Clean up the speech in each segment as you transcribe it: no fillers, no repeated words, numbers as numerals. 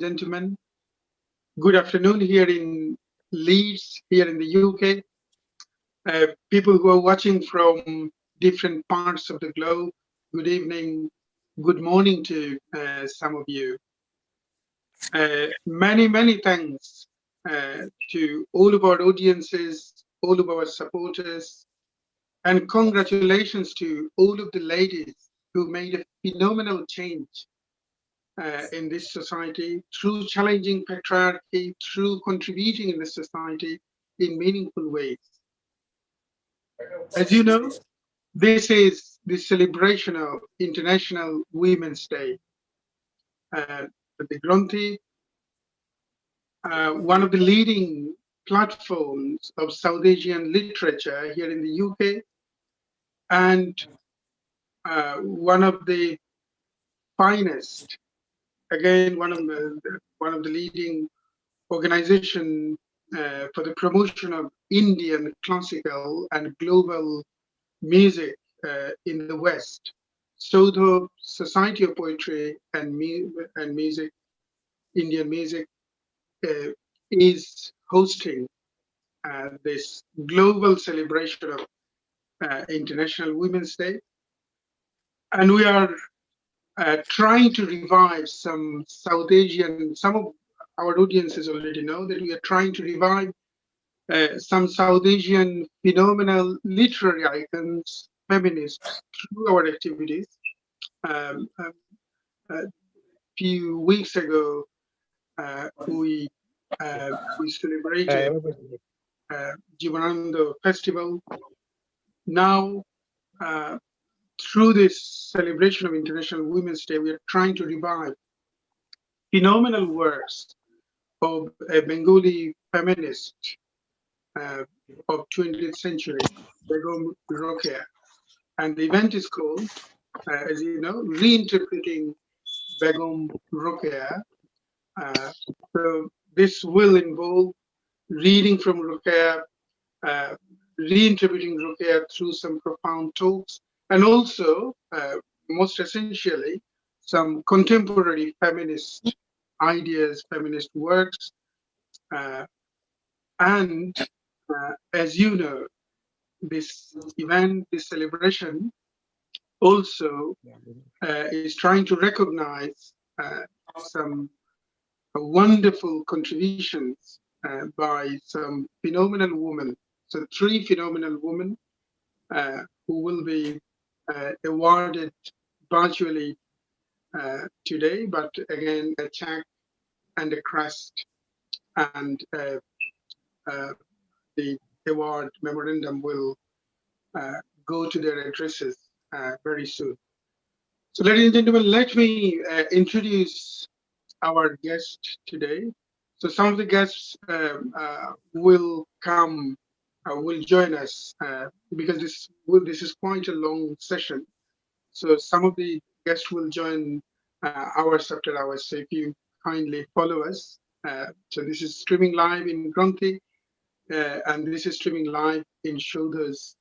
gentlemen. Good afternoon here in Leeds, here in the UK. People who are watching from different parts of the globe, good evening, good morning to some of you. Many thanks to all of our audiences, all of our supporters, and congratulations to all of the ladies who made a phenomenal change in this society through challenging patriarchy, through contributing in the society in meaningful ways. As you know, this is the celebration of International Women's Day. The Granthi, one of the leading platforms of South Asian literature here in the UK, and one of the finest, again, one of the leading organization for the promotion of Indian classical and global music in the West. Sodho Society of Poetry and Music, Indian Music, is hosting this global celebration of International Women's Day. And we are trying to revive some South Asian, some of our audiences already know that we are trying to revive some South Asian phenomenal literary icons, feminists, through our activities. A few weeks ago, we celebrated Jivananda Festival. Now, through this celebration of International Women's Day, we are trying to revive phenomenal works of a Bengali feminist of 20th century, Begum Rokeya. And the event is called, as you know, Reinterpreting Begum Rokeya. So this will involve reading from Rokeya, reinterpreting Rokeya through some profound talks, and also, most essentially, some contemporary feminist ideas, feminist works. And as you know, this event, this celebration, also is trying to recognize some wonderful contributions by some phenomenal women. So 3 phenomenal women who will be awarded virtually today, but again, a check and a crest, and the award memorandum will go to their addresses very soon. So ladies and gentlemen, let me introduce our guest today. So some of the guests will come, will join us because this is quite a long session. So some of the guests will join hours after hours. So if you kindly follow us. So this is streaming live in Granthi, and this is streaming live in Shodho's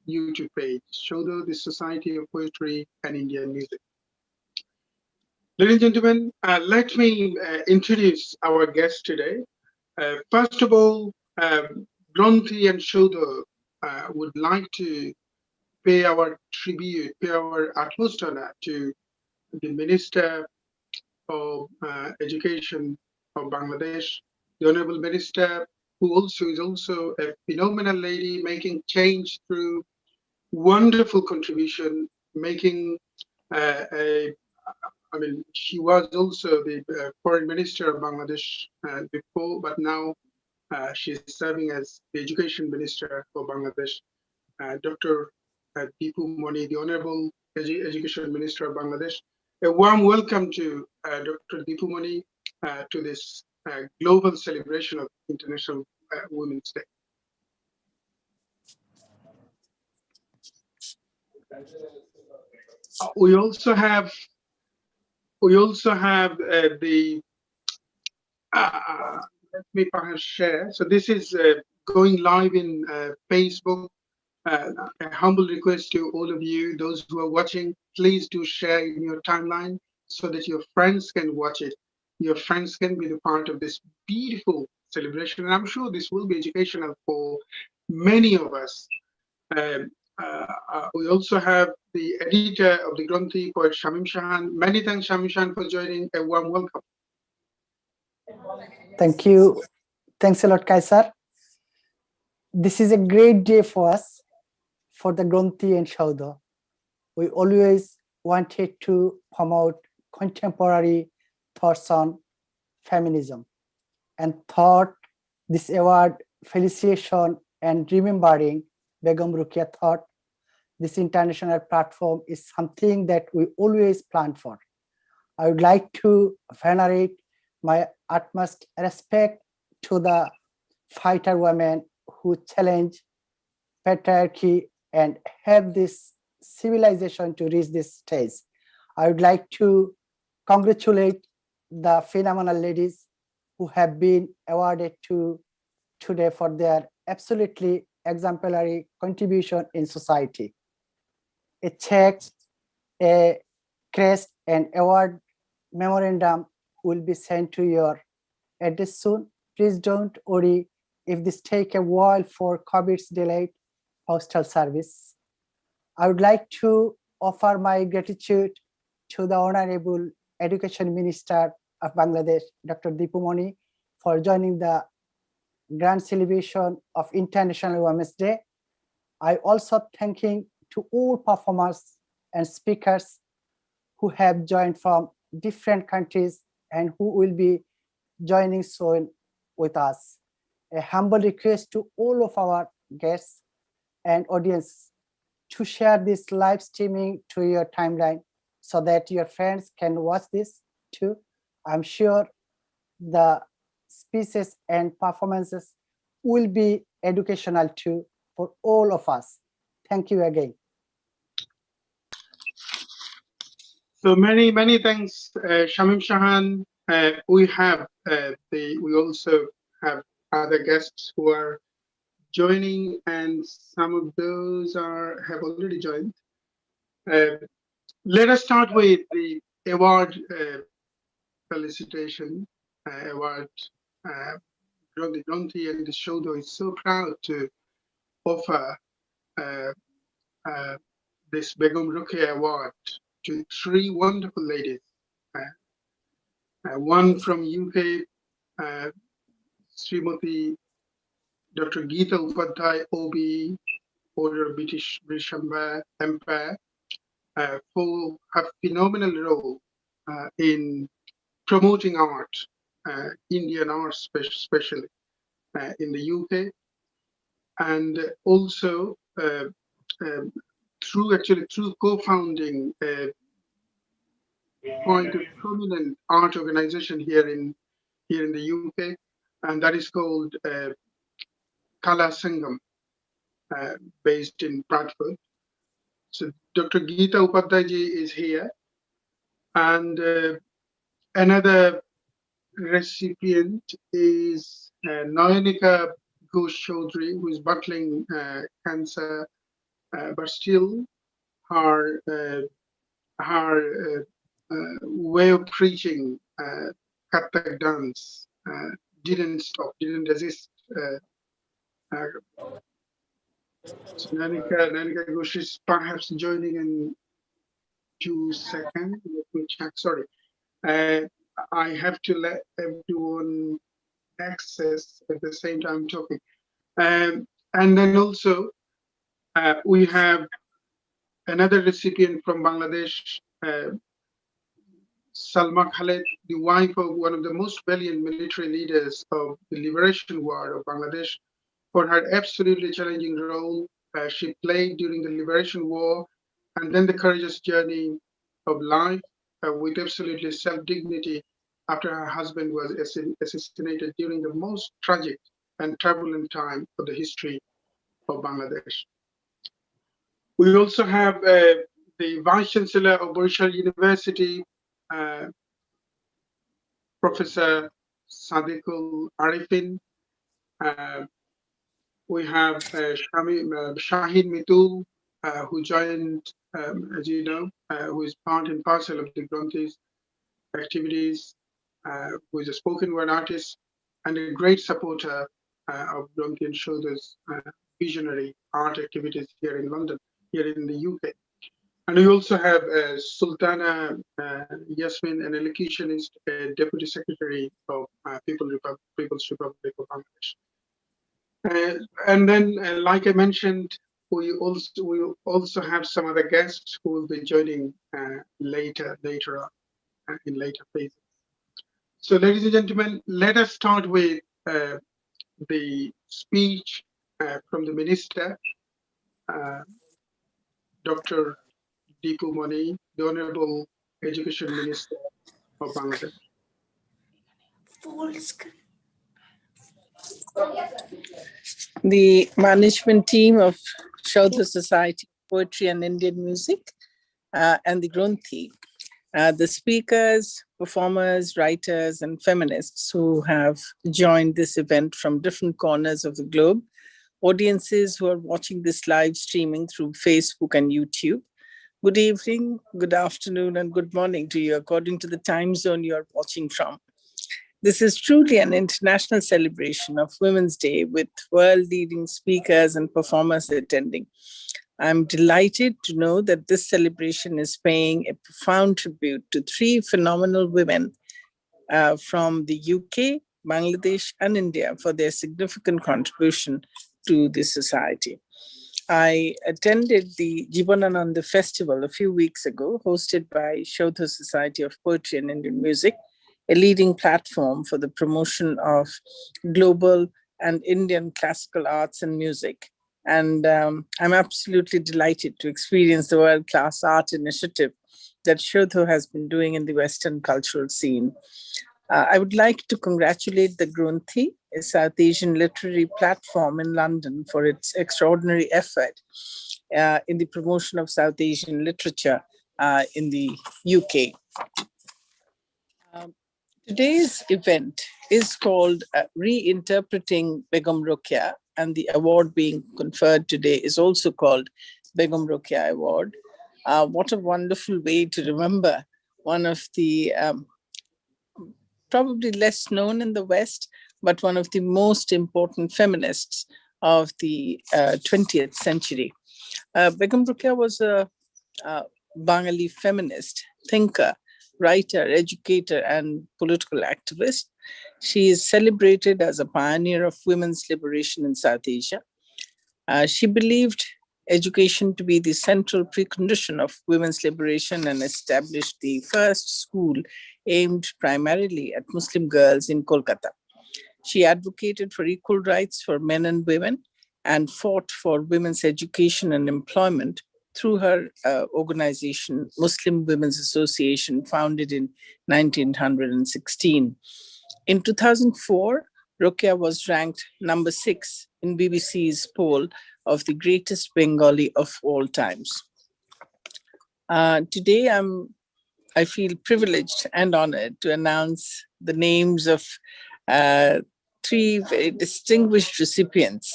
YouTube page, Shodho, the Society of Poetry and Indian Music. Ladies and gentlemen, let me introduce our guest today. First of all, Granthi and Shodho would like to pay our tribute, pay our utmost honor to the Minister of Education of Bangladesh, the Honorable Minister, who also is also a phenomenal lady, making change through wonderful contribution, making I mean, she was also the foreign minister of Bangladesh before, but now she's serving as the education minister for Bangladesh. Dr. Deepu Moni, the Honorable Education Minister of Bangladesh. A warm welcome to Dr. Deepu Moni to this global celebration of International Women's Day. We also have the let me perhaps share. So this is going live in Facebook. A humble request to all of you, those who are watching, please do share in your timeline so that your friends can watch it. your friends can be the part of this beautiful celebration. And I'm sure this will be educational for many of us. Um, we also have the editor of the Granthi, poet Shamim Shahan. Many thanks, Shamim Shahan, for joining. A warm welcome. Thank you. Thanks a lot, Kaisar. This is a great day for us, for the Granthi and Shauda. We always wanted to promote contemporary thoughts on feminism and thought this award felicitation and remembering Begum Rukia thought this international platform is something that we always plan for. I would like to venerate my utmost respect to the fighter women who challenge patriarchy and help this civilization to reach this stage. I would like to congratulate the phenomenal ladies who have been awarded to today for their absolutely exemplary contribution in society. A check, a crest, and award memorandum will be sent to your address soon. Please don't worry if this take a while for COVID's delayed postal service. I would like to offer my gratitude to the Honorable Education Minister of Bangladesh, Dr. Dipu Moni, for joining the grand celebration of International Women's Day. I also thanking to all performers and speakers who have joined from different countries and who will be joining soon with us. A humble request to all of our guests and audience to share this live streaming to your timeline so that your friends can watch this too. I'm sure the speeches and performances will be educational too for all of us. Thank you again. So many thanks, Shamim Shahan. We also have other guests who are joining, and some of those have already joined. Let us start with the award felicitation. Award Granthi and the Shodo is so proud to offer this Begum Rukia Award to three wonderful ladies. One from UK, Srimati Dr. Geeta Upadhyay, OBE, Order of British Empire, for her phenomenal role in promoting art, Indian art especially in the UK, and also through co-founding quite a prominent art organization here in the UK, and that is called Kala Sangam, based in Bradford. So Dr. Geeta Upadhyay is here, and another recipient is Nayanika Ghosh Chaudhary, who is battling cancer, but still her way of preaching Kathak dance didn't stop, didn't resist. So Nayanika Ghosh is perhaps joining in 2 seconds. Let me check. Sorry, I have to let everyone access at the same time talking. And then also we have another recipient from Bangladesh, Salma Khaled, the wife of one of the most valiant military leaders of the Liberation War of Bangladesh, for her absolutely challenging role she played during the Liberation War, and then the courageous journey of life with absolutely self-dignity after her husband was assassinated during the most tragic and turbulent time of the history of Bangladesh. We also have the Vice Chancellor of Borishal University, Professor Sadiqul Arifin. We have Shahid Mitul, who joined, as you know, who is part and parcel of the Granthis activities. who is a spoken word artist and a great supporter of Grumpy and Shoulder's visionary art activities here in London, here in the UK. And we also have Sultana Yasmin, an elocutionist, Deputy Secretary of People's Republic of Bangladesh. And then, like I mentioned, we also have some other guests who will be joining later on in later phases. So, ladies and gentlemen, let us start with the speech from the Minister, Dr. Deepu Mani, the Honorable Education Minister of Bangladesh. The management team of Shaudha Society of Poetry and Indian Music and the Granthi, the speakers, performers, writers, and feminists who have joined this event from different corners of the globe, audiences who are watching this live streaming through Facebook and YouTube. Good evening, good afternoon, and good morning to you according to the time zone you are watching from. This is truly an international celebration of Women's Day with world-leading speakers and performers attending. I'm delighted to know that this celebration is paying a profound tribute to three phenomenal women from the UK, Bangladesh, and India for their significant contribution to this society. I attended the Jibanananda Festival a few weeks ago, hosted by Shaudha Society of Poetry and Indian Music, a leading platform for the promotion of global and Indian classical arts and music. And I'm absolutely delighted to experience the world-class art initiative that Shaudha has been doing in the Western cultural scene. I would like to congratulate the Granthi, a South Asian literary platform in London, for its extraordinary effort in the promotion of South Asian literature in the UK. Today's event is called Reinterpreting Begum Rokeya, and the award being conferred today is also called Begum Rokeya Award. What a wonderful way to remember one of the probably less known in the West, but one of the most important feminists of the 20th century. Begum Rokeya was a Bengali feminist, thinker, writer, educator, and political activist. She is celebrated as a pioneer of women's liberation in South Asia. She believed education to be the central precondition of women's liberation and established the first school aimed primarily at Muslim girls in Kolkata. She advocated for equal rights for men and women and fought for women's education and employment through her organization, Muslim Women's Association, founded in 1916. In 2004, Rokeya was ranked number 6 in BBC's poll of the greatest Bengali of all times. Today, I feel privileged and honored to announce the names of 3 very distinguished recipients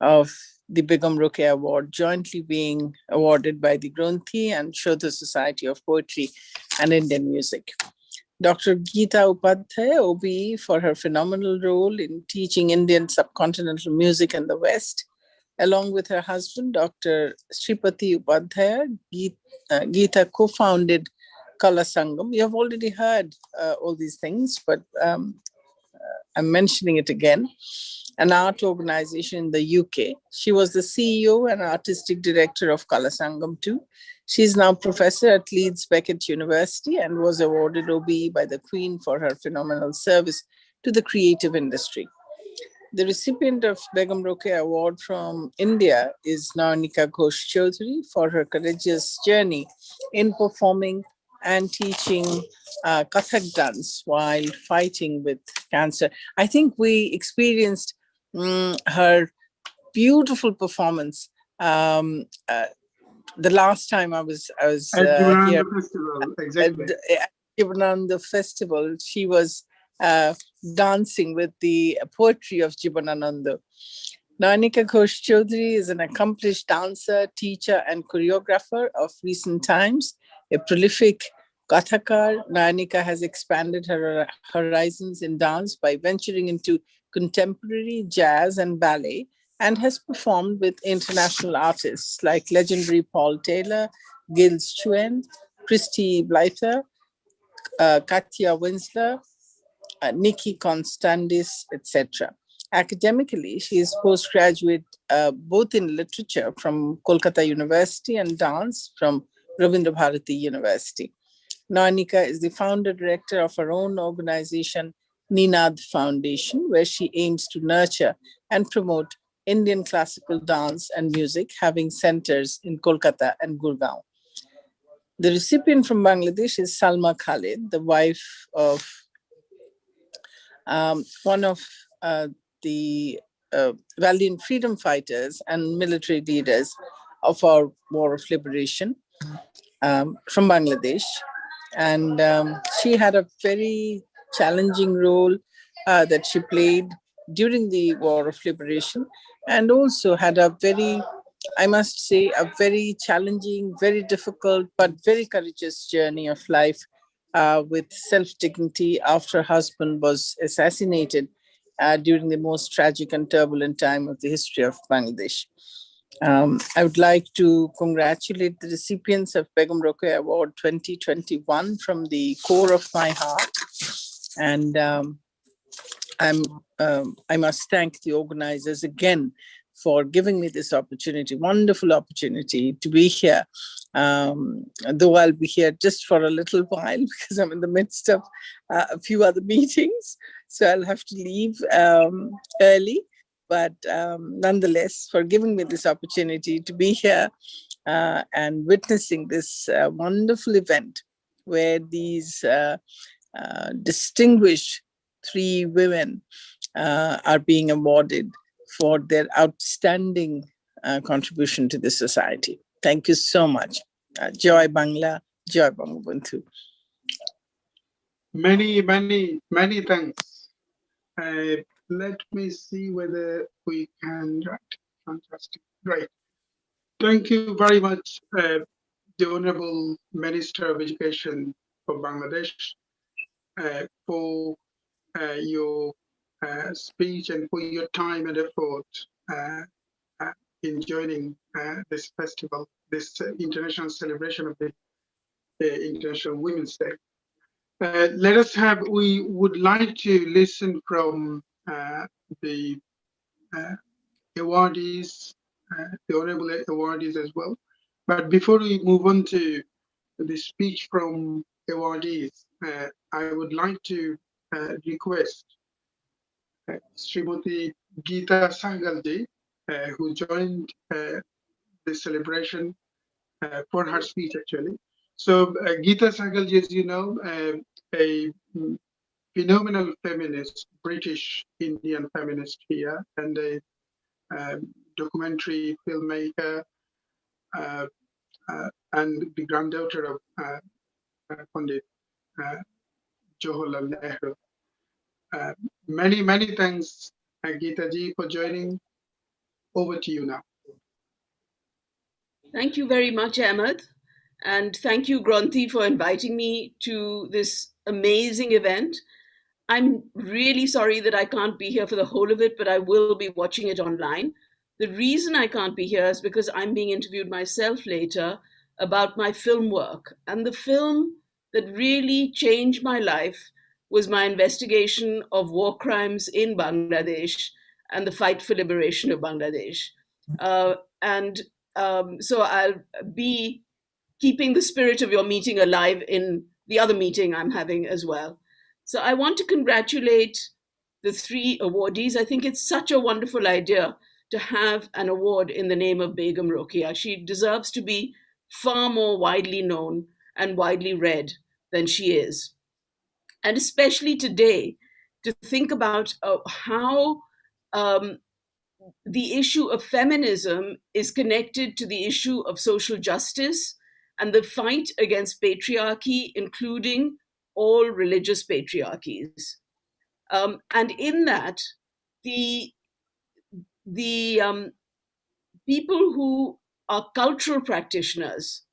of the Begum Rokeya Award, jointly being awarded by the Granthi and Shaudha Society of Poetry and Indian Music. Dr. Geeta Upadhyay, OBE, for her phenomenal role in teaching Indian subcontinental music in the West, along with her husband, Dr. Sripati Upadhyay. Geeta co-founded Kala Sangam. You have already heard all these things, but I'm mentioning it again. An art organization in the UK. She was the CEO and artistic director of Kala Sangam too. She is now professor at Leeds Beckett University and was awarded OBE by the Queen for her phenomenal service to the creative industry. The recipient of Begum Rokeya Award from India is Nayanika Ghosh Chaudhary for her courageous journey in performing and teaching Kathak dance while fighting with cancer. I think we experienced her beautiful performance the last time I was at here Festival, exactly. at Jibanananda Festival. She was dancing with the poetry of Jibanananda. Nayanika Ghosh Chaudhary is an accomplished dancer, teacher, and choreographer of recent times, a prolific Kathakar, Nayanika has expanded her horizons in dance by venturing into contemporary jazz and ballet, and has performed with international artists like legendary Paul Taylor, Gils Chuen, Christy Blyther, Katya Winsler, Nikki Constandis, etc. Academically, she is postgraduate both in literature from Kolkata University and dance from Rabindra Bharati University. Nayanika is the founder director of her own organization, Ninad Foundation, where she aims to nurture and promote Indian classical dance and music, having centers in Kolkata and Gurgaon. The recipient from Bangladesh is Salma Khalid, the wife of one of the valiant freedom fighters and military leaders of our war of liberation from Bangladesh. And she had a very challenging role that she played during the war of liberation, and also had a very, I must say, a very challenging, very difficult, but very courageous journey of life with self-dignity after her husband was assassinated during the most tragic and turbulent time of the history of Bangladesh. I would like to congratulate the recipients of Begum Rokeya Award 2021 from the core of my heart. And I must thank the organizers again for giving me this opportunity, wonderful opportunity to be here. Though I'll be here just for a little while because I'm in the midst of a few other meetings. So I'll have to leave early. But nonetheless, for giving me this opportunity to be here and witnessing this wonderful event where these distinguished 3 women are being awarded for their outstanding contribution to the society. Thank you so much. Joy Bangla, Joy Bangabandhu. Many thanks. Let me see whether we can. Fantastic. Great. Thank you very much, the Honorable Minister of Education for Bangladesh, for your speech and for your time and effort in joining this festival, this international celebration of the International Women's Day. We would like to listen from the awardees, the honorable awardees as well. But before we move on to the speech from awardees, I would like to request Srimati Geeta Sahgalji, who joined the celebration for her speech actually. So Geeta Sahgalji, as you know, a phenomenal feminist, British Indian feminist here, and a documentary filmmaker, and the granddaughter of Pandit Jawaharlal Nehru. Many thanks, Geeta ji, for joining. Over to you now. Thank you very much, Ahmed. And thank you, Granthi, for inviting me to this amazing event. I'm really sorry that I can't be here for the whole of it, but I will be watching it online. The reason I can't be here is because I'm being interviewed myself later about my film work. And the film that really changed my life was my investigation of war crimes in Bangladesh and the fight for liberation of Bangladesh. So I'll be keeping the spirit of your meeting alive in the other meeting I'm having as well. So I want to congratulate the 3 awardees. I think it's such a wonderful idea to have an award in the name of Begum Rokeya. She deserves to be far more widely known and widely read than she is. And especially today, to think about how the issue of feminism is connected to the issue of social justice and the fight against patriarchy, including all religious patriarchies. And in that, the people who are cultural practitioners,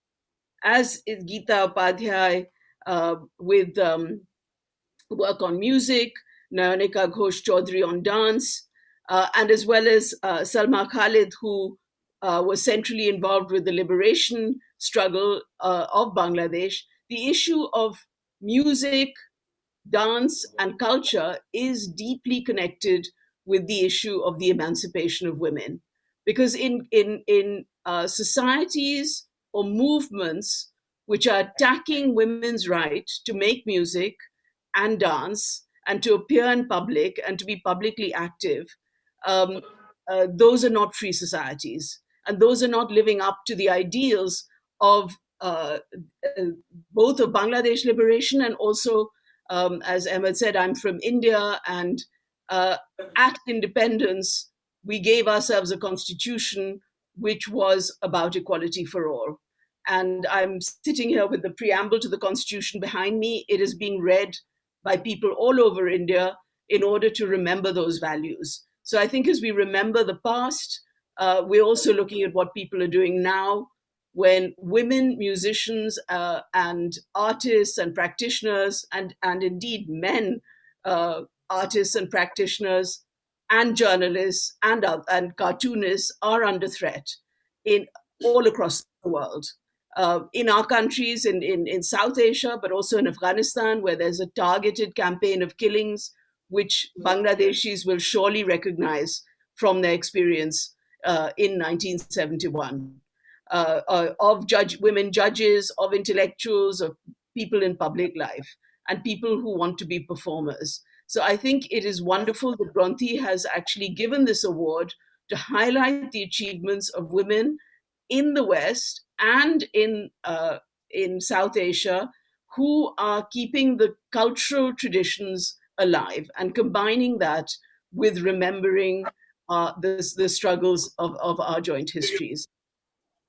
as Geeta Upadhyay with work on music, Nayonika Ghosh Chaudhary on dance, and as well as Salma Khalid, who was centrally involved with the liberation struggle of Bangladesh. The issue of music, dance, and culture is deeply connected with the issue of the emancipation of women. Because in societies or movements which are attacking women's right to make music and dance and to appear in public and to be publicly active, those are not free societies. And those are not living up to the ideals of both of Bangladesh liberation and also, as Ahmed said, I'm from India, and at independence, we gave ourselves a constitution which was about equality for all. And I'm sitting here with the preamble to the constitution behind me. It is being read by people all over India in order to remember those values. So I think as we remember the past, we're also looking at what people are doing now when women musicians and artists and practitioners and indeed men artists and practitioners and journalists and cartoonists are under threat in all across the world. In our countries, in South Asia, but also in Afghanistan, where there's a targeted campaign of killings, which Bangladeshis will surely recognize from their experience in 1971, of women judges, of intellectuals, of people in public life, and people who want to be performers. So I think it is wonderful that Granthi has actually given this award to highlight the achievements of women in the West and in South Asia who are keeping the cultural traditions alive and combining that with remembering the struggles of our joint histories.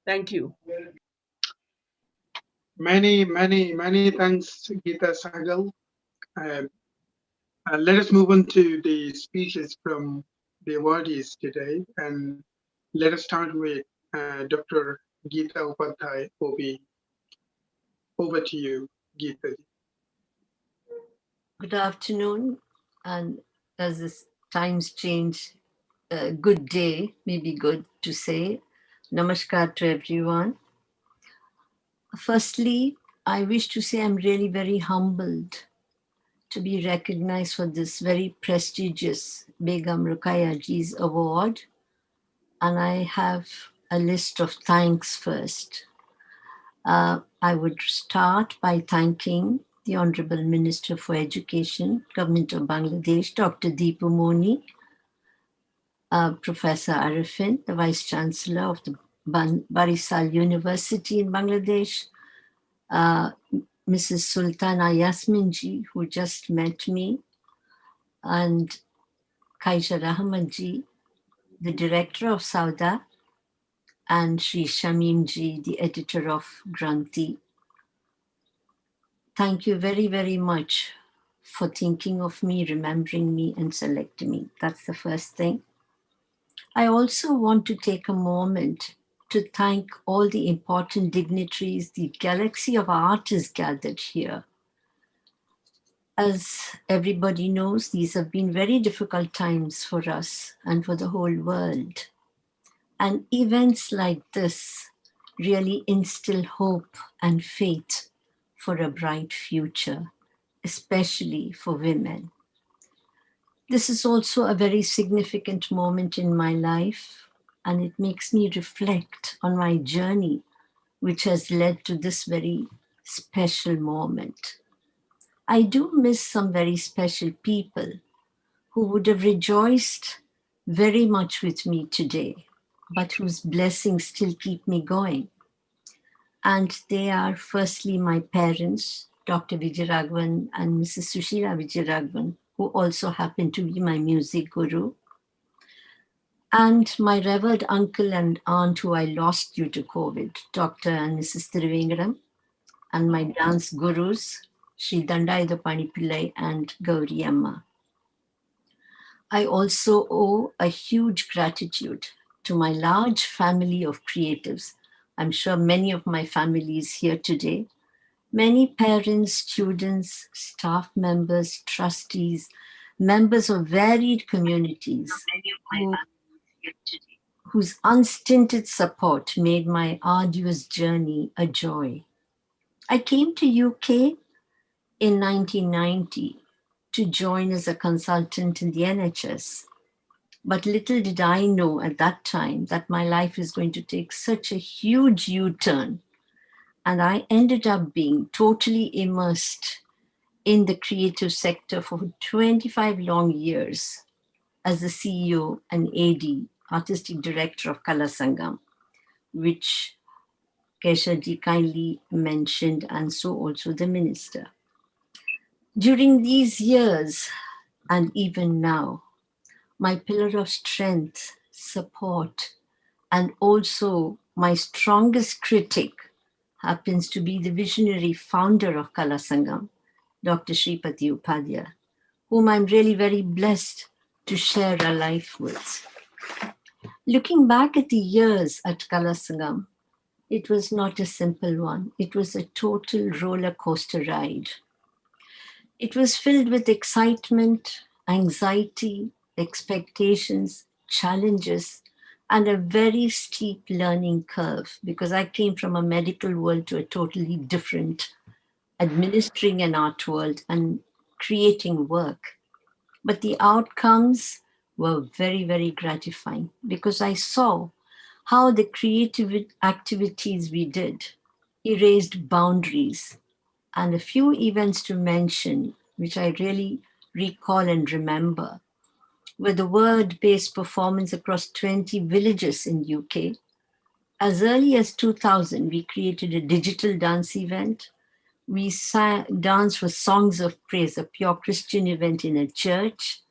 Thank you. Many thanks, Geeta Sahgal. Let us move on to the speeches from the awardees today, and let us start with Dr. Geeta Upadhyay, OB. Over to you, Geeta. Good afternoon, and as the times change, good day may be good to say. Namaskar to everyone. Firstly, I wish to say I'm really very humbled to be recognized for this very prestigious Begum Ruqayya Ji's award. And I have a list of thanks first. I would start by thanking the Honorable Minister for Education, Government of Bangladesh, Dr. Deepu Moni, Professor Arifin, the Vice Chancellor of the Barisal University in Bangladesh, Mrs. Sultana Yasminji, who just met me, and Kaisha Rahmanji, the Director of Sauda, and Sri Shamimji, the editor of Granthi. Thank you very, very much for thinking of me, remembering me, and selecting me. That's the first thing. I also want to take a moment to thank all the important dignitaries, the galaxy of artists gathered here. As everybody knows, these have been very difficult times for us and for the whole world. And events like this really instill hope and faith for a bright future, especially for women. This is also a very significant moment in my life, and it makes me reflect on my journey, which has led to this very special moment. I do miss some very special people who would have rejoiced very much with me today, but whose blessings still keep me going. And they are firstly my parents, Dr. Vijayaraghavan and Mrs. Sushila Vijayaraghavan, who also happen to be my music guru, and my revered uncle and aunt who I lost due to COVID, Dr. and Mrs. Thiruvengadam, and my dance gurus, Sri Dandayudapani Pillai and Gauri Amma. I also owe a huge gratitude to my large family of creatives. I'm sure many of my family is here today. Many parents, students, staff members, trustees, members of varied communities whose unstinted support made my arduous journey a joy. I came to UK in 1990 to join as a consultant in the NHS. But little did I know at that time that my life is going to take such a huge U-turn. And I ended up being totally immersed in the creative sector for 25 long years as the CEO and AD, Artistic Director of Kala Sangam, which Keshaji kindly mentioned, and so also the minister. During these years, and even now, my pillar of strength, support, and also my strongest critic happens to be the visionary founder of Kala Sangam, Dr. Shripati Upadhyay, whom I'm really very blessed to share a life with. Looking back at the years at Kala Sangam, it was not a simple one. It was a total roller coaster ride. It was filled with excitement, anxiety, expectations, challenges, and a very steep learning curve, because I came from a medical world to a totally different administering an art world and creating work. But the outcomes were very, very gratifying, because I saw how the creative activities we did erased boundaries. And a few events to mention, which I really recall and remember, were the word-based performance across 20 villages in UK. As early as 2000, we created a digital dance event. We danced for Songs of Praise, a pure Christian event in a church.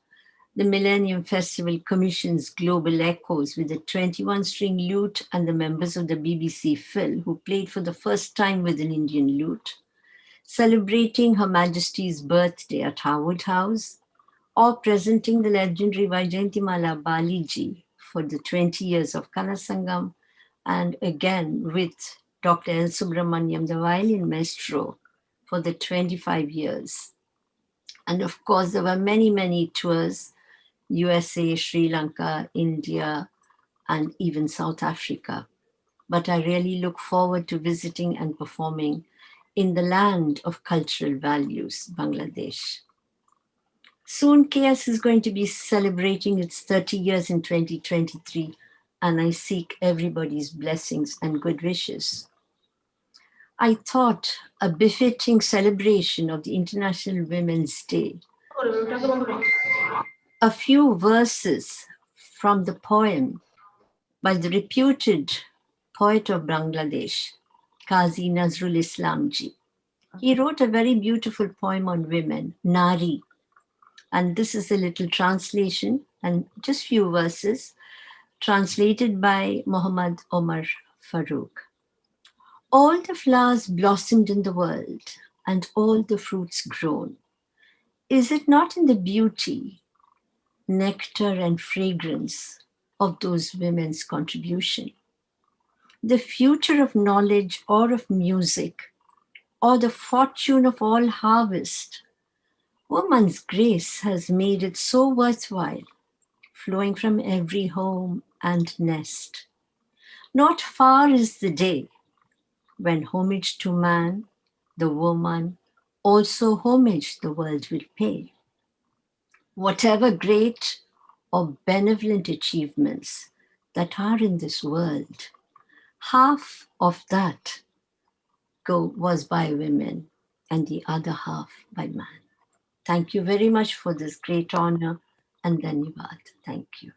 The Millennium Festival commissions Global Echoes with a 21-string lute and the members of the BBC Phil, who played for the first time with an Indian lute, celebrating Her Majesty's birthday at Harwood House, or presenting the legendary Vaijayantimala Baliji for the 20 years of Kala Sangam, and again with Dr. L. Subramaniam, the violin maestro, for the 25 years. And of course, there were many, many tours, USA, Sri Lanka, India, and even South Africa. But I really look forward to visiting and performing in the land of cultural values, Bangladesh. Soon, KS is going to be celebrating its 30 years in 2023, and I seek everybody's blessings and good wishes. I thought a befitting celebration of the International Women's Day, a few verses from the poem by the reputed poet of Bangladesh, Qazi Nazrul Islam Ji. He wrote a very beautiful poem on women, Nari. And this is a little translation and just few verses translated by Muhammad Omar Farooq. All the flowers blossomed in the world and all the fruits grown. Is it not in the beauty, nectar and fragrance of those women's contribution? The future of knowledge or of music, or the fortune of all harvest, woman's grace has made it so worthwhile, flowing from every home and nest. Not far is the day when homage to man, the woman, also homage the world will pay. Whatever great or benevolent achievements that are in this world, half of that was by women and the other half by man. Thank you very much for this great honor, and Dhanyavad. Thank you.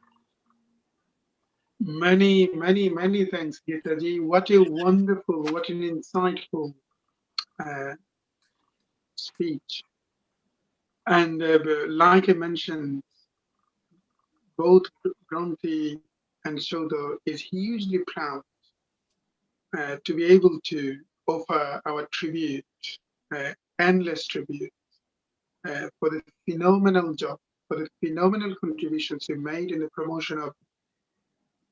Many, many, many thanks, Geetaji. What a wonderful, what an insightful speech. And like I mentioned, both Granthi and Shodho is hugely proud to be able to offer our tribute, endless tribute, for the phenomenal job, for the phenomenal contributions you made in the promotion of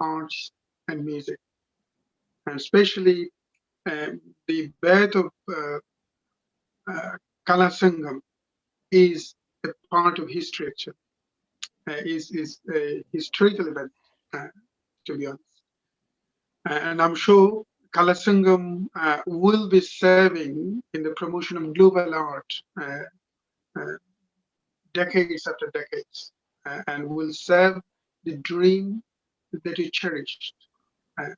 arts and music, and especially the birth of Kala Sangam is a part of history, actually. Is a historical event, to be honest. And I'm sure Kala Sangam will be serving in the promotion of global art decades after decades, and will serve the dream that you cherished at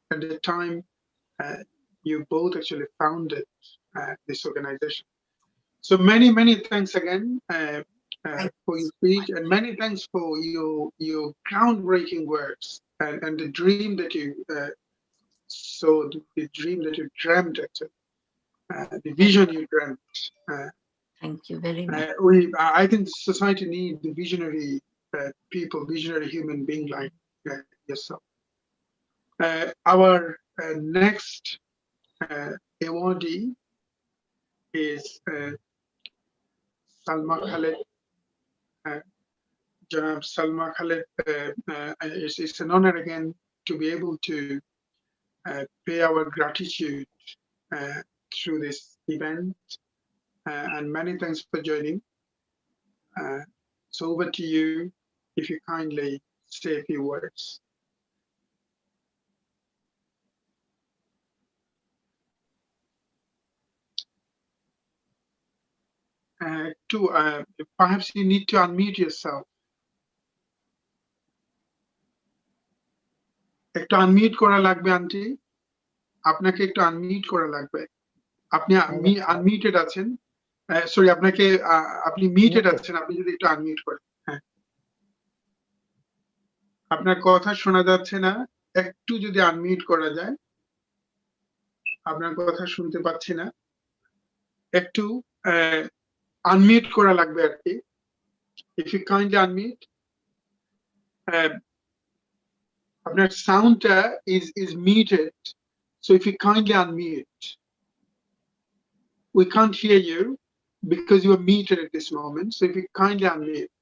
the time you both actually founded this organization. So many thanks again for your speech, and many thanks for your groundbreaking words and the dream that you sowed, the dream that you dreamt, actually, the vision you dreamt. Thank you very much. I think society needs the visionary people, visionary human being like yourself. Our next awardee is Salma Khaled. Janab Salma Khaled. It's an honor again to be able to pay our gratitude through this event, and many thanks for joining. So over to you, if you kindly say a few words. Perhaps you need to unmute yourself. একটু unmute করা লাগবে aunty, আপনাকে একটু unmute করা লাগবে। আপনি আনমিউটেড আছেন, sorry আপনাকে আপনি মিউটেড আছেন, আপনি যদি একটু আনমিউট করেন। হ্যাঁ, আপনার কথা শোনা যাচ্ছে না, একটু যদি আনমিউট করা যায়। আপনার কথা শুনতে পাচ্ছি না, একটু আনমিউট করা লাগবে আর কি। If you kindly unmute, আপনার সাউন্ডটা is muted, so if you kindly unmute. We can't hear you because you are muted at this moment, so if you kindly unmute.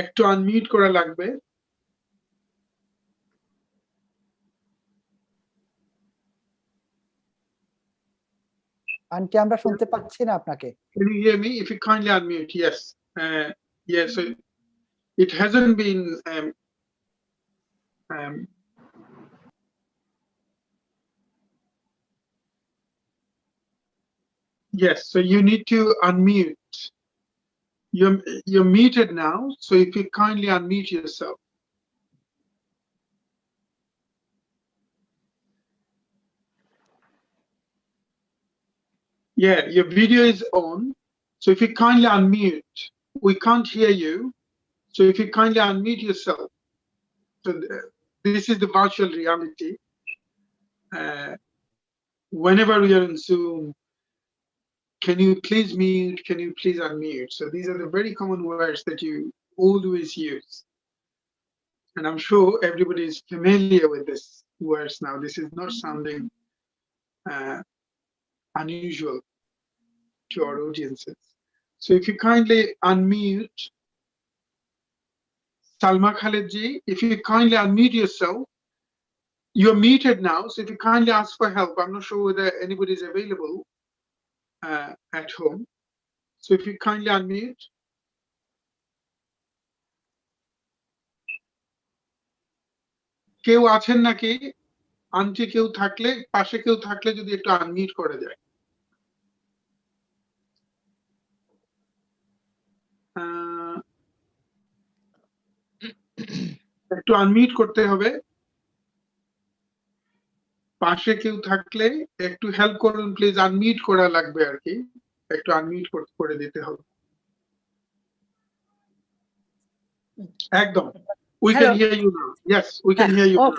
একটু আনমিউট করা লাগবে। আন্টি আমরা শুনতে পাচ্ছি না আপনাকে। Can you hear me? If you kindly unmute, yes. Yes, so it hasn't been yes, so you need to unmute. You're muted now, so if you kindly unmute yourself. Yeah, your video is on, so if you kindly unmute. We can't hear you, so if you kindly unmute yourself. So this is the virtual reality. Whenever we are in Zoom, can you please mute, can you please unmute? So these are the very common words that you always use. And I'm sure everybody is familiar with this words now. This is not sounding unusual to our audiences. So if you kindly unmute, Salma Khaled ji, if you kindly unmute yourself, you're muted now, so if you kindly ask for help. I'm not sure whether anybody is available at home. So if you kindly unmute. কেউ আছেন নাকি? Aunty কেউ থাকলে, পাশে কেউ থাকলে যদি একটু আনমিউট করে যায়। একটু আনমিউট করতে হবে। পাশে কেউ থাকলে একটু হেল্প করুন প্লিজ, আনমিউট করা লাগবে আর কি, একটু আনমিউট করে দিতে হবে। একদম, we can hear you now. Yes, we can hear you now.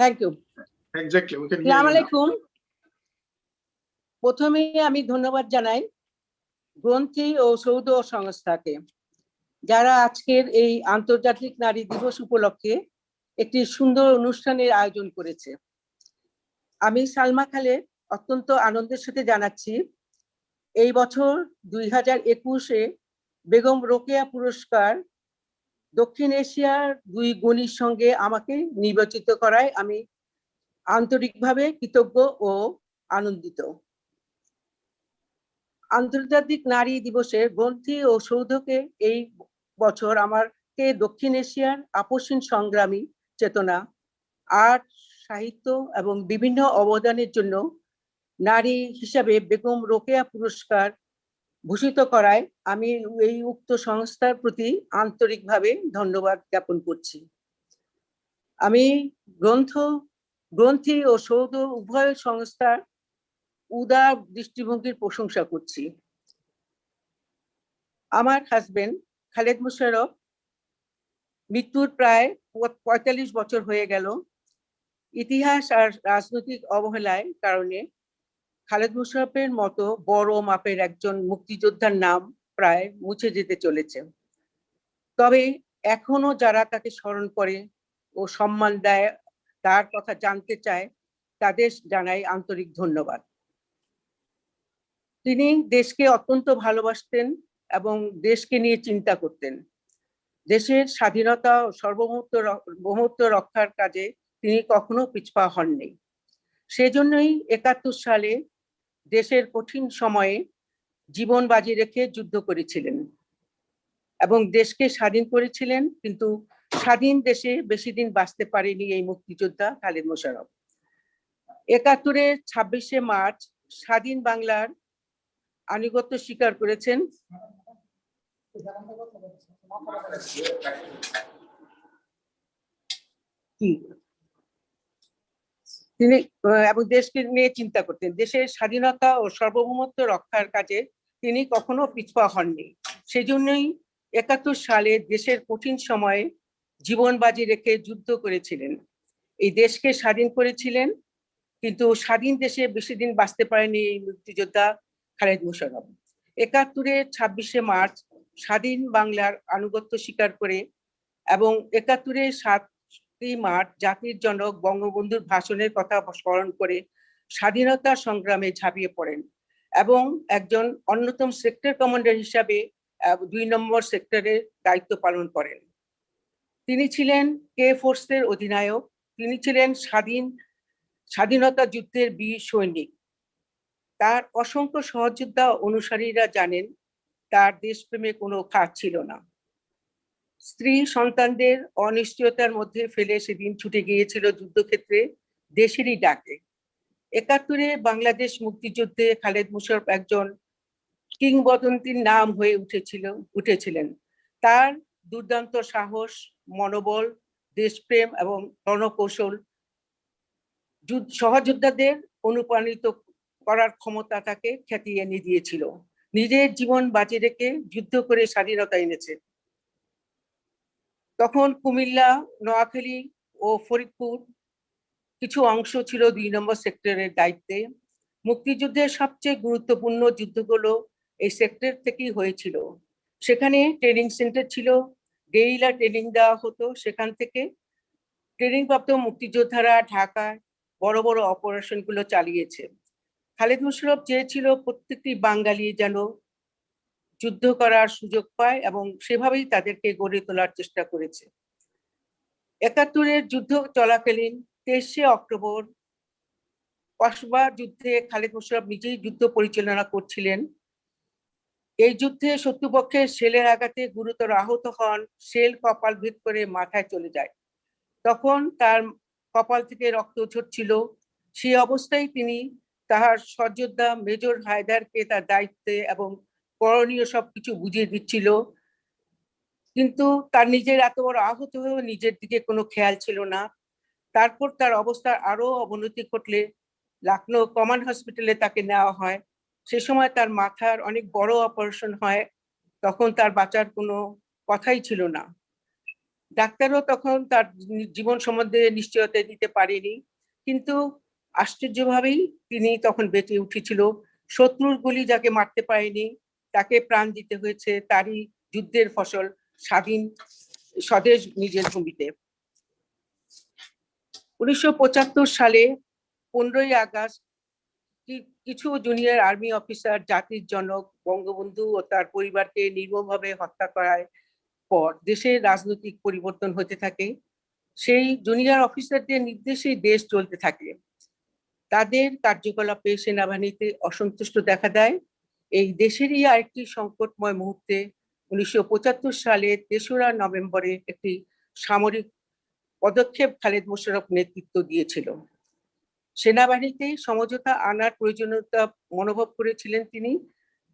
Thank you. Exactly, we can hear আসসালামু you now. আলাইকুম। প্রথমে আমি ধন্যবাদ জানাই গ্রন্থি ও সৌধ সংস্থাকে, যারা আজকের এই আন্তর্জাতিক নারী দিবস উপলক্ষে একটি সুন্দর অনুষ্ঠানের আয়োজন করেছে। আমি সালমা খালেদ অত্যন্ত আনন্দের সাথে জানাচ্ছি, এই বছর 2021-এ বেগম রোকেয়া পুরস্কার দক্ষিণ এশিয়ার দুই গুণীর সঙ্গে আমাকে নির্বাচিত করায় আমি আন্তরিকভাবে কৃতজ্ঞ ও আনন্দিত। আন্তর্জাতিক নারী দিবসের গ্রন্থি ও সৌধকে এই বছর আমাকে দক্ষিণ এশিয়ার আপসহীন সংগ্রামী চেতনা, আর্ট, সাহিত্য এবং বিভিন্ন অবদানের জন্য নারী হিসাবে বেগম রোকেয়া পুরস্কার ভূষিত করায় আমি এই উক্ত সংস্থার প্রতি আন্তরিকভাবে ধন্যবাদ জ্ঞাপন করছি। আমি গ্রন্থি ও সৌধ উভয় সংস্থার উদার দৃষ্টিভঙ্গির প্রশংসা করছি। আমার হাজবেন্ড খালেদ মোশাররফ মৃত্যুর প্রায় ৪৫ বছর হয়ে গেল। ইতিহাস আর রাজনৈতিক অবহেলার কারণে খালেদ মোশাররফের মতো বড় মাপের একজন মুক্তিযোদ্ধার নাম প্রায় মুছে যেতে চলেছে। তবে এখনো যারা তাকে স্মরণ করে ও সম্মান দেয়, তার কথা জানতে চায়, তাদের জানাই আন্তরিক ধন্যবাদ। তিনি দেশকে অত্যন্ত ভালোবাসতেন এবং দেশকে নিয়ে চিন্তা করতেন। দেশের স্বাধীনতা ও সার্বভৌমত্ব রক্ষার কাজে তিনি কখনো পিছপা হননি। সেজন্যই ৭১ সালে দেশের কঠিন সময়ে জীবন বাজি রেখে যুদ্ধ করেছিলেন এবং দেশকে স্বাধীন করেছিলেন। কিন্তু স্বাধীন দেশে বেশি দিন বাঁচতে পারেনি এই মুক্তিযোদ্ধা খালেদ মোশাররফ। ৭১-এর ২৬শে মার্চ স্বাধীন বাংলার আনুগত্য স্বীকার করেছেন। তিনি এবং দেশকে নিয়ে চিন্তা করতেন। দেশের স্বাধীনতা ও সার্বভৌমত্ব রক্ষার কাজে তিনি কখনো পিছপা হননি। সেজন্যই ৭১ সালে দেশের কঠিন সময়ে জীবন বাজি রেখে যুদ্ধ করেছিলেন। এই দেশকে স্বাধীন করেছিলেন, কিন্তু স্বাধীন দেশে বেশি দিন বাঁচতে পারেনি এই মুক্তিযোদ্ধা খালেদ মোশাররফ। ৭১-এর ২৬শে মার্চ স্বাধীন বাংলার আনুগত্য স্বীকার করে এবং ৭১-এর ৭ই মার্চ জাতির জনক বঙ্গবন্ধুর ভাষণের কথা স্মরণ করে স্বাধীনতা সংগ্রামে ঝাঁপিয়ে পড়েন এবং একজন অন্যতম সেক্টর কমান্ডার হিসাবে ২ নম্বর সেক্টরের দায়িত্ব পালন করেন। তিনি ছিলেন কে ফোর্সের অধিনায়ক। তিনি ছিলেন স্বাধীনতা যুদ্ধের বীর সৈনিক। তার অসংখ্য সহযোদ্ধা অনুসারীরা জানেন তার দেশপ্রেমে কোনো খাত ছিল না। স্ত্রী সন্তানদের অনিশ্চয়তার মধ্যে ফেলে সেদিন ছুটে গিয়েছিল যুদ্ধক্ষেত্রে দেশেরই ডাকে। ৭১-এ বাংলাদেশ মুক্তিযুদ্ধে খালেদ মোশাররফ একজন কিংবদন্তির নাম হয়ে উঠেছিলেন। তার দুর্দান্ত সাহস, মনোবল, দেশপ্রেম এবং রণকৌশল সহযোদ্ধাদের অনুপ্রাণিত করার ক্ষমতা তাকে খ্যাতি এনে দিয়েছিল। নিজের জীবন বাজি রেখে যুদ্ধ করে স্বাধীনতা এনেছে। তখন কুমিল্লা, নোয়াখালী ও ফরিদপুর কিছু অংশ ছিল ২ নম্বর সেক্টরের দায়িত্বে। মুক্তিযুদ্ধের সবচেয়ে গুরুত্বপূর্ণ যুদ্ধগুলো এই সেক্টর থেকেই হয়েছিল। সেখানে ট্রেনিং সেন্টার ছিল, গেরিলা ট্রেনিং দেওয়া হতো। সেখান থেকে ট্রেনিং প্রাপ্ত মুক্তিযোদ্ধারা ঢাকায় বড় বড় অপারেশন গুলো চালিয়েছে। খালেদ মোশাররফ চেয়েছিল প্রত্যেকটি বাঙালি যেন যুদ্ধ করার সুযোগ পায় এবং সেভাবেই তাদেরকে গড়ে তোলার চেষ্টা করেছে। ৭১-এর যুদ্ধ চলাকালীন ২৩শে অক্টোবর কসবা যুদ্ধে খালেদ মোশাররফ নিজেই যুদ্ধ পরিচালনা করছিলেন। এই যুদ্ধে শত্রুপক্ষের শেলের আঘাতে গুরুতর আহত হন। শেল কপাল ভেদ করে মাথায় চলে যায়। তখন তার কপাল থেকে রক্ত ঝরছিল। সেই অবস্থায় তিনি তাহার সহযোদ্ধা মেজর হায়দারকে তার দায়িত্বে এবং করণীয় সবকিছু বুঝিয়ে দিচ্ছিল, কিন্তু তার নিজের এত বড় আহত হয়েও নিজের দিকে কোনো খেয়াল ছিল না। তারপর তার অবস্থার আরো অবনতি ঘটলে লখনৌ কমান্ড হসপিটালে তাকে নেওয়া হয়। সে সময় তার মাথার অনেক বড় অপারেশন হয়। তখন তার বাঁচার কোনো কথাই ছিল না। ডাক্তারও তখন তার জীবন সম্বন্ধে নিশ্চয়তা দিতে পারেনি, কিন্তু আশ্চর্যভাবেই তিনি তখন বেঁচে উঠেছিল। শত্রুর গুলি যাকে মারতে পারেনি তাকে প্রাণ দিতে হয়েছে। তারই যুদ্ধের ফসল স্বাধীন স্বদেশ নিজের ভূমিতে। ১৯৭৫ সালে ১৫ই আগস্ট কিছু জুনিয়র আর্মি অফিসার জাতির জনক বঙ্গবন্ধু ও তার পরিবারকে নির্মমভাবে হত্যা করার পর দেশের রাজনৈতিক পরিবর্তন হতে থাকে, সেই জুনিয়র অফিসারদের নির্দেশেই দেশ চলতে থাকে। তাদের কার্যকলাপে সেনাবাহিনীতে অসন্তুষ্ট দেখা দেয়। এই দেশেরই আরেকটি সংকটময় মুহূর্তে 1975 সালে 3রা নভেম্বরে একটি সামরিক পদক্ষেপ খালেদ মোশাররফ নেতৃত্ব দিয়েছিল। সেনাবাহিনীতে সমঝোতা আনার প্রয়োজনীয়তা মনোভব করেছিলেন তিনি।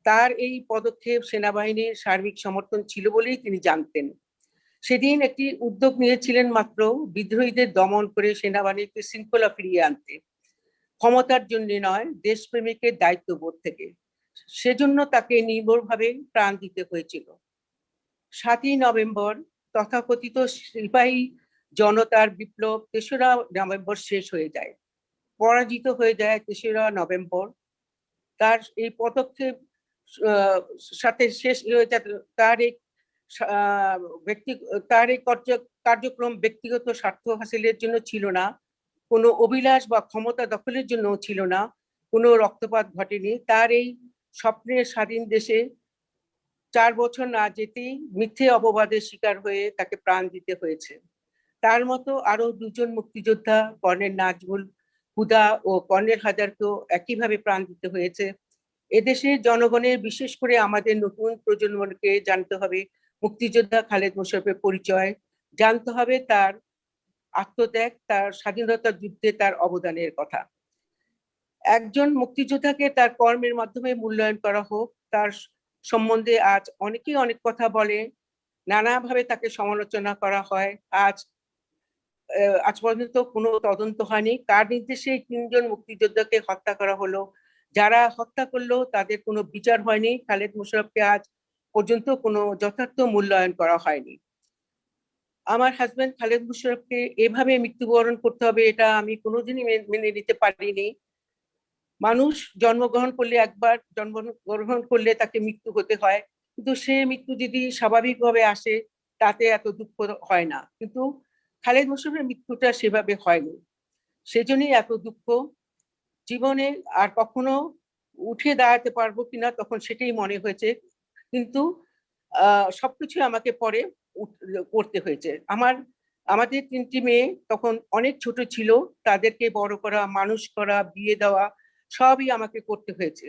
তার এই পদক্ষেপ সেনাবাহিনীর সার্বিক সমর্থন ছিল বলেই তিনি জানতেন। সেদিন একটি উদ্যোগ নিয়েছিলেন মাত্র, বিদ্রোহীদের দমন করে সেনাবাহিনীতে শৃঙ্খলা ফিরিয়ে আনতে, ক্ষমতার জন্য নয়, দেশপ্রেমিকের দায়িত্ববোধ থেকে। সেজন্য তাকে নির্ভরভাবে প্রাণ দিতে হয়েছিল। 7ই নভেম্বর তথাকথিত সিপাহী জনতার বিপ্লব 3রা নভেম্বর শেষ হয়ে যায়, পরাজিত হয়ে যায় 3রা নভেম্বর। তার এই পদক্ষেপ সাথে শেষ হয়ে যায়। তার এই কার্যক্রম ব্যক্তিগত স্বার্থ হাসিলের জন্য ছিল না, কোনো অভিলাষ বা ক্ষমতা দখলের জন্য ছিল না, কোনো রক্তপাত ঘটেনি। তার এই স্বপ্নের স্বাধীন দেশে 4 বছর না যেতেই মিথ্যে অপবাদের শিকার হয়ে তাকে প্রাণ দিতে হয়েছে। তার মতো আরো 2জন মুক্তিযোদ্ধা, কর্নেল নাজমুল হুদা ও কর্নেল হায়দারকেও একইভাবে প্রাণ দিতে হয়েছে। এদেশের জনগণের, বিশেষ করে আমাদের নতুন প্রজন্মকে জানতে হবে মুক্তিযোদ্ধা খালেদ মোশাররফের পরিচয়, জানতে হবে তার আত্মত্যাগ, তার স্বাধীনতা যুদ্ধে তার অবদানের কথা। একজন মুক্তিযোদ্ধাকে তার কর্মের মাধ্যমে মূল্যায়ন করা হোক। তার সম্বন্ধে আজ অনেকেই অনেক কথা বলে, নানাভাবে তাকে সমালোচনা করা হয়। আজ পর্যন্ত কোনো তদন্ত হয়নি কার নির্দেশে 3জন মুক্তিযোদ্ধাকে হত্যা করা হলো, যারা হত্যা করলো তাদের কোনো বিচার হয়নি। খালেদ মোশাররফকে আজ পর্যন্ত কোনো যথার্থ মূল্যায়ন করা হয়নি। আমার হাজবেন্ড খালেদ মোশাররফকে এভাবে মৃত্যুবরণ করতে হবে, এটা আমি কোনোদিনই মেনে নিতে পারিনি। মানুষ জন্মগ্রহণ করলে, একবার জন্মগ্রহণ করলে তাকে মৃত্যু হতে হয়, কিন্তু সে মৃত্যু যদি স্বাভাবিকভাবে আসে তাতে এত দুঃখ হয় না। কিন্তু খালেদ মোশাররফের মৃত্যুটা সেভাবে হয়নি, সেজন্যই এত দুঃখ। জীবনে আর কখনো উঠে দাঁড়াতে পারবো কিনা তখন সেটাই মনে হয়েছে, কিন্তু সবকিছু আমাকে পরে করতে হয়েছে। আমাদের 3টি মেয়ে তখন অনেক ছোট ছিল, তাদেরকে বড় করা, মানুষ করা, বিয়ে দেওয়া সবই আমাকে করতে হয়েছে।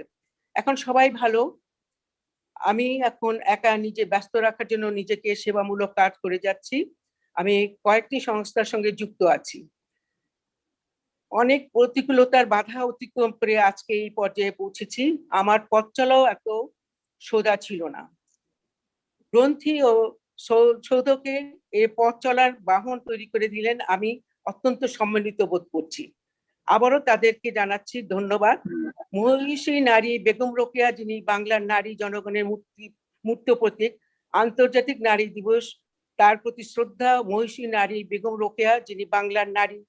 এখন সবাই ভালো, আমি এখন একা নিজে ব্যস্ত রাখার জন্য নিজেকে সেবামূলক কাজ করে যাচ্ছি। আমি কয়েকটি সংস্থার সঙ্গে যুক্ত আছি। অনেক প্রতিকূলতার বাধা অতিক্রম করে আজকে এই পর্যায়ে পৌঁছেছি। আমার পথ চলাও এত সোজা ছিল না। গ্রন্থি ও সৌধকে এ পথ চলার বাহন তৈরি করে দিলেন, আমি অত্যন্ত সম্মানিত বোধ করছি। আবারও তাদেরকে জানাচ্ছি ধন্যবাদ। মহিষী নারী বেগম রোকেয়া, যিনি বাংলার নারী জনগণের মূর্ত প্রতীক, আন্তর্জাতিক নারী দিবস তার প্রতি শ্রদ্ধা। মহিষী নারী বেগম রোকেয়া, যিনি বাংলার নারী,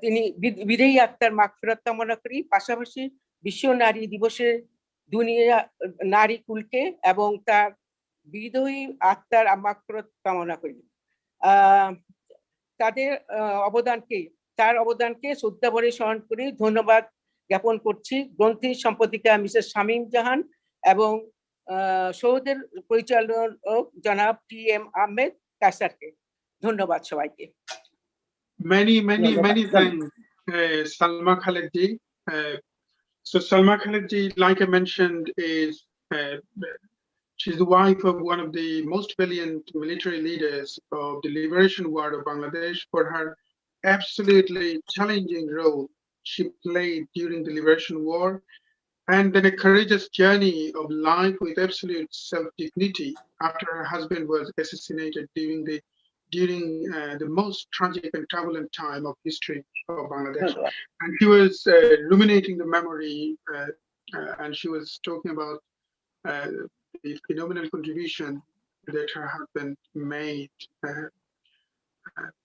তিনি বিদেয়ী আত্মার মাগফিরাত কামনা করি। পাশাপাশি বিশ্ব নারী দিবসে দুনিয়া নারী কুলকে এবং তার বিদেয়ী আত্মার মাগফিরাত কামনা করি। তার অবদানকে শ্রদ্ধা ভরে স্মরণ করি, ধন্যবাদ জ্ঞাপন করছি গ্রন্থি সম্পাদিকা মিসেস শামীম জাহান এবং সৌদের পরিচালক জনাব TM আহমেদ কায়সারকে। ধন্যবাদ সবাইকে। Many thanks, Salma Khaled-ji. So Salma Khaled-ji, like I mentioned, is she's the wife of one of the most valiant military leaders of the liberation war of Bangladesh for her absolutely challenging role she played during the liberation war, and then a courageous journey of life with absolute self-dignity after her husband was assassinated during the most tragic and turbulent time of history of Bangladesh. And she was ruminating the memory, and she was talking about the phenomenal contribution that her husband made,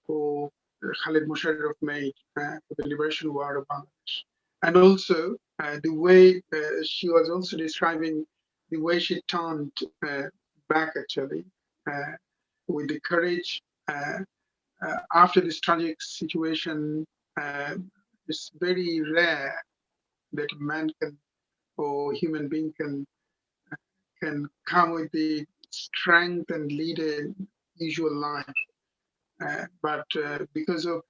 for Khaled Musharraf made for the liberation war of Bangladesh. And also the way she was also describing the way she turned back actually with the courage after this tragic situation. It's very rare that a man can, or human being can come with the strength and lead a usual life. But because of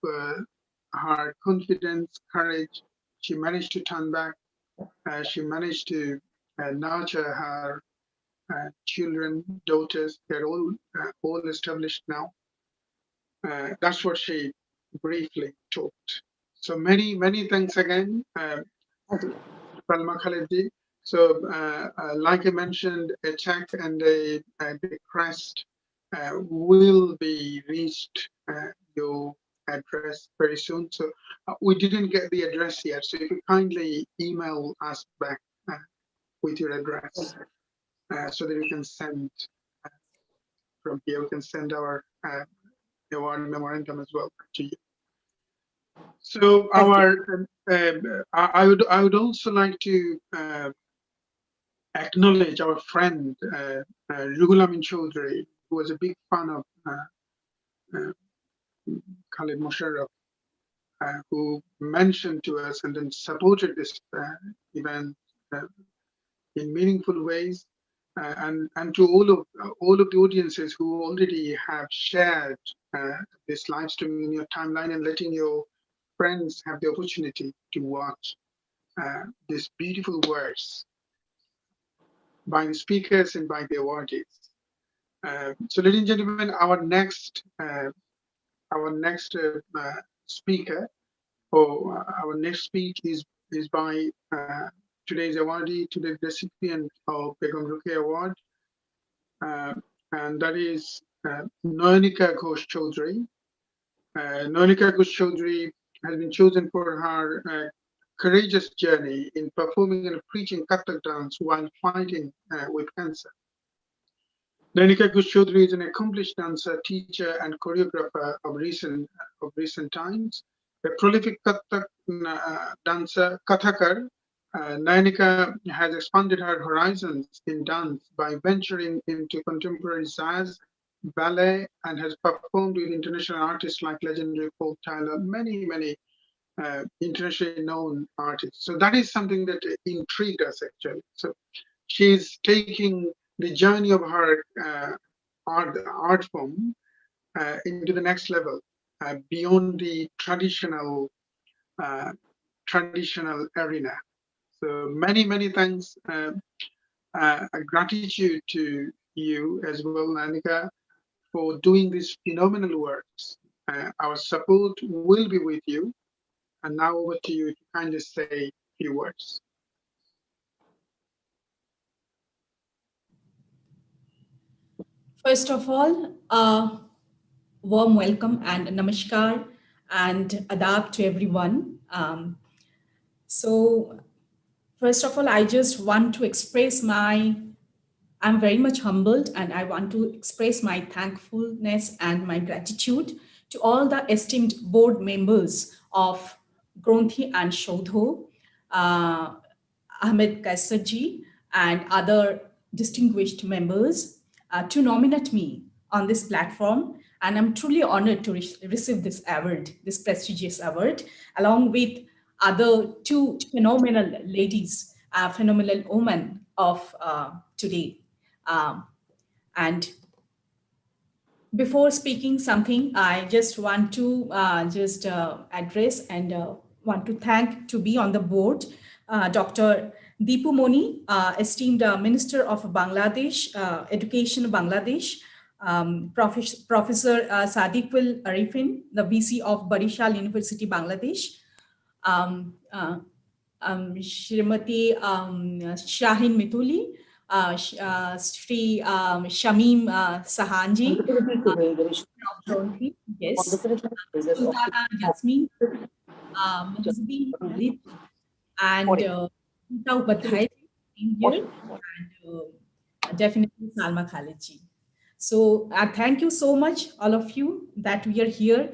her confidence, courage, she managed to turn back. She managed to nurture her children, daughters. They're all established now. That's what she briefly talked. So many thanks again, Salma Khalidji. So like I mentioned, a check and the crest will be reached your address very soon. So we didn't get the address yet. So if you kindly email us back with your address so that we can send from here, we can send our award memorandum as well to you. So I would also like to acknowledge our friend Ruhul Amin Chaudhry, who was a big fan of Khalid Musharraf, who mentioned to us and then supported this event in meaningful ways, and to all of the audiences who already have shared this live stream in your timeline and letting your friends have the opportunity to watch these beautiful words by the speakers and by the awardees. So, ladies and gentlemen, our next speaker, or our next speech is by today's awardee, today's recipient of Begum Ruqayya Award, and that is Noyanika Ghosh Chaudhry. Noyanika Ghosh Chaudhry has been chosen for her courageous journey in performing and preaching Kathak dance while fighting with cancer. Noyanika Ghosh Chaudhry is an accomplished dancer, teacher, and choreographer of recent times. A prolific Kathak dancer, Kathakar, Noyanika has expanded her horizons in dance by venturing into contemporary jazz, ballet, and has performed with international artists like legendary Paul Tyler, many internationally known artists. So that is something that intrigued us actually. So she's taking the journey of her art form into the next level, beyond the traditional arena. So many thanks, gratitude to you as well, Noyanika, for doing these phenomenal works. Our support will be with you. And now over to you to kind of say a few words. First of all, warm welcome and namaskar and adab to everyone. So first of all, I just want to express I'm very much humbled, and I want to express my thankfulness and my gratitude to all the esteemed board members of Gronthi and Shodho, Ahmed Kaisarji, and other distinguished members to nominate me on this platform. And I'm truly honored to receive this award, this prestigious award, along with other two phenomenal ladies, phenomenal women of today. And before speaking something, I just want to address and want to thank to be on the board, Dr. Deepu Moni, esteemed Minister of Bangladesh, Education Bangladesh, Professor Sadiqul Arifin, the VC of Barishal University, Bangladesh, Shrimati Shahin Mituli, Sri Shamim Sahanji, yes, Sultana Jasmine, Mazbi Khalid, and Rita Upadhyay here, and definitely Salma Khalidji. So thank you so much, all of you, that we are here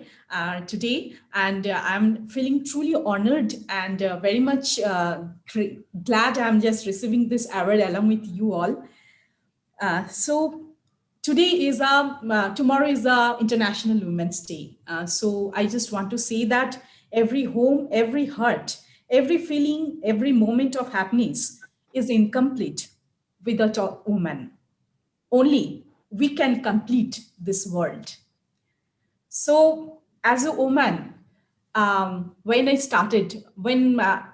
today. And I'm feeling truly honored and very much glad I'm just receiving this award along with you all. So today is tomorrow is International Women's Day. So I just want to say that every home, every heart, every feeling, every moment of happiness is incomplete without a woman. Only we can complete this world. So as a woman, when I started,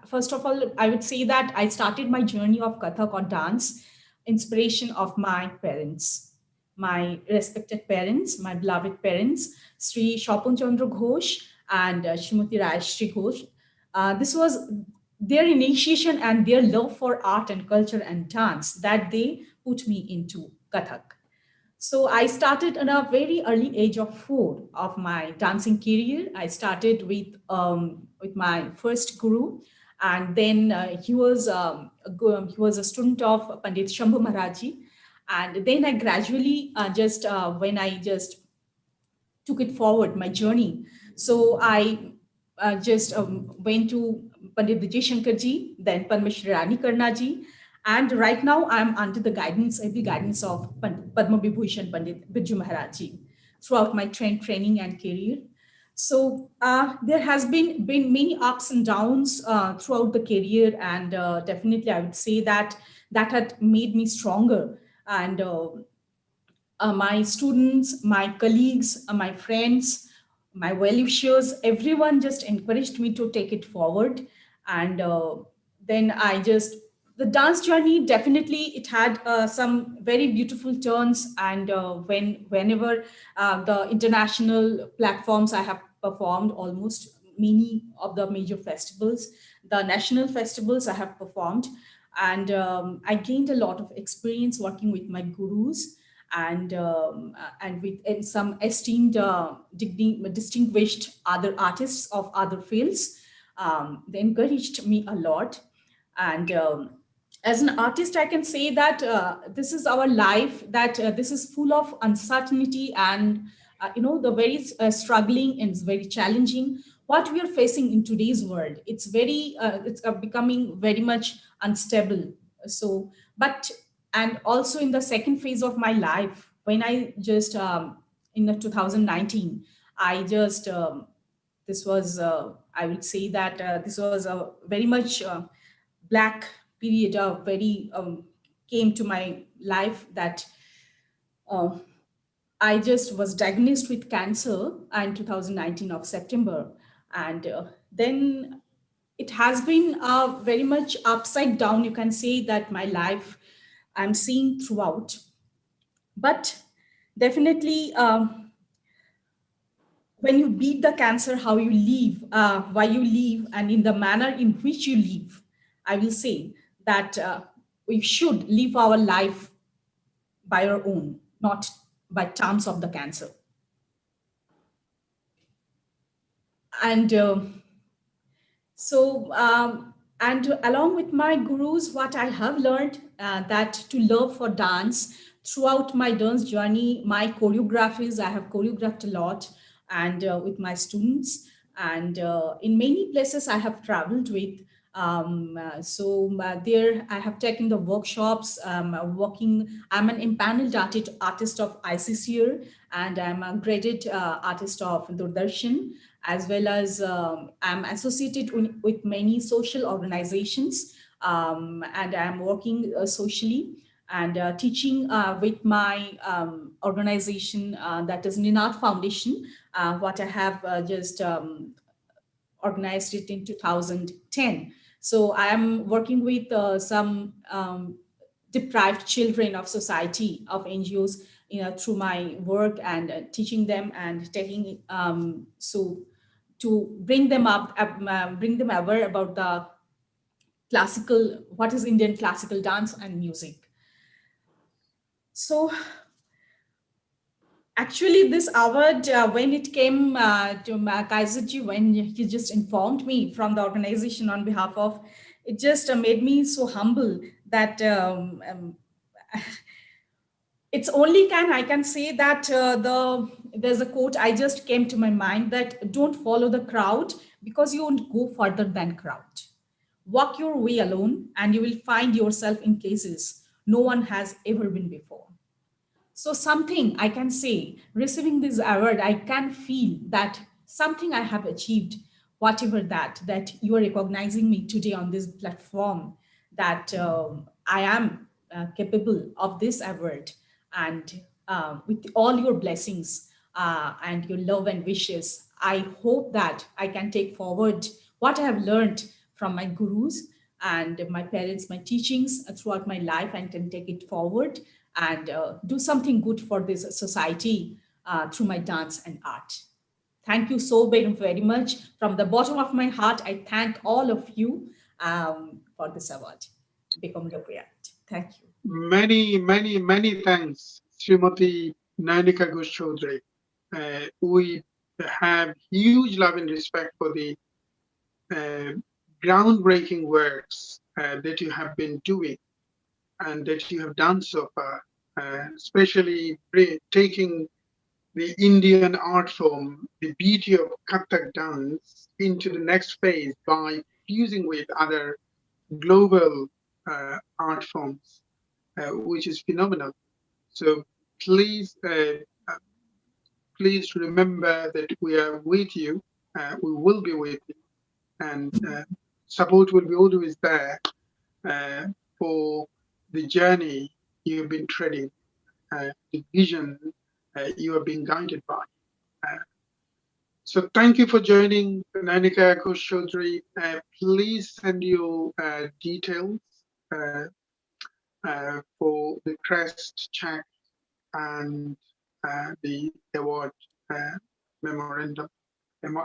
first of all, I would say that I started my journey of Kathak or dance, inspiration of my parents, my respected parents, my beloved parents, Sri Shapon Chandra Ghosh and Srimati Rajshri Ghosh. This was their initiation and their love for art and culture and dance that they put me into Kathak. So I started at a very early age of 4 of my dancing career. I started with my first guru, and then he was a student of Pandit Shambhu Maharaji, and then I gradually when I just took it forward my journey. So I just went to Pandit Vijay Shankar ji, then Padmashri Rani Karna ji, and right now I'm under the heavy guidance of Padma Vibhushan Pandit Birju Maharaj ji throughout my training and career. So there has been many ups and downs throughout the career, and definitely I would say that had made me stronger. And my students, my colleagues, my friends, my well-wishers, everyone just encouraged me to take it forward. And then the dance journey, definitely it had some very beautiful turns. And whenever the international platforms I have performed, almost many of the major festivals, the national festivals I have performed. And I gained a lot of experience working with my gurus, and with some esteemed, distinguished other artists of other fields. They encouraged me a lot. And as an artist, I can say that this is our life, that this is full of uncertainty and the very struggling and very challenging. What we are facing in today's world, it's becoming very much unstable. So, but and also in the second phase of my life, when I just in the 2019, I just this was I would say that this was a very much black period, very came to my life, that I just was diagnosed with cancer in 2019 of September. And then it has been very much upside down, you can say, that my life I'm seeing throughout. But definitely, when you beat the cancer, how you live, why you live, and in the manner in which you live, I will say that we should live our life by our own, not by terms of the cancer. And and along with my gurus, what I have learned that to love for dance throughout my dance journey, my choreographies, I have choreographed a lot, and with my students, and in many places I have traveled with. There I have taken the workshops, I'm an empaneled artist of ICCR, and I'm a graded artist of Doordarshan, as well as I'm associated with many social organizations, and I'm working socially and teaching with my organization, that is Ninad Foundation, what I have just organized it in 2010. So I am working with some deprived children of society, of NGOs, through my work, and teaching them and taking to bring them aware about the classical, what is Indian classical dance and music. So actually, this award, when it came to Kaiserji, when he just informed me from the organization on behalf of, it just made me so humble that it's only I can say that there's a quote I just came to my mind, that don't follow the crowd, because you won't go further than crowd. Walk your way alone and you will find yourself in places no one has ever been before. So something I can say, receiving this award, I can feel that something I have achieved, whatever that you are recognizing me today on this platform, that I am capable of this award. And with all your blessings and your love and wishes. I hope that I can take forward what I have learned from my gurus and my parents, my teachings throughout my life, and can take it forward and do something good for this society through my dance and art. Thank you so very, very much. From the bottom of my heart, I thank all of you for this award. Become laureate. Thank you. Many thanks, Srimati Nayanika Ghosh Chaudhary. We have huge love and respect for the groundbreaking works that you have been doing and that you have done so far, especially taking the Indian art form, the beauty of Kathak dance, into the next phase by fusing with other global art forms, which is phenomenal. So please, please remember that we are with you. We will be with you, and support will be always there for the journey you've been treading, the vision you are being guided by. So thank you for joining, Nayanika Ghosh Chaudhary. Please send your details for the crest check and the award memorandum,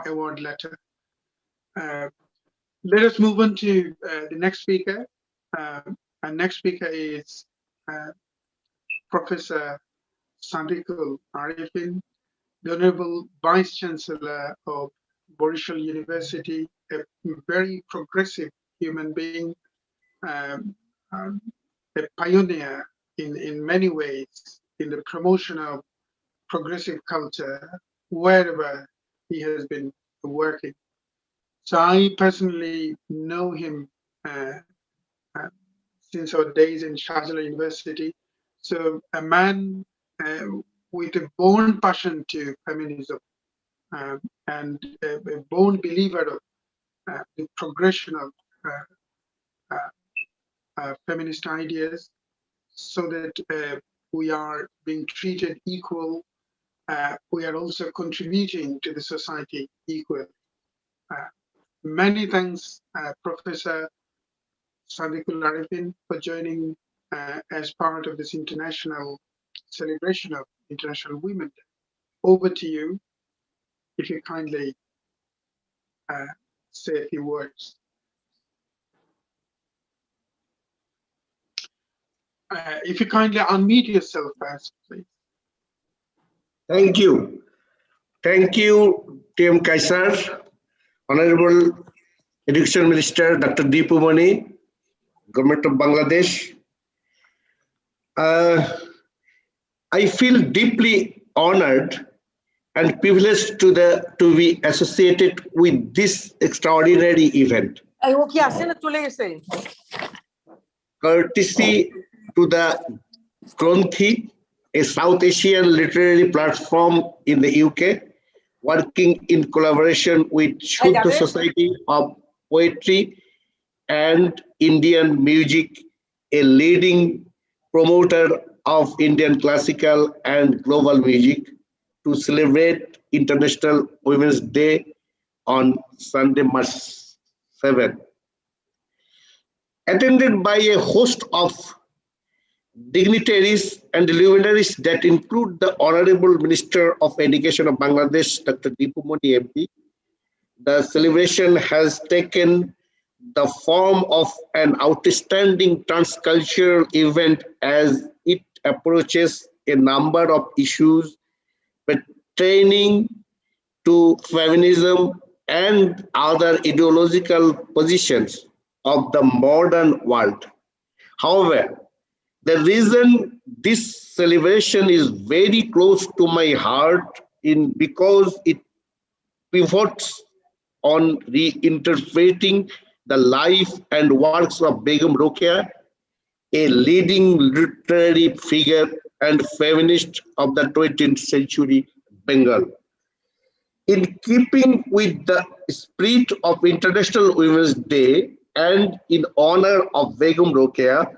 award letter. Let us move on to the next speaker. Our next speaker is Professor Sadiqul Arifin, the Honorable Vice Chancellor of Borishal University, a very progressive human being, a pioneer in many ways in the promotion of progressive culture wherever he has been working. So I personally know him since our days in Shahjala University. So a man with a born passion to feminism and a born believer of the progression of feminist ideas, so that we are being treated equal. We are also contributing to the society equally. Many thanks, Professor Sadiqul Arifin, for joining as part of this international celebration of International Women's Day. Over to you, if you kindly say a few words. If you kindly unmute yourself first, please. Thank you. Thank you, T.M. Kaisar, Honorable Education Minister Dr. Deepu Mani, Government of Bangladesh. I feel deeply honored and privileged to be associated with this extraordinary event. Courtesy to the Granthi, a South Asian literary platform in the UK, working in collaboration with Shuddha Society of Poetry and Indian Music, a leading promoter of Indian classical and global music, to celebrate International Women's Day on Sunday, March 7. Attended by a host of dignitaries and luminaries that include the Honorable Minister of Education of Bangladesh, Dr. Deepu Mani MP, the celebration has taken the form of an outstanding transcultural event as it approaches a number of issues pertaining to feminism and other ideological positions of the modern world. However, the reason this celebration is very close to my heart because it pivots on reinterpreting the life and works of Begum Rokeya, a leading literary figure and feminist of the 20th century Bengal. In keeping with the spirit of International Women's Day and in honor of Begum Rokeya,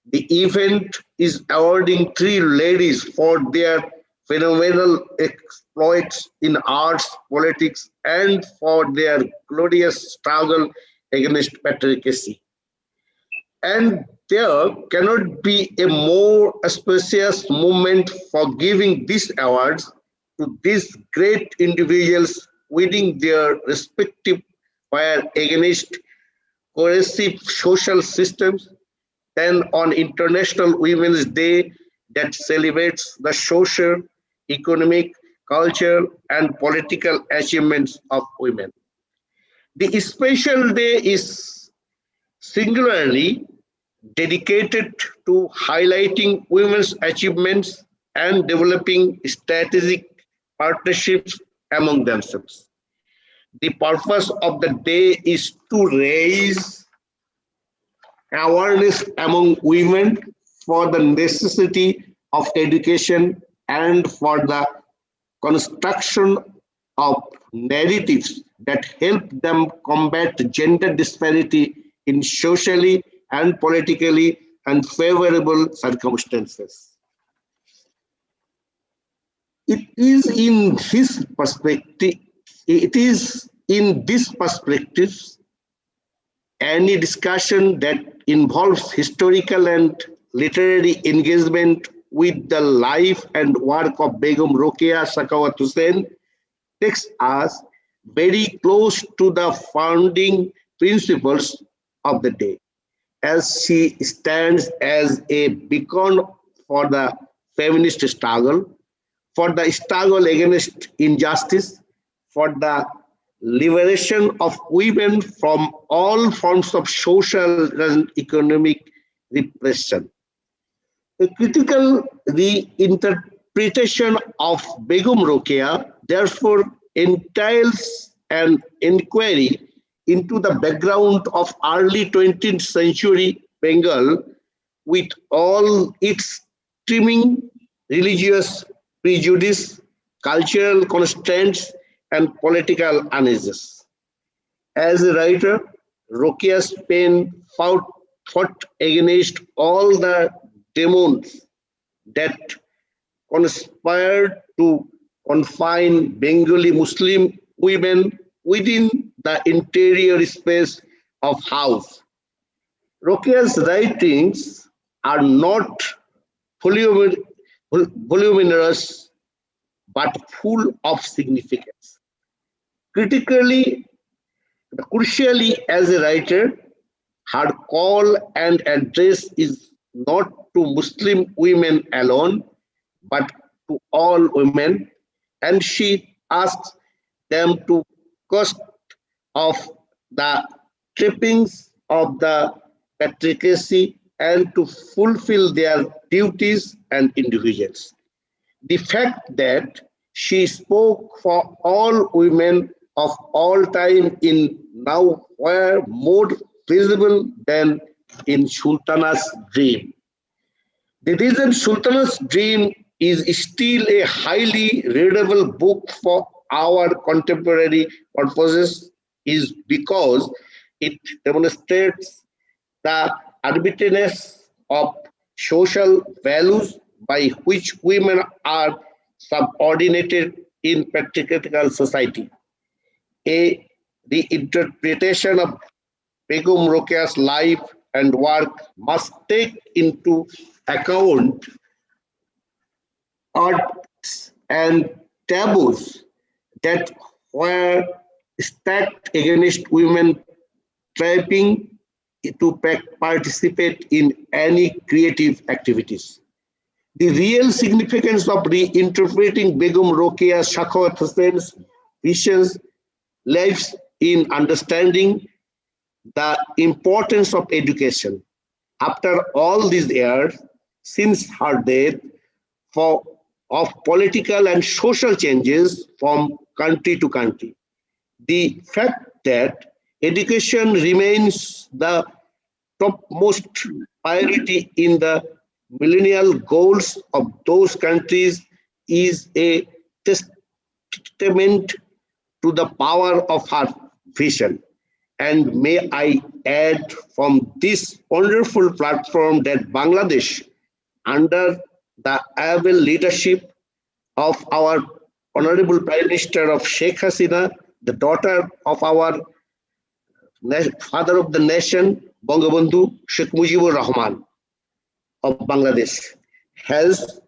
The event is awarding 3 ladies for their phenomenal exploits in arts, politics, and for their glorious struggle against patriarchy. And there cannot be a more auspicious moment for giving these awards to these great individuals winning their respective fire against coercive social systems than on International Women's Day that celebrates the social, economic, cultural, and political achievements of women. The special day is singularly dedicated to highlighting women's achievements and developing strategic partnerships among themselves. The purpose of the day is to raise awareness among women for the necessity of education and for the construction of narratives that help them combat gender disparity in socially and politically unfavorable circumstances. It is in this perspective, any discussion that involves historical and literary engagement with the life and work of Begum Rokeya Sakhawat Hussain takes us very close to the founding principles of the day, as she stands as a beacon for the feminist struggle, for the struggle against injustice, for the liberation of women from all forms of social and economic repression. A critical reinterpretation of Begum Rokeya therefore entails an inquiry into the background of early 20th century Bengal with all its streaming religious prejudice, cultural constraints, and political uneases. As a writer, Rokeya's pen fought against all the demons that conspired to confine Bengali Muslim women within the interior space of house. Rokeya's writings are not voluminous but full of significance. Crucially, as a writer, her call and address is not to Muslim women alone, but to all women, and she asks them to cast off the trappings of the patriarchy and to fulfill their duties and individuals. The fact that she spoke for all women of all time in now were more visible than in Sultana's dream. The reason Sultana's dream is still a highly readable book for our contemporary purposes is because it demonstrates the arbitrariness of social values by which women are subordinated in patriarchal society. A reinterpretation of Begum Rokeya's life and work must take into account arts and taboos that were stacked against women striving to participate in any creative activities. The real significance of reinterpreting Begum Rokeya Sakhawat Hussain's visions lies in understanding the importance of education. After all these years, since her death, of political and social changes from country to country, the fact that education remains the topmost priority in the millennial goals of those countries is a testament to the power of her vision And may I add from this wonderful platform that Bangladesh, under the able leadership of our Honorable Prime Minister of Sheikh Hasina, the daughter of our father of the nation, Bangabandhu Sheikh Mujibur Rahman of Bangladesh, has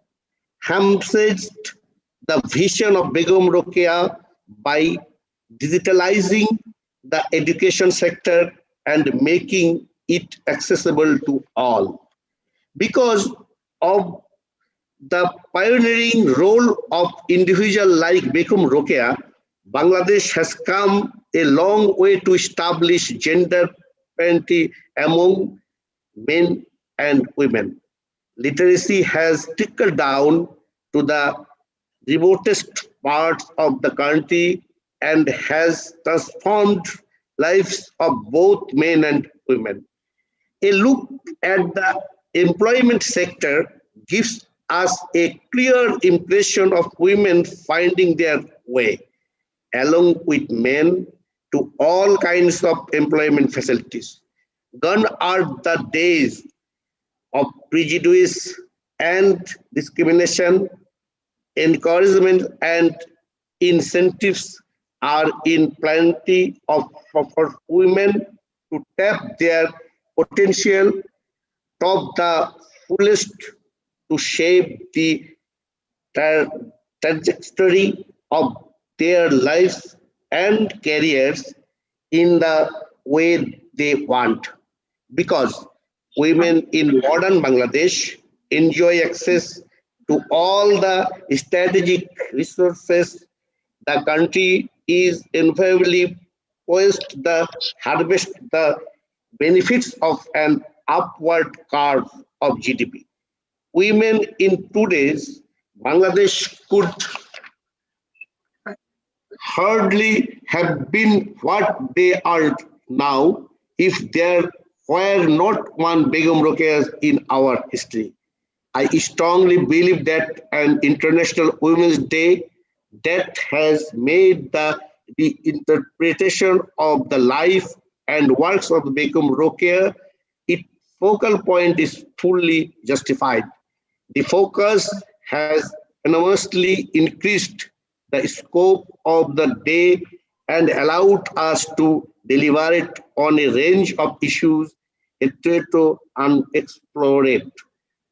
emphasized the vision of Begum Rokeya by digitalizing the education sector and making it accessible to all. Because of the pioneering role of individual like Begum Rokeya, Bangladesh has come a long way to establish gender parity among men and women. Literacy has trickled down to the remotest parts of the country and has transformed lives of both men and women. A look at the employment sector gives us a clear impression of women finding their way, along with men, to all kinds of employment facilities. Gone are the days of prejudice and discrimination. Encouragement and incentives are in plenty for women to tap their potential, top the fullest, to shape the trajectory of their lives and careers in the way they want. Because women in modern Bangladesh enjoy access to all the strategic resources, the country is invariably poised to harvest the benefits of an upward curve of GDP. Women in today's Bangladesh could hardly have been what they are now if there were not one Begum Rokeya in our history. I strongly believe that an International Women's Day that has made the interpretation of the life and works of Begum Rokeya its focal point is fully justified. The focus has enormously increased the scope of the day and allowed us to deliberate on a range of issues hitherto unexplored.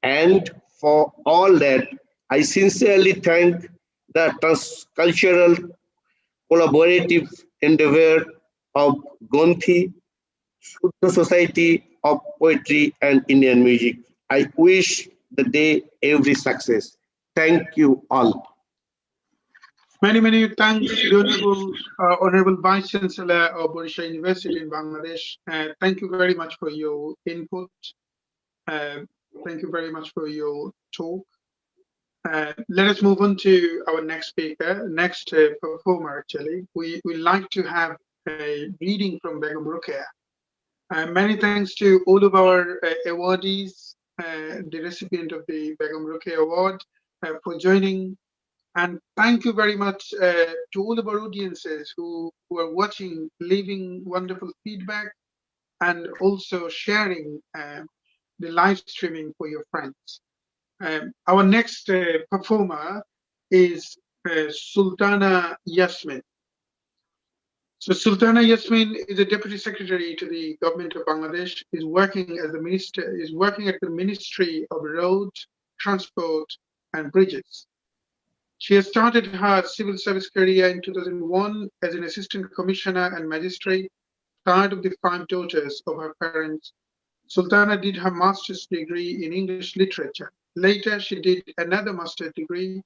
And for all that, I sincerely thank the transcultural collaborative endeavor of Gonthi, Shuddha Society of Poetry and Indian Music. I wish the day every success. Thank you all. Many thanks, the Honorable Vice Chancellor of Odisha University in Bangladesh. Thank you very much for your input. Thank you very much for your talk. Let us move on to our next speaker, next performer actually. We like to have a reading from Begum Rokeya. Many thanks to all of our awardees, the recipient of the Begum Rokeya Award for joining. And thank you very much to all of our audiences who are watching, leaving wonderful feedback and also sharing the live streaming for your friends. Our next performer is Sultana Yasmin. So Sultana Yasmin is a Deputy Secretary to the Government of Bangladesh, is working at the Ministry of Roads, Transport and Bridges. She has started her civil service career in 2001 as an Assistant Commissioner and Magistrate, third of the 5 daughters of her parents. Sultana did her master's degree in English literature. Later, she did another master's degree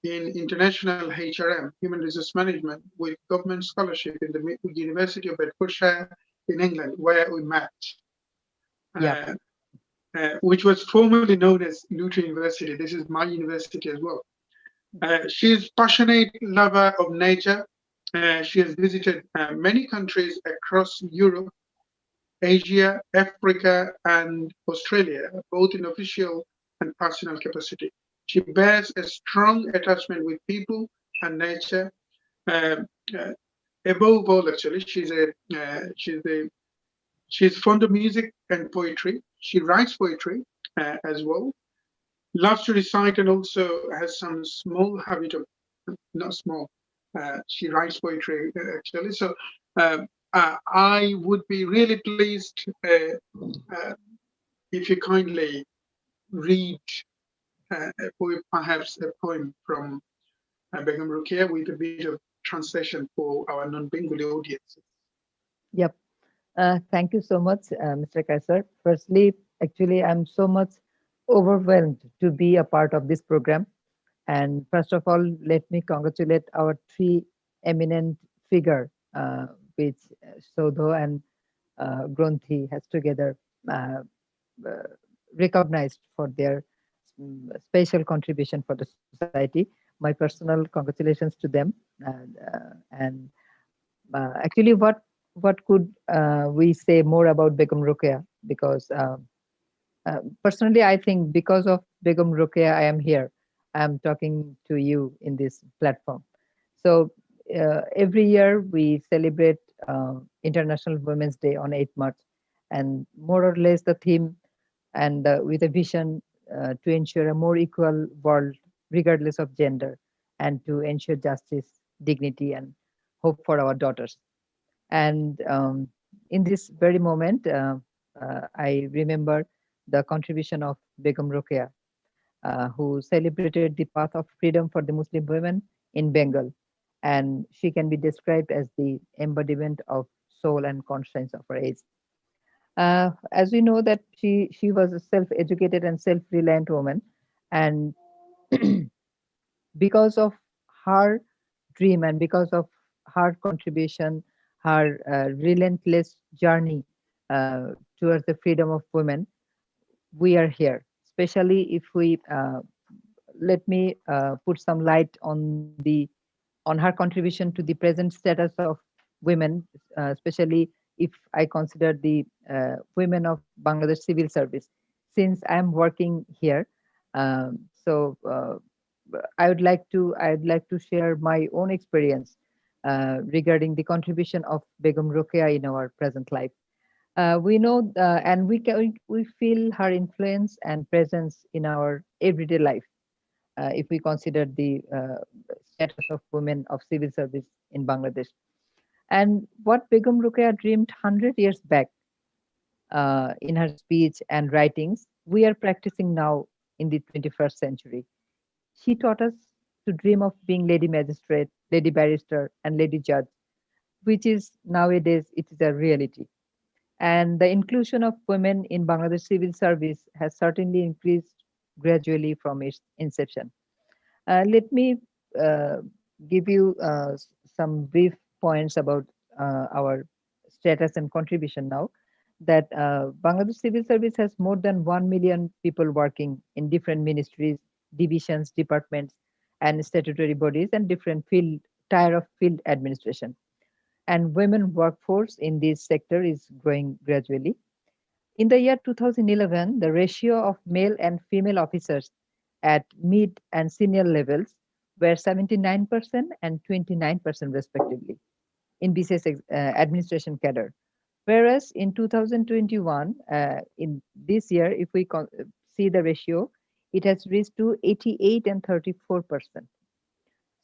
in International HRM, Human Resource Management, with government scholarship in the University of Bedfordshire in England, where we met, which was formerly known as Luton University. This is my university as well. She is a passionate lover of nature. She has visited many countries across Europe, Asia, Africa, and Australia, both in official and personal capacity. She bears a strong attachment with people and nature. above all, actually, she's fond of music and poetry. She writes poetry as well. Loves to recite and also has some small habit of, not small, she writes poetry actually. So I would be really pleased if you kindly read perhaps a poem from Begum Rukia with a bit of translation for our non-Bengali audience. Yep. Thank you so much, Mr. Kaisar. Firstly, actually, I'm so much overwhelmed to be a part of this program. And first of all, let me congratulate our three eminent figure, which Sodho and Granthi has together uh, uh, recognized for their special contribution for the society. My personal congratulations to them. And actually, what could we say more about Begum Ruqya? Because personally, I think because of Begum Ruqya, I am here. I am talking to you in this platform. So every year we celebrate International Women's Day on 8th March, and more or less the theme and with a vision to ensure a more equal world regardless of gender, and to ensure justice, dignity, and hope for our daughters. And in this very moment, I remember the contribution of Begum Ruqya, who celebrated the path of freedom for the Muslim women in Bengal. And she can be described as the embodiment of soul and conscience of her age. As we know that she was a self-educated and self-reliant woman, and because of her dream and because of her contribution, her relentless journey towards the freedom of women, we are here. Especially if we let me put some light on her contribution to the present status of women, especially if I consider the women of Bangladesh civil service. Since I am working here, so I would like to share my own experience regarding the contribution of Begum Ruqya in our present life. We know and we feel her influence and presence in our everyday life if we consider the status of women of civil service in Bangladesh. And what Begum Ruqya dreamed 100 years back in her speech and writings, we are practicing now in the 21st century. She taught us to dream of being lady magistrate, lady barrister, and lady judge, which is nowadays it is a reality. And the inclusion of women in Bangladesh civil service has certainly increased gradually from its inception. Let me uh, give you some brief points about our status and contribution now. That Bangladesh Civil Service has more than 1 million people working in different ministries, divisions, departments, and statutory bodies, and different tier of field administration. And women workforce in this sector is growing gradually. In the year 2011, the ratio of male and female officers at mid and senior levels were 79% and 29% respectively in BCS administration cadre. Whereas in 2021, in this year, if we see the ratio, it has reached to 88 and 34%.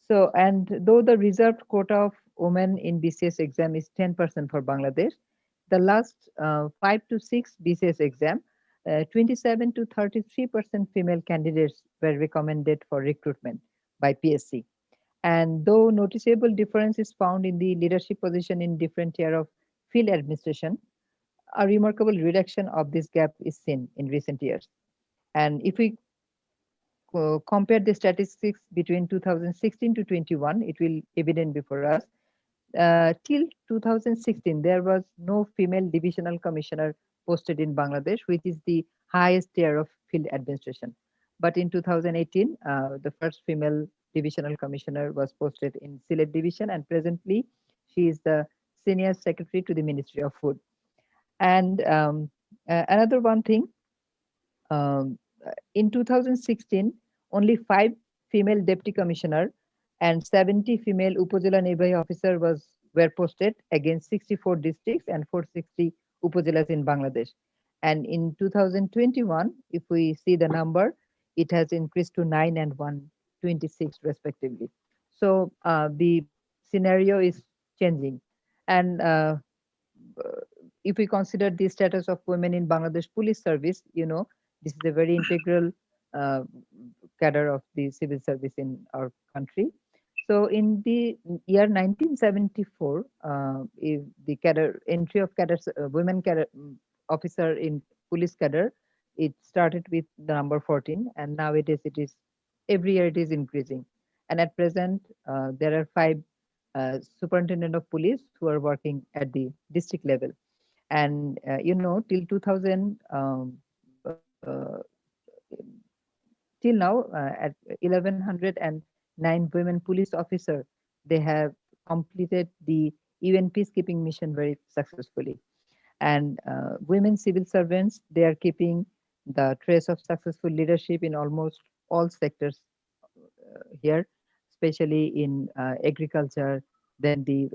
So, and though the reserved quota of women in BCS exam is 10% for Bangladesh, the last 5 to 6 BCS exam, 27 to 33% female candidates were recommended for recruitment by PSC. And though noticeable difference is found in the leadership position in different tier of field administration, a remarkable reduction of this gap is seen in recent years. And if we compare the statistics between 2016 to 21, it will evident before us. Till 2016, there was no female divisional commissioner posted in Bangladesh, which is the highest tier of field administration. But in 2018, the first female divisional commissioner was posted in Sylhet division, and presently she is the senior secretary to the Ministry of Food. And another one thing, um, in 2016, only 5 female deputy commissioner and 70 female Upazila Nirbahi officer was were posted against 64 districts and 460 upazilas in Bangladesh. And in 2021, if we see the number, it has increased to 9 and 126 respectively. So the scenario is changing. And if we consider the status of women in Bangladesh police service, this is a very integral cadre of the civil service in our country. So in the year 1974, if the cadre entry of cadres, women cadre officer in police cadre, it started with the number 14, and nowadays it is every year it is increasing. And at present, there are 5 superintendent of police who are working at the district level. And till 2000, till now, at 1109 women police officer, they have completed the UN peacekeeping mission very successfully. And women civil servants, they are keeping the trace of successful leadership in almost all sectors here, especially in agriculture, then the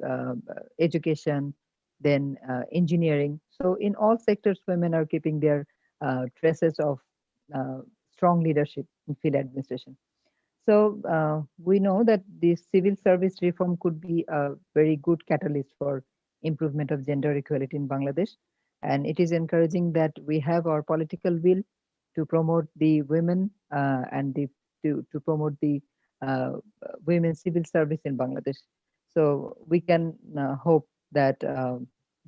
education, then engineering. So in all sectors, women are keeping their traces of strong leadership in field administration. So we know that the civil service reform could be a very good catalyst for improvement of gender equality in Bangladesh. And it is encouraging that we have our political will to promote the women and to promote the women civil service in Bangladesh. So we can hope that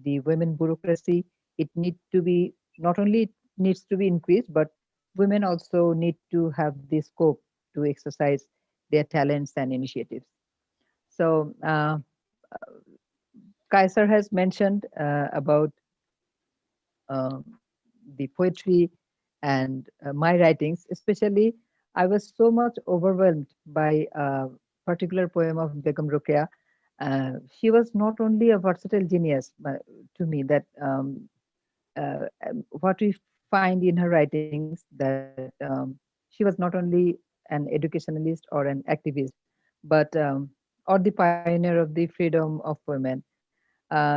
the women bureaucracy, it needs to be, not only needs to be increased, but women also need to have the scope to exercise their talents and initiatives. So Kaysar has mentioned about the poetry and my writings. Especially, I was so much overwhelmed by a particular poem of Begum Rokeya. She was not only a versatile genius to me, that what we find in her writings, that she was not only an educationalist or an activist, but or the pioneer of the freedom of women.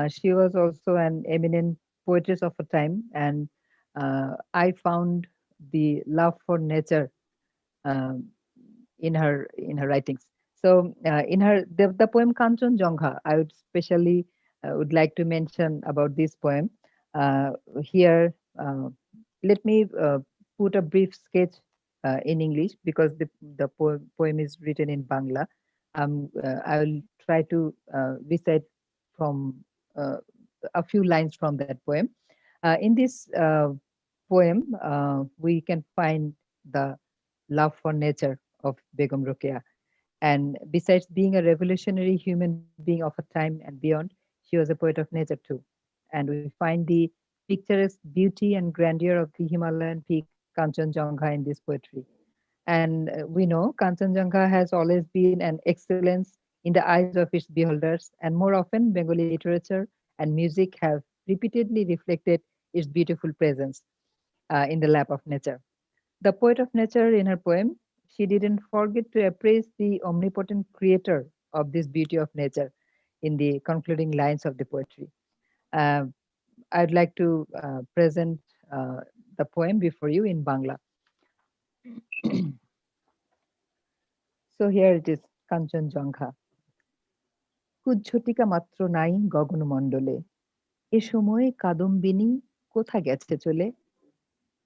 She was also an eminent poetess of her time, and I found the love for nature in her writings. So in the poem Kanchenjunga, I would especially would like to mention about this poem. Here, let me put a brief sketch in English, because the poem is written in Bangla. I will try to recite from a few lines from that poem. In this poem, we can find the love for nature of Begum Rokeya. And besides being a revolutionary human being of her time and beyond, she was a poet of nature too. And we find the picturesque beauty and grandeur of the Himalayan peak Kanchenjunga in this poetry. And we know Kanchenjunga has always been an excellence in the eyes of its beholders, and more often Bengali literature and music have repeatedly reflected its beautiful presence in the lap of nature. The poet of nature, in her poem, she didn't forget to appraise the omnipotent creator of this beauty of nature in the concluding lines of the poetry. I'd like to present the poem before you in Bangla. So here it is, Kanchenjunga. কুজ্ঝটিকা মাত্র নাই গগনমণ্ডলে, এ সময়ে কাদম্বিনী কোথা গেছে চলে?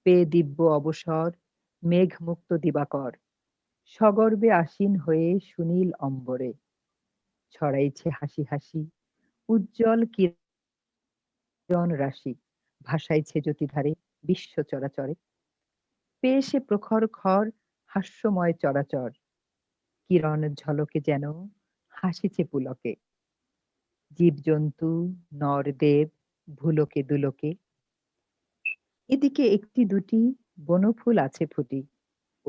পেয়ে দিব্য অবসর মেঘ মুক্ত দিবাকর, সগর্বে আসীন হয়ে সুনীল অম্বরে, ছড়াইছে হাসি হাসি উজ্জ্বল কিরণ রাশি, ভাসাইছে জ্যোতিধারে বিশ্ব চরাচরে। পেয়ে সে প্রখর খর হাস্যময় চরাচর, কিরণ ঝলকে যেন হাসিছে পুলকে। জীবজন্তু নর দেব ভুলোকে দুলোকে, এদিকে একটি দুটি বনফুল আছে ফুটি,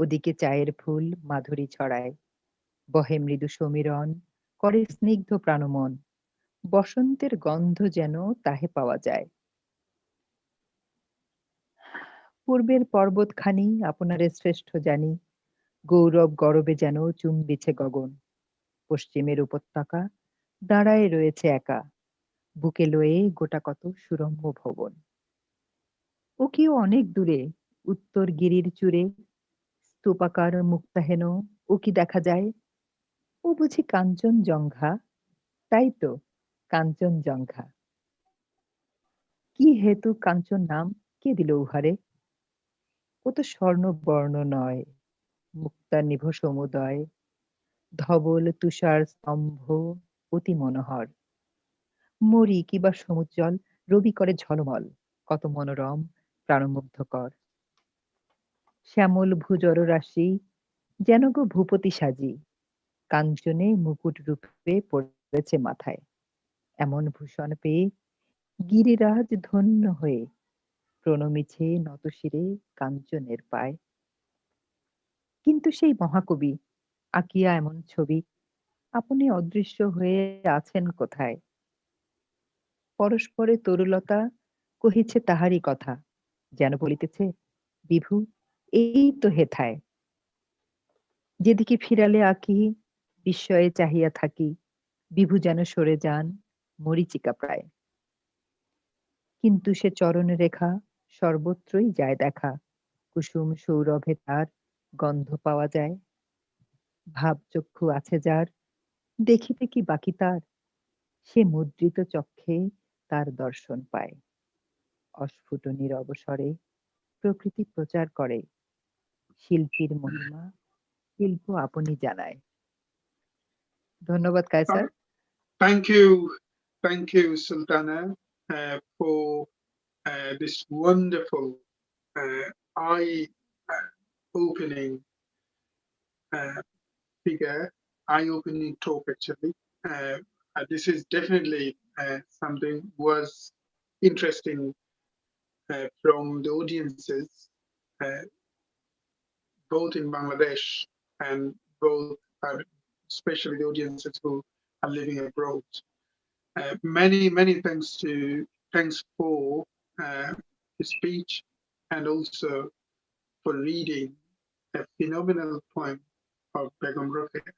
ওদিকে চায়ের ফুল মাধুরী ছড়ায়, বহে মৃদু সমীরণ করে স্নিগ্ধ প্রাণমন, বসন্তের গন্ধ যেন তাহে পাওয়া যায়। পূর্বের পর্বতখানি আপনারে শ্রেষ্ঠ জানি, গৌরব গরবে যেন চুম্বিছে গগন, পশ্চিমের উপত্যকা দাঁড়ায় রয়েছে একা, বুকে লয়ে গোটা কত সুরম্য ভবন। ও কেউ অনেক দূরে, উত্তর গিরির চূড়ে, স্তূপাকার মুক্তাহেন, ও কি দেখা যায়? ও বুঝি কাঞ্চনজঙ্ঘা, তাই তো কাঞ্চনজঙ্ঘা। কি হেতু কাঞ্চন নাম, কে দিল উহারে? ও তো স্বর্ণবর্ণ নয়, মুক্তা নিভ সমুদয়, ধবল তুষার স্তম্ভ অতি মনোহর। মরি কিবা সমুজ্জ্বল, রবি করে ঝলমল, কত মনোরম প্রাণমুগ্ধকর। শ্যামল ভুজর রাশি, যেন গো ভূপতি সাজি, কাঞ্চনে মুকুট রূপে পড়েছে মাথায়। এমন ভূষণ পেয়ে গিরিরাজ ধন্য হয়ে প্রণমিছে নতশিরে কাঞ্চনের পায়। কিন্তু সেই মহাকবি আঁকিয়া এমন ছবি, আপনি অদৃশ্য হয়ে আছেন কোথায়? পরস্পরে তরুলতা কহিছে তাহারই কথা, যেন বলিতেছে, বিভু এই তো হেথায়। যেদিকে ফিরালে আঁকি, বিস্ময়ে চাহিয়া থাকি, বিভু যেন সরে যান, মরীচিকা প্রায়। কিন্তু সে চরণ রেখা সর্বত্রই যায় দেখা, কুসুম সৌরভে তার গন্ধ পাওয়া যায়। ভাবচক্ষু আছে যার, দেখিতে কি বাকি তার? সে মুদ্রিত চক্ষে তার দর্শন পায়। অস্ফুট অবসরে প্রকৃতি প্রচার করে, শিল্পীর মহিমা শিল্প আপনি জানায়। ধন্যবাদ Kaiser. Thank you, Sultana, for this wonderful eye-opening figure, eye-opening talk. Actually, this is definitely something was interesting from the audiences, both in Bangladesh and both, especially the audiences who are living abroad. Many thanks for the speech and also for reading a phenomenal poem of Begum Rokeya.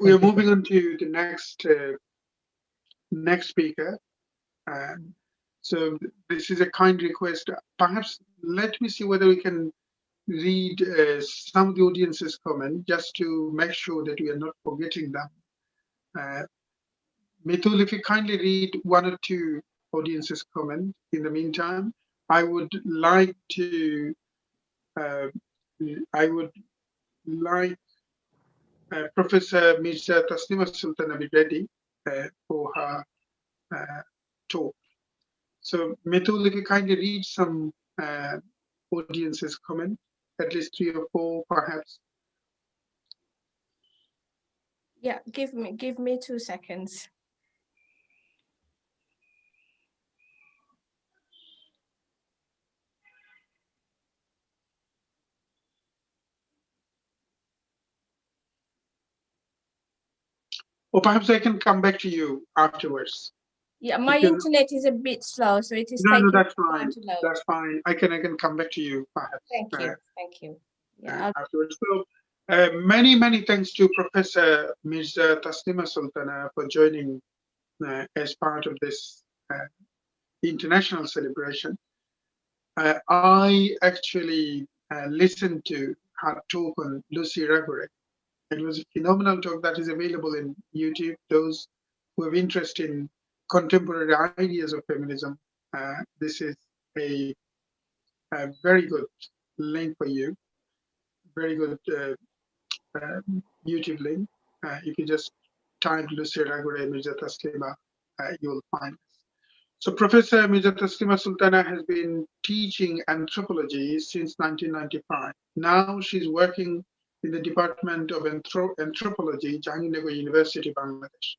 We are moving on to the next speaker. So this is a kind request. Perhaps let me see whether we can read some of the audience's comment just to make sure that we are not forgetting them. Mithul, if you kindly read one or two audience's comment. In the meantime, I would like Professor Mirza Taslima Sultana be ready for her talk. So Mithul, if you kindly read some audience's comment, at least 3 or 4 perhaps. Yeah, give me 2 seconds. Or perhaps I can come back to you afterwards. Yeah, my internet is a bit slow, so it is taking that's fine. time to load. That's fine. I can come back to you perhaps. Thank you. Yeah, afterwards. So many thanks to Professor Mirza Taslima Sultana for joining as part of this international celebration. I actually listened to her talk on Lucy Ragore. It was a phenomenal talk that is available in YouTube. Those who have interest in contemporary ideas of feminism, this is a very good link for you. Very good YouTube link. If you just type Lucy Ragore Mirza Taslima, you'll find us. So Professor Mirza Taslima Sultana has been teaching anthropology since 1995. Now she's working in the Department of Anthropology, Jahangirnagar University, Bangladesh.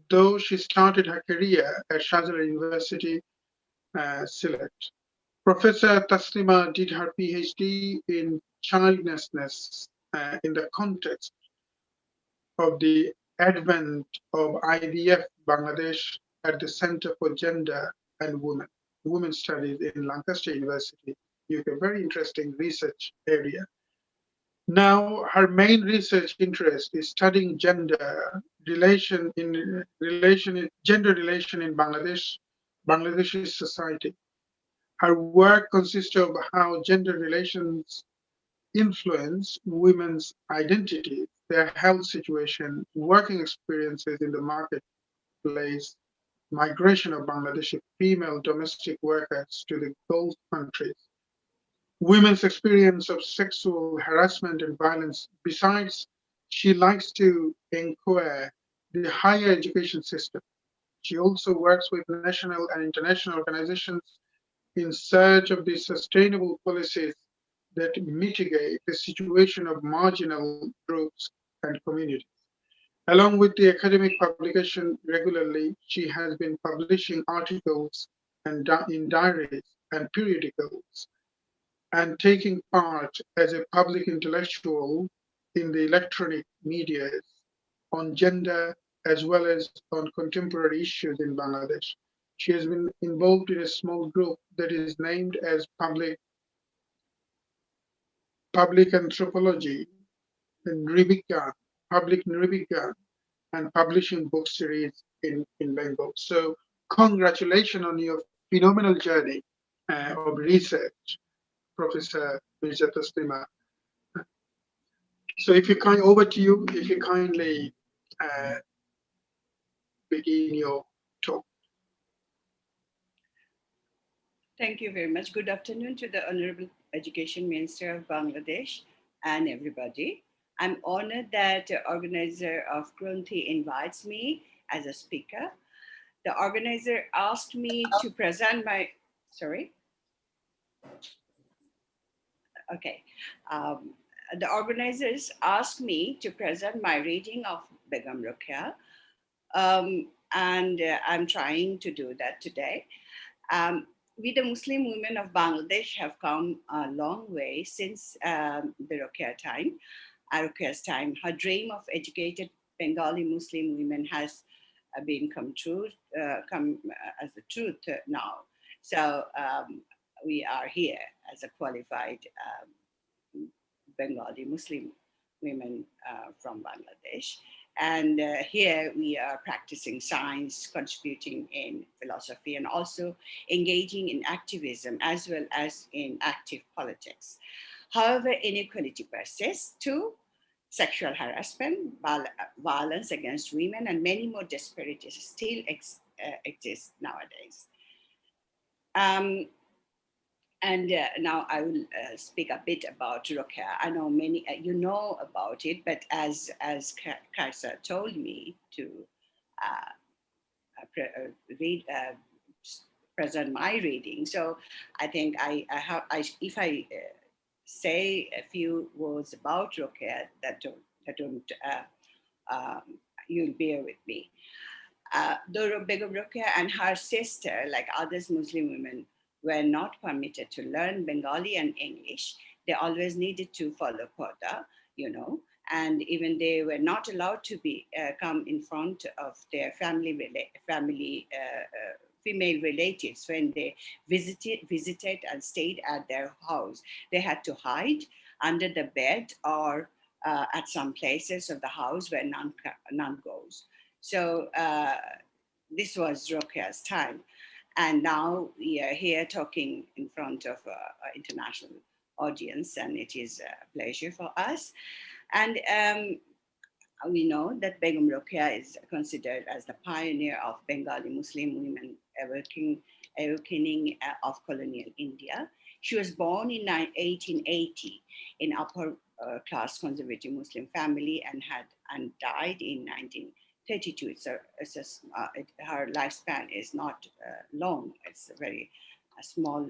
Though she started her career at Shahjalan University, Sylhet. Professor Taslima did her PhD in childlessness in the context of the advent of IVF Bangladesh at the Center for Gender and Women Studies in Lancaster University, UK. Very interesting research area. Now, her main research interest is studying gender relation in Bangladeshi society. Her work consists of how gender relations influence women's identity, their health situation, working experiences in the marketplace, migration of Bangladeshi female domestic workers to the Gulf countries, women's experience of sexual harassment and violence. Besides, she likes to inquire the higher education system. She also works with national and international organizations in search of the sustainable policies that mitigate the situation of marginal groups and communities. Along with the academic publication regularly, she has been publishing articles and in diaries and periodicals and taking part as a public intellectual in the electronic media on gender as well as on contemporary issues in Bangladesh. She has been involved in a small group that is named as Public Anthropology and Public Nirvigan, and publishing book series in Bengal. So congratulations on your phenomenal journey of research, Professor Mirza Taslima. So if you over to you, if you kindly begin your talk. Thank you very much. Good afternoon to the Honorable Education Minister of Bangladesh and everybody. I'm honored that the organizer of Grunthi invites me as a speaker. The organizer asked me to present my, sorry? Okay. The organizers asked me to present my reading of Begum Rokeya, and I'm trying to do that today. We, the Muslim women of Bangladesh, have come a long way since the Rokeya time, Rokeya's time. Her dream of educated Bengali Muslim women has been come as the truth now. So we are here as a qualified Bengali Muslim women from Bangladesh. And here we are practicing science, contributing in philosophy, and also engaging in activism as well as in active politics. However, inequality persists too. Sexual harassment, violence against women, and many more disparities still exist nowadays. And now I will speak a bit about Rokeya. I know many you know about it, but as Kaisa told me to present my reading, so I think if I say a few words about Rokeya that don't you'll bear with me. Though Begum Rokeya and her sister, like others Muslim women, were not permitted to learn Bengali and English. They always needed to follow Quota, and even they were not allowed to come in front of their female relatives when they visited and stayed at their house. They had to hide under the bed or at some places of the house where none goes. So this was Rokeya's time. And now we are here talking in front of an international audience, and it is a pleasure for us. And we know that Begum Rokeya is considered as the pioneer of Bengali Muslim women awakening of colonial India. She was born in 1880 in upper class conservative Muslim family and died in 1932. Her lifespan is not long. It's a small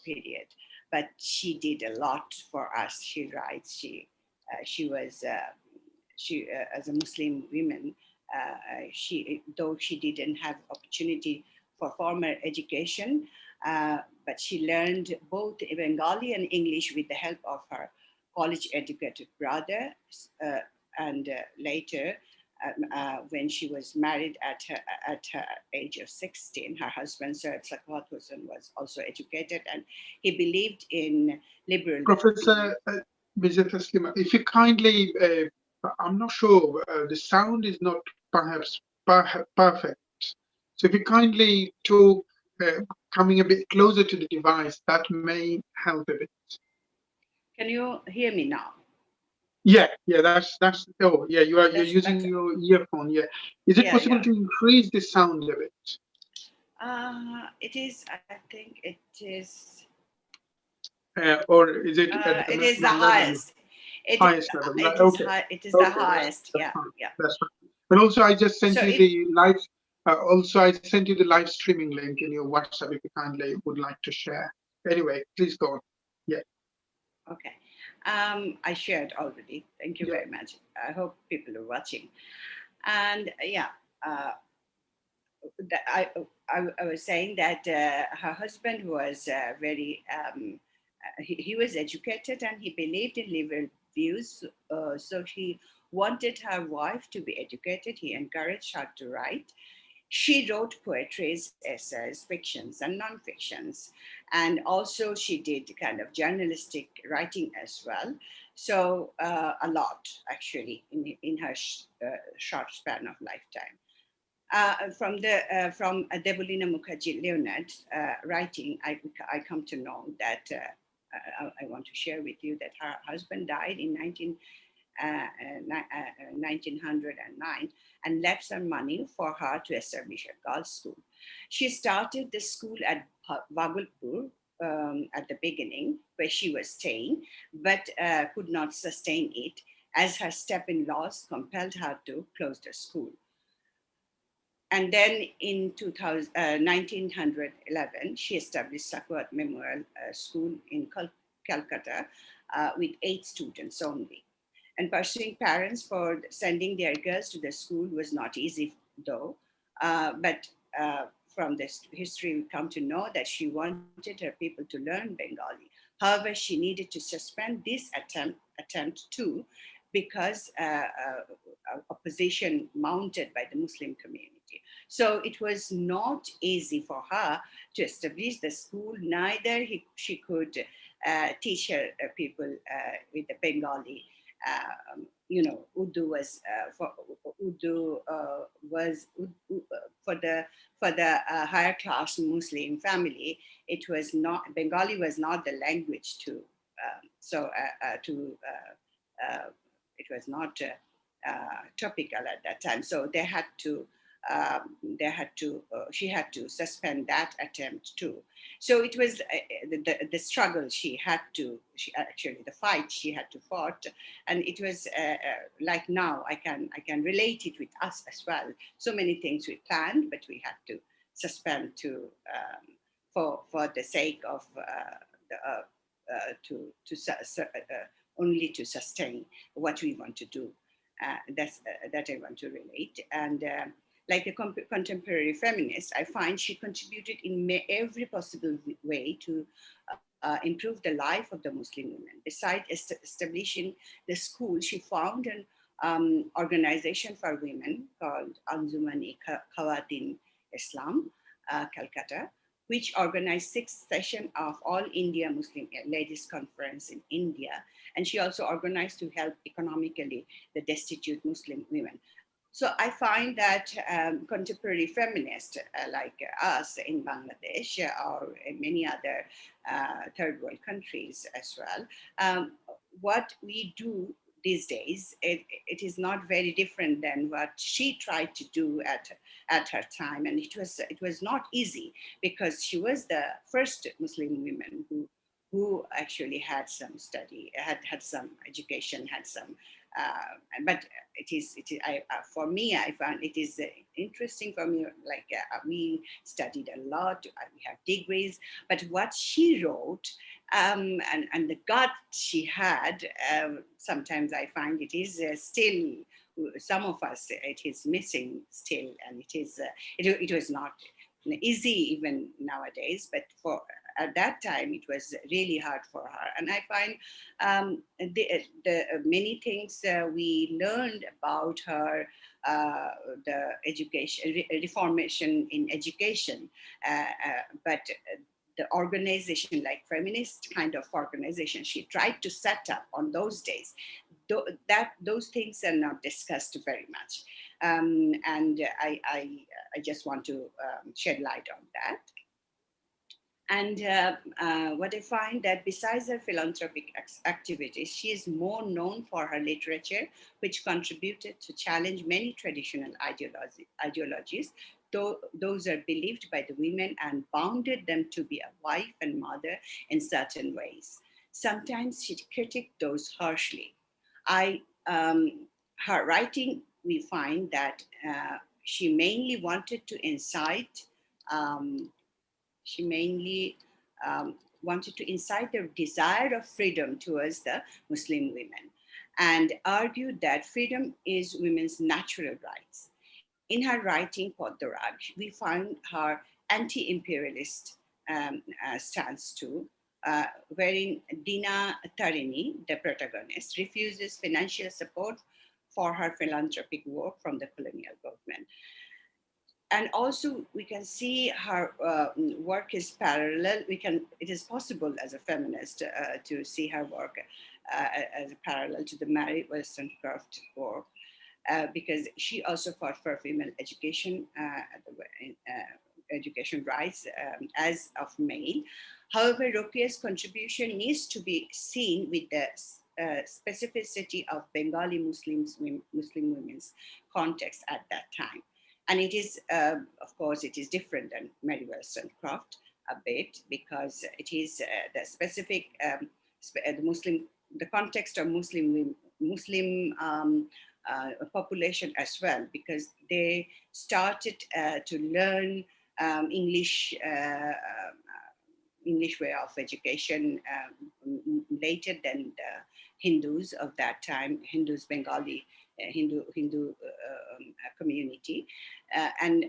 period, but she did a lot for us. She writes. She was as a Muslim woman. Though she didn't have opportunity for formal education, but she learned both Bengali and English with the help of her college-educated brother, and later. When she was married at her age of 16, her husband, Sir Sakwat Hussain, was also educated, and he believed in liberal. Professor, Mr. Taslima, if you kindly, I'm not sure, the sound is not perhaps perfect. So if you kindly talk, coming a bit closer to the device, that may help a bit. Can you hear me now? Yeah, that's, oh, yeah, you're That's using better. your earphone, yeah. Is it Yeah, possible yeah. to increase the sound a bit? It is, I think it is, Or is it at the it is the maximum level? highest. It is, Highest level, it is okay. high, it is the Okay, highest, that's yeah, fine. yeah. That's fine. But also, I just sent So you if, the live. Also, I sent you the live streaming link in your WhatsApp if you kindly would like to share. Anyway, please go on. Yeah. okay. I shared already. Thank you Yeah. very much. I hope people are watching. And yeah, I was saying that her husband was he was educated and he believed in liberal views. So he wanted her wife to be educated. He encouraged her to write. She wrote poetries, essays, fictions, and non-fictions. And also she did kind of journalistic writing as well. So a lot, actually, in her short span of lifetime. From Debolina Mukherjee Leonard writing, I come to know that I want to share with you that her husband died in 1909 and left some money for her to establish a girls' school. She started the school at Bhagalpur at the beginning, where she was staying, but could not sustain it as her step-in-laws compelled her to close the school. And then in 1911, she established Sakwat Memorial School in Calcutta with 8 students only. And pursuing parents for sending their girls to the school was not easy, though. But from this history, we come to know that she wanted her people to learn Bengali. However, she needed to suspend this attempt too, because opposition mounted by the Muslim community. So it was not easy for her to establish the school. Neither she could teach her people with the Bengali. Urdu was for the higher class Muslim family. It was not, Bengali was not the language to it was not topical at that time. So she had to suspend that attempt too. So it was the struggle the fight she had to fight, and it was like now I can relate it with us as well. So many things we planned, but we had to suspend for the sake of only to sustain what we want to do. That I want to relate. And like a contemporary feminist, I find she contributed in every possible way to improve the life of the Muslim women. Besides establishing the school, she found an organization for women called Anjumani Khawatin Islam, Calcutta, which organized 6th session of All India Muslim Ladies Conference in India. And she also organized to help economically the destitute Muslim women. So I find that contemporary feminists like us in Bangladesh or in many other third world countries as well, what we do these days, it is not very different than what she tried to do at her time. And it was not easy, because she was the first Muslim woman who actually had some study, had some education, had some, but for me, I found it is interesting for me, like we studied a lot, we have degrees, but what she wrote and the gut she had, sometimes I find it is still, some of us, it is missing still, and it was not easy even nowadays, but at that time it was really hard for her. And I find the many things we learned about her, the education reformation in education, but the organization, like feminist kind of organization she tried to set up on those days, those things are not discussed very much. And I just want to shed light on that. And what I find that besides her philanthropic activities, she is more known for her literature, which contributed to challenge many traditional ideologies, though those are believed by the women and bounded them to be a wife and mother in certain ways. Sometimes she critiqued those harshly. Her writing, we find that she mainly wanted to incite wanted to incite their desire of freedom towards the Muslim women and argued that freedom is women's natural rights. In her writing, Poddorag, we find her anti-imperialist stance too, wherein Dina Tarini, the protagonist, refuses financial support for her philanthropic work from the colonial government. And also we can see her work is parallel. It is possible as a feminist to see her work as a parallel to the Mary Wollstonecraft work, because she also fought for female education, education rights as of male. However, Rokea's contribution needs to be seen with the specificity of Bengali Muslim women's context at that time. And it is, of course, it is different than Mary Wollstonecraft a bit, because it is the specific, the context of Muslim population as well, because they started to learn English way of education later than the Hindus of that time, Bengali Hindu community, and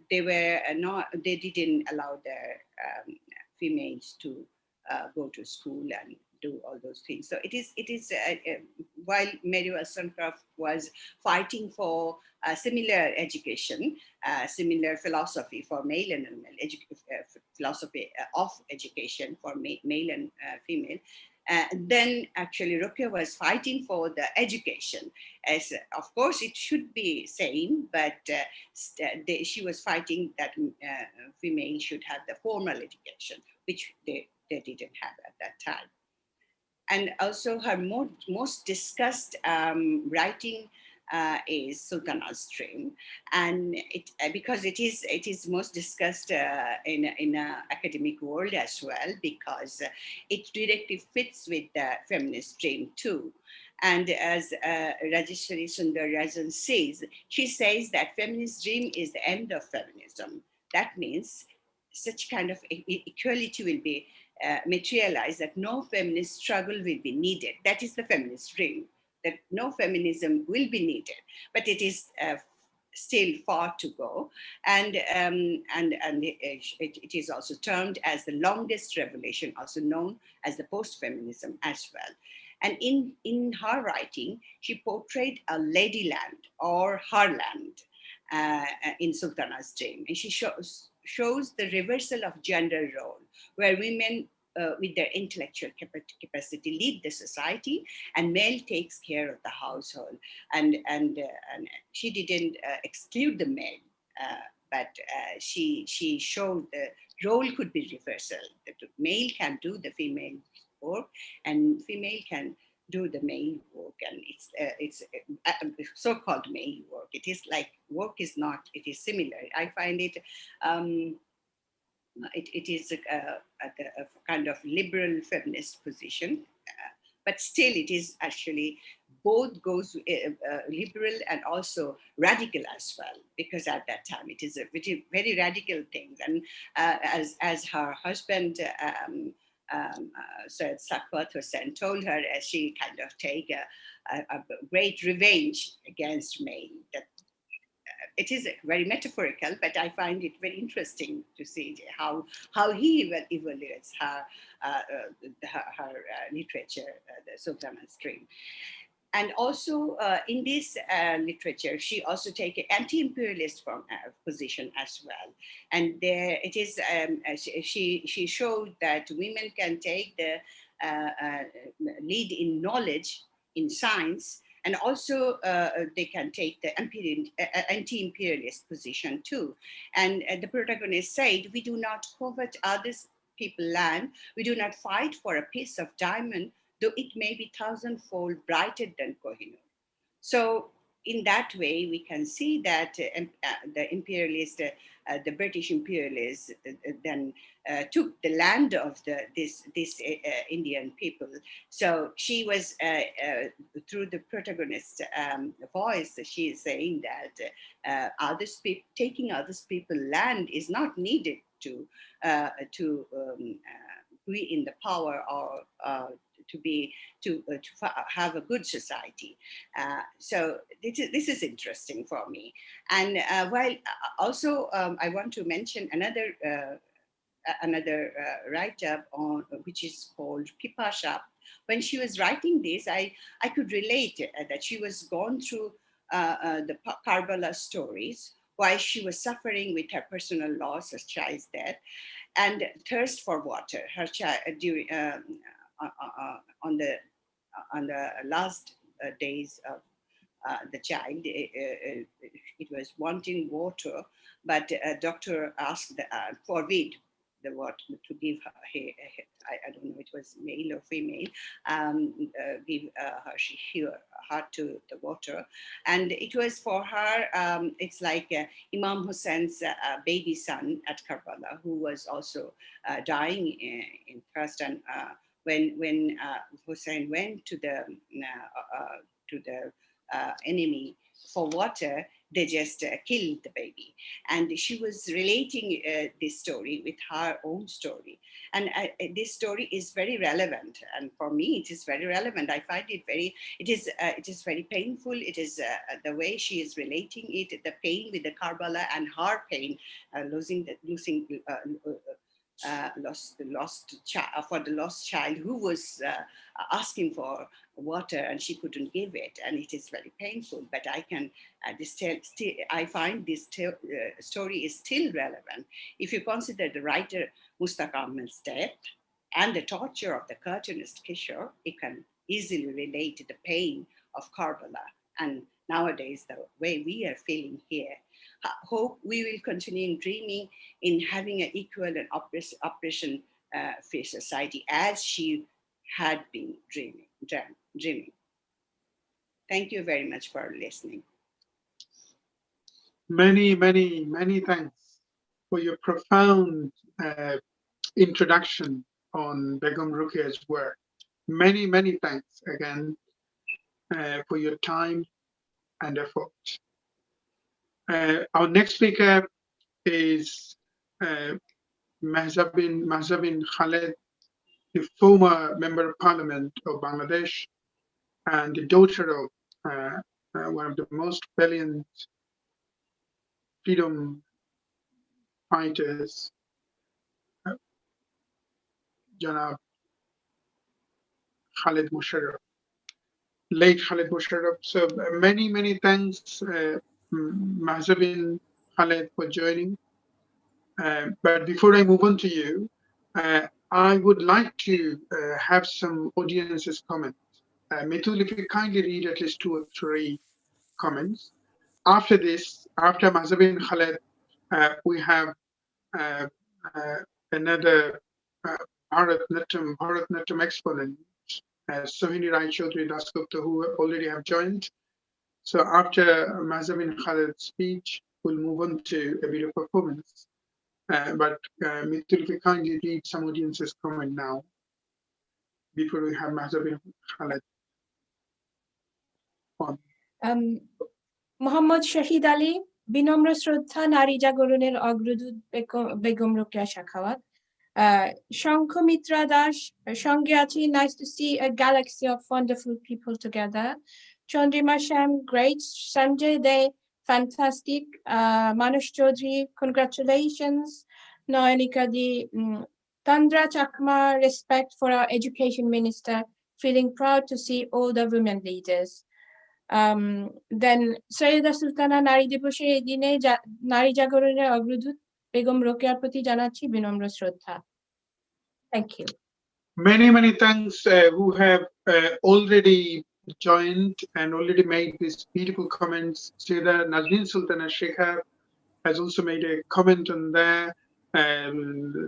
they were not, they didn't allow their females to go to school and do all those things. So it is while Mary Wollstonecraft was fighting for similar education, similar philosophy for male and female, philosophy of education for male and female. Then actually Rokeya was fighting for the education, as of course it should be same, but she was fighting that female should have the formal education, which they didn't have at that time. And also her most discussed writing is Sultana's Dream, and because it is most discussed in an academic world as well, because it directly fits with the feminist dream too. And as Rajeshwari Sundararajan says, she says that feminist dream is the end of feminism. That means such kind of equality will be materialized, that no feminist struggle will be needed. That is the feminist dream, that no feminism will be needed, but it is still far to go. And it is also termed as the longest revolution, also known as the post-feminism as well. And in her writing, she portrayed a ladyland or her land in Sultana's Dream. And she shows the reversal of gender role, where women with their intellectual capacity lead the society, and male takes care of the household. And she didn't exclude the male, but she showed the role could be reversal. That the male can do the female work, and female can do the male work, and it's so-called male work. It is like work is not. It is similar. I find it. It is a kind of liberal feminist position, but still it is actually both goes liberal and also radical as well, because at that time it is a very, very radical thing. And as her husband, Sir Sakwat Hussain, told her, as she kind of take a great revenge against male, that it is very metaphorical, but I find it very interesting to see how he evaluates her literature, the Sultana's Dream. And also in this literature, she also take an anti-imperialist position as well. And there it is, she showed that women can take the lead in knowledge, in science, and also they can take the anti-imperialist position too. And the protagonist said, we do not covet others people land, we do not fight for a piece of diamond, though it may be thousandfold brighter than Kohinoor. So in that way, we can see that the imperialists, the British imperialists, then took the land of this Indian people. So she was, through the protagonist's voice, she is saying that taking others people's land is not needed to be in the power or to have a good society. So this is interesting for me. And while also I want to mention another write-up on which is called Pipasha. When she was writing this, I could relate that she was gone through the Karbala stories, why she was suffering with her personal loss, her child's death, and thirst for water. Her child during on the last days of the child, it was wanting water, but a doctor asked, forbid the water to give her, I don't know, it was male or female, give her to the water. And it was for her, it's like Imam Hussein's baby son at Karbala, who was also dying in thirst. And when Hussein went to the enemy for water, they just killed the baby. And she was relating this story with her own story. And this story is very relevant. And for me, it is very relevant. I find it it is very painful. It is the way she is relating it, the pain with the Karbala and her pain, losing for the lost child who was asking for water and she couldn't give it, and it is very painful. But I can I find this story is still relevant if you consider the writer Mushtaq Ahmed's death and the torture of the cartoonist Kishore. You can easily relate to the pain of Karbala and nowadays the way we are feeling here. Hope we will continue dreaming in having an equal and oppression-free society as she had been dreaming. Thank you very much for listening. Many, many, many thanks for your profound introduction on Begum Ruqaya's work. Many, many thanks again for your time and effort. Our next speaker is Mahzabin Khaled, the former Member of Parliament of Bangladesh and the daughter of one of the most valiant freedom fighters, Janab Khaled Musharraf, late Khaled Musharraf. So many, many thanks, Mahzabin Khaled, for joining. But before I move on to you, I would like to have some audience's comments. Mithul, if you kindly read at least 2 or 3 comments. After this, after Mahzabin Khaled, we have another Bharatnatyam exponent, Sohini Rai Chaudhary Dasgupta, who already have joined. So after Mahzabin Khaled's speech, we'll move on to a video performance. But Mithul, if you kindly read some audience's comment now, before we have Mahzabin Khaled on. Mohammad শহীদ আলী, বিনম্র শ্রদ্ধা, নারী জাগরণের অগ্রদূত Begum Rokeya Sakhawat. Shankhamitra Das, সঙ্গে আছি, nice to see a galaxy of wonderful people together. Chandrima Sham, great. Sanjay Day, fantastic. Manush Chaudhary, congratulations. Nayanika Di, Tandra Chakma, respect for our education minister, feeling proud to see all the women leaders. Then Syeda Sultana নারী দিবসের এই দিনে নারী জাগরণের অগ্রদূত বেগম রোকেয়ার প্রতি জানাচ্ছি বিনম্র শ্রদ্ধা। Thank you. Many thanks who have already joined and already made these beautiful comments. Sayyida Nazneen Sultana Shekha has also made a comment on there.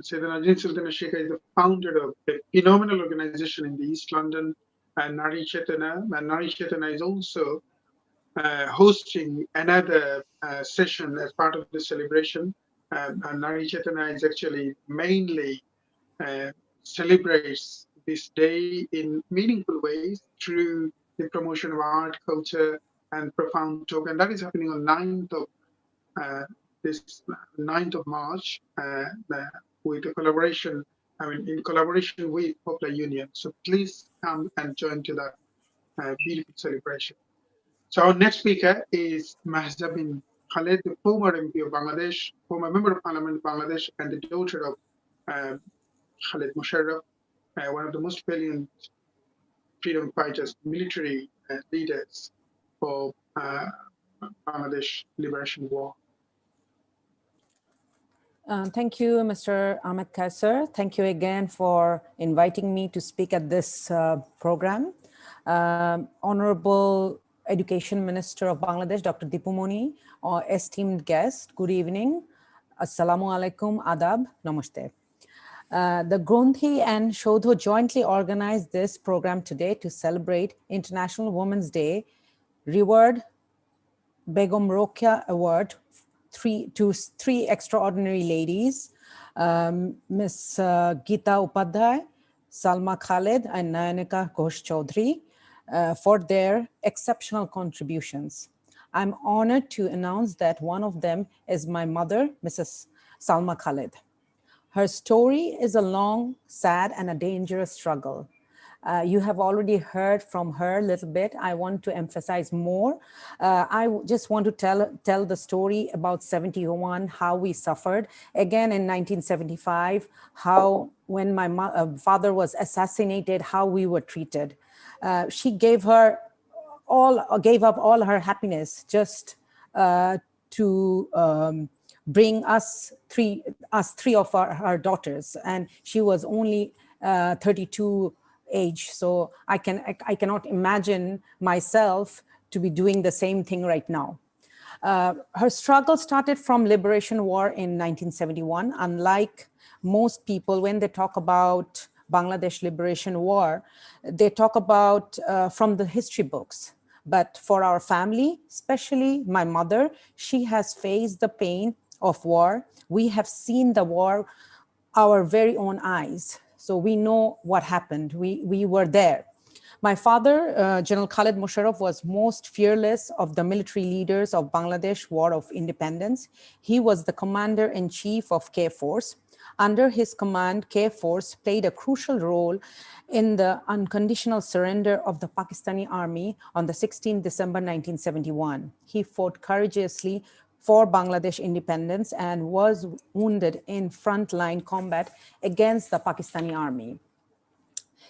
Sayyida Nazneen Sultana Shekha is the founder of a phenomenal organization in the East London, Nari Chetana. And Nari Chetana is also hosting another session as part of the celebration. And Nari Chetana is actually mainly celebrates this day in meaningful ways through the promotion of art, culture, and profound talk. And that is happening on 9th of March with a collaboration, in collaboration with Poplar Union. So please come and join to that beautiful celebration. So our next speaker is Mahza bin Khaled, the former MP of Bangladesh, former member of Parliament of Bangladesh, and the daughter of Khaled Musharraf, one of the most valiant freedom fighters, military leaders for Bangladesh Liberation War. Thank you, Mr. Ahmed Kaisar. Thank you again for inviting me to speak at this program. Honorable Education Minister of Bangladesh, Dr. Dipu Moni, esteemed guest, good evening. Assalamu alaikum, adab, namaste. The Gronthi and Shodho jointly organized this program today to celebrate International Women's Day, reward Begum Rokeya Award to three extraordinary ladies, Ms. Geeta Upadhyay, Salma Khaled, and Nayanika Ghosh Chaudhary for their exceptional contributions. I'm honored to announce that one of them is my mother, Mrs. Salma Khaled. Her story is a long, sad, and a dangerous struggle. You have already heard from her a little bit. I want to emphasize more. I just want to tell the story about 71, how we suffered. Again, in 1975, how when my father was assassinated, how we were treated. She gave up all her happiness just to bring us three of our daughters, and she was only 32 age. So I cannot imagine myself to be doing the same thing right now. Her struggle started from Liberation War in 1971. Unlike most people, when they talk about Bangladesh Liberation War, they talk about from the history books. But for our family, especially my mother, she has faced the pain of war. We have seen the war our very own eyes. So we know what happened. We were there. My father, General Khaled Musharraf, was most fearless of the military leaders of Bangladesh War of Independence. He was the commander-in-chief of K-Force. Under his command, K-Force played a crucial role in the unconditional surrender of the Pakistani army on the 16th December 1971. He fought courageously for Bangladesh independence and was wounded in frontline combat against the Pakistani army.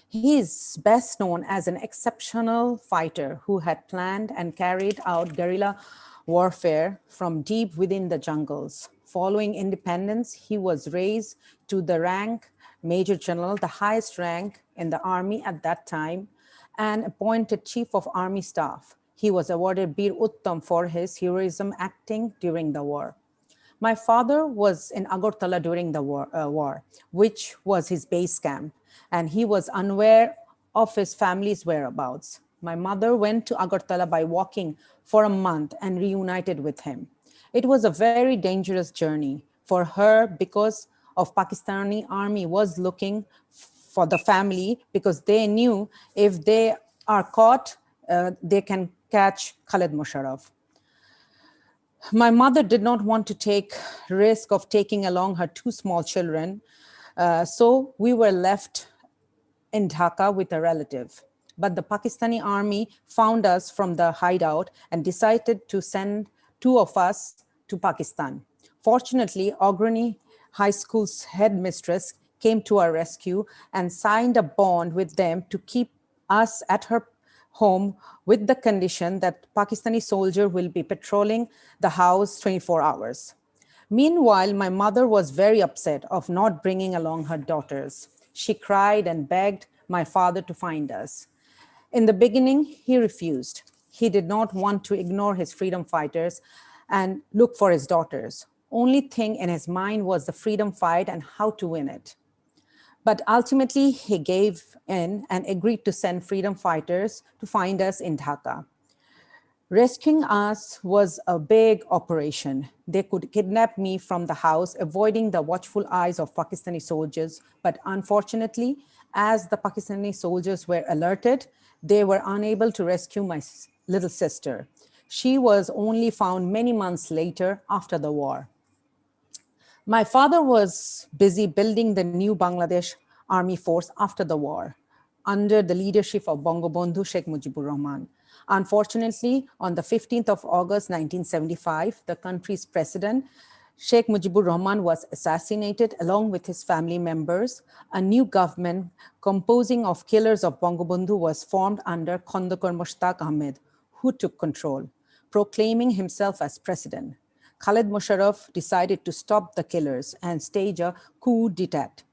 He is best known as an exceptional fighter who had planned and carried out guerrilla warfare from deep within the jungles. Following independence, he was raised to the rank Major General, the highest rank in the army at that time, and appointed Chief of Army Staff. He was awarded Bir Uttam for his heroism acting during the war. My father was in Agartala during the war, which was his base camp, and he was unaware of his family's whereabouts. My mother went to Agartala by walking for a month and reunited with him. It was a very dangerous journey for her because of Pakistani army was looking for the family because they knew if they are caught, they can catch Khaled Musharraf. My mother did not want to take risk of taking along her two small children, so we were left in Dhaka with a relative. But the Pakistani army found us from the hideout and decided to send two of us to Pakistan. Fortunately, Ograni High School's headmistress came to our rescue and signed a bond with them to keep us at her home with the condition that Pakistani soldier will be patrolling the house 24 hours. Meanwhile, my mother was very upset of not bringing along her daughters. She cried and begged my father to find us. In the beginning, he refused. He did not want to ignore his freedom fighters and look for his daughters. Only thing in his mind was the freedom fight and how to win it. But ultimately, he gave in and agreed to send freedom fighters to find us in Dhaka. Rescuing us was a big operation. They could kidnap me from the house, avoiding the watchful eyes of Pakistani soldiers. But unfortunately, as the Pakistani soldiers were alerted, they were unable to rescue my little sister. She was only found many months later after the war. My father was busy building the new Bangladesh Army Force after the war, under the leadership of Bangabandhu Sheikh Mujibur Rahman. Unfortunately, on the 15th of August, 1975, the country's president, Sheikh Mujibur Rahman, was assassinated along with his family members. A new government composing of killers of Bangabandhu was formed under Khandakar Mushtaq Ahmed, who took control, proclaiming himself as president. Khaled Musharraf decided to stop the killers and stage a coup d'etat.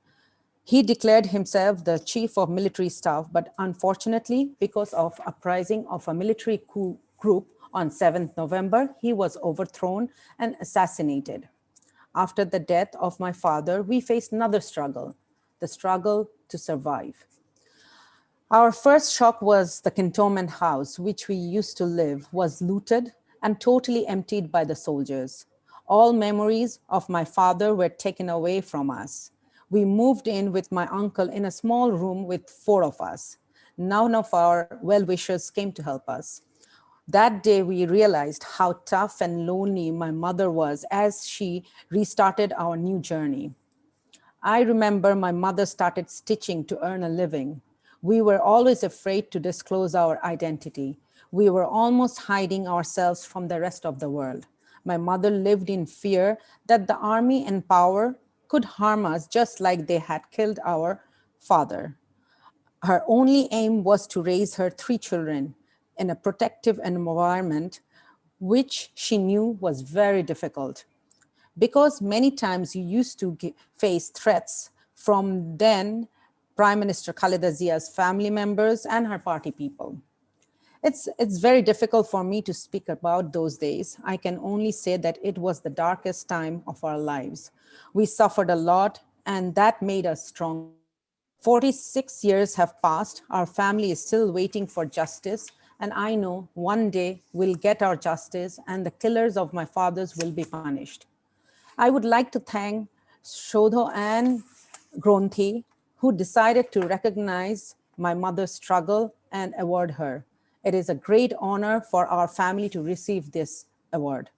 He declared himself the chief of military staff, but unfortunately, because of uprising of a military coup group on 7th November, he was overthrown and assassinated. After the death of my father, we faced another struggle, the struggle to survive. Our first shock was the cantonment house, which we used to live, was looted and totally emptied by the soldiers. All memories of my father were taken away from us. We moved in with my uncle in a small room with 4 of us. None of our well-wishers came to help us. That day, we realized how tough and lonely my mother was as she restarted our new journey. I remember my mother started stitching to earn a living. We were always afraid to disclose our identity. We were almost hiding ourselves from the rest of the world. My mother lived in fear that the army and power could harm us just like they had killed our father. Her only aim was to raise her 3 children in a protective environment, which she knew was very difficult. Because many times you used to face threats from then Prime Minister Khaleda Zia's family members and her party people. It's very difficult for me to speak about those days. I can only say that it was the darkest time of our lives. We suffered a lot, and that made us strong. 46 years have passed. Our family is still waiting for justice, and I know one day we'll get our justice and the killers of my fathers will be punished. I would like to thank Shodho and Gronthi, who decided to recognize my mother's struggle and award her. It is a great honor for our family to receive this award.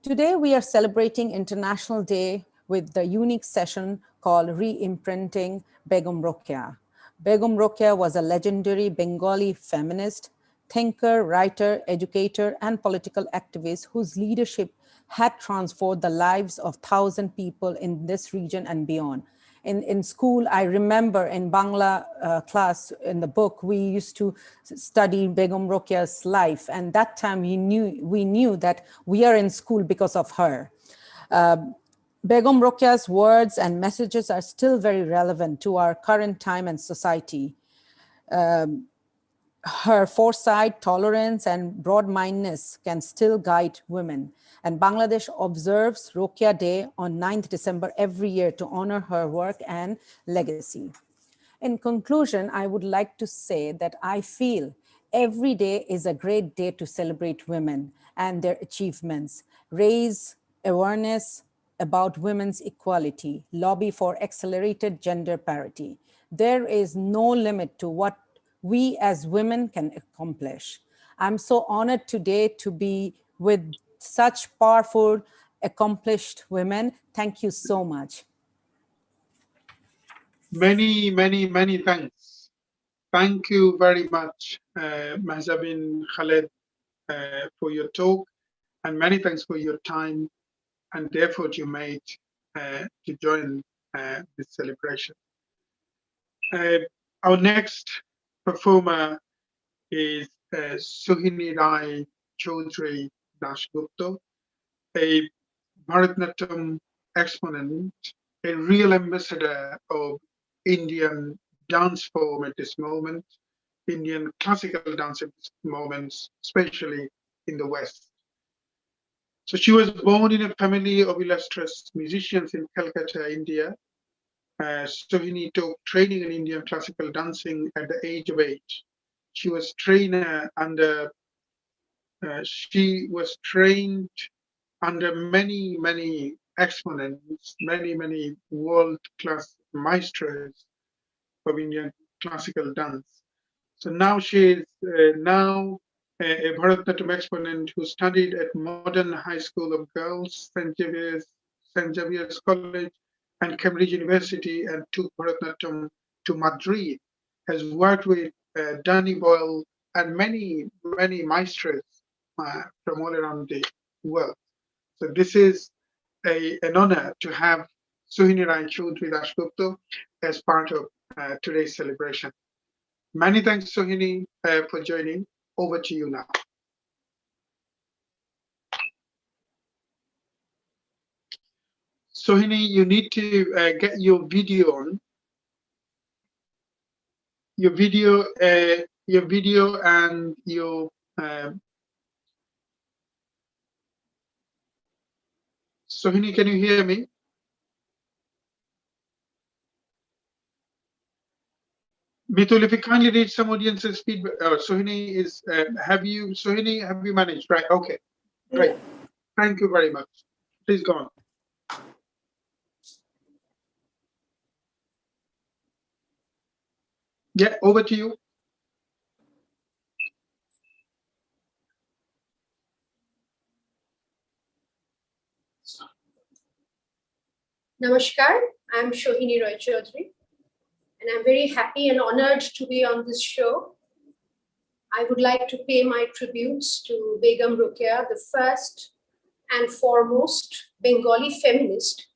Today, we are celebrating International Day with the unique session called Re-Imprinting Begum Rokeya. Begum Rokeya was a legendary Bengali feminist, thinker, writer, educator, and political activist whose leadership had transformed the lives of 1,000 people in this region and beyond. In school, I remember in Bangla class, in the book, we used to study Begum Rokeya's life. And that time we knew that we are in school because of her. Begum Rokeya's words and messages are still very relevant to our current time and society. Her foresight, tolerance, and broad-mindedness can still guide women. And Bangladesh observes Rokeya Day on 9th December every year to honor her work and legacy. In conclusion, I would like to say that I feel every day is a great day to celebrate women and their achievements, raise awareness about women's equality, lobby for accelerated gender parity. There is no limit to what we as women can accomplish. I'm so honored today to be with such powerful, accomplished women. Thank you so much. Many, many, many thanks. Thank you very much, Mahzabin Khaled, for your talk, and many thanks for your time and the effort you made to join this celebration. Our next performer is Sohini Rai Chaudhary Dasgupta, a Bharatanatyam exponent, a real ambassador of Indian dance form at this moment, Indian classical dance at this moment, especially in the West. So she was born in a family of illustrious musicians in Calcutta, India. Sohini took training in Indian classical dancing at the age of 8. She was trained under many exponents, many world-class maestros of Indian classical dance. So now she is now a Bharatanatyam exponent who studied at Modern High School of Girls, St. Xavier's College, and Cambridge University, and took Bharatanatyam to Madrid. Has worked with Danny Boyle and many maestros from all around the world. So this is an honor to have Sohini Rai Chaudhary Dasgupta as part of today's celebration. Many thanks, Sohini, for joining. Over to you now. Sohini, you need to get your video on. Your video and your Sohini, can you hear me? Mitul, if you kindly read some audience's feedback. Sohini is Sohini, have you managed? Right, okay. Great. Yeah. Thank you very much. Please go on. Yeah, over to you. Namaskar, I'm Sohini Rai Chaudhary, and I'm very happy and honored to be on this show. I would like to pay my tributes to Begum Rokeya, the first and foremost Bengali feminist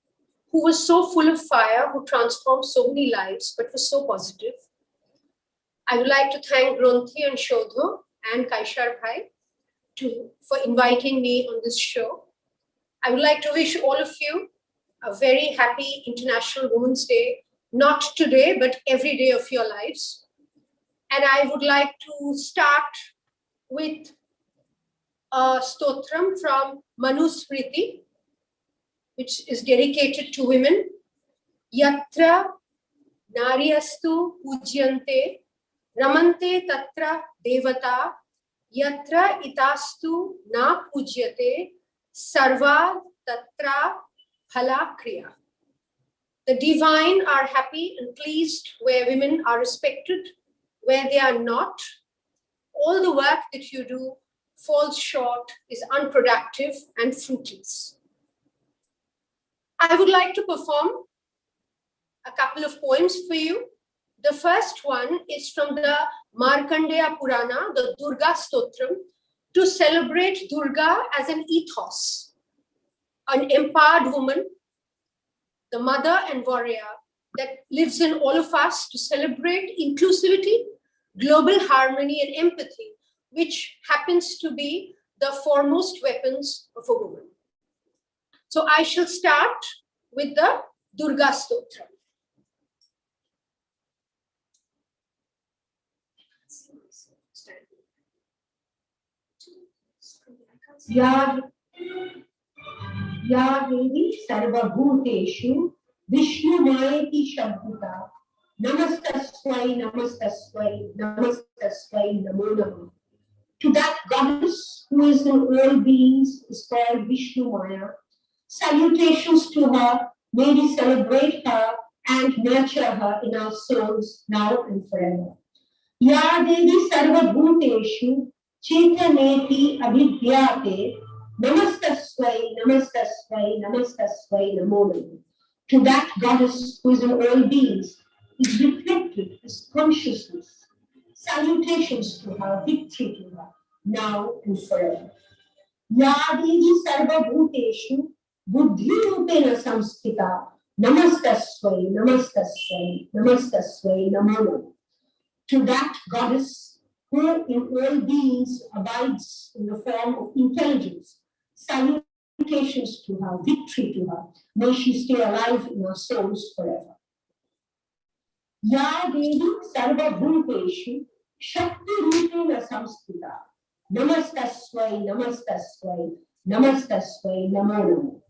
who was so full of fire, who transformed so many lives, but was so positive. I would like to thank Granthi and Shodho and Kaishar Bhai for inviting me on this show. I would like to wish all of you a very happy International Women's Day, not today, but every day of your lives. And I would like to start with a stotram from Manusmriti, which is dedicated to women. Yatra naryastu pujyante ramante tatra devata yatra itastu na pujyate sarva tatra phala kriya. The divine are happy and pleased where women are respected, where they are not. All the work that you do falls short, is unproductive and fruitless. I would like to perform a couple of poems for you. The first one is from the Markandeya Purana, the Durga Stotram, to celebrate Durga as an ethos, an empowered woman, the mother and warrior that lives in all of us, to celebrate inclusivity, global harmony, and empathy, which happens to be the foremost weapons of a woman. So I shall start with the Durga Stotra. Ya Devi Sarva Bhuteshu Vishnu Mayati Shabhuta Namastaswai Namastaswai Namastaswai Namo Namo. To that goddess who is in all beings is called Vishnu Maya. Salutations to her, may we celebrate her and nurture her in our souls now and forever. Ya Devi Sarva Bhuteshu Chetaneti Abhidyate Namastaswai Namastaswai Namastaswai Namo Namo. To that goddess who is in all beings is reflected as consciousness. Salutations to her, victory to her, now and forever. Ya Devi Sarva Bhuteshu Buddhi Rupena Samstita Namastaswai Namastaswai Namastaswai Namo Namo. To that goddess who in all beings abides in the form of intelligence, salutations to her, victory to her. May she stay alive in our souls forever. Ya Devi Sarva Bhuteshu Shakti Rupena Samskrita Namastasvai Namastasvai Namastasvai Namo Namo.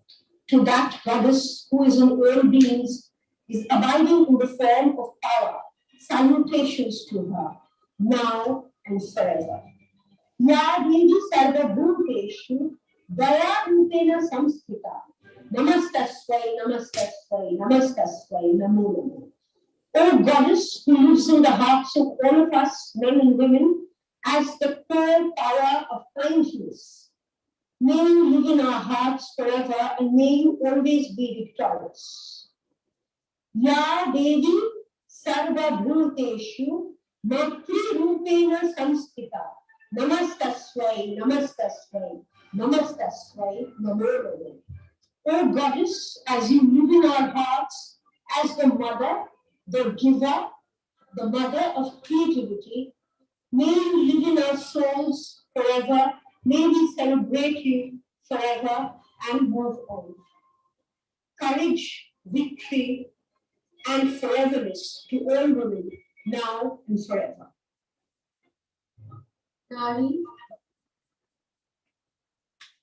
To that goddess who is in all beings, is abiding in the form of power, salutations to her, now and forever. Ya Devi Sarva Bhuteshu Daya Rupena Samskrita Namastasvai Namastasvai Namastasvai Namo Namo. O goddess who lives in the hearts of all of us, men and women, as the core power of kindness, may you live in our hearts forever and may you always be victorious. Ya Devi Sarva Bhuteshu Matri Rupena Samskrita Namastasvai Namastasvai Namastasvai Namo Namo. O goddess, as you live in our hearts as the mother, the giver, the mother of creativity, may you live in our souls forever. May we celebrate you forever and move on. Courage, victory, and foreverness to all women, now and forever. Nari.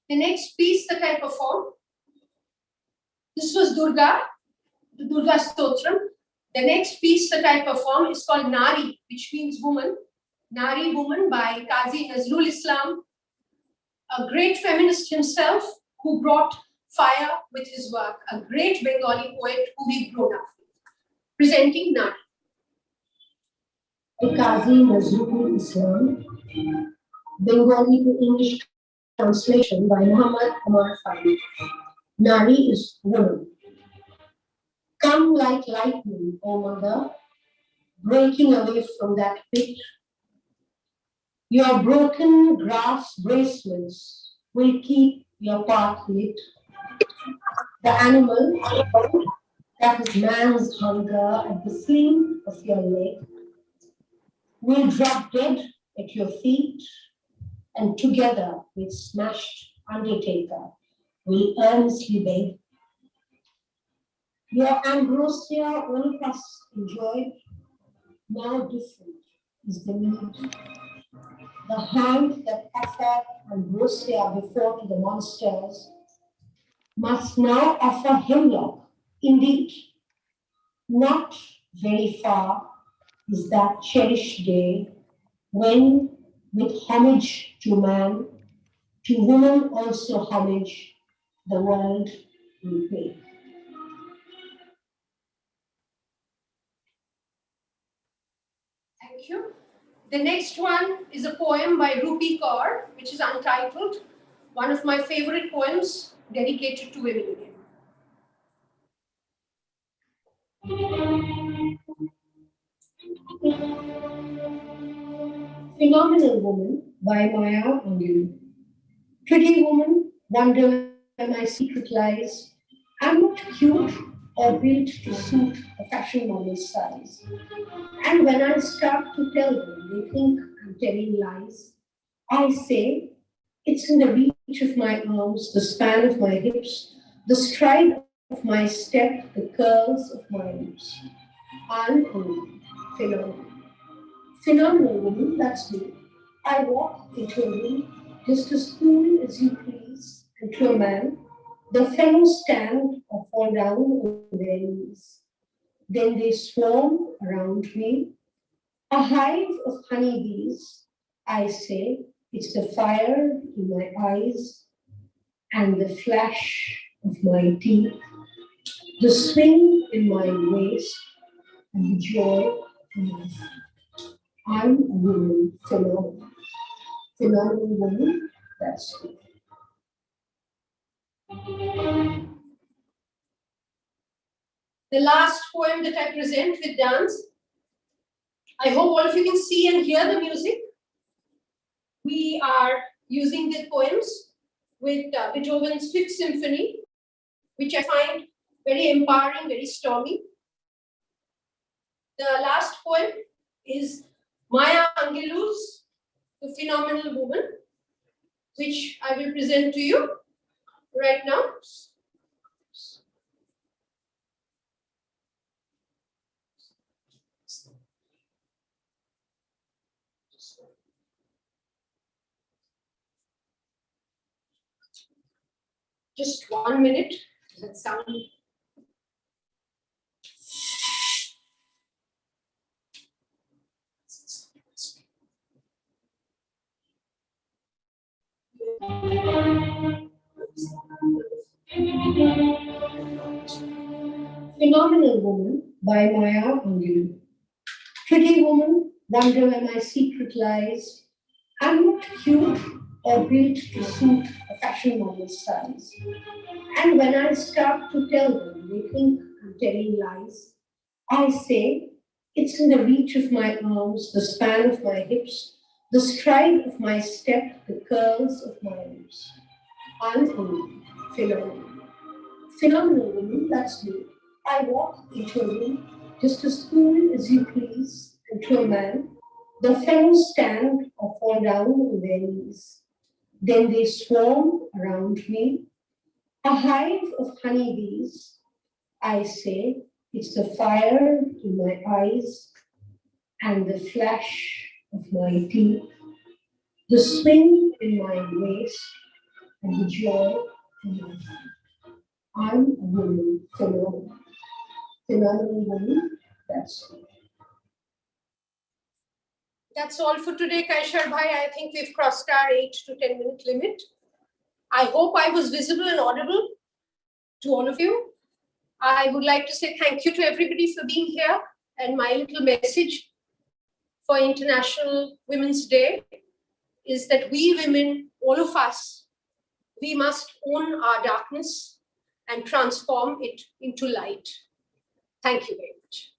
The next piece that I performed, this was Durga, the Durga Stotram. The next piece that I perform is called Nari, which means woman. Nari, woman, by Qazi Nazrul Islam, a great feminist himself who brought fire with his work, a great Bengali poet who we've grown up with. Presenting Nari. Qazi Nazrul Islam, Bengali to English translation by Muhammad Omar Farooq. Nari is woman. Come like lightning, O mother, breaking away from that pit. Your broken glass bracelets will keep your path lit. The animal that is man's hunger at the sling of your leg will drop dead at your feet, and together with smashed undertaker will earnestly beg. Your ambrosia all of us enjoyed, now different is the need. The hand that offered ambrosia before to the monsters must now offer hemlock. Indeed, not very far is that cherished day when, with homage to man, to woman also homage, the world will pay. Thank you. The next one is a poem by Rupi Kaur, which is untitled, one of my favorite poems dedicated to women again. Phenomenal Woman by Maya Angelou. Pretty woman, wonder where my secret lies. I'm not cute or built to suit a fashion model's size. And when I start to tell them, they think I'm telling lies. I say, it's in the reach of my arms, the span of my hips, the stride of my step, the curls of my lips. I'm a woman, phenomenal. Phenomenal woman, that's me. I walk into a room just as cool as you please, and to a man, the fellows stand or fall down on their knees. Then they swarm around me. A hive of honeybees, I say, it's the fire in my eyes and the flash of my teeth, the swing in my waist and the joy in my feet. I'm a woman, phenomenal. Phenomenal woman, that's me. The last poem that I present with dance. I hope all of you can see and hear the music. We are using the poems with Beethoven's Fifth Symphony, which I find very empowering, very stormy. The last poem is Maya Angelou's The Phenomenal Woman, which I will present to you right now. Just 1 minute. That sound. Phenomenal Woman by Maya Angelou. Pretty woman, wonder where my secret lies. I'm not cute or built to suit a fashion model's size. And when I start to tell them, they think I'm telling lies. I say, it's in the reach of my arms, the span of my hips, the stride of my step, the curls of my lips. I'm a phenomenal. Phenomenal woman, that's me. I walk into a room just as cool as you please, and to a man, the fellows stand or fall down on their knees. Then they swarm around me, a hive of honeybees. I say, it's the fire in my eyes and the flash of my teeth, the swing in my waist and the joy in my heart. I'm a woman, phenomenal. Phenomenal woman, that's me. That's all for today, Kaishar Bhai. I think we've crossed our 8 to 10 minute limit. I hope I was visible and audible to all of you. I would like to say thank you to everybody for being here. And my little message for International Women's Day is that we women, all of us, we must own our darkness and transform it into light. Thank you very much.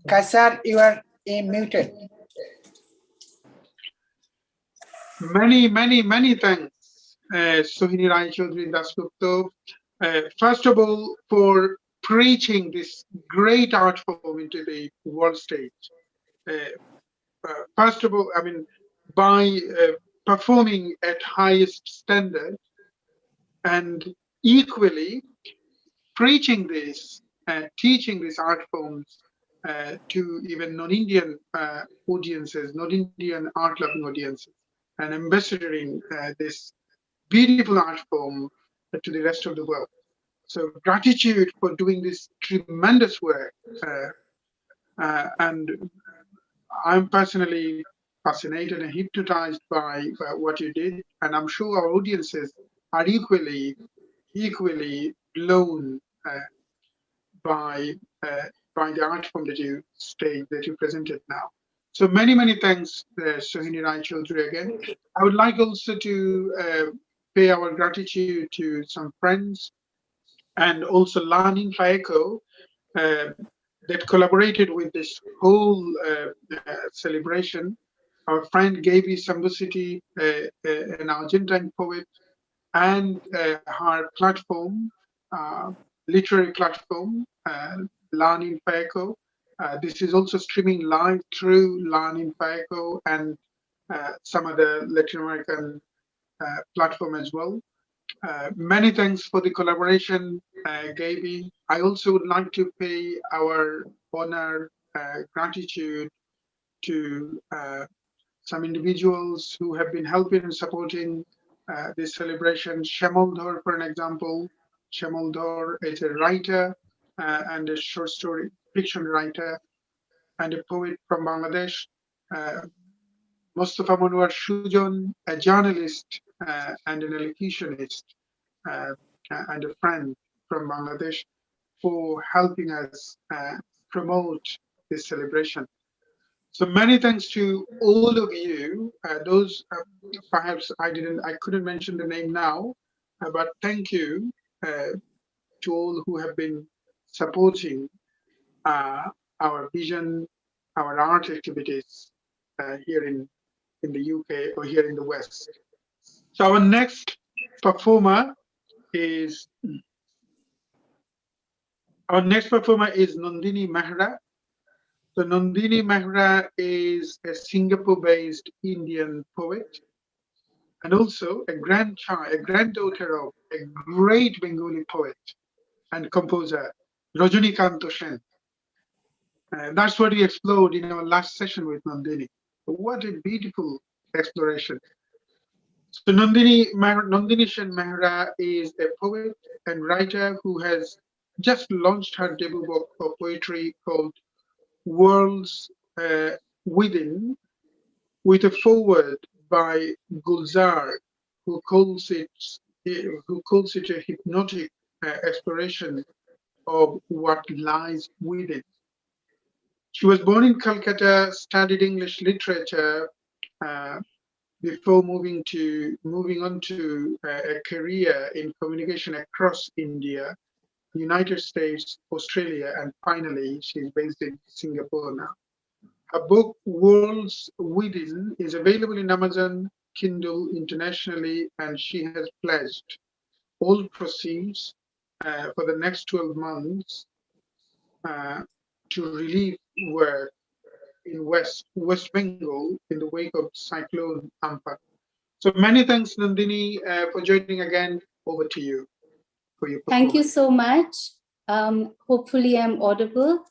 Kaisar, you are muted. Many thanks, Sohini Rai Chaudhary Dasgupta. First of all, for preaching this great art form into the world stage. First of all, I mean, by performing at highest standard and equally preaching this, teaching these art forms to even non-Indian audiences, non-Indian art-loving audiences, and ambassadoring this beautiful art form to the rest of the world. So gratitude for doing this tremendous work. And I'm personally fascinated and hypnotized by what you did. And I'm sure our audiences are equally blown by the art form that you presented now. So many thanks, Sohini Rai Chaudhary again. I would like also to pay our gratitude to some friends and also Learning Faeko that collaborated with this whole celebration. Our friend Gaby Sambusiti, an Argentine poet, and her platform, literary platform, Learning Faeko. This is also streaming live through Learning Faeko and some other Latin American platform as well. Many thanks for the collaboration, Gaby. I also would like to pay our honor, gratitude to some individuals who have been helping and supporting this celebration. Shamal Dhar, for an example. Shamal Dhar is a writer and a short story fiction writer and a poet from Bangladesh. Mustafa Manwar Sujon, a journalist and an elocutionist and a friend from Bangladesh, for helping us promote this celebration. So many thanks to all of you. Those perhaps I couldn't mention the name now, but thank you to all who have been supporting our vision, our art activities, here in the UK or here in the West. So our next performer is Nandini Mehra. So Nandini Mehra is a Singapore-based Indian poet and also a granddaughter of a great Bengali poet and composer, Rajanikanto Sen. That's what we explored in our last session with Nandini. What a beautiful exploration. So Nandini Sen Mehra is a poet and writer who has just launched her debut book of poetry called Worlds Within, with a foreword by Gulzar, who calls it a hypnotic exploration of what lies within. She was born in Calcutta, studied English literature before moving on to a career in communication across India, United States, Australia, and finally she's based in Singapore now. Her book Worlds Within is available in Amazon Kindle internationally, and she has pledged all proceeds for the next 12 months to relief work in West Bengal in the wake of Cyclone Amphan. So many thanks, Nandini, for joining again. Over to you for your performance. Thank you so much. Hopefully I'm audible.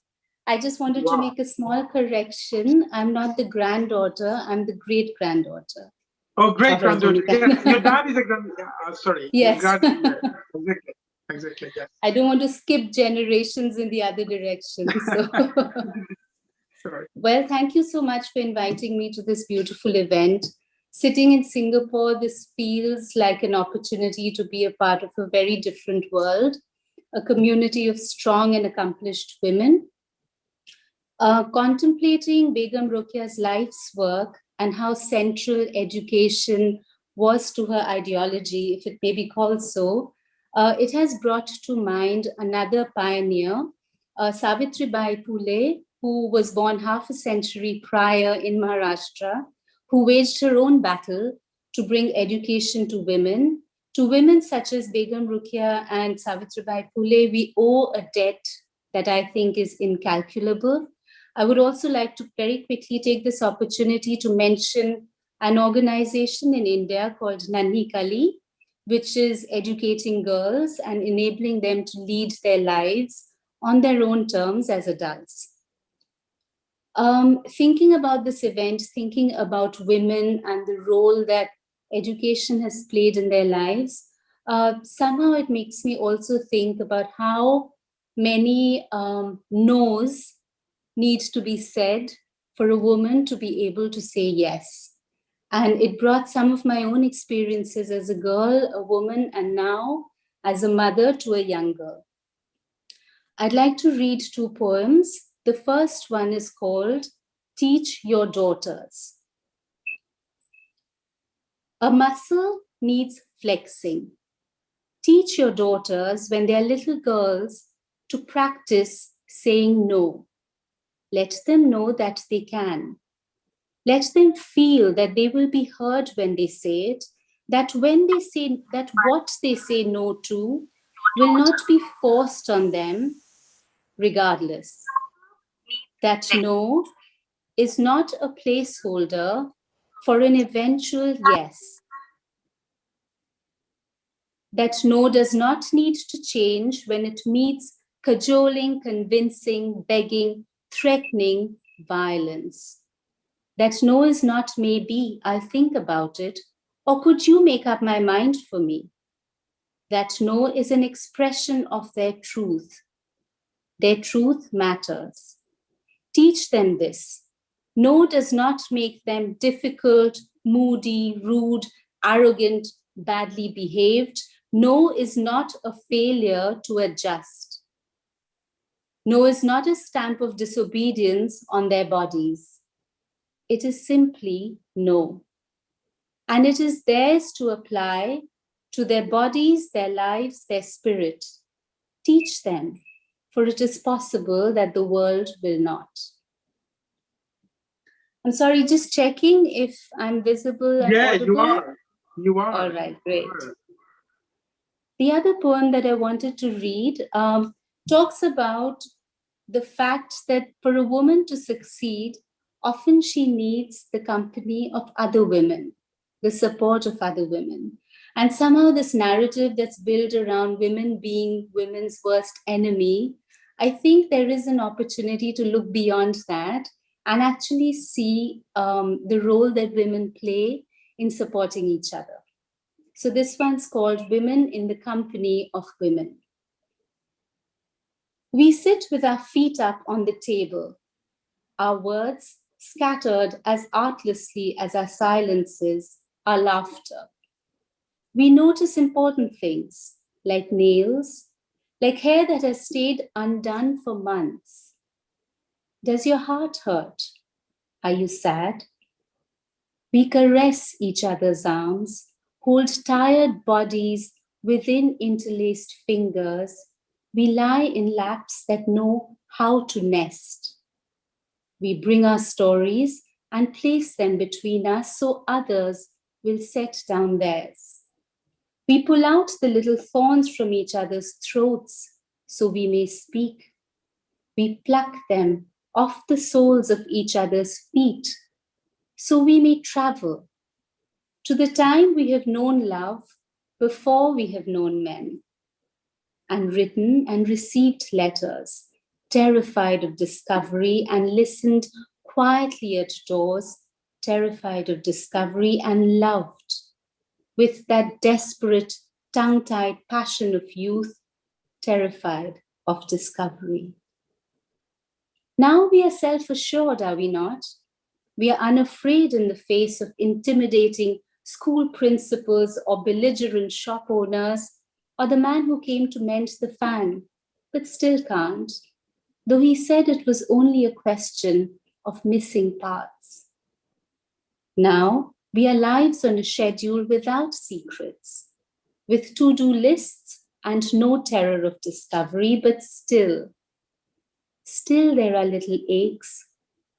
I just wanted to make a small correction. I'm not the granddaughter, I'm the great-granddaughter. Oh, great-granddaughter. Yes, your dad is a sorry. Yes. Exactly, yes. I don't want to skip generations in the other direction. So. Sorry. Well, thank you so much for inviting me to this beautiful event. Sitting in Singapore, this feels like an opportunity to be a part of a very different world, a community of strong and accomplished women. Contemplating Begum Rokea's life's work and how central education was to her ideology, if it may be called so, it has brought to mind another pioneer, Savitribai Phule, who was born half a century prior in Maharashtra, who waged her own battle to bring education to women such as Begum Rokeya and Savitribai Phule. We owe a debt that I think is incalculable. I would also like to very quickly take this opportunity to mention an organization in India called Nanhi Kali, which is educating girls and enabling them to lead their lives on their own terms as adults. Thinking about this event, thinking about women and the role that education has played in their lives, somehow it makes me also think about how many no's need to be said for a woman to be able to say yes. And it brought some of my own experiences as a girl, a woman, and now as a mother to a young girl. I'd like to read two poems. The first one is called Teach Your Daughters. A muscle needs flexing. Teach your daughters when they're little girls to practice saying no. Let them know that they can. Let them feel that they will be heard when they say it, that when they say that what they say no to will not be forced on them regardless. That no is not a placeholder for an eventual yes. That no does not need to change when it meets cajoling, convincing, begging, threatening, violence. That no is not maybe, I'll think about it, or could you make up my mind for me? That no is an expression of their truth. Their truth matters. Teach them this. No does not make them difficult, moody, rude, arrogant, badly behaved. No is not a failure to adjust. No is not a stamp of disobedience on their bodies. It is simply no. And it is theirs to apply to their bodies, their lives, their spirit. Teach them, for it is possible that the world will not. I'm sorry, just checking if I'm visible and Yeah, audible. you are. You are. All right, great. The other poem that I wanted to read talks about the fact that for a woman to succeed, often she needs the company of other women, the support of other women. And somehow this narrative that's built around women being women's worst enemy, I think there is an opportunity to look beyond that and actually see the role that women play in supporting each other. So this one's called Women in the Company of Women. We sit with our feet up on the table, our words scattered as artlessly as our silences, our laughter. We notice important things like nails, like hair that has stayed undone for months. Does your heart hurt? Are you sad? We caress each other's arms, hold tired bodies within interlaced fingers. We lie in laps that know how to nest. We bring our stories and place them between us so others will set down theirs. We pull out the little thorns from each other's throats so we may speak. We pluck them off the soles of each other's feet so we may travel to the time we have known love before we have known men, and written and received letters, terrified of discovery, and listened quietly at doors, terrified of discovery, and loved with that desperate, tongue-tied passion of youth, terrified of discovery. Now we are self-assured, are we not? We are unafraid in the face of intimidating school principals or belligerent shop owners, or the man who came to mend the fan, but still can't, though he said it was only a question of missing parts. Now we are lives on a schedule without secrets, with to-do lists and no terror of discovery, but still there are little aches,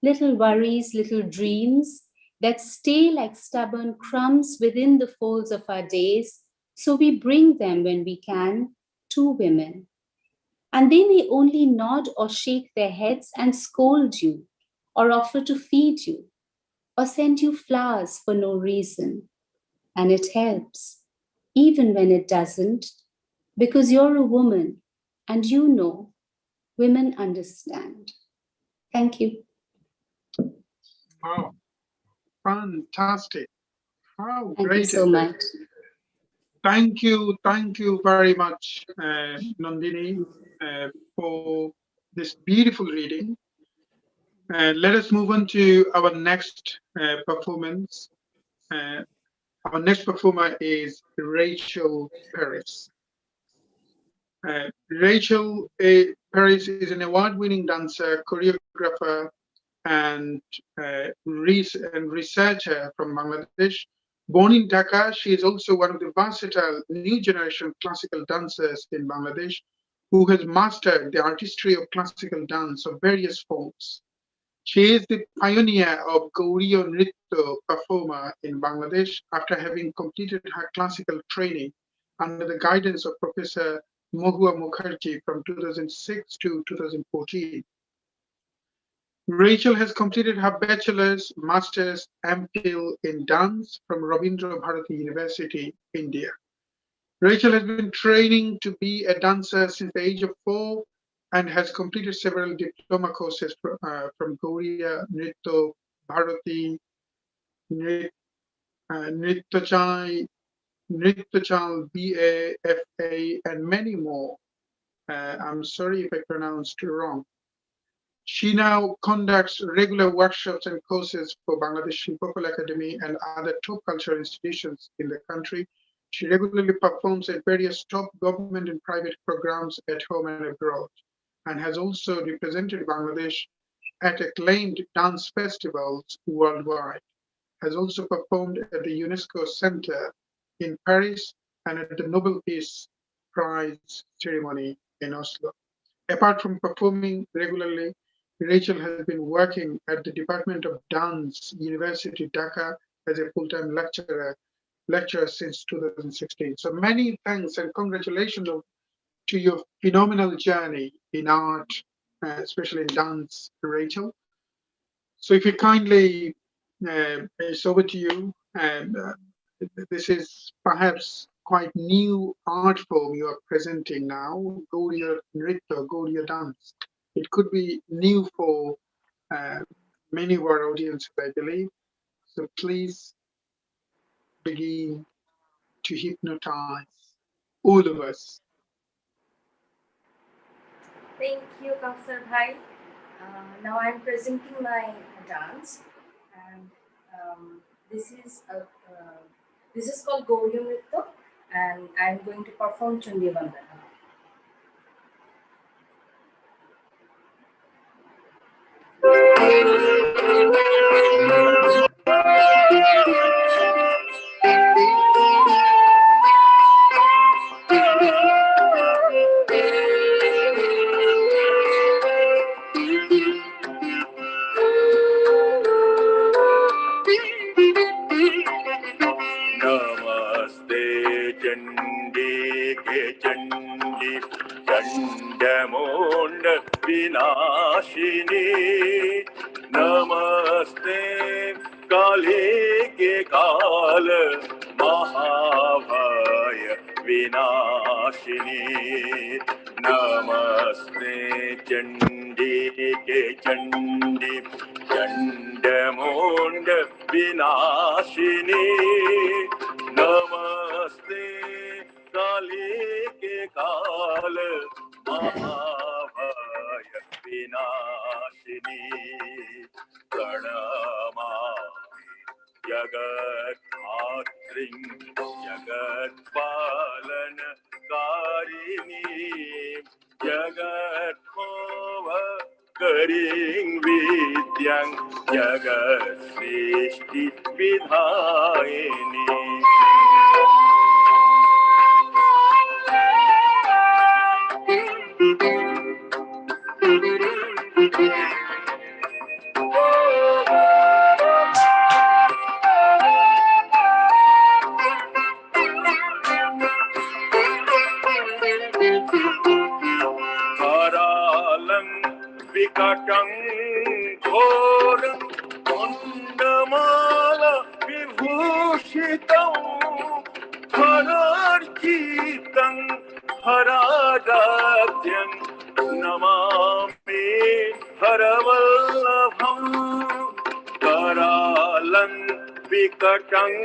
little worries, little dreams that stay like stubborn crumbs within the folds of our days, so we bring them when we can to women. And they may only nod or shake their heads and scold you, or offer to feed you, or send you flowers for no reason. And it helps, even when it doesn't, because you're a woman and you know women understand. Thank you. Wow, fantastic. How Thank great you so is much. it? Thank you very much, Nandini, for this beautiful reading. Let us move on to our next performance. Our next performer is Rachel Paris. Rachel Paris is an award-winning dancer, choreographer, and researcher from Bangladesh. Born in Dhaka, she is also one of the versatile new generation classical dancers in Bangladesh who has mastered the artistry of classical dance of various forms. She is the pioneer of Gauriya Nritya performer in Bangladesh after having completed her classical training under the guidance of Professor Mohua Mukherjee from 2006 to 2014. Rachel has completed her bachelor's, master's, MPhil in dance from Rabindra Bharati University, India. Rachel has been training to be a dancer since the age of 4 and has completed several diploma courses from Gauriya Nritya Bharati, Nrityachal, BA, FA, and many more. I'm sorry if I pronounced it wrong. She now conducts regular workshops and courses for Bangladesh Shilpakala Academy and other top cultural institutions in the country. She regularly performs at various top government and private programs at home and abroad, and has also represented Bangladesh at acclaimed dance festivals worldwide. Has also performed at the UNESCO Center in Paris and at the Nobel Peace Prize ceremony in Oslo. Apart from performing regularly, Rachel has been working at the Department of Dance, University Dhaka, as a full-time lecturer since 2016. So many thanks and congratulations to your phenomenal journey in art, especially in dance, Rachel. So if you kindly, it's over to you. And this is perhaps quite new art form you are presenting now, Gaudiya Nritya, Gaudiya dance. It could be new for many of our audiences, I believe. So please begin to hypnotize all of us. Thank you, Kausar Bhai. Now I'm presenting my dance, and this is called Gaudiya Nritya, and I'm going to perform Chandi Vandana. Chandamund Vinashini Namaste Kali ke Kal Mahavaya Vinashini Namaste Chandi ke Chandi Chandamund Vinashini Namaste Kali ke Kal Mahavaya Vinashini Pranamami Jagat Dhatrin Jagat Palan Karini Jagat Khova Karing Vidyang Jagat Srishti Vidhaini Paralang Vikatang Ghoram Kondamala Vibhushitam Hararchitam Haradatyam Namami Haravallabham Karalang Vikatang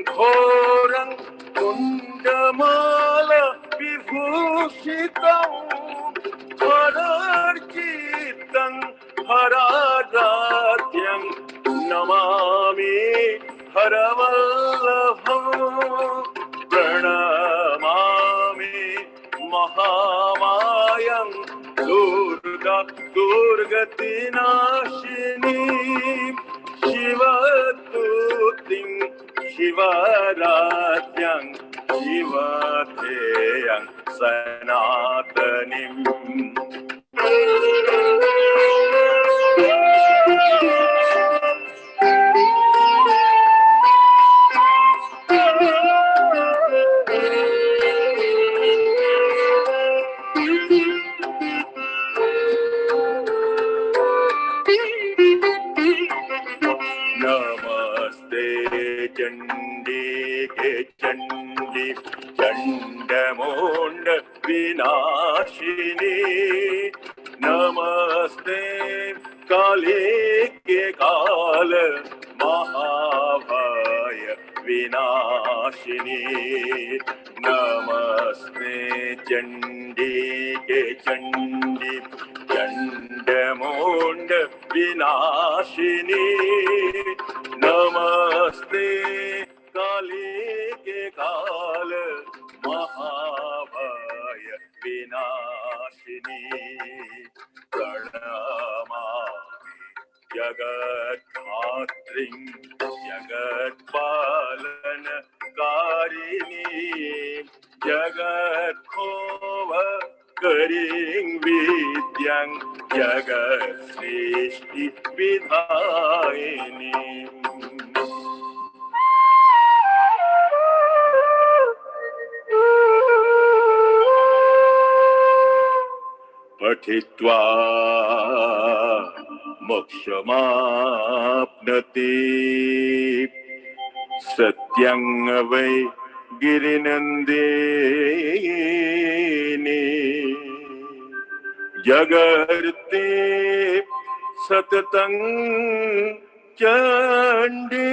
Ghoram Kondamala Vibhushitam Hararchitam Haradatyam Namami Haravallabham Pranamami Mahamayam Durga Durgati Nashini Shivatutim Shivaratyam Shivateyam Sanatanim Namaste Chandi ke Chandi Chandamund Vinashini Namaste Kali ke Kal Mahavaya Vinashini Namaste Chandi ke Chandi Chandamund Vinashini Namaste Kali ke Kal Mahavaya Vinashini Pranamami Jagat Dhatrin Jagat Palan Karini Jagat Khova Karing Vidyang जगत्सृष्टि विधायिनी पठित्वा मोक्षमाप्नोति सत्यं वै गिरिनन्दिनी जगर्ते सततं Chandi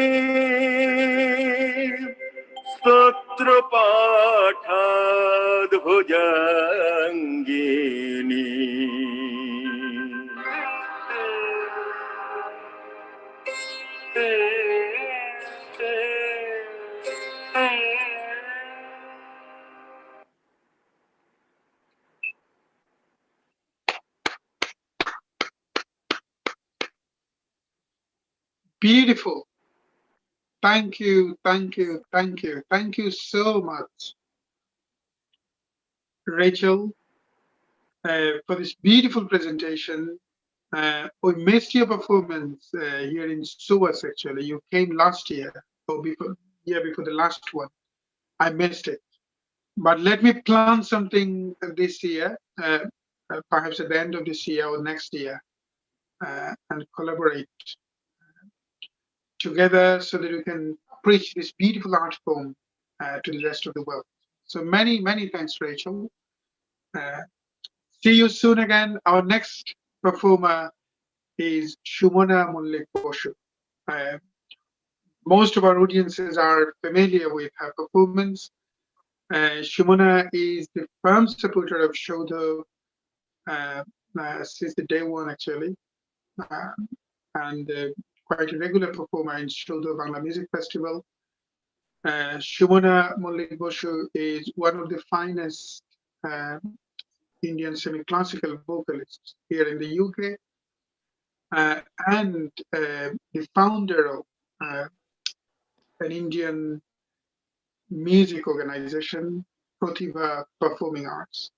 स्तोत्रपाठाद् भुजङ्गिनी Beautiful. Thank you, thank you, thank you. Thank you so much, Rachel, for this beautiful presentation. We missed your performance here in SUAS, actually. You came last year, or before the last one. I missed it. But let me plan something this year, perhaps at the end of this year or next year, and collaborate together so that we can preach this beautiful art form to the rest of the world. So many, many thanks, Rachel. See you soon again. Our next performer is Shumona Mullik Boshu. Most of our audiences are familiar with her performance. Shumona is the firm supporter of Shodho since the day one, actually, and quite a regular performer in Shodho Bangla Music Festival. Shumona Mullik Boshu is one of the finest Indian semi-classical vocalists here in the UK, and the founder of an Indian music organization, Pratibha Performing Arts.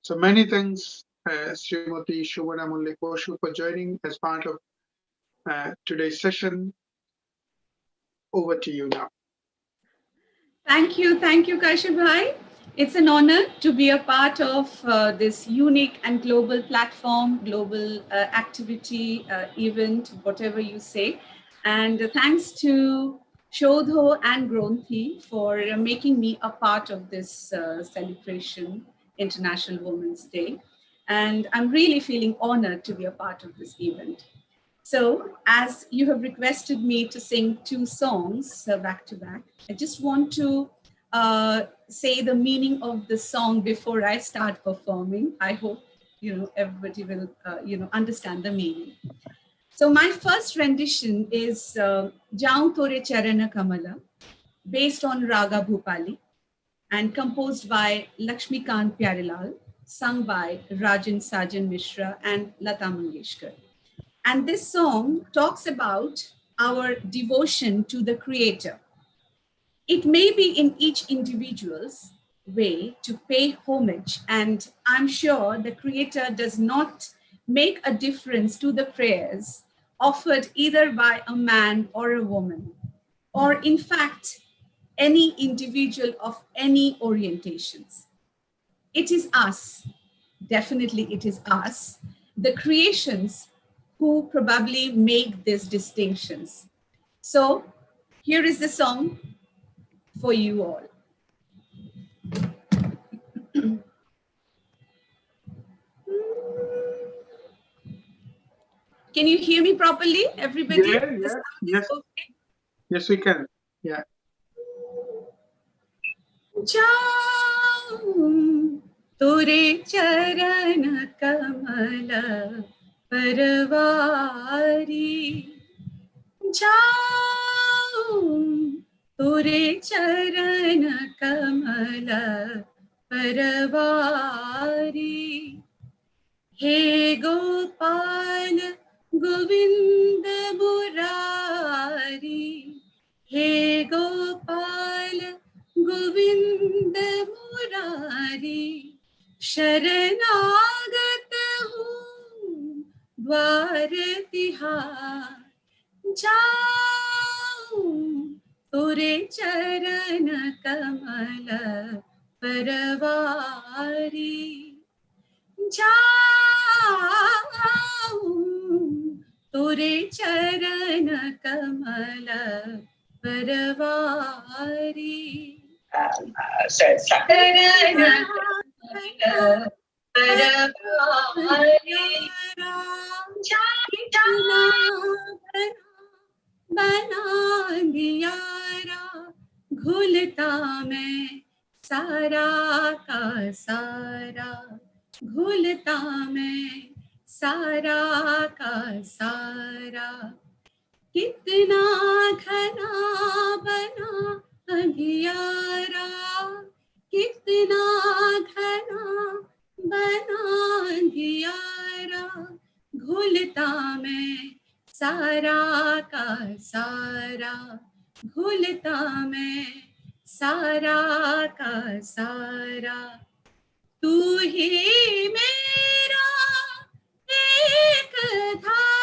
So many thanks, Srimati Shumona Mullik Boshu, for joining as part of today's session. Over to you now. Thank you, Kaushik Bhai. It's an honor to be a part of this unique and global platform, global activity, event, whatever you say. And thanks to Shodho and Gronthi for making me a part of this celebration, International Women's Day. And I'm really feeling honored to be a part of this event. So as you have requested me to sing 2 songs back to back, I just want to say the meaning of the song before I start performing. I hope everybody will understand the meaning. So my first rendition is Jaun Tore Charana Kamala, based on Raga Bhupali and composed by Lakshmikant Pyarelal, sung by Rajan Sajan Mishra and Lata Mangeshkar. And this song talks about our devotion to the Creator. It may be in each individual's way to pay homage, and I'm sure the Creator does not make a difference to the prayers offered either by a man or a woman, or in fact, any individual of any orientations. It is us, definitely it is us, the creations, who probably make these distinctions. So here is the song for you all. Can you hear me properly, everybody? Yes. Okay? Yes, we can. Yeah. Jaun Tore Charana Kamala Parvari, Jaun Tore Charana Kamala Parvari, He Gopal Govinda Murari, He Gopal Govinda Murari, Sharanagat hu द्वार तिहार जाऊं तोरे चरण कमल परवारी जाऊं तोरे चरण कमल परवारी चरण कमल परवारी बना दिया घुलता मैं सारा का सारा घुलता मैं सारा का सारा कितना घना बना अंधियारा कितना घना बना अंधियारा घुलता मैं सारा का सारा घुलता मैं सारा का सारा तू ही मेरा एक धार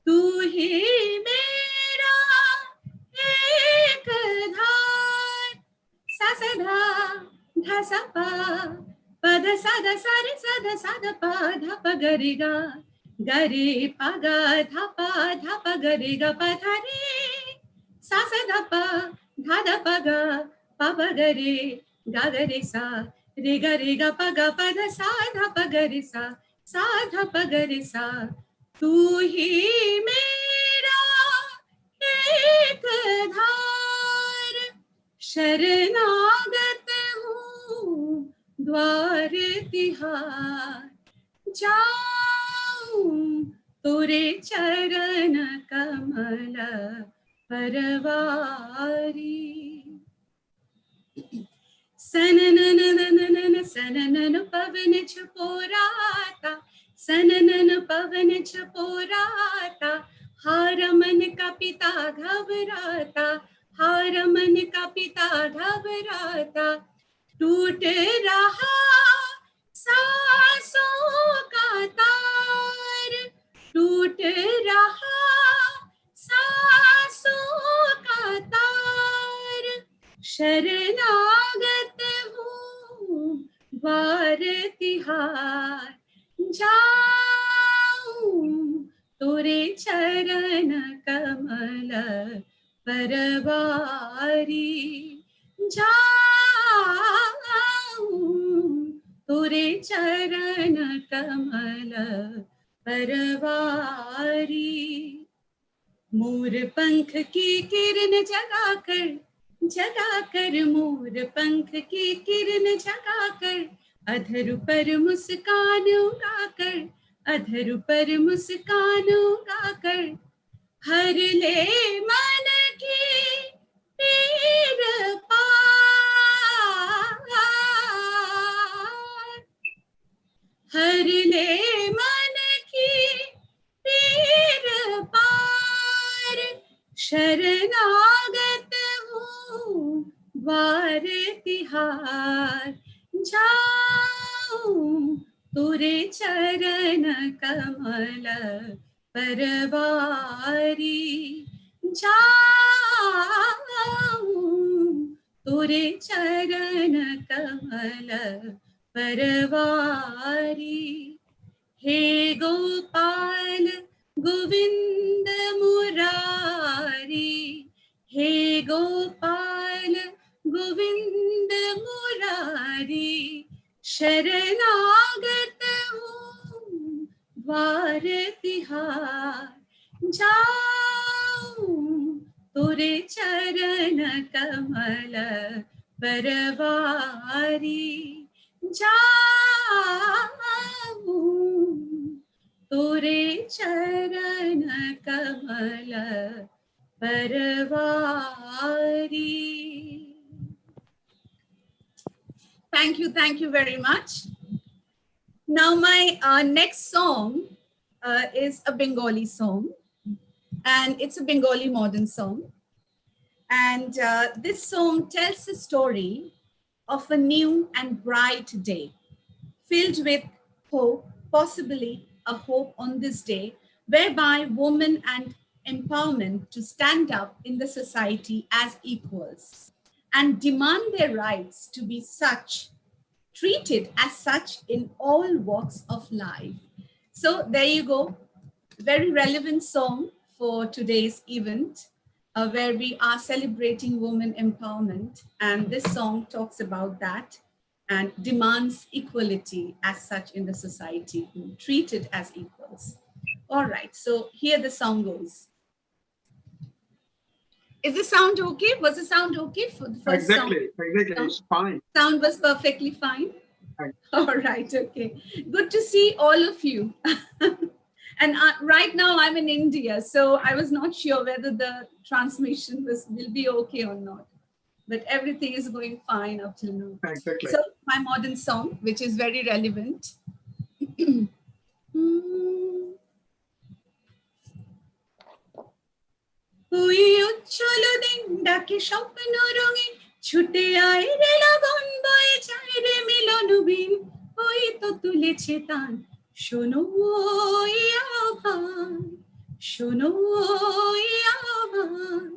तू ही मेरा एक धार सा सदा धा सा पा पद सद सरे सद सद पा धा प गरे गा गरे पा गा धा प गरे गा प धा रे सा सा धा प धा धा प गा प गरे गा गरे सा रे गा प गा प धा सा धा प गरे सा धा प गरे सा तू ही मेरा एक धार शरणागत हूँ द्वार तिहार जाऊं तोरे चरण कमल परवारी सननन सननन पवन छपोराता सननन पवन छपोराता हार मन का पिता घबराता हार मन का पिता घबराता टूट रहा सांसों का तार टूट रहा सांसों का तार शरणागत हूँ द्वार तिहार जाऊं तोरे चरण कमल परवारी जाऊं तोरे चरण कमल परवारी मोर पंख की किरण जगाकर मोर पंख की किरण जगाकर अधर पर मुस्कान उगाकर अधर पर मुस्कान उगाकर हर ले मन की पीर पार हर ले मन की पीर पार शरणागत हूँ द्वार तिहार जाऊं तोरे चरण कमल परवारी जाऊं तोरे चरण कमल परवारी हे गोपाल गोविंद मुरारी हे गोपाल गोविंद मुरारी शरणागत हूँ द्वार तिहार जाऊं तोरे चरण कमल परवारी जाऊं तोरे चरण कमल Parwari. Thank you very much. Now my next song is a Bengali song, and it's a Bengali modern song. And this song tells the story of a new and bright day, filled with hope, possibly a hope on this day, whereby women and empowerment to stand up in the society as equals and demand their rights to be such, treated as such in all walks of life. So there you go, very relevant song for today's event, where we are celebrating women empowerment. And this song talks about that and demands equality as such in the society, treated as equals. All right, so here the song goes. Is the sound okay? Was the sound okay for the first song? Exactly, it's fine. Sound was perfectly fine? Fine. All right, okay. Good to see all of you. And right now I'm in India, so I was not sure whether the transmission will be okay or not. But everything is going fine up till now. Exactly. So my modern song, which is very relevant. ওই উজ্জ্বল দিন ডাকে স্বপ্ন রঙিন ছুটে আয় রে লগন বয়ে যায় রে মিলন বিন ওই তো তুলেছে তান শোনো ওই আহ্বান শোনো ওই আহ্বান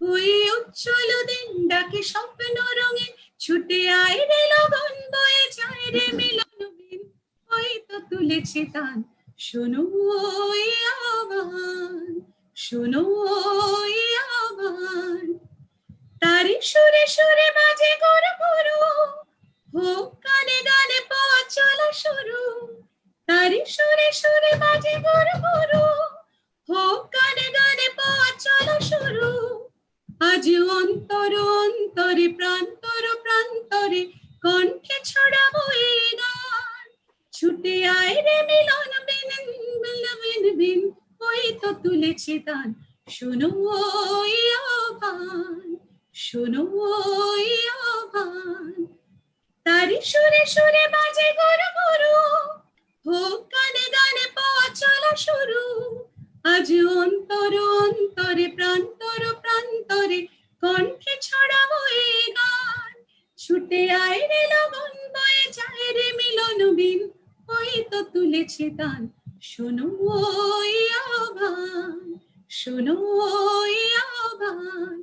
ওই উজ্জ্বল দিন ডাকে স্বপ্ন রঙিন ছুটে আয় রে লগন বয়ে যায় রে মিলন বিন ওই তো তুলেছে তান শোনো ওই আহ্বান শোনো ওই আহ্বান তারি সুরে সুরে বাজে গরু গরু হোক গানে গানে পথ চলা শুরু তারি সুরে সুরে বাজে গরু গরু হোক গানে গানে পথ চলা শুরু আজ অন্তর অন্তরে প্রান্তর প্রান্তরে কণ্ঠে ছড়াবো এই গান ছুটে আয় রে মিলন বিন বিন বিন ওই তো তুলেছে তান শোনো ওই আহ্বান শোনো ওই আহ্বান তারি সুরে সুরে বাজে গরু গরু হোক গানে গানে পথ চলা শুরু আজ অন্তর অন্তরে প্রান্তর প্রান্তরে কণ্ঠে ছড়াবো এই গান ছুটে আয় রে লগন বয়ে যায় রে মিলন বিন ওই তো তুলেছে তান শোনো ওই আহ্বান শোনো ওই আহ্বান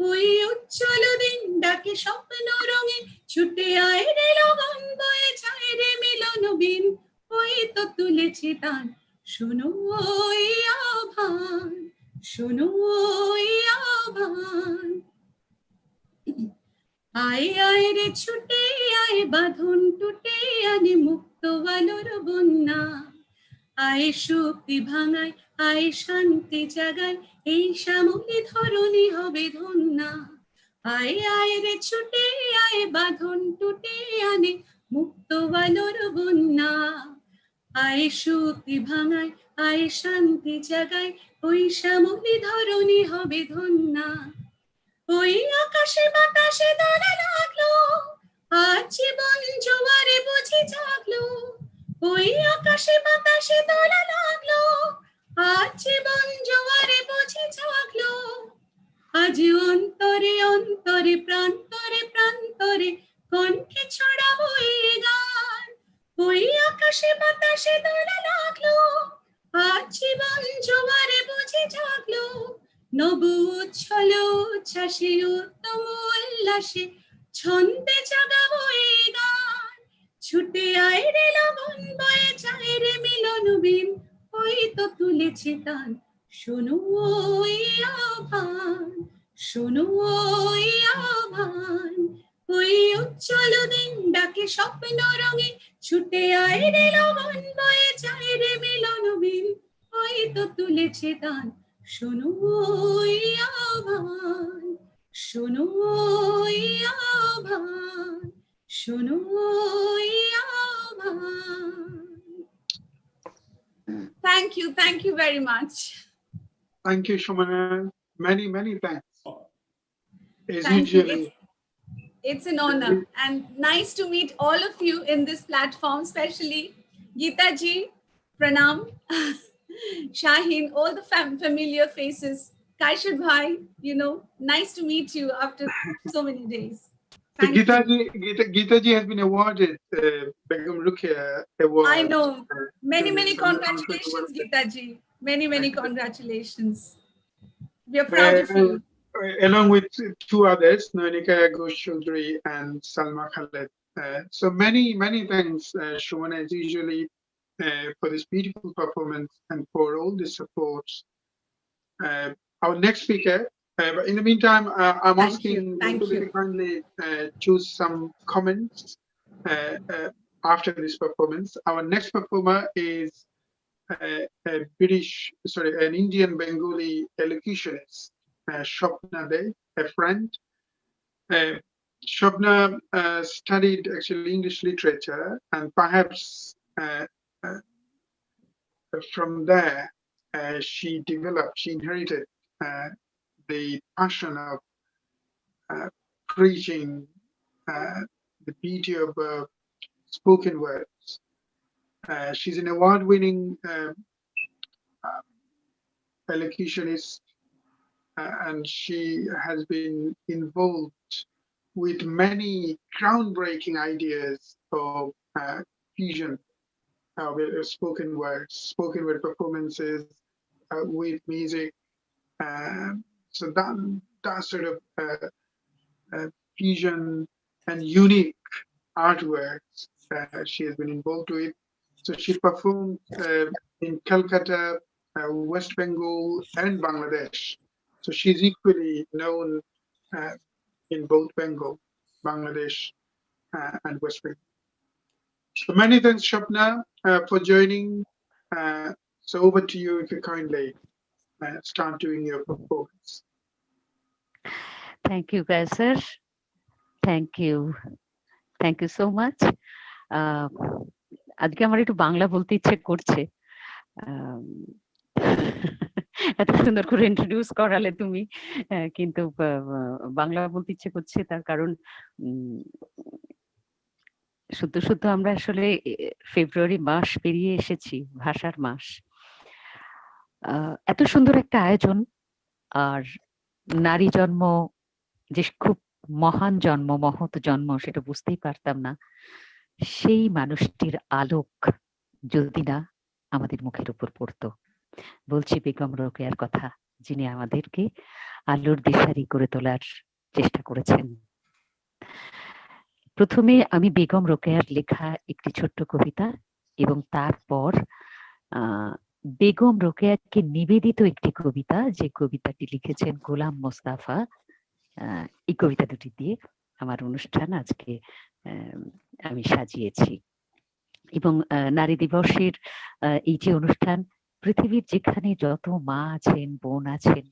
ওই উজ্জ্বল দিন ডাকে স্বপ্ন রঙিন ছুটে আয় রে লগন বয়ে যায় রে মিলন বিন ওই তো তুলেছে তান শোনো ওই আহ্বান শোনো ওই আহ্বান আয় আয় রে ছুটে আয় বাঁধন টুটে আনে মুক্ত আলোর বন্যা আয় শক্তি ভাঙায় আয় শান্তি জাগায় এই শ্যামলী ধরণী হবে ধন্যা আয় আয় রে ছুটে আয় বাঁধন টুটে আনে মুক্ত আলোর বন্যা আয় শক্তি ভাঙায় আয় শান্তি জাগায় ওই শ্যামলী ধরণী হবে ধন্যা ওই আকাশে বাতাসে দোলা লাগলো আজ জীবন জোয়ারে বুঝি জাগলো ওই আকাশে বাতাসে দোলা লাগলো আজ জীবন জোয়ারে বুঝি জাগলো আজ অন্তরে অন্তরে প্রান্তরে প্রান্তরে কণ্ঠে ছড়াবো এই গান ওই আকাশে বাতাসে দোলা লাগলো আজ জীবন জোয়ারে বুঝি জাগলো নব উচ্ছল উচ্ছ্বাসে উত্তম উল্লাসে ছন্দে জাগাবো এই গান ছুটে আয় রে লগন বয়ে যায় রে মিলন বিন ওই তো তুলেছে তান শোনো ওই আহ্বান শোনো ওই আহ্বান ওই উজ্জ্বল দিন ডাকে স্বপ্ন রঙিন ছুটে আয় রে লগন বয়ে যায় রে মিলন বিন ওই তো তুলেছে তান শোনো ওই আহ্বান শোনো ওই আহ্বান শোনো ওই আহ্বান Thank you very much. Thank you, Shomana. Many thanks. As Thank you. usually. It's an honor and nice to meet all of you in this platform, especially Geeta ji, Pranam, Shaheen, all the familiar faces. Kaishar Bhai, you know, nice to meet you after so many days. So Thank you. Geetaji has been awarded Begum Rukia Award. I know. Many, many So we are also congratulations, awarded. Geetaji. Many, many congratulations. We are proud of you. Along with two others, Nonika Ghosh Chaudhary and Salma Khaled. So many thanks, Shomana, as usually, for this beautiful performance and for all the supports. Our next speaker, but in the meantime, I'm asking Gokul to kindly choose some comments after this performance. Our next performer is an Indian Bengali elocutionist, Shobna Dey, a friend. Shobna studied actually English literature, and perhaps from there she inherited the passion of preaching, the beauty of spoken words. She's an award-winning elocutionist, and she has been involved with many groundbreaking ideas of fusion with spoken word performances with music. So that sort of fusion and unique artworks she has been involved with. So she performed in Calcutta, West Bengal, and Bangladesh. So she's equally known in both Bengal, Bangladesh, and West Bengal. So many thanks, Shobna, for joining. So over to you if you kindly start doing your performance. Thank you, Kaisar. Thank you. Thank you so much. আজকে আমার একটু বাংলা বলতে ইচ্ছে করছে। এত সুন্দর করে introduce করালে তুমি, কিন্তু বাংলা বলতে ইচ্ছে করছে তার কারণ শুদ্ধ আমরা আসলে ফেব্রুয়ারি মাস পেরিয়ে এসেছি, ভাষার মাস। এত সুন্দর একটা আয়োজন, আর নারী জন্ম যে খুব মহান জন্ম, মহৎ জন্ম, সেটা বুঝতেই পারতাম না। সেই মানুষটির আলোক যদি না আমাদের মুখের উপর পড়তো। বলছি বেগম রোকেয়ার কথা, যিনি আমাদেরকে আলোর দিশারি করে তোলার চেষ্টা করেছেন। প্রথমে আমি বেগম রোকেয়ার লেখা একটি ছোট্ট কবিতা এবং তারপর বেগম রোকেয়াকে নিবেদিত একটি কবিতা, যে কবিতাটি লিখেছেন গোলাম মোস্তফা, এই কবিতা দুটি দিয়ে আমার অনুষ্ঠান আজকে আমি সাজিয়েছি। এবং নারী দিবসের এই যে অনুষ্ঠান, পৃথিবীর যেখানে যত মা আছেন, বোন আছেন,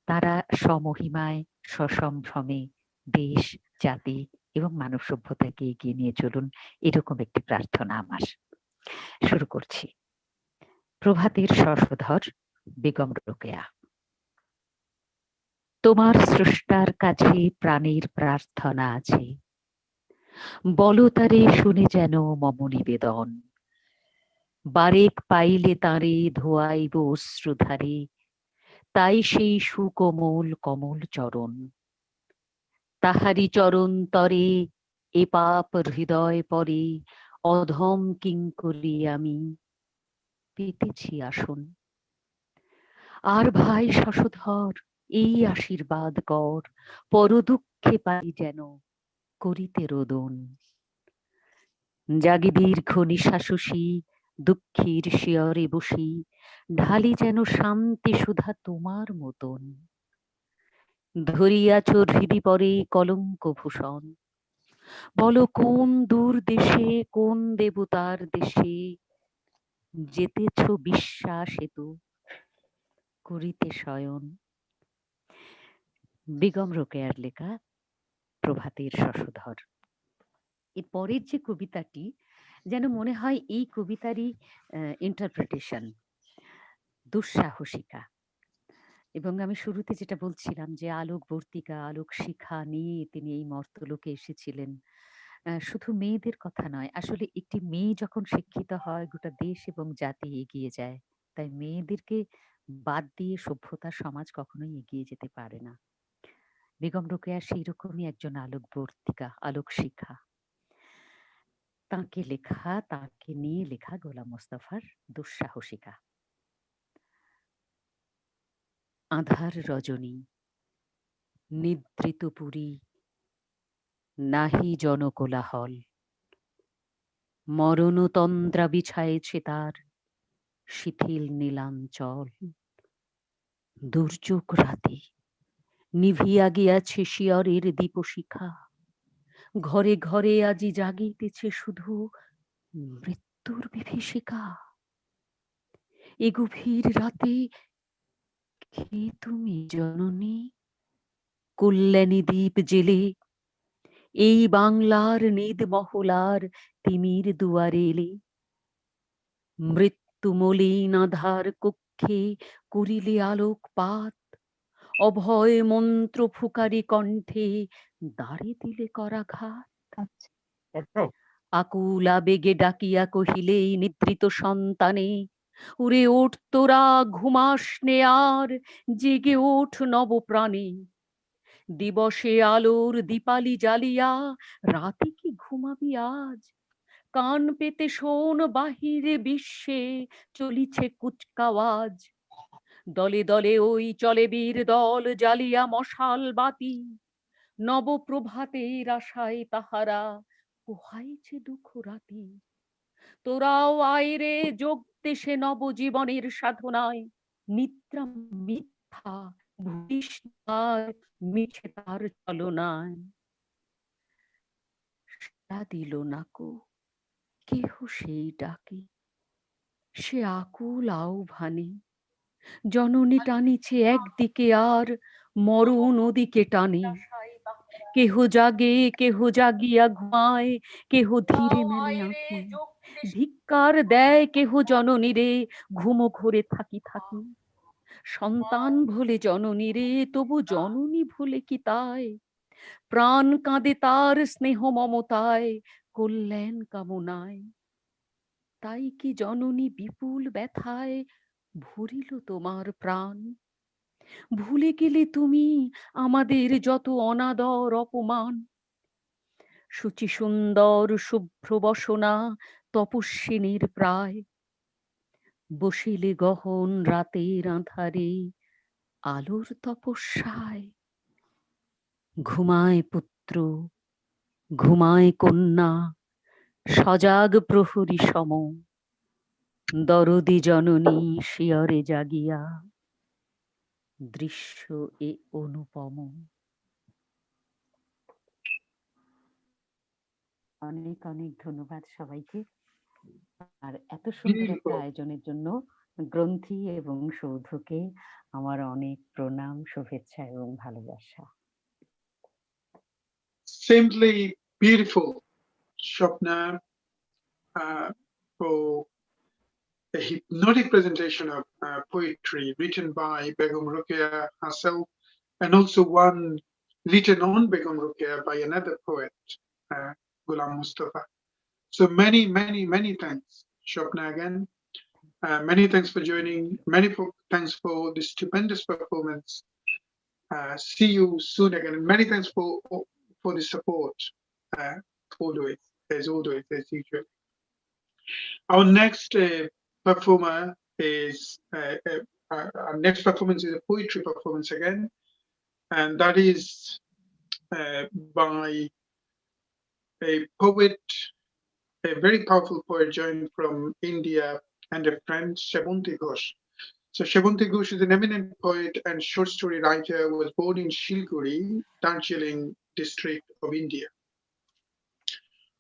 তারা সমহিমায় সসম্ভ্রমে দেশ, জাতি এবং মানব সভ্যতাকে এগিয়ে নিয়ে চলুন, এরকম একটি প্রার্থনা আমার। শুরু করছি। প্রভাতের শশধর বেগম রোকেয়া। তোমার স্রষ্টার কাছে প্রাণের প্রার্থনা আছে, বলো তারে শুনে যেন মম নিবেদন। বারেক পাইলে তারে ধোয়াইব অশ্রুধারে, তাই সেই সুকোমল কমল চরণ। তাহারি চরণ তরে এ পাপ হৃদয় পরে, অধম কিঙ্করি আমি পেতেছি আসন। আর ভাই শশধর এই আশীর্বাদ কর, পর দুঃখে পাই যেন করিতে রোদন। জাগি দীর্ঘ নিঃশ্বাসী, দুঃখীর শিয়রে বসি, ঢালি যেন শান্তি সুধা তোমার মতন। ধরিয়াছ হৃদি পরে কলঙ্ক ভূষণ, বলো কোন দূর দেশে, কোন দেবতার দেশে যেতেছ বিশ্বাস হেতু করিতে শয়ন। বেগম রোকেয়ার লেখা প্রভাতের শশধর। এর পরের যে কবিতাটি, যেন মনে হয় এই কবিতারই ইন্টারপ্রিটেশন, দুঃসাহসিকা। এবং আমি শুরুতে যেটা বলছিলাম যে আলোক বর্তিকা, আলোক শিখা নিয়ে তিনি এই মর্তলোকে এসেছিলেন। শুধু মেয়েদের কথা নয়, আসলে একটি মেয়ে যখন শিক্ষিত হয়, গোটা দেশ এবং জাতি এগিয়ে যায়। তাই মেয়েদেরকে বাদ দিয়ে সভ্যতা, সমাজ কখনোই এগিয়ে যেতে পারে না। বেগম রোকেয়া সেই রকমই একজন আলোকবর্তিকা, আলোক শিখা। তাকে নিয়ে লেখা গোলাম মোস্তফার দুঃসাহসিকা। আঁধার রজনী, নিদ্রিত পুরী, নাহি জনকোলাহল, মরণতন্দ্রা বিছায়েছে তার শিথিল নীলাঞ্চল। দুর্যোগ রাতে নিভিয়া গিয়াছে শিয়রের দীপশিখা, ঘরে ঘরে আজি জাগিতেছে শুধু মৃত্যুর বিভীষিকা। এ গভীর রাতে কে তুমি জননী, কল্যাণী দ্বীপ জেলে এই বাংলার নিদ মহলার তিমির দুয়ারে এলে। মৃত্যু মলিন আধার কক্ষে করিলে আলোকপাত, অভয় মন্ত্র ফুকারি কণ্ঠে দ্বারে দিলে করাঘাত। আকুল আবেগে ডাকিয়া কহিলে নিদ্রিত সন্তানে, উরে ওঠ তোরা ঘুমাস নে আর, জেগে ওঠ নবপ্রাণে। দিবসে আলোর দীপালি জ্বালিয়া রাতে কি ঘুমাবি আজ, কান পেতে শোন বাহিরে বিশ্বে চলিছে কুচকাওয়াজ। দলে দলে ওই চলে বীর দল জ্বালিয়া মশাল বাতি, নবপ্রভাতের আশায় তাহারা পোহাইছে দুঃখ রাতি। তোরাও আয়রে যোগতে সে নবজীবনের সাধনায়, নিদ্রা মিথ্যা ভুলিস আর মিছে তার চলনায়। সাড়া দিল নাকো কেহ সেই ডাকে, সে আকুল আহ্বানে জননী টানিছে একদিকে আর মরণ ওদিকে টানে। কেহ জাগে কেহ জাগিয়া ঘুমায়, কেহ ধীরে মেলে আঁখি, ধিক্কার দেয় কেহ জননীরে ঘুমো ঘোরে থাকি থাকি। সন্তান ভোলে জননীরে তবু জননী ভুলে কি তাই, প্রাণ কাঁদে তার স্নেহ মমতায় কল্যাণ কামনায়। তাই কি জননী বিপুল ব্যথায় ভরিল তোমার প্রাণ, ভুলে গেলে তুমি আমাদের যত অনাদর অপমান। শুচি সুন্দর শুভ্র বসনা তপস্বিনীর প্রায়, বসিলে গহন রাতের আঁধারে আলোর তপস্যায়। ঘুমায় পুত্র ঘুমায় কন্যা সজাগ প্রহরী সম, দরদি জননী শিয়রে জাগিয়া দৃশ্য এ অনুপম। অনেক অনেক ধন্যবাদ সবাইকে, আর এত সুন্দর একটা আয়োজনের জন্য গ্রন্থি এবং সৌধকে আমার অনেক প্রণাম, শুভেচ্ছা এবং ভালোবাসা। Simply beautiful, Shopna, for a hypnotic presentation of poetry written by Begum Rokeya herself, and also one written on Begum Rokeya by another poet, Ghulam Mustafa. So many thanks, Shopna, again. Many thanks for joining. Thanks for the stupendous performance. See you soon again. And many thanks for the support, always, as usual. Our next performer is our next performance is a poetry performance again, and that is by a poet, a very powerful poet joined from India, and a friend, Shravanti Ghosh. So Shravanti Ghosh is an eminent poet and short story writer who was born in Siliguri, Darjeeling district of India.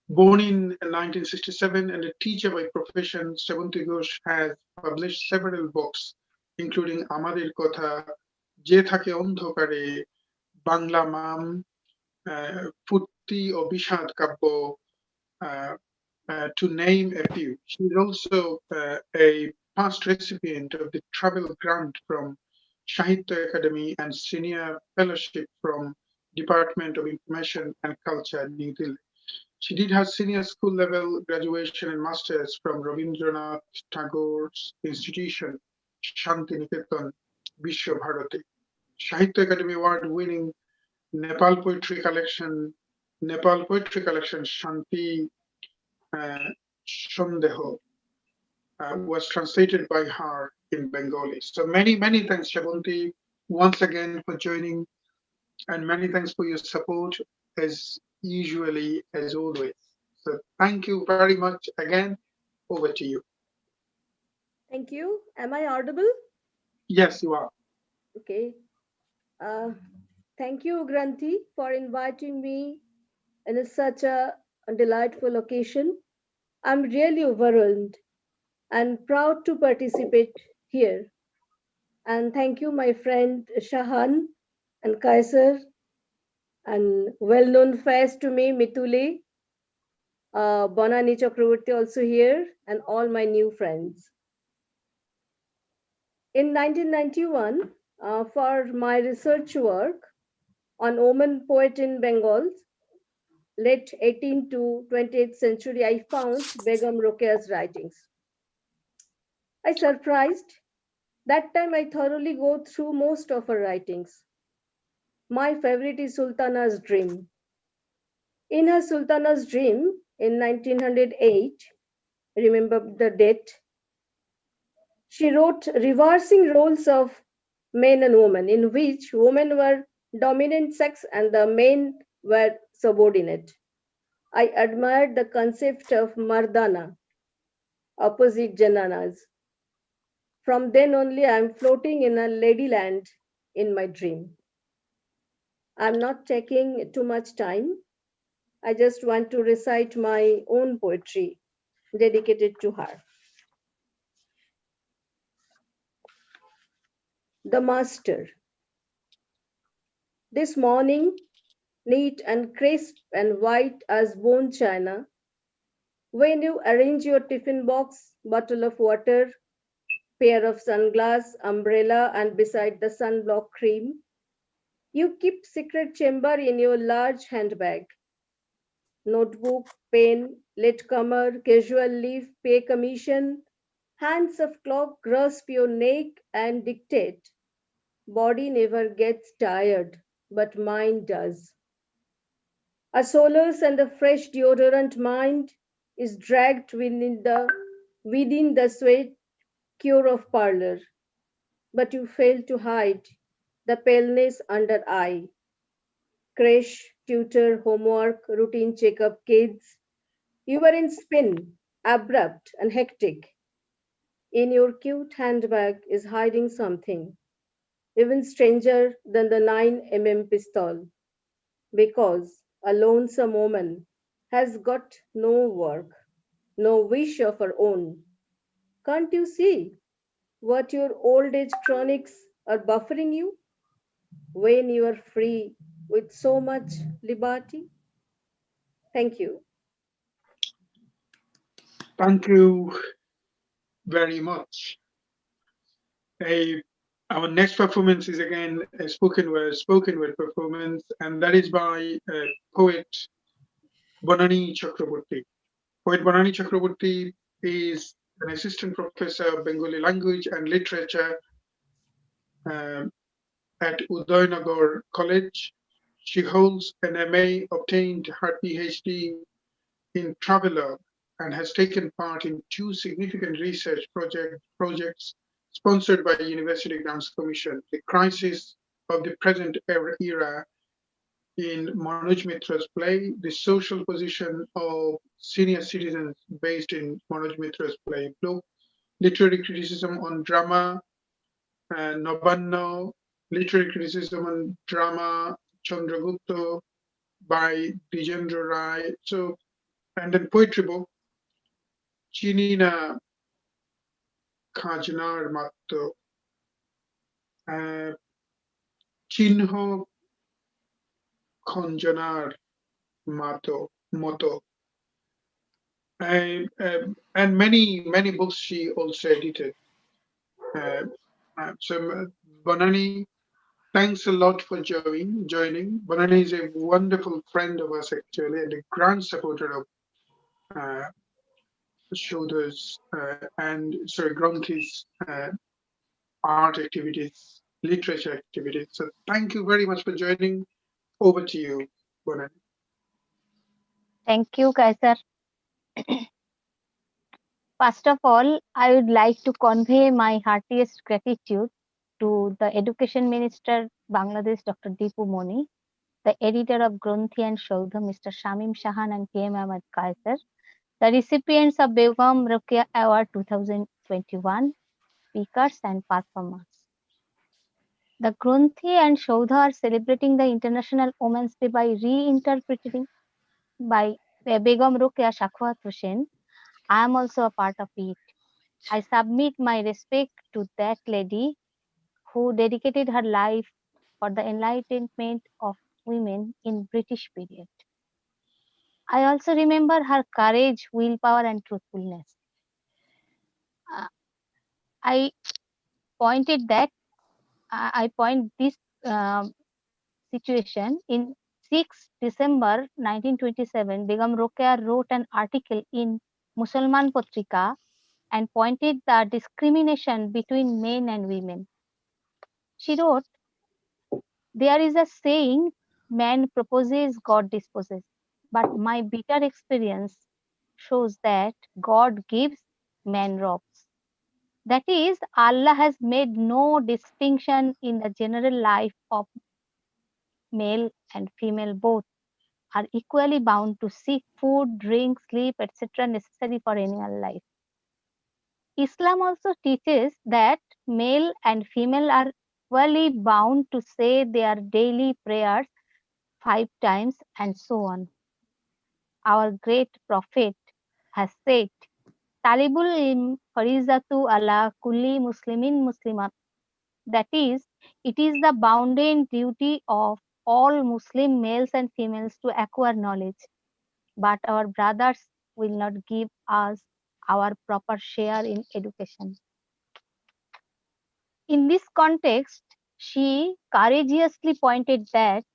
Born in 1967 and a teacher by profession, Shravanti Ghosh has published several books, including Amader Kotha, Je Thake Ondhokare, Bangla Mam, Futti o Bishad Kabbo, to name a few. She is also a past recipient of the travel grant from Sahitya Academy and senior fellowship from Department of Information and Culture, New Delhi. She did her senior school level graduation and masters from Rabindranath Tagore's institution, Shantiniketan, Vishwa Bharati. Sahitya Academy award winning Nepal Poetry Collection, Shanti Shondeho was translated by her in Bengali. So many thanks, Shabunti, once again for joining, and many thanks for your support as usually, as always. So thank you very much again. Over to you. Thank you. Am I audible? Yes, you are. Okay. Thank you, Granthi, for inviting me in such a delightful occasion. I'm really overwhelmed and proud to participate here. And thank you, my friend Shahan and Kaiser, and well-known face to me, Mituli, Bonani Chakraborty also here, and all my new friends. In 1991, for my research work on woman poet in Bengal, late 18th to 20th century, I found Begum Rokea's writings. I surprised. That time I thoroughly go through most of her writings. My favorite is Sultana's Dream. In her Sultana's Dream in 1908, remember the date, she wrote reversing roles of men and women, in which women were dominant sex and the men were subordinate. I admired the concept of Mardana, opposite Jananas. From then only, I am floating in a ladyland in my dream. I'm not taking too much time. I just want to recite my own poetry dedicated to her. The Master. This morning, neat and crisp and white as bone china, when you arrange your tiffin box, bottle of water, pair of sunglasses, umbrella, and beside the sunblock cream, you keep secret chamber in your large handbag. Notebook, pen, latecomer, casual leave, pay commission, hands of clock grasp your neck and dictate. Body never gets tired, but mind does. A solace and a fresh deodorant mind is dragged within the sweat cure of parlor, but you fail to hide the paleness under eye. Crash, tutor, homework, routine checkup, kids. You are in spin, abrupt and hectic. In your cute handbag is hiding something, even stranger than the 9mm pistol, because a lonesome woman has got no work, no wish of her own. Can't you see what your old age chronics are buffering you when you are free with so much liberty? Thank you. Thank you very much. Our next performance is again a spoken word performance, and that is by poet Bonani Chakraborty. Poet Bonani Chakraborty is an assistant professor of Bengali language and literature at Udainagar College. She holds an MA, obtained her PhD in travelogue, and has taken part in 2 significant research projects sponsored by the University Grants Commission: The Crisis of the Present Era in Manoj Mitra's play, The Social Position of Senior Citizens based in Manoj Mitra's play, book, Literary Criticism on Drama, Nabanno, Literary Criticism on Drama, Chandragupta by Dijendra Rai. So, and then poetry book, Chinina Kajnar Matto, Chinho Konjanar Moto, and many books she also edited. So Bonani, thanks a lot for joining. Bonani is a wonderful friend of us actually, and a grand supporter of Shodha's Granthi's art activities, literature activities. So thank you very much for joining. Over to you, Bonani. Thank you, Kaisar. First of all, I would like to convey my heartiest gratitude to the Education Minister, Bangladesh, Dr. Dipu Moni, the editor of Granthi and Shaudha, Mr. Shamim Shahan and PM Ahmed Kaisar, the recipients of Begum Rokeya Award 2021, speakers and performers. The Granthi and Shaudha are celebrating the International Women's Day by reinterpreting by Begum Rokeya Shakhawat Hussain. I am also a part of it. I submit my respect to that lady who dedicated her life for the enlightenment of women in British period. I also remember her courage, willpower, and truthfulness. I point this situation in 6 December 1927. Begum Rokeya wrote an article in Musalman Patrika and pointed the discrimination between men and women. She wrote, "There is a saying, man proposes, God disposes. But my bitter experience shows that God gives, man robs. That is, Allah has made no distinction in the general life of male and female. Both are equally bound to seek food, drink, sleep, etc. necessary for animal life. Islam also teaches that male and female are equally bound to say their daily prayers 5 times and so on. Our great prophet has said, Talibul ilm farizatu ala kulli muslimin muslimat. That is, it is the bounden duty of all Muslim males and females to acquire knowledge. But our brothers will not give us our proper share in education. In this context, she courageously pointed that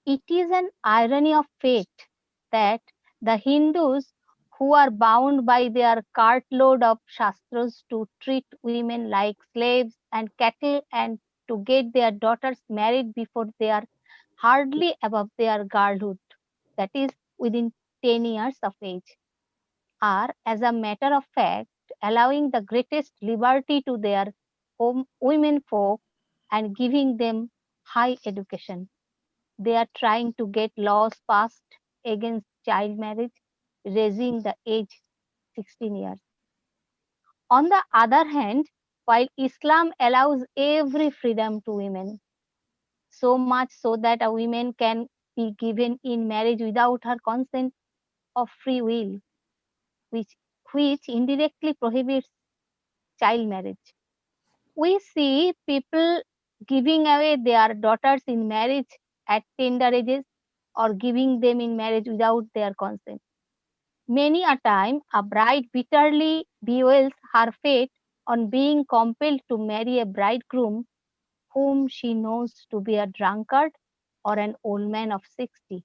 it is an irony of fate that the Hindus who are bound by their cartload of shastras to treat women like slaves and cattle and to get their daughters married before they are hardly above their girlhood, that is within 10 years of age, are, as a matter of fact, allowing the greatest liberty to their women folk and giving them high education. They are trying to get laws passed against child marriage, raising the age 16 years. On the other hand, while Islam allows every freedom to women, so much so that a woman can be given in marriage without her consent of free will, which indirectly prohibits child marriage. We see people giving away their daughters in marriage at tender ages or giving them in marriage without their consent. Many a time, a bride bitterly bewails her fate on being compelled to marry a bridegroom whom she knows to be a drunkard or an old man of 60.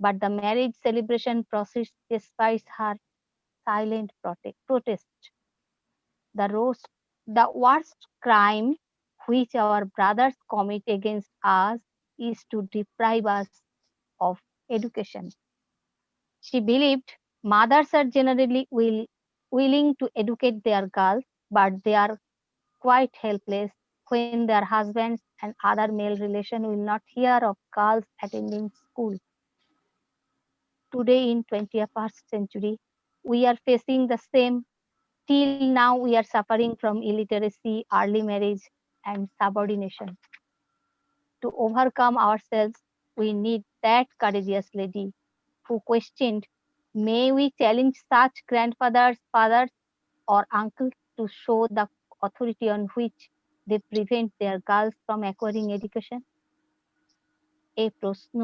But the marriage celebration proceeds despite her silent protest. The worst crime which our brothers commit against us is to deprive us of education. She believed mothers are generally willing to educate their girls, but they are quite helpless when their husbands and other male relations will not hear of girls attending school. Today in 21st century, we are facing the same. Till now, we are suffering from illiteracy, early marriage, and subordination. To overcome ourselves, we need that courageous lady who questioned, may we challenge such grandfathers, fathers, or uncles to show the authority on which they prevent their girls from acquiring education? এই প্রশ্ন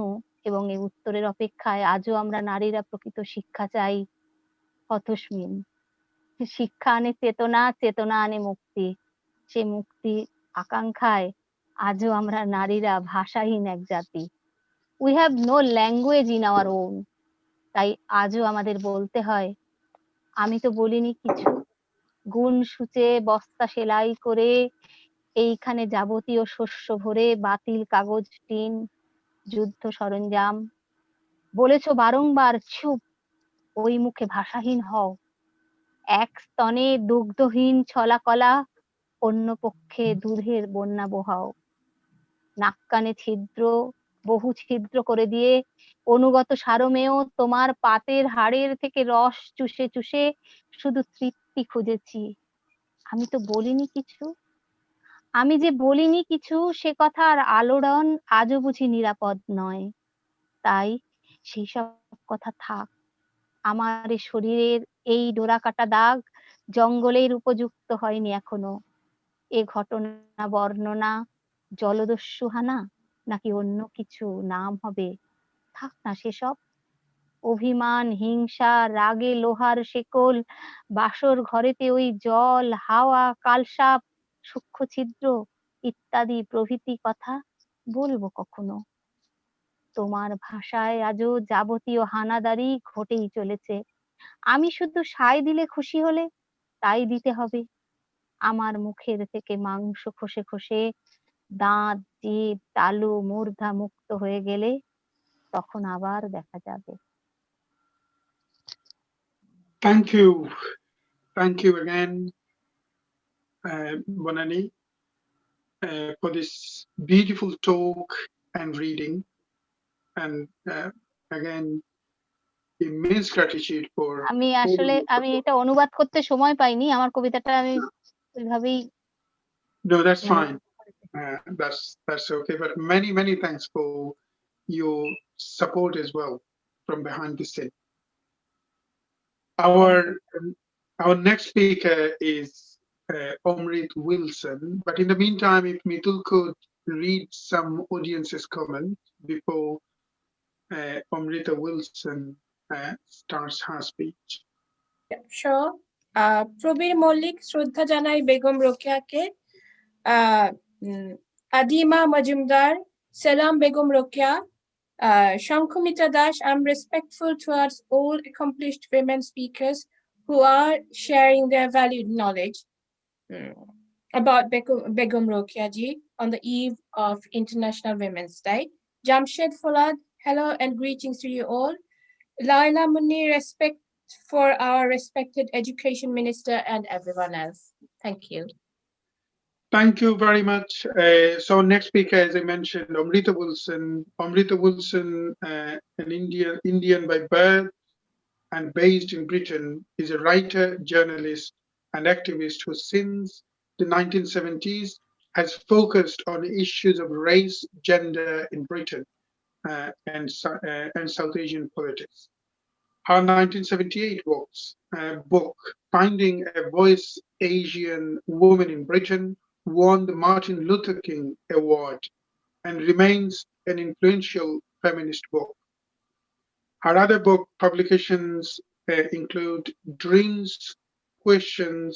এবং এই উত্তরের অপেক্ষায় আজও আমরা নারীরা প্রকৃত শিক্ষা চাই হতশমীন। শিক্ষা আনে চেতনা, চেতনা আনে মুক্তি। সে মুক্তি আকাঙ্ক্ষায় আজও আমরা নারীরা ভাষাহীন এক জাতি। We have no language in our own. তাই আজও আমাদের বলতে হয়, আমি তো বলিনি কিছু, গুণ সূচে বস্তা সেলাই করে এইখানে যাবতীয় শস্য ভরে বাতিল কাগজ টিন যুদ্ধ সরঞ্জাম। বলেছো বারংবার চুপ, ওই মুখে ভাষাহীন হও। এক স্তনে দুগ্ধহীন ছলা কলা, অন্য পক্ষে দুধের বন্যা বহাও। নাক কানে ছিদ্র, বহু ছিদ্র করে দিয়ে অনুগত সারমেয় তোমার পাতের হাড়ের থেকে রস চুষে চুষে শুধু তৃপ্তি খুঁজেছি। আমি তো বলিনি কিছু, আমি যে বলিনি কিছু সে কথার আলোড়ন আজও বুঝি নিরাপদ নয়। তাই সেই সব কথা থাক। আমার এ শরীরের এই ডোরা কাটা দাগ জঙ্গলের উপযুক্ত হয়নি এখনো। এ ঘটনা বর্ণনা জলদস্যুহানা নাকি অন্য কিছু নাম হবে, থাক না সেসব। অভিমান, হিংসা, রাগে লোহার শেকল, বাসর ঘরেতে ওই জল, হাওয়া, কালসাপ, সূক্ষ্ম ছিদ্র ইত্যাদি প্রভৃতি কথা বলবো কখনো। তোমার ভাষায় আজও যাবতীয় হানাদারি ঘটেই চলেছে। আমি শুধু সায় দিলে খুশি হলে তাই দিতে হবে। আমার মুখের থেকে মাংস খসে খসে দাঁত, জিভ, তালু, মূর্ধা মুক্ত হয়ে গেলে তখন আবার দেখা যাবে। Thank you. Thank you again, Bonani, for this beautiful talk and reading. And again, immense gratitude for আমি আসলে আমি এটা অনুবাদ করতে সময় পাইনি, আমার কবিতাটা আমি ওইভাবেই। No, that's fine. That's okay. But many thanks for your support as well from behind the scene. Our next speaker is Omrit Wilson. But in the meantime, if Mitul could read some audience's comment before Omrita Wilson starts her speech. Yeah, sure. Prabir Mallick, শ্রদ্ধা জানাই বেগম রোকেয়াকে। আদিমা মজুমদার, সালাম Begum Rokeya. Shankhamitra Das, I'm respectful towards all accomplished women speakers who are sharing their valued knowledge about Begum Rokeya Ji on the eve of International Women's Day. Jamshed Folad, hello and greetings to you all. Laila Munni, respect for our respected Education Minister and everyone else. Thank you. Thank you very much. So next speaker, as I mentioned, Omrita Wilson. Omrita Wilson, an Indian by birth and based in Britain, is a writer, journalist, and activist who since the 1970s has focused on issues of race, gender in Britain and South Asian politics. Her 1978 book, Finding a Voice, Asian Woman in Britain, won the Martin Luther King Award and remains an influential feminist book. Her other book publications include Dreams, Questions,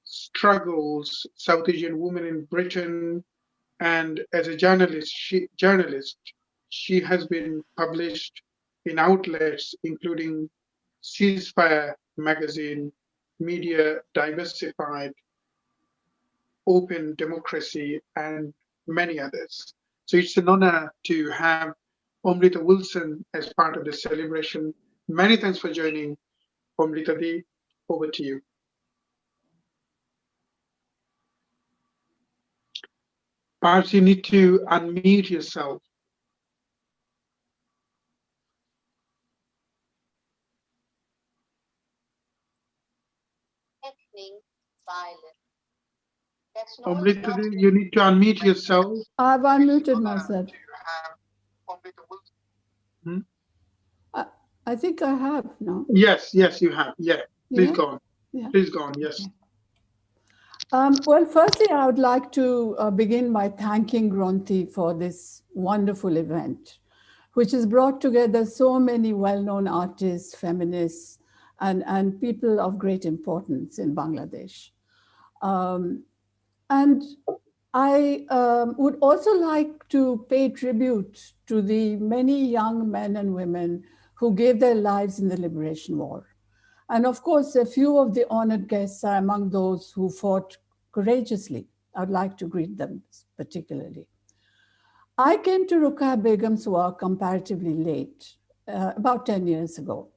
Struggles, South Asian Women in Britain, and as a journalist, she has been published in outlets including Ceasefire Magazine, Media Diversified, Open Democracy, and many others. So it's an honor to have Omrita Wilson as part of the celebration. Many thanks for joining, Omrita Di. Over to you. Perhaps you need to unmute yourself. Omrita Di, you need to unmute yourself. I've unmuted myself. I think I have, no? Yes, you have. Yeah, please go on. Yeah. Please go on, yes. Well, firstly, I would like to begin by thanking Gronthi for this wonderful event, which has brought together so many well-known artists, feminists, and people of great importance in Bangladesh. And I would also like to pay tribute to the many young men and women who gave their lives in the Liberation War. And of course, a few of the honored guests are among those who fought courageously. I'd like to greet them particularly. I came to Ruqayya Begum's work comparatively late, about 10 years ago.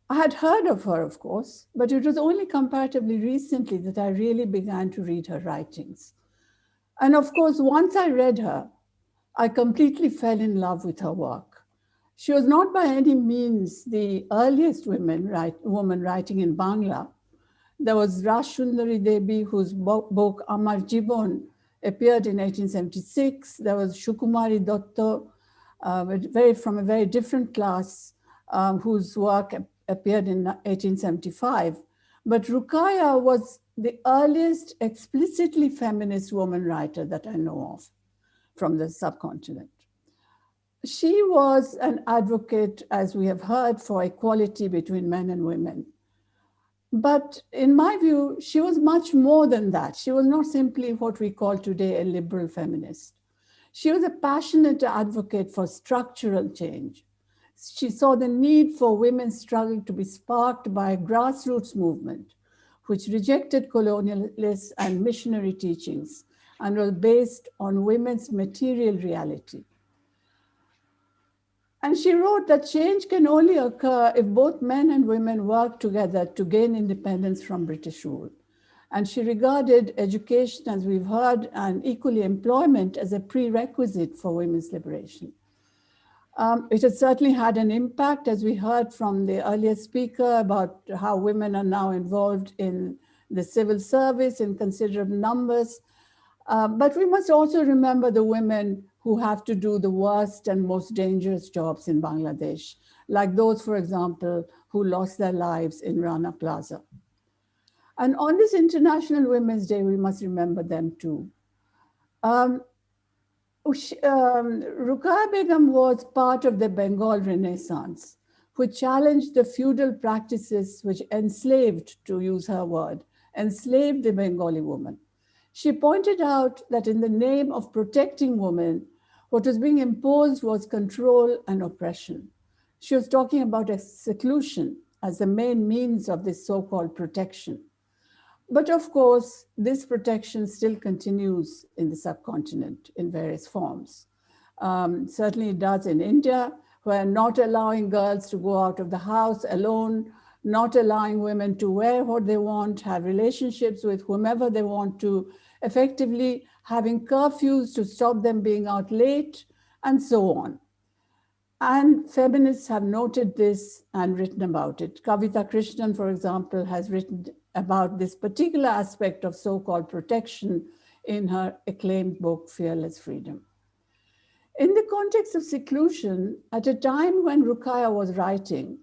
I had heard of her, of course, but it was only comparatively recently that I really began to read her writings. And of course, once I read her, I completely fell in love with her work. She was not by any means the earliest woman writing in Bangla. There was Rashundari Devi, whose book Amar Jibon appeared in 1876. There was Shukumari Dotto, from a very different class, whose work appeared in 1875. But Ruqayya was the earliest explicitly feminist woman writer that I know of from the subcontinent. She was an advocate, as we have heard, for equality between men and women. But in my view, she was much more than that. She was not simply what we call today a liberal feminist. She was a passionate advocate for structural change. She saw the need for women's struggle to be sparked by a grassroots movement, which rejected colonialist and missionary teachings and was based on women's material reality. And she wrote that change can only occur if both men and women work together to gain independence from British rule. And she regarded education, as we've heard, and equally employment as a prerequisite for women's liberation. It has certainly had an impact, as we heard from the earlier speaker, about how women are now involved in the civil service in considerable numbers. But we must also remember the women who have to do the worst and most dangerous jobs in Bangladesh, like those, for example, who lost their lives in Rana Plaza. And on this International Women's Day, we must remember them too. Ruqayya Begum was part of the Bengal Renaissance, which challenged the feudal practices which enslaved, to use her word, enslaved the Bengali woman. She pointed out that in the name of protecting women, what was being imposed was control and oppression. She was talking about a seclusion as the main means of this so-called protection. But of course, this protection still continues in the subcontinent in various forms. Certainly it does in India, where not allowing girls to go out of the house alone, not allowing women to wear what they want, have relationships with whomever they want to, effectively having curfews to stop them being out late, and so on. And feminists have noted this and written about it. Kavita Krishnan, for example, has written about this particular aspect of so-called protection in her acclaimed book, Fearless Freedom. In the context of seclusion, at a time when Ruqayya was writing,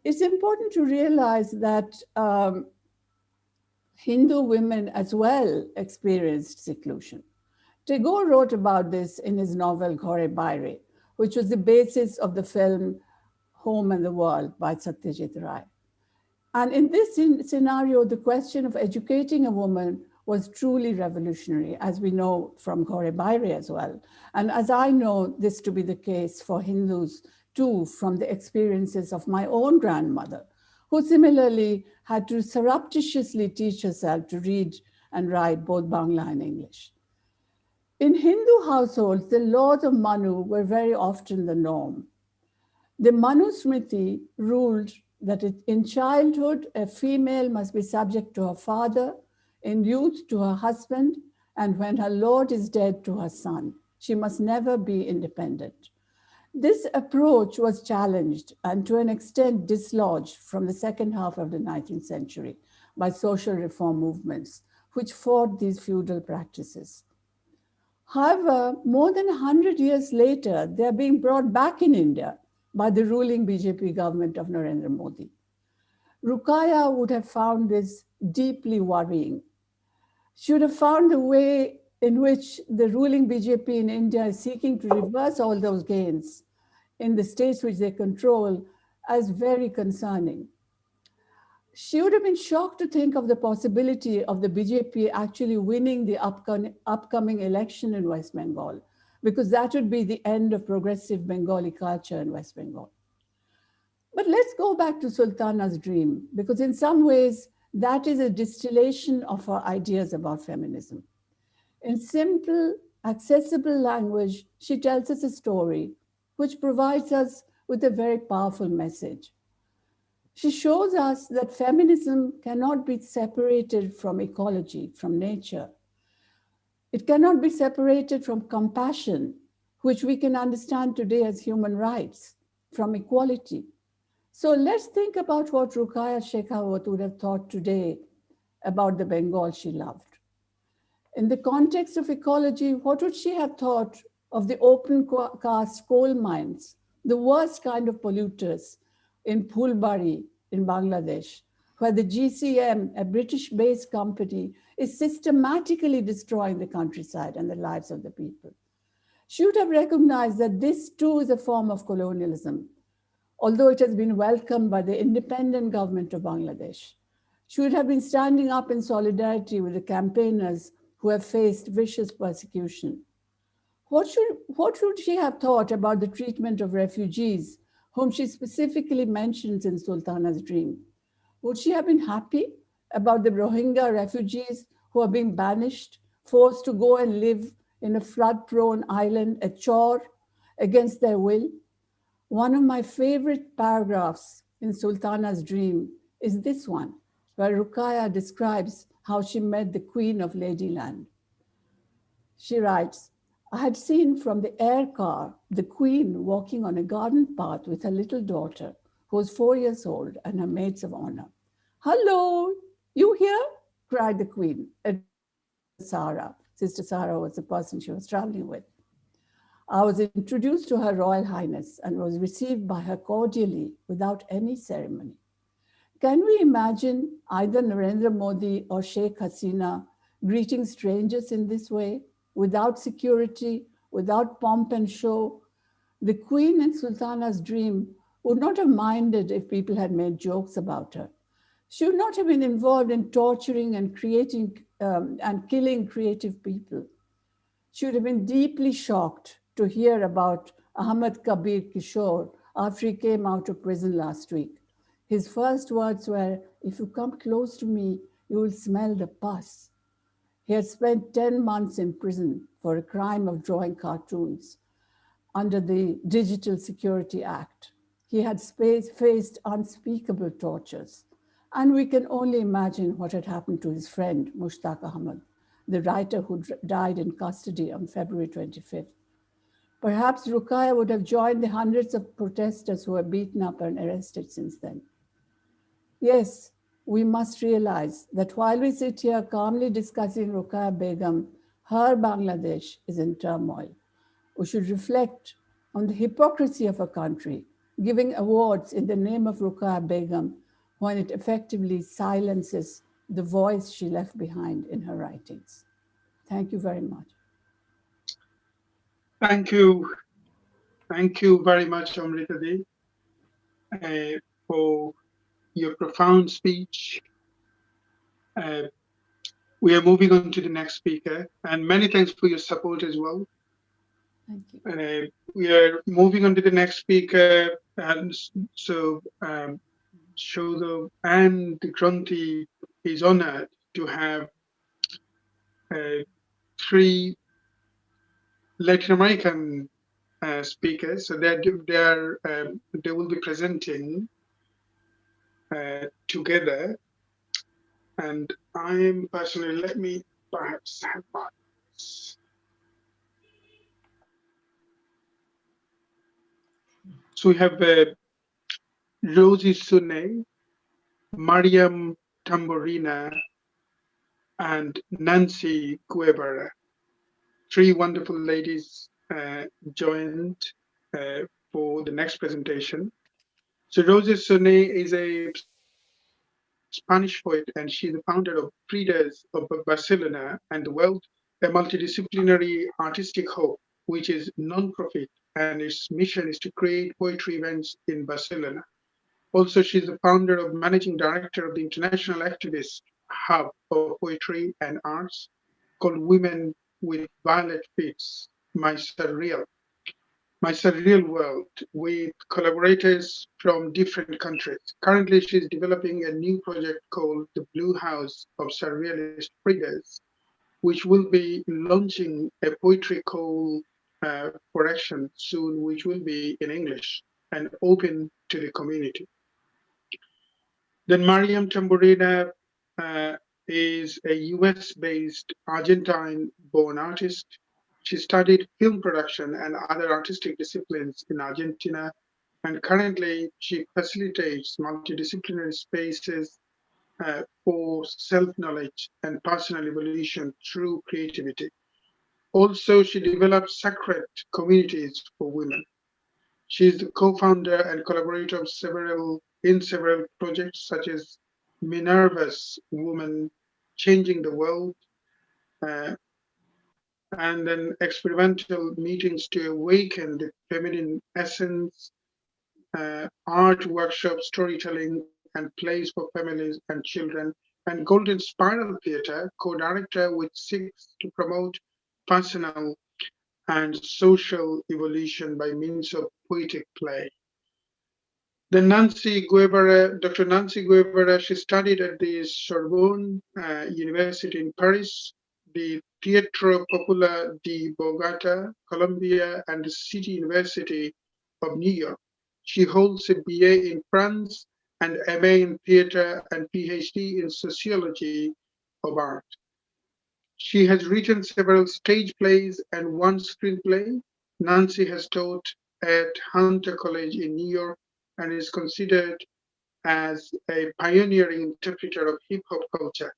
it's important to realize that Hindu women as well experienced seclusion. Tagore wrote about this in his novel Ghore Baire, which was the basis of the film Home and the World by Satyajit Ray. And in this scenario, the question of educating a woman was truly revolutionary, as we know from Ghore Baire as well. And as I know this to be the case for Hindus too, from the experiences of my own grandmother, who similarly had to surreptitiously teach herself to read and write both Bangla and English. In Hindu households, the laws of Manu were very often the norm. The Manu Smriti ruled that in childhood, a female must be subject to her father, in youth to her husband, and when her lord is dead, to her son. She must never be independent. This approach was challenged and to an extent dislodged from the second half of the 19th century by social reform movements, which fought these feudal practices. However, more than 100 years later, they're being brought back in India by the ruling BJP government of Narendra Modi. Ruqayya would have found this deeply worrying. She would have found the way in which the ruling BJP in India is seeking to reverse all those gains in the states which they control as very concerning. She would have been shocked to think of the possibility of the BJP actually winning the upcoming election in West Bengal, because that would be the end of progressive Bengali culture in West Bengal. But let's go back to Sultana's dream, because in some ways, that is a distillation of her ideas about feminism. In simple accessible language, she tells us a story which provides us with a very powerful message. She shows us that feminism cannot be separated from ecology, from nature. It cannot be separated from compassion, which we can understand today as human rights, from equality. So let's think about what Ruqaiya Shekhawat would have thought today about the Bengal she loved. In the context of ecology, what would she have thought of the open cast coal mines, the worst kind of polluters in Phulbari in Bangladesh, where the GCM, a British-based company, is systematically destroying the countryside and the lives of the people? She would have recognized that this too is a form of colonialism, although it has been welcomed by the independent government of Bangladesh. She would have been standing up in solidarity with the campaigners who have faced vicious persecution. What should she have thought about the treatment of refugees, whom she specifically mentions in Sultana's Dream? Would she have been happy about the Rohingya refugees who are being banished, forced to go and live in a flood-prone island, a chore, against their will? One of my favorite paragraphs in Sultana's Dream is this one, where Ruqaiya describes how she met the Queen of Ladyland. She writes, I had seen from the air car the Queen walking on a garden path with her little daughter, who was 4 years old, and her maids of honor. Hello, you here? Cried the Queen. Sarah. Sister Sarah was the person she was traveling with. I was introduced to Her Royal Highness and was received by her cordially without any ceremony. Can we imagine either Narendra Modi or Sheikh Hasina greeting strangers in this way, without security, without pomp and show? The Queen in Sultana's Dream would not have minded if people had made jokes about her. She would not have been involved in torturing and creating and killing creative people. She would have been deeply shocked to hear about Ahmed Kabir Kishore after he came out of prison last week. His first words were, if you come close to me, you will smell the pus. He had spent 10 months in prison for a crime of drawing cartoons under the Digital Security Act. He had faced unspeakable tortures. And we can only imagine what had happened to his friend, Mushtaq Ahmed, the writer who died in custody on February 25th. Perhaps Ruqaiya would have joined the hundreds of protesters who were beaten up and arrested since then. Yes, we must realize that while we sit here calmly discussing Ruqaiya Begum, her Bangladesh is in turmoil. We should reflect on the hypocrisy of a country, giving awards in the name of Ruqaiya Begum when it effectively silences the voice she left behind in her writings. Thank you very much. Thank you. Thank you very much, Amrita Dee, for your profound speech. We are moving on to the next speaker, and many thanks for your support as well. Thank you. We are moving on to the next speaker, and so Shodho and Granthi is honored to have 3 Latin American speakers. So they will be presenting together. And I'm personally, let me perhaps have this. So we have Rosie Sune, Mariam Tamborina, and Nancy Guevara. 3 wonderful ladies joined for the next presentation. So Rosie Sune is a Spanish poet, and she's the founder of Readers of Barcelona and The World, a multidisciplinary artistic hub, which is non-profit, and its mission is to create poetry events in Barcelona. Also, she's the founder of managing director of the international activist hub of poetry and arts called Women with Violet Fits, My Surreal World, with collaborators from different countries. Currently, she's developing a new project called the Blue House of Surrealist Readers, which will be launching a poetry call for action soon, which will be in English and open to the community. Then Mariam Tamburina is a US-based Argentine-born artist. She studied film production and other artistic disciplines in Argentina, and currently she facilitates multidisciplinary spaces for self-knowledge and personal evolution through creativity. Also, she develops sacred communities for women. She is the co-founder and collaborator of several projects such as Minerva's Woman Changing the World, and then experimental meetings to awaken the feminine essence, art workshops, storytelling, and plays for families and children, and Golden Spiral Theatre, co-director, which seeks to promote personal and social evolution by means of poetic play. Then Dr. Nancy Guevara, she studied at the Sorbonne University in Paris, the Teatro Popular de Bogota, Colombia, and the City University of New York. She holds a BA in France and MA in theater and PhD in sociology of art. She has written several stage plays and one screenplay. Nancy has taught at Hunter College in New York and is considered as a pioneering interpreter of hip-hop culture.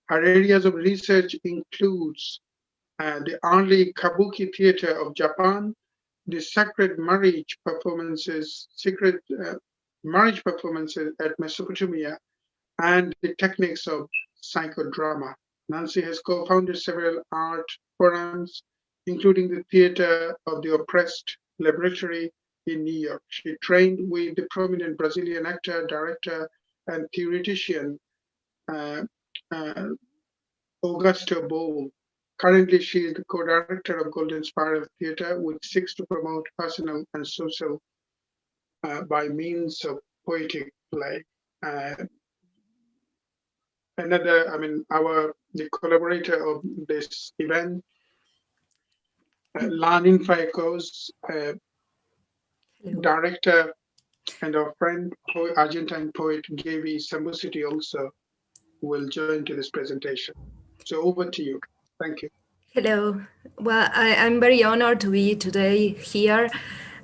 Her areas of research includes the early kabuki theater of Japan, the sacred marriage performances at Mesopotamia, and the techniques of psychodrama. Nancy has co-founded several art forums, including the Theater of the Oppressed Laboratory in New York. She trained with the prominent Brazilian actor, director, and theoretician Augusto Boal. Currently, she is the co-director of Golden Spiral Theatre, which seeks to promote personal and social by means of poetic play. The collaborator of this event, Lanin Faikos, director and our friend, Argentine poet Gaby Sambusiti also will join to this presentation. So over to you. Thank you. Hello. Well, I'm very honored to be today here.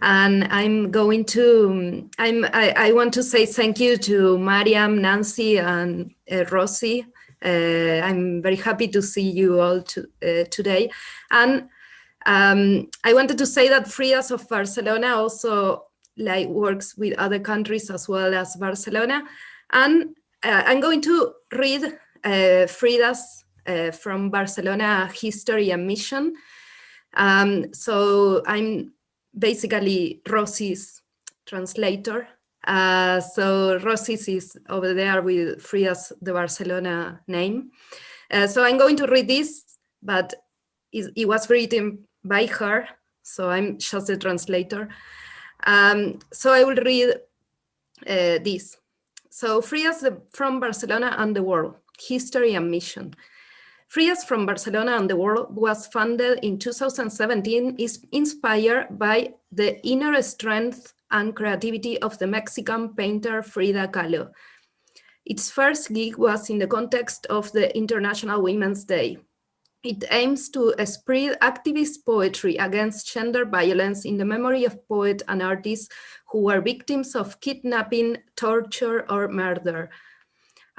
And I'm going to, I want to say thank you to Mariam, Nancy, and Rosie. I'm very happy to see you all today. And I wanted to say that Fridas of Barcelona also works with other countries as well as Barcelona. And I'm going to read Fridas from Barcelona History and Mission. So I'm basically Rosie's translator. So Rosie's is over there with Fridas de Barcelona name. So I'm going to read this, but it was written by her, so I'm just a translator. So I will read this. So Fridas from Barcelona and the World, History and Mission. Fridas from Barcelona and the World was founded in 2017, is inspired by the inner strength and creativity of the Mexican painter Frida Kahlo. Its first gig was in the context of the International Women's Day. It aims to spread activist poetry against gender violence in the memory of poets and artists who were victims of kidnapping, torture, or murder.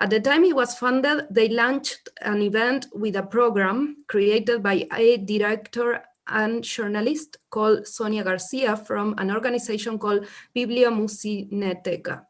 At the time it was founded, they launched an event with a program created by a director and journalist called Sonia Garcia from an organization called Bibliomusineteca.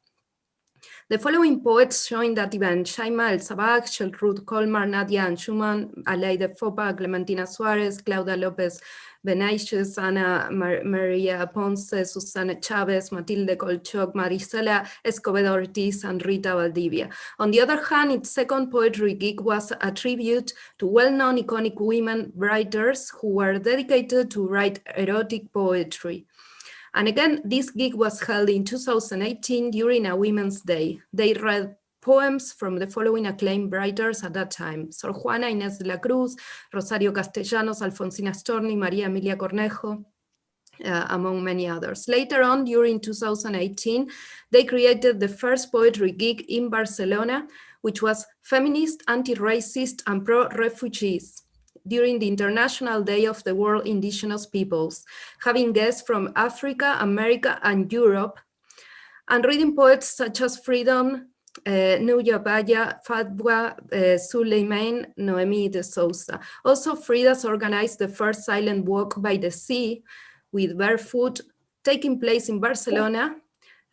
The following poets joined that event: Shaima El-Sabah, Ruth Colmar, Nadia Anshuman, Alaide Fopa, Clementina Suarez, Claudia Lopez Benaiches, Ana Maria Ponce, Susana Chavez, Matilde Colchoc, Marisela Escobedo Ortiz, and Rita Valdivia. On the other hand, its second poetry gig was a tribute to well-known iconic women writers who were dedicated to write erotic poetry. And again, this gig was held in 2018 during a Women's Day. They read poems from the following acclaimed writers at that time: Sor Juana Inés de la Cruz, Rosario Castellanos, Alfonsina Storni, María Emilia Cornejo, among many others. Later on, during 2018, they created the first poetry gig in Barcelona, which was feminist, anti-racist, and pro-refugees, during the International Day of the World Indigenous Peoples, having guests from Africa, America, and Europe, and reading poets such as Freedom, Nuya Baya, Fatwa Suleiman, Noemi de Souza. Also, Frida's organized the first silent walk by the sea with barefoot, taking place in Barcelona,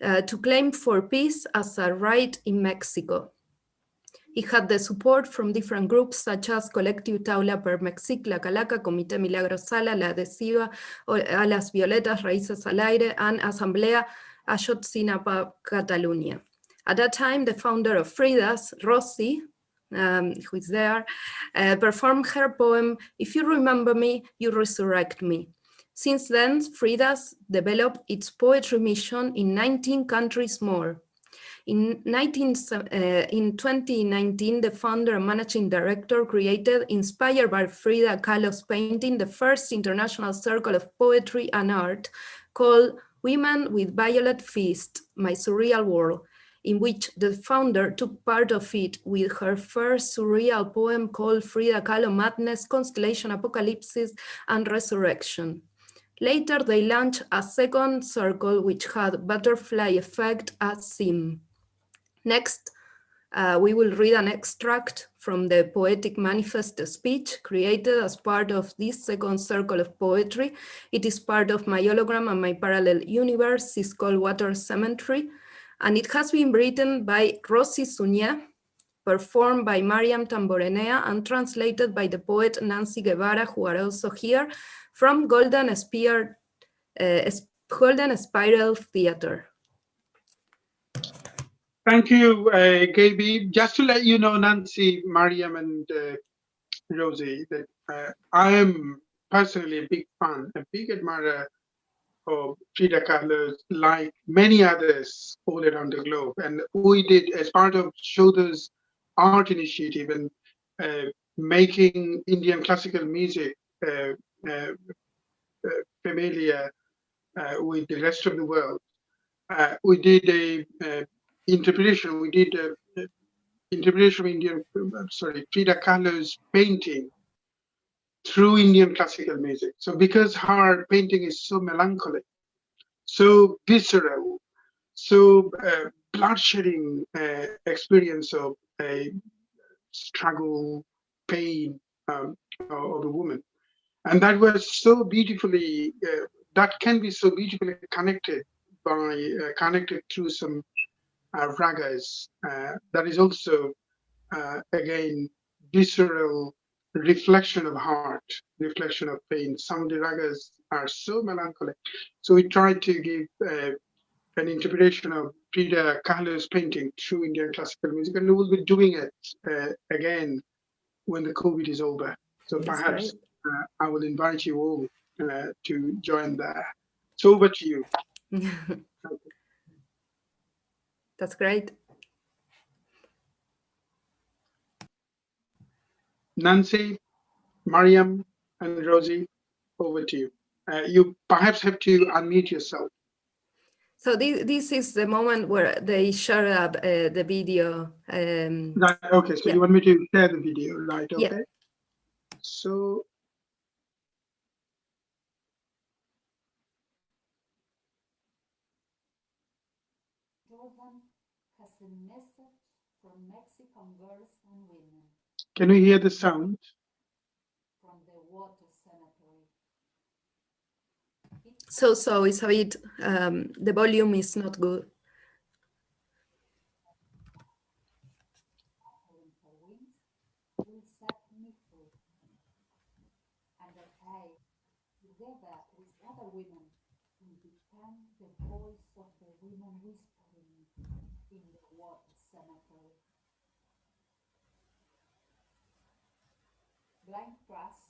to claim for peace as a right in Mexico. He had the support from different groups such as Colectivo Taula per Mexic, La Calaca, Comité Milagro Sala, La Adhesiva, Alas Violetas, Raíces al Aire, and Asamblea Ayotzinapa, Catalunya. At that time, the founder of Frida's, Rosy, who is there, performed her poem, If You Remember Me, You Resurrect Me. Since then, Frida's developed its poetry mission in 19 countries more. In 2019, the founder and managing director created, inspired by Frida Kahlo's painting, the first international circle of poetry and art called Women with Violet Feast, My Surreal World, in which the founder took part of it with her first surreal poem called Frida Kahlo Madness, Constellation, Apocalypse, and Resurrection. Later, they launched a second circle which had Butterfly Effect as theme. Next, we will read an extract from the Poetic Manifest speech created as part of this second circle of poetry. It is part of my hologram and my parallel universe. It's called Water Cemetery, and it has been written by Rosy Suñé, performed by Mariam Tamborenea, and translated by the poet Nancy Guevara, who are also here, from Golden Spiral Theater. Thank you, Gaby. Just to let you know, Nancy, Mariam, and Rosie, that I am personally a big fan, a big admirer of Frida Kahlo, like many others all around the globe. And we did, as part of Shodha's art initiative and making Indian classical music familiar with the rest of the world, we did a interpretation. We did interpretation of Frida Kahlo's painting through Indian classical music. So because her painting is so melancholic, so visceral, so blood-shedding experience of a struggle, pain of a woman, and that was so beautifully, that can be so beautifully connected through some ragas. That is also, again, visceral reflection of heart, reflection of pain. Some of the ragas are so melancholic. So we tried to give an interpretation of Frida Kahlo's painting through Indian classical music, and we will be doing it again when the COVID is over. So perhaps I will invite you all to join there. So over to you. That's great. Nancy, Mariam, and Rosie, over to you. You perhaps have to unmute yourself. So this is the moment where they share up the video. Right, okay, so you want me to share the video, right? Okay. Yeah. So Jordan has a message for Mexican girls and women. Can you hear the sound? From the Water Cemetery. So it's a bit, the volume is not good. Will set me free, and that I, together with other women, will become the voice of the women whispering in the Water Cemetery. Blind trust,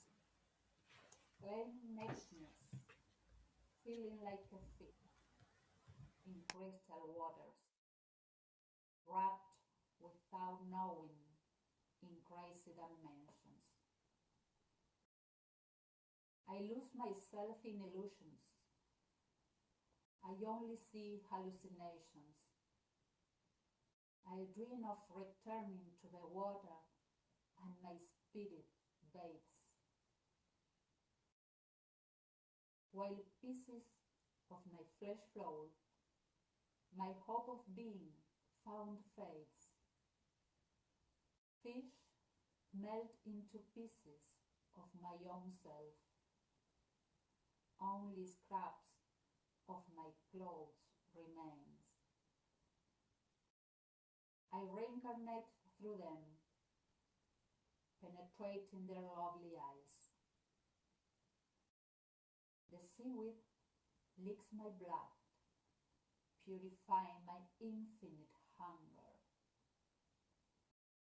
plain nakedness, feeling like a fish in crystal waters, wrapped without knowing in crazy dimensions. I lose myself in illusions. I only see hallucinations. I dream of returning to the water and my spirit bathes. While pieces of my flesh float, my hope of being found fades. Fish melt into pieces of my own self. Only scraps of my clothes remains. I reincarnate through them, penetrating their lovely eyes. The seaweed licks my blood, purifying my infinite hunger.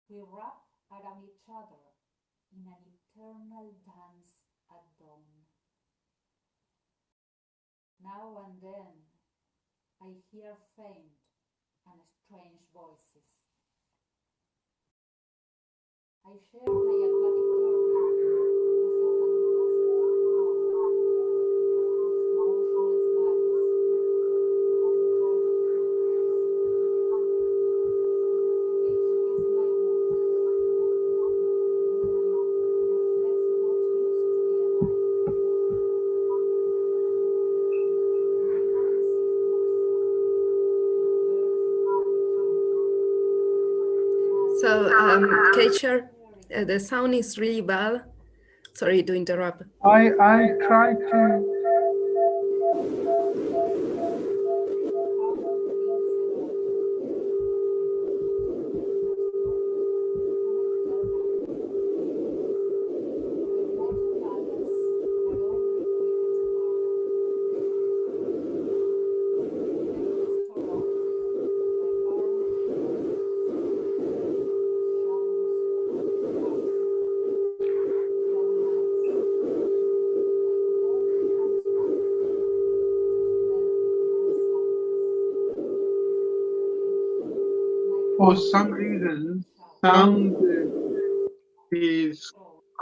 We wrap around each other in an eternal dance at dawn. Now and then, I hear faint and strange voices. I share my aquatic So, Keisha, the sound is really bad. Sorry to interrupt. I try to. For some reason, sound is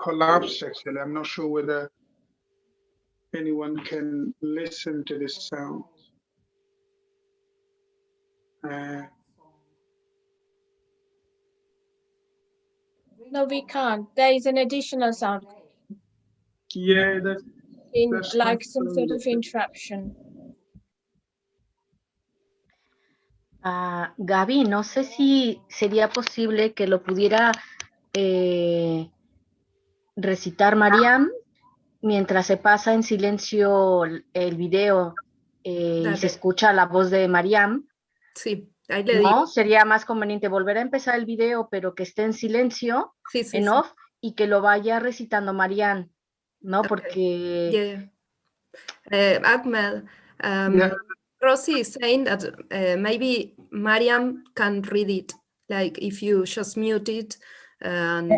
collapsed actually. I'm not sure whether anyone can listen to this sound. No, we can't. There is an additional sound. Yeah, that's like some sort of interruption. Gaby, no sé si sería posible que lo pudiera recitar Mariam mientras se pasa en silencio el video y se escucha la voz de Mariam. Sí, ahí le digo. No, sería más conveniente volver a empezar el video, pero que esté en silencio, en off, y que lo vaya recitando Mariam, ¿no? Okay. Porque... Ahmed, Rosie is saying that maybe Mariam can read it, like if you just mute it and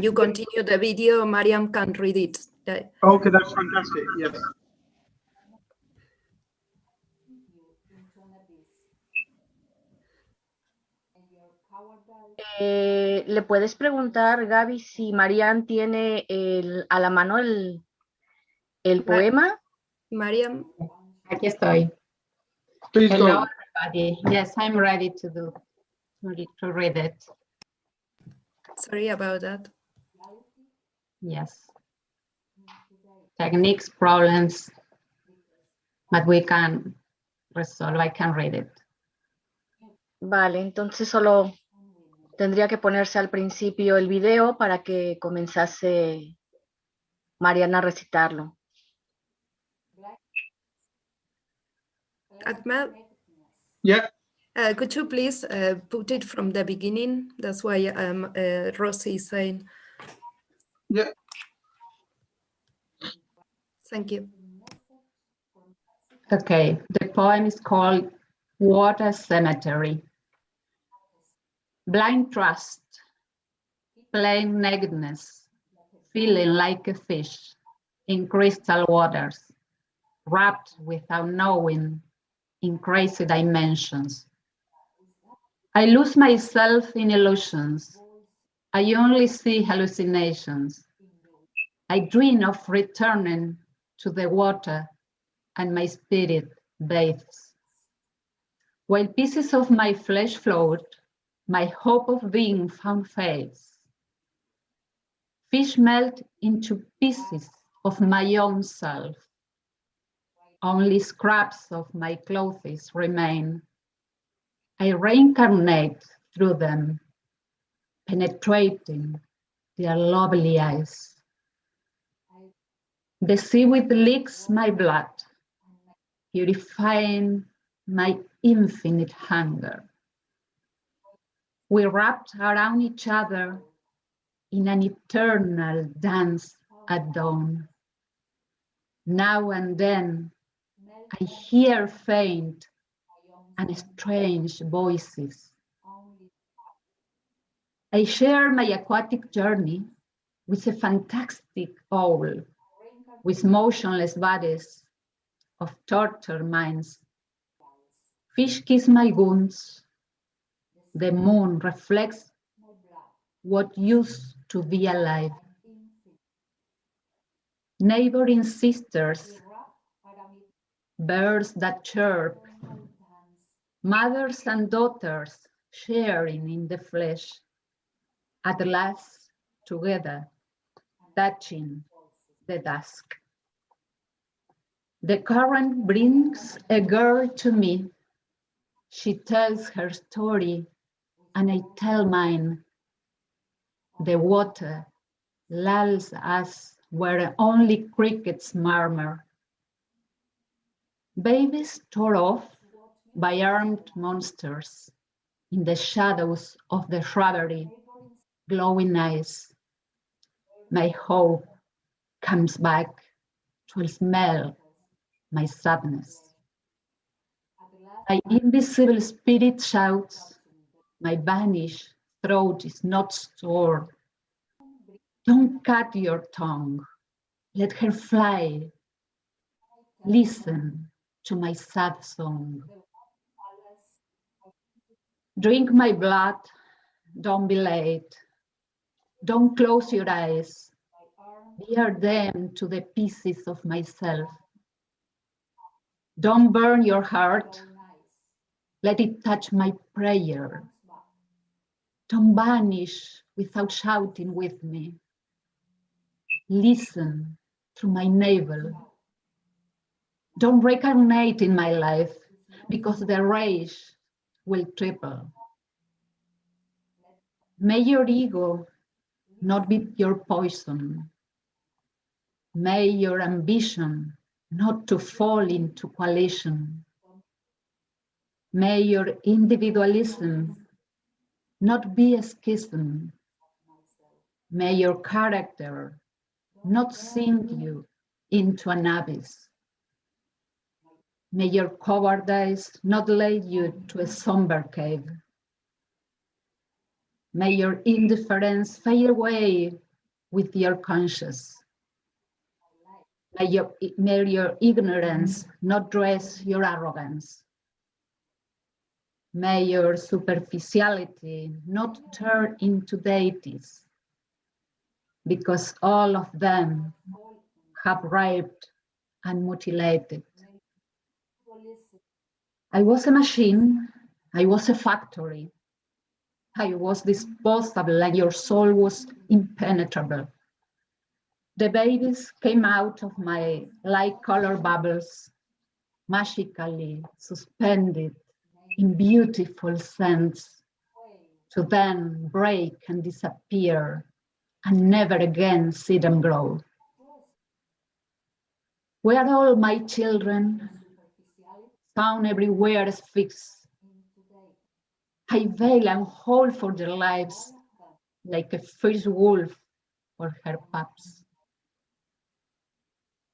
you continue the video, Mariam can read it. Okay, that's fantastic, yes. ¿Le puedes preguntar, Gaby, si Mariam tiene a la mano el poema? Mariam. Aquí estoy. Please Hello, go. everybody. Yes, I'm ready to read it. Sorry about that. Yes. Techniques, problems, but we can resolve. I can read it. Vale, entonces solo tendría que ponerse al principio el video para que comenzase Mariana a recitarlo. Ahmed? Yeah. Could you please put it from the beginning? That's why Rosie is saying. Yeah. Thank you. Okay, the poem is called Water Cemetery. Blind trust, plain nakedness, feeling like a fish in crystal waters, wrapped without knowing in crazy dimensions. I lose myself in illusions. I only see hallucinations. I dream of returning to the water, and my spirit bathes. While pieces of my flesh float, my hope of being found fades. Fish melt into pieces of my own self. Only scraps of my clothes remain. I reincarnate through them, penetrating their lovely eyes. The seaweed licks my blood, purifying my infinite hunger. We wrapped around each other in an eternal dance at dawn. Now and then, I hear faint and strange voices. I share my aquatic journey with a fantastic owl, with motionless bodies of tortured minds. Fish kiss my wounds. The moon reflects what used to be alive. Neighboring sisters, birds that chirp, mothers and daughters sharing in the flesh, at last together, touching the dusk. The current brings a girl to me. She tells her story and I tell mine. The water lulls us where only crickets murmur. Babies tore off by armed monsters in the shadows of the shrubbery, glowing eyes. My hope comes back to smell my sadness. My invisible spirit shouts, my vanished throat is not stored. Don't cut your tongue, let her fly. Listen to my sad song. Drink my blood, don't be late. Don't close your eyes. Bear them to the pieces of myself. Don't burn your heart. Let it touch my prayer. Don't vanish without shouting with me. Listen through my navel. Don't reincarnate in my life because the rage will triple. May your ego not be your poison. May your ambition not to fall into coalition. May your individualism not be a schism. May your character not sink you into an abyss. May your cowardice not lead you to a somber cave. May your indifference fade away with your conscience. May your ignorance not dress your arrogance. May your superficiality not turn into deities, because all of them have raped and mutilated. I was a machine, I was a factory, I was disposable and your soul was impenetrable. The babies came out of my light-colored bubbles, magically suspended in beautiful scents, to then break and disappear and never again see them grow. Where are all my children? Found everywhere as fixed. I veil and hold for their lives like a fierce wolf for her pups.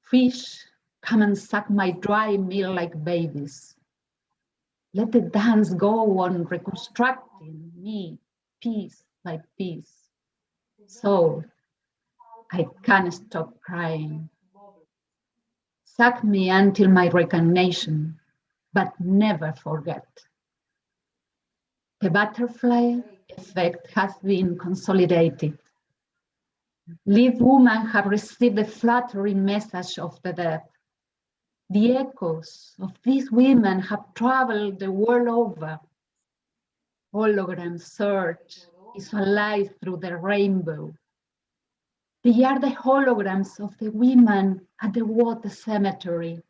Fish, come and suck my dry meal like babies. Let the dance go on reconstructing me piece by piece. So I can't stop crying. Suck me until my reincarnation, but never forget. The butterfly effect has been consolidated. Live women have received the flattering message of the dead. The echoes of these women have traveled the world over. Hologram search is alive through the rainbow. They are the holograms of the women at the water cemetery.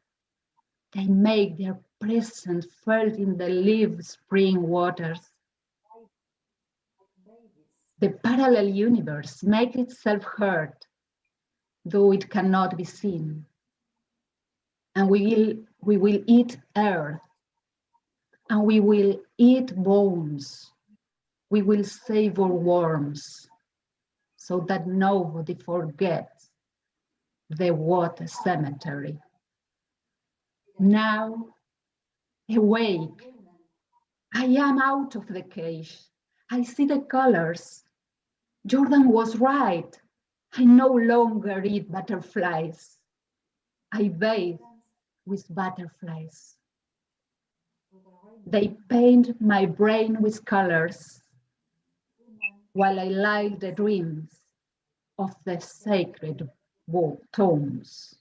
They make their presence felt in the live spring waters. The parallel universe makes itself heard, though it cannot be seen. And we will eat earth, and we will eat bones. We will savor worms, so that nobody forgets the water cemetery. Now, awake, I am out of the cage. I see the colors. Jordan was right. I no longer eat butterflies. I bathe with butterflies. They paint my brain with colors while I light the dreams of the sacred tomes.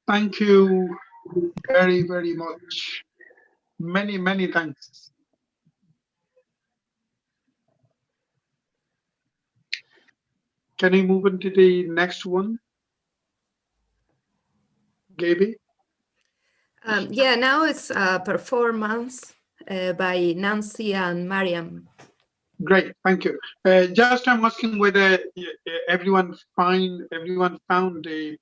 Thank you very, very much. Many, many thanks. Can we move into the next one? Gaby? Yeah, now it's a performance by Nancy and Mariam. Great, thank you. Just I'm asking whether everyone found the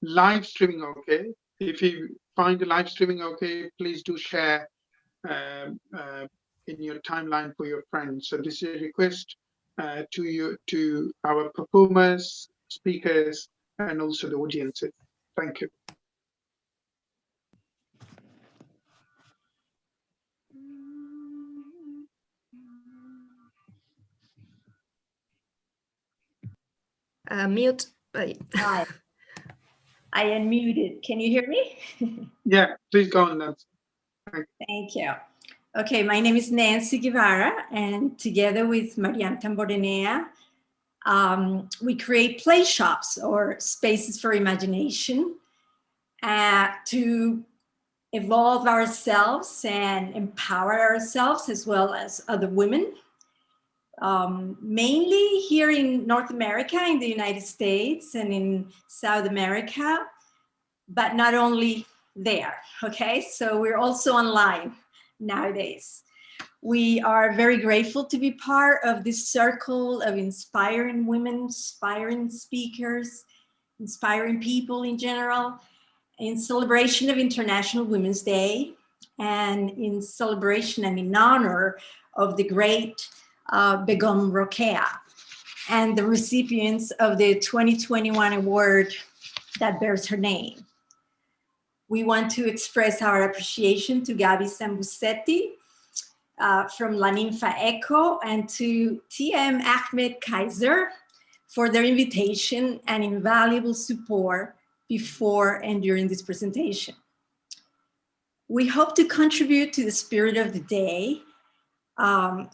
live streaming okay. If you find the live streaming okay, please do share in your timeline for your friends. So this is a request to our performers, speakers, and also the audiences. Thank you. Mute. Hi. I unmuted. Can you hear me? Yeah, please go on, Nancy. Thank you. Okay, my name is Nancy Guevara, and together with Mariam Tambordenea, we create play shops or spaces for imagination to evolve ourselves and empower ourselves as well as other women. Mainly here in North America, in the United States and in South America, but not only there, okay? So we're also online nowadays. We are very grateful to be part of this circle of inspiring women, inspiring speakers, inspiring people in general, in celebration of International Women's Day, and in celebration and in honor of the great Begum Rokeya and the recipients of the 2021 award that bears her name. We want to express our appreciation to Gabi Sambucetti from La Ninfa Echo and to TM Ahmed Kaiser for their invitation and invaluable support before and during this presentation. We hope to contribute to the spirit of the day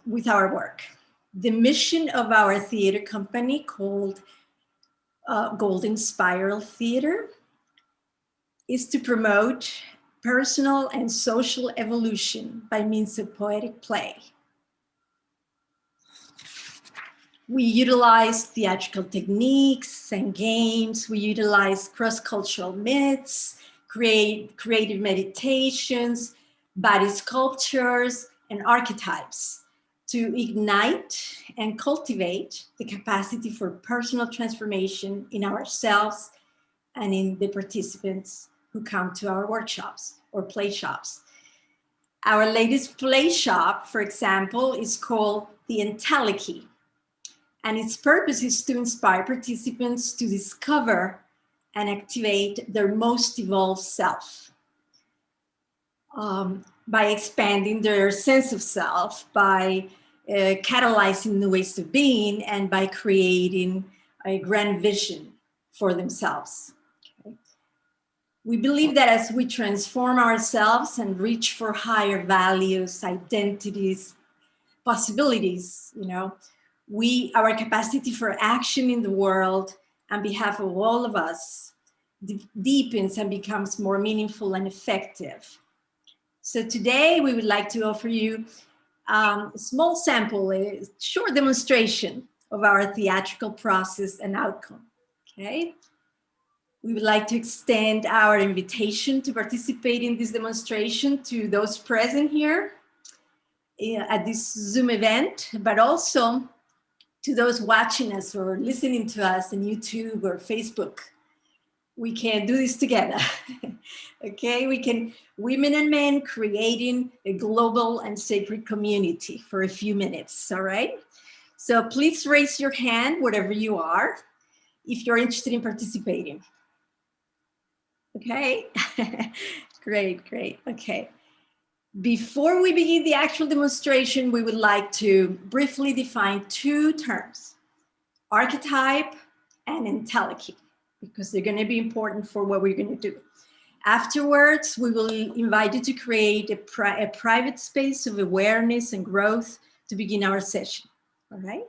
with our work. The mission of our theater company called Golden Spiral Theater is to promote personal and social evolution by means of poetic play. We utilize theatrical techniques and games. We utilize cross-cultural myths, creative meditations, body sculptures, and archetypes to ignite and cultivate the capacity for personal transformation in ourselves and in the participants who come to our workshops or play shops. Our latest play shop, for example, is called the Entelechy, and its purpose is to inspire participants to discover and activate their most evolved self. By expanding their sense of self, by catalyzing new ways of being, and by creating a grand vision for themselves. Okay? We believe that as we transform ourselves and reach for higher values, identities, possibilities, our capacity for action in the world on behalf of all of us deepens and becomes more meaningful and effective. So today we would like to offer you a small sample, a short demonstration of our theatrical process and outcome, okay? We would like to extend our invitation to participate in this demonstration to those present here at this Zoom event, but also to those watching us or listening to us on YouTube or Facebook. We can do this together, okay? We can, women and men creating a global and sacred community for a few minutes, all right? So please raise your hand, wherever you are, if you're interested in participating. Okay, great, okay. Before we begin the actual demonstration, we would like to briefly define two terms, archetype and entelechy, because they're going to be important for what we're going to do. Afterwards, we will invite you to create a private space of awareness and growth to begin our session, all right?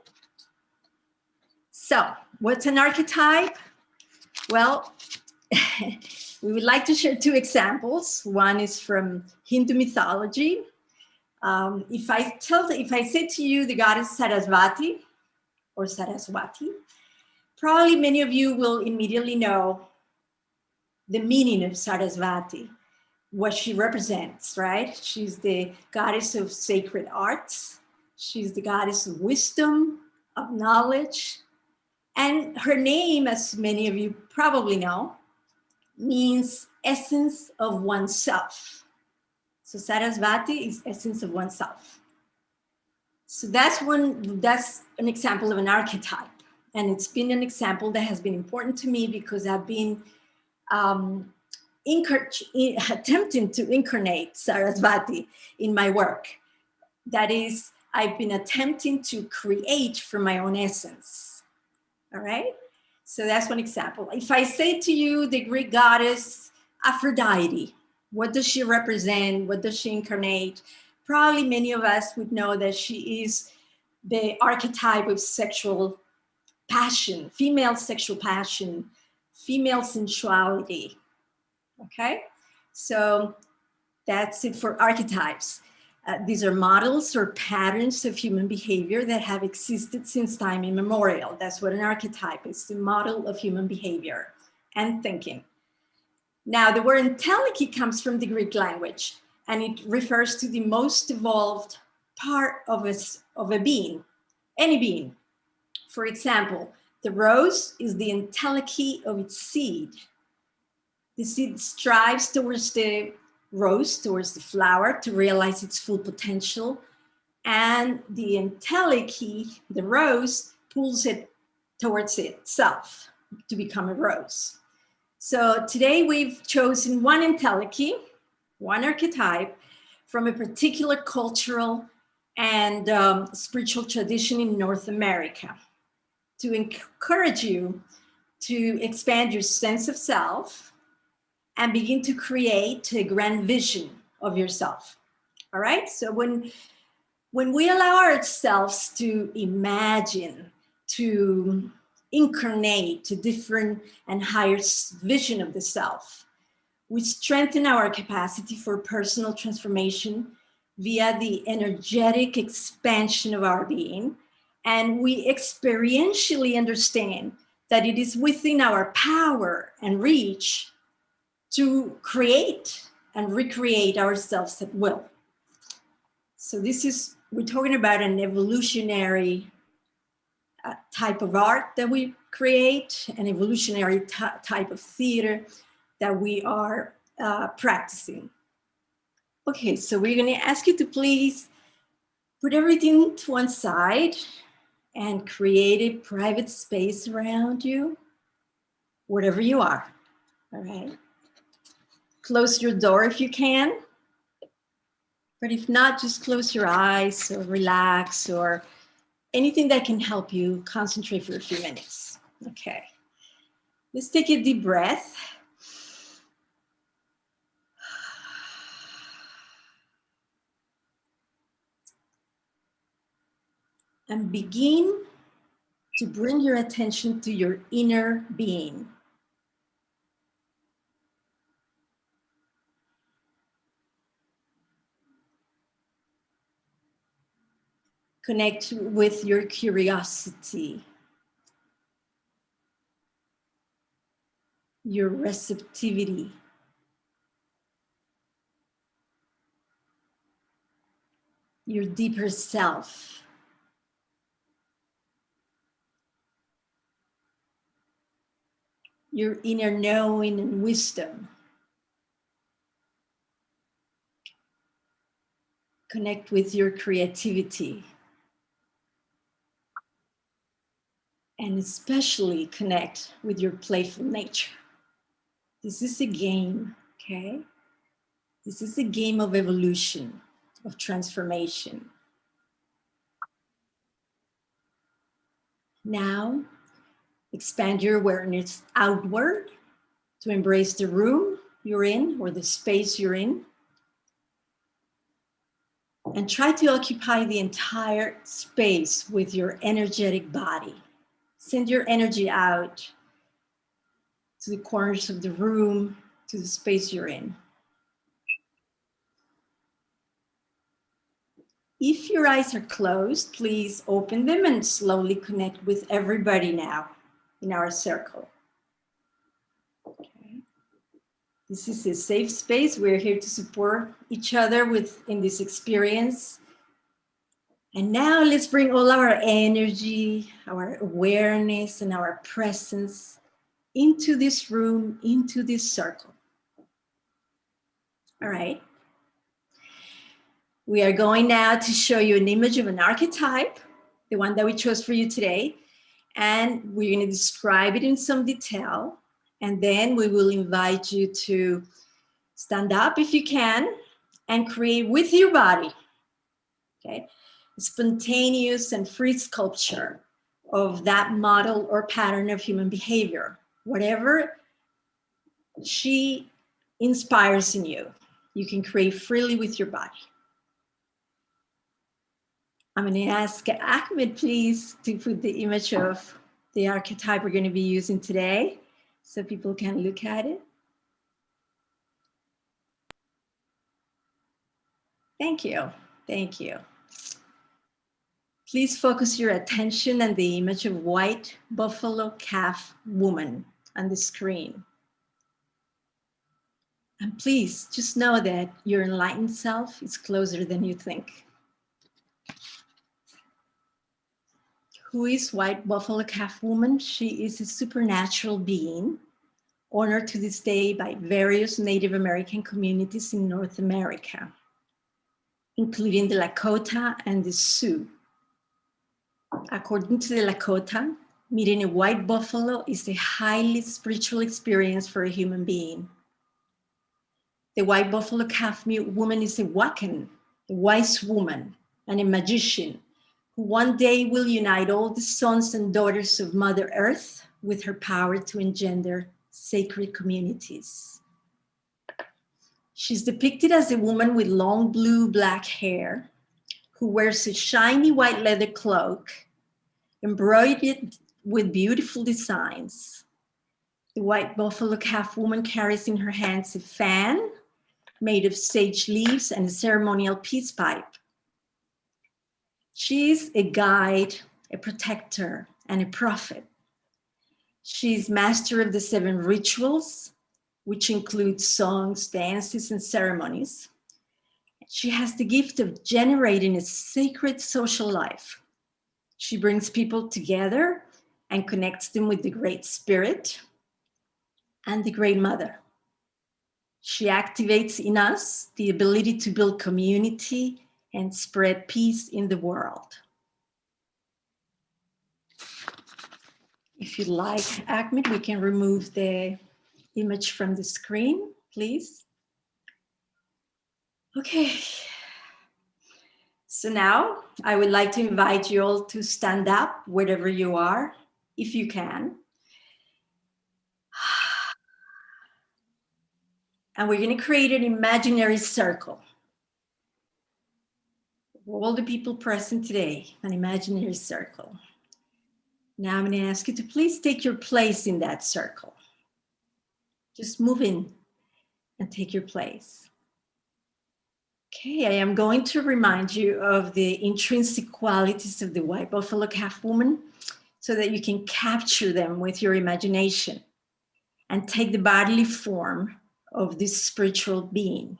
So, what's an archetype? Well, we would like to share two examples. One is from Hindu mythology. If I say to you the goddess Sarasvati or Saraswati, probably many of you will immediately know the meaning of Sarasvati, what she represents, right? She's the goddess of sacred arts. She's the goddess of wisdom, of knowledge. And her name, as many of you probably know, means essence of oneself. So Sarasvati is essence of oneself. So that's an example of an archetype. And it's been an example that has been important to me because I've been attempting to incarnate Sarasvati in my work. That is, I've been attempting to create from my own essence. All right? So that's one example. If I say to you the Greek goddess Aphrodite, what does she represent? What does she incarnate? Probably many of us would know that she is the archetype of sexual passion, female sexual passion, female sensuality. Okay? So that's it for archetypes. These are models or patterns of human behavior that have existed since time immemorial. That's what an archetype is, the model of human behavior and thinking. Now, the word entelechy comes from the Greek language, and it refers to the most evolved part of a being, any being. For example, the rose is the entelechy of its seed. The seed strives towards the rose, towards the flower, to realize its full potential. And the entelechy, the rose, pulls it towards itself to become a rose. So today we've chosen one entelechy, one archetype from a particular cultural and spiritual tradition in North America to encourage you to expand your sense of self and begin to create a grand vision of yourself. All right? So when we allow ourselves to imagine, to incarnate a different and higher vision of the self, we strengthen our capacity for personal transformation via the energetic expansion of our being. And we experientially understand that it is within our power and reach to create and recreate ourselves at will. So we're talking about an evolutionary type of art that we create, an evolutionary type of theater that we are practicing. Okay, so we're gonna ask you to please put everything to one side and create a private space around you, wherever you are, all right? Close your door if you can, but if not, just close your eyes or relax or anything that can help you concentrate for a few minutes. Okay. Let's take a deep breath. And begin to bring your attention to your inner being. Connect with your curiosity, your receptivity, your deeper self. Your inner knowing and wisdom. Connect with your creativity. And especially connect with your playful nature. This is a game, okay? This is a game of evolution, of transformation. Now, expand your awareness outward to embrace the room you're in or the space you're in. And try to occupy the entire space with your energetic body. Send your energy out to the corners of the room, to the space you're in. If your eyes are closed, please open them and slowly connect with everybody now in our circle. Okay. This is a safe space. We're here to support each other in this experience. And now let's bring all our energy, our awareness, and our presence into this room, into this circle. All right. We are going now to show you an image of an archetype, the one that we chose for you today. And we're going to describe it in some detail. And then we will invite you to stand up if you can and create with your body, okay, a spontaneous and free sculpture of that model or pattern of human behavior. Whatever she inspires in you, you can create freely with your body. I'm going to ask Ahmed, please, to put the image of the archetype we're going to be using today so people can look at it. Thank you. Thank you. Please focus your attention on the image of white buffalo calf woman on the screen. And please just know that your enlightened self is closer than you think. Who is white buffalo calf woman? She is a supernatural being honored to this day by various Native American communities in North America, including the Lakota and the Sioux. According to the Lakota, meeting a white buffalo is a highly spiritual experience for a human being. The white buffalo calf woman is a Wiccan, a wise woman, and a magician who one day will unite all the sons and daughters of Mother Earth with her power to engender sacred communities. She's depicted as a woman with long blue-black hair who wears a shiny white leather cloak embroidered with beautiful designs. The white buffalo calf woman carries in her hands a fan made of sage leaves and a ceremonial peace pipe. She is a guide, a protector, and a prophet. She is master of the 7 rituals, which include songs, dances, and ceremonies. She has the gift of generating a sacred social life. She brings people together and connects them with the Great Spirit and the Great Mother. She activates in us the ability to build community and spread peace in the world. If you like, Ahmed, we can remove the image from the screen, please. Okay. So now I would like to invite you all to stand up wherever you are, if you can, And we're going to create an imaginary circle. All the people present today, an imaginary circle. Now I'm going to ask you to please take your place in that circle. Just move in and take your place. Okay, I am going to remind you of the intrinsic qualities of the white buffalo calf woman so that you can capture them with your imagination and take the bodily form of this spiritual being.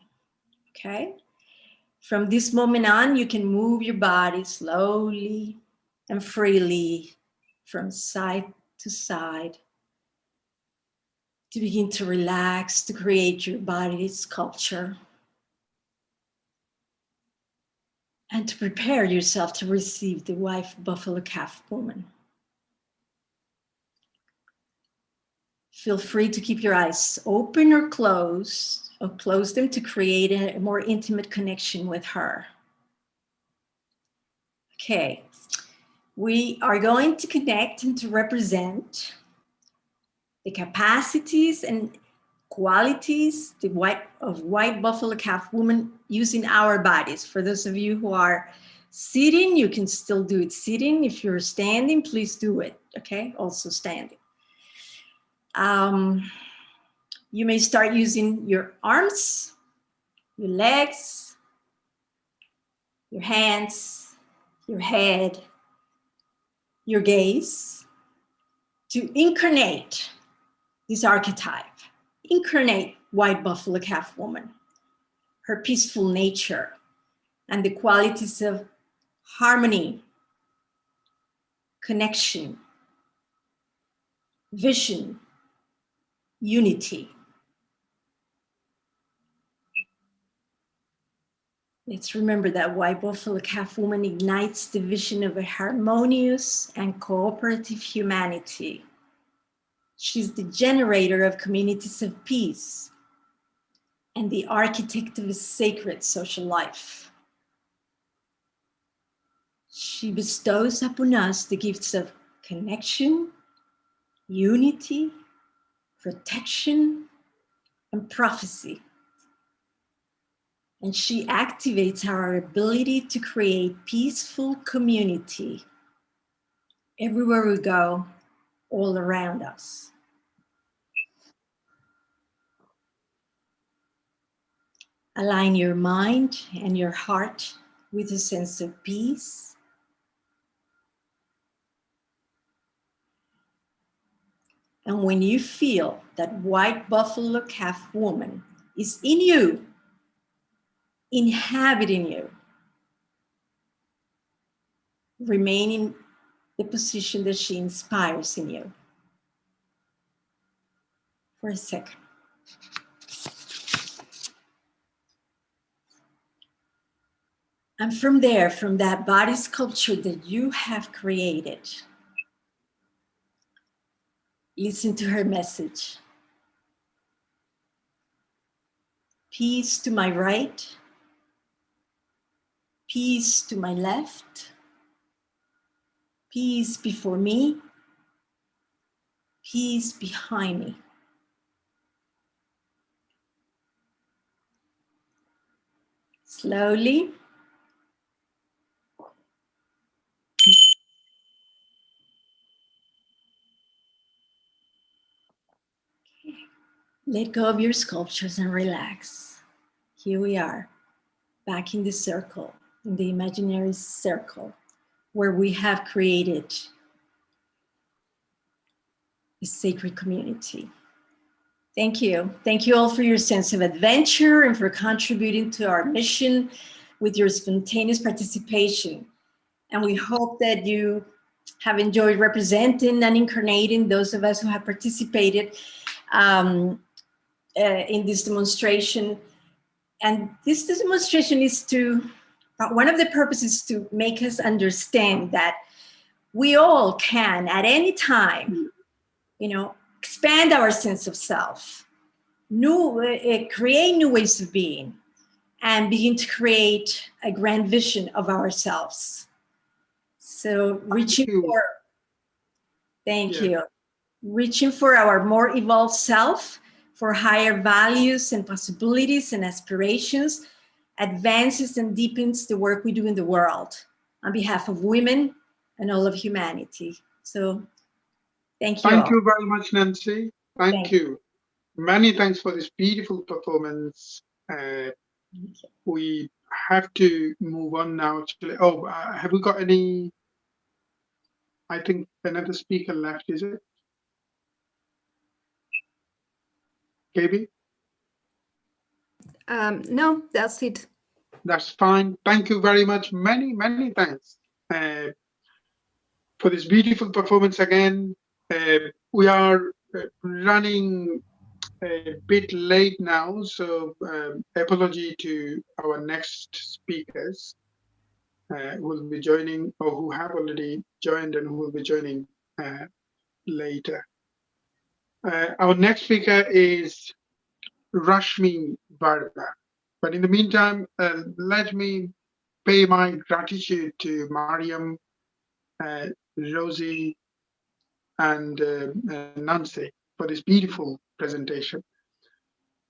Okay? From this moment on, you can move your body slowly and freely from side to side to begin to relax, to create your body's sculpture, and to prepare yourself to receive the white buffalo calf woman. Feel free to keep your eyes open or close them to create a more intimate connection with her. Okay, we are going to connect and to represent the capacities and qualities of white buffalo calf woman using our bodies. For those of you who are sitting, you can still do it sitting. If you're standing, please do it, okay? Also standing. You may start using your arms, your legs, your hands, your head, your gaze to incarnate this archetype. Incarnate white buffalo calf woman, her peaceful nature, and the qualities of harmony, connection, vision, unity. Let's remember that white buffalo calf woman ignites the vision of a harmonious and cooperative humanity. She's the generator of communities of peace and the architect of a sacred social life. She bestows upon us the gifts of connection, unity, protection, and prophecy. And she activates our ability to create peaceful community everywhere we go, all around us. Align your mind and your heart with a sense of peace. And when you feel that white buffalo calf woman is in you, inhabiting you, remain in the position that she inspires in you for a second. And from there, from that body sculpture that you have created, listen to her message. Peace to my right, peace to my left, peace before me, peace behind me. Slowly, let go of your sculptures and relax. Here we are, back in the circle, in the imaginary circle, where we have created a sacred community. Thank you. Thank you all for your sense of adventure and for contributing to our mission with your spontaneous participation. And we hope that you have enjoyed representing and incarnating those of us who have participated in this demonstration. And this demonstration is one of the purposes to make us understand that we all can, at any time, expand our sense of self, create new ways of being, and begin to create a grand vision of ourselves. So reaching for our more evolved self for higher values and possibilities and aspirations, advances and deepens the work we do in the world on behalf of women and all of humanity. So thank you all. Thank you very much, Nancy. Thank you. Many thanks for this beautiful performance. We have to move on now. Actually, have we got any? I think another speaker left, is it? KB? No, that's it. That's fine. Thank you very much. Many, many thanks for this beautiful performance again. We are running a bit late now, so apology to our next speakers who will be joining or who have already joined and who will be joining later. Our next speaker is Rashmi Varma. But in the meantime, let me pay my gratitude to Mariam, Rosie, and Nancy for this beautiful presentation.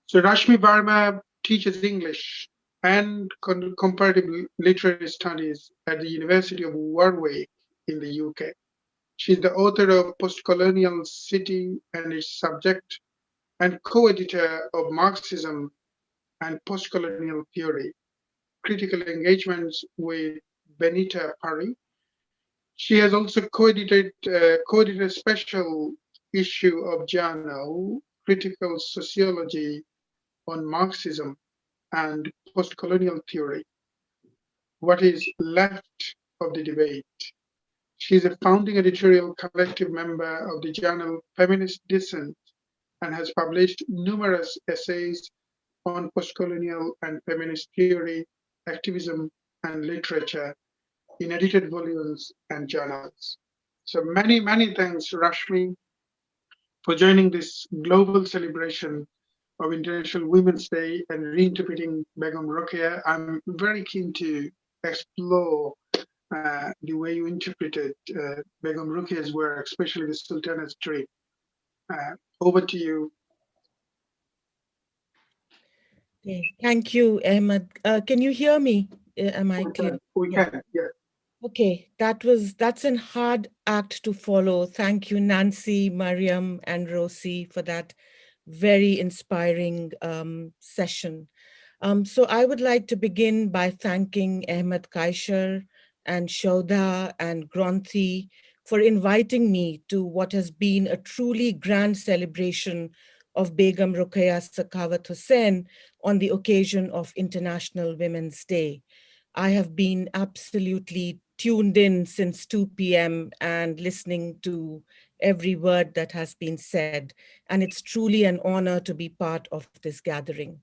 So Rashmi Varma teaches English and comparative literary studies at the University of Warwick in the UK. She's the author of Postcolonial City and its Subject and co-editor of Marxism and Postcolonial Theory, Critical Engagements with Benita Pari. She has also co-edited a special issue of journal, Critical Sociology on Marxism and Postcolonial Theory, What is Left of the Debate. She is a founding editorial collective member of the journal Feminist Dissent and has published numerous essays on postcolonial and feminist theory, activism, and literature in edited volumes and journals. So many, many thanks, Rashmi, for joining this global celebration of International Women's Day and reinterpreting Begum Rokeya. I'm very keen to explore the way you interpreted Begum Rokeya's work, especially the Sultana's Dream. Over to you. Okay. Thank you, Ahmed. Can you hear me? Am I clear? We can, yeah. Okay, that's a hard act to follow. Thank you, Nancy, Mariam, and Rosie for that very inspiring session. So I would like to begin by thanking Ahmed Kaisar and Shauda and Granthi for inviting me to what has been a truly grand celebration of Begum Rokeya Sakhawat Hussain on the occasion of International Women's Day. I have been absolutely tuned in since 2 p.m. and listening to every word that has been said. And it's truly an honor to be part of this gathering.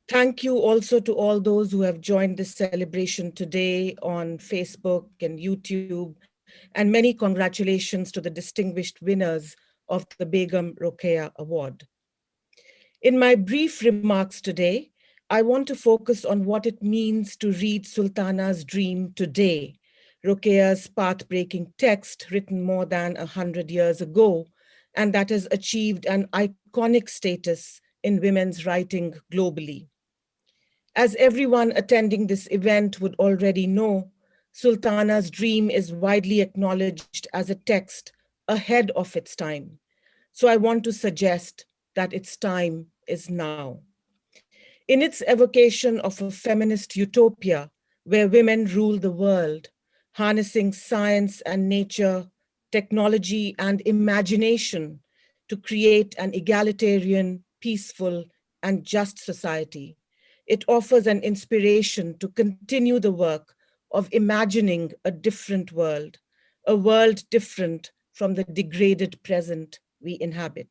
Thank you also to all those who have joined this celebration today on Facebook and YouTube, and many congratulations to the distinguished winners of the Begum Rokeya Award. In my brief remarks today, I want to focus on what it means to read Sultana's Dream today, Rokeya's path-breaking text written more than 100 years ago, and that has achieved an iconic status in women's writing globally. As everyone attending this event would already know, Sultana's Dream is widely acknowledged as a text ahead of its time. So I want to suggest that its time is now. In its evocation of a feminist utopia where women rule the world, harnessing science and nature, technology and imagination to create an egalitarian, peaceful, and just society, it offers an inspiration to continue the work of imagining a different world, a world different from the degraded present we inhabit.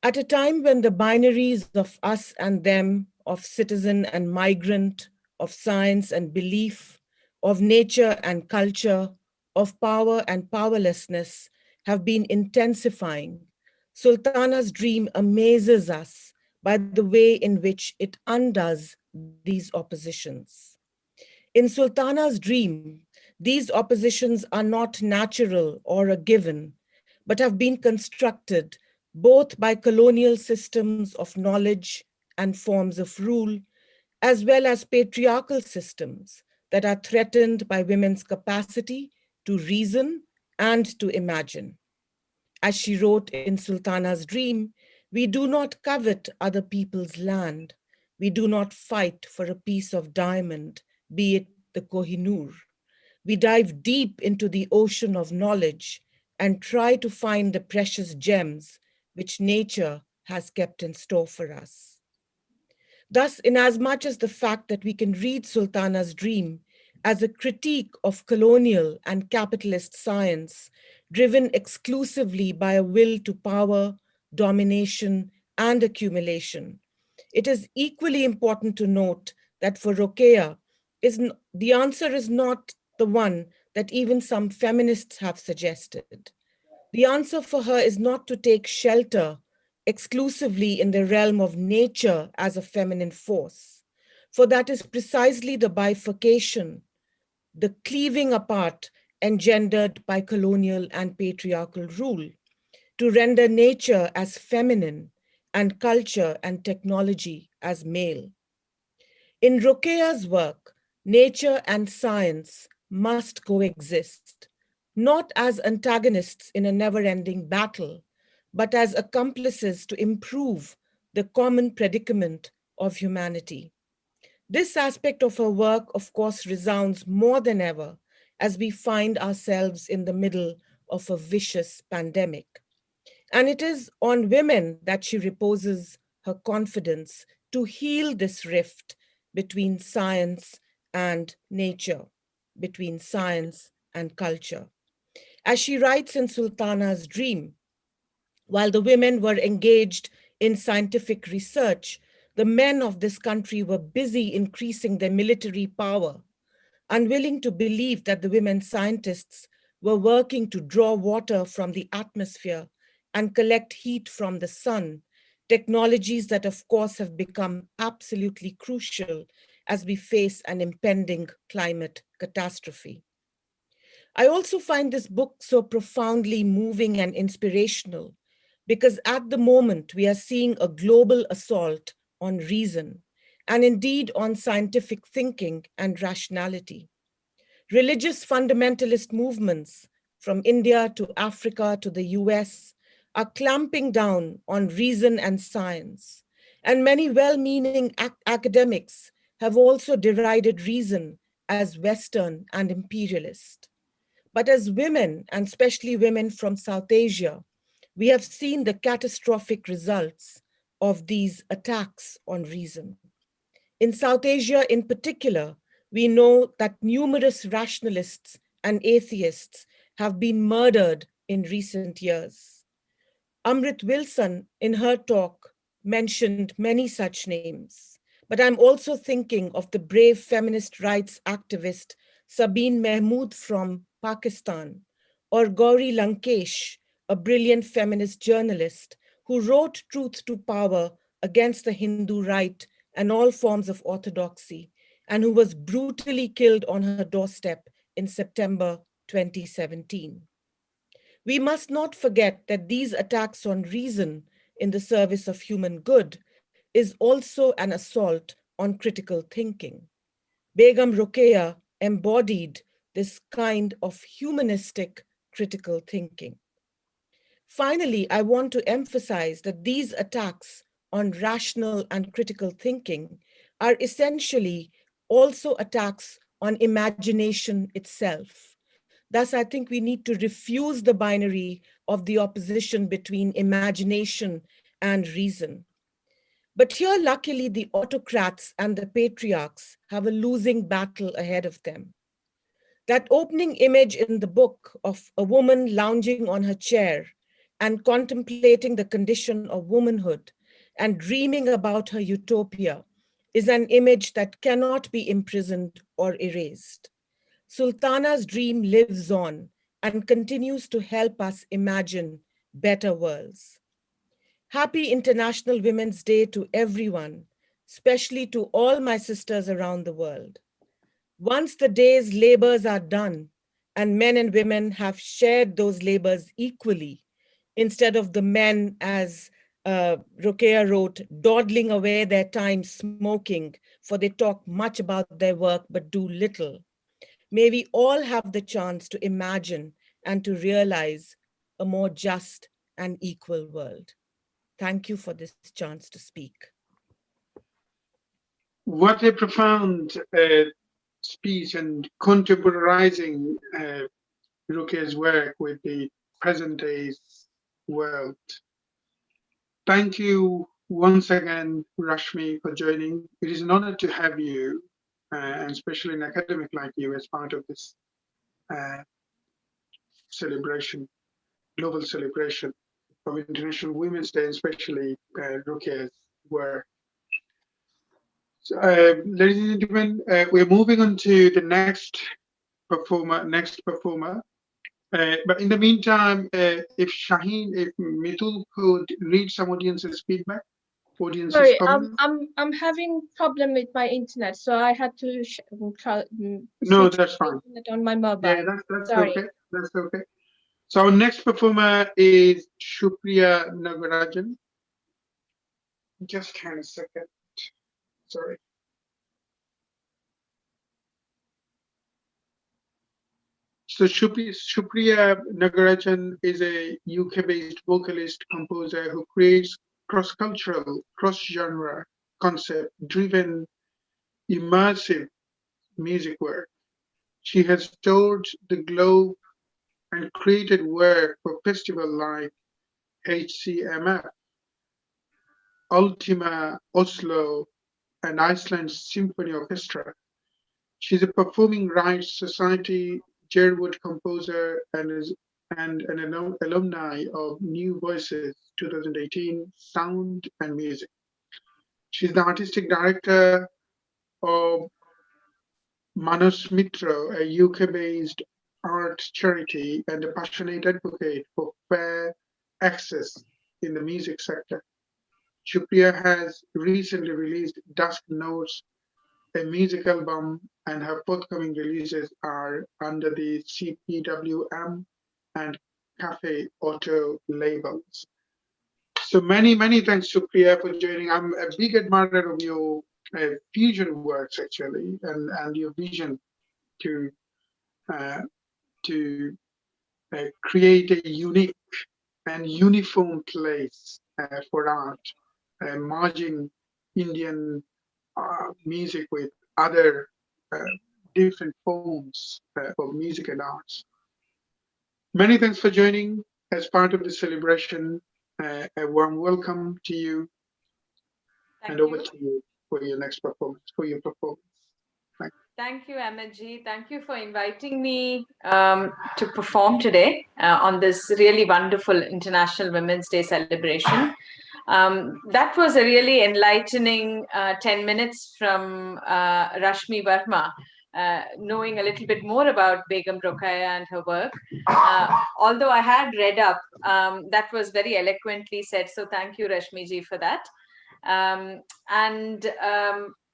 At a time when the binaries of us and them, of citizen and migrant, of science and belief, of nature and culture, of power and powerlessness have been intensifying, Sultana's Dream amazes us by the way in which it undoes these oppositions. In Sultana's Dream, these oppositions are not natural or a given, but have been constructed both by colonial systems of knowledge and forms of rule, as well as patriarchal systems that are threatened by women's capacity to reason and to imagine. As she wrote in Sultana's Dream, we do not covet other people's land. We do not fight for a piece of diamond, be it the Kohinoor. We dive deep into the ocean of knowledge and try to find the precious gems which nature has kept in store for us. Thus, inasmuch as the fact that we can read Sultana's Dream as a critique of colonial and capitalist science, driven exclusively by a will to power, domination, and accumulation, it is equally important to note that for Rokeya, the answer is not the one that even some feminists have suggested. The answer for her is not to take shelter exclusively in the realm of nature as a feminine force, for that is precisely the bifurcation, the cleaving apart engendered by colonial and patriarchal rule, to render nature as feminine and culture and technology as male. In Rokeya's work, nature and science must coexist, not as antagonists in a never-ending battle, but as accomplices to improve the common predicament of humanity. This aspect of her work, of course, resounds more than ever as we find ourselves in the middle of a vicious pandemic. And it is on women that she reposes her confidence to heal this rift between science and nature, between science and culture. As she writes in Sultana's Dream, while the women were engaged in scientific research, the men of this country were busy increasing their military power, unwilling to believe that the women scientists were working to draw water from the atmosphere and collect heat from the sun, technologies that of course have become absolutely crucial as we face an impending climate catastrophe. I also find this book so profoundly moving and inspirational because at the moment we are seeing a global assault on reason and indeed on scientific thinking and rationality. Religious fundamentalist movements from India to Africa to the US are clamping down on reason and science. And many well-meaning academics have also derided reason as Western and imperialist. But as women, and especially women from South Asia, we have seen the catastrophic results of these attacks on reason. In South Asia in particular, we know that numerous rationalists and atheists have been murdered in recent years. Amrit Wilson, in her talk, mentioned many such names, but I'm also thinking of the brave feminist rights activist Sabine Mahmood from Pakistan, or Gauri Lankesh, a brilliant feminist journalist who wrote Truth to Power against the Hindu right and all forms of orthodoxy, and who was brutally killed on her doorstep in September 2017. We must not forget that these attacks on reason in the service of human good is also an assault on critical thinking. Begum Rokeya embodied this kind of humanistic critical thinking. Finally, I want to emphasize that these attacks on rational and critical thinking are essentially also attacks on imagination itself. Thus, I think we need to refuse the binary of the opposition between imagination and reason. But here, luckily, the autocrats and the patriarchs have a losing battle ahead of them. That opening image in the book of a woman lounging on her chair and contemplating the condition of womanhood and dreaming about her utopia is an image that cannot be imprisoned or erased. Sultana's dream lives on and continues to help us imagine better worlds. Happy International Women's Day to everyone, especially to all my sisters around the world. Once the day's labors are done and men and women have shared those labors equally, instead of the men, as Rokeya wrote, dawdling away their time smoking, for they talk much about their work but do little. May we all have the chance to imagine and to realize a more just and equal world. Thank you for this chance to speak. What a profound speech, and contemporizing Rukia's work with the present day's world. Thank you once again, Rashmi, for joining. It is an honor to have you, and especially an academic like you, as part of this celebration, global celebration of International Women's Day, especially Rukia's work. So, ladies and gentlemen, we're moving on to the next performer. But in the meantime, if Shaheen, if Mitul could read some audience's feedback, audience's Sorry, comments. I'm having problem with my internet, so I had to No, switch that's fine. internet on my mobile. Yeah, that's Sorry. okay. That's okay. So our next performer is Shupriya Nagarajan. Just hang a second. Sorry. So Shupriya Nagarajan is a UK-based vocalist composer who creates cross-cultural, cross-genre, concept-driven, immersive music work. She has toured the globe and created work for festivals like HCMF, Ultima, Oslo, and Iceland Symphony Orchestra. She's a Performing Rights Society Jerwood composer and an alumni of New Voices 2018 Sound and Music. She's the artistic director of Manos Mitra, a UK-based art charity, and a passionate advocate for fair access in the music sector. Shupriya has recently released Dusk Notes, a music album, and her forthcoming releases are under the CPWM and Cafe Auto labels. So many thanks, Shupriya, for joining. I'm a big admirer of your fusion works, actually, and your vision to create a unique and uniform place for art, merging Indian music with other different forms of music and arts. Many thanks for joining as part of the celebration. A warm welcome to you. And over to you for your next performance, Thank you, Ahmedji. Thank you for inviting me to perform today on this really wonderful International Women's Day celebration. That was a really enlightening 10 minutes from Rashmi Verma, knowing a little bit more about Begum Rokeya and her work. Although I had read up, that was very eloquently said. So thank you, Rashmi ji, for that. I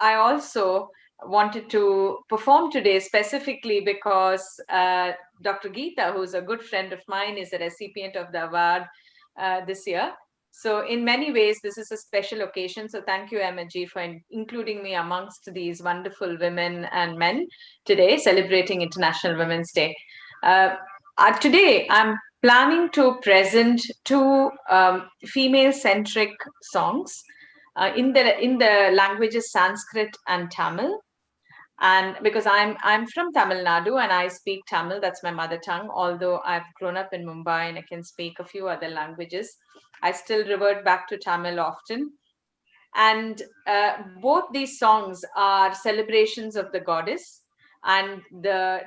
also wanted to perform today specifically because Dr. Geeta, who's a good friend of mine, is a recipient of the award this year. So in many ways, this is a special occasion. So thank you, Ahmedji, for including me amongst these wonderful women and men today, celebrating International Women's Day. Today, I'm planning to present two female-centric songs in the languages Sanskrit and Tamil. And because I'm from Tamil Nadu and I speak Tamil, that's my mother tongue, although I've grown up in Mumbai and I can speak a few other languages, I still revert back to Tamil often. And both these songs are celebrations of the goddess, and the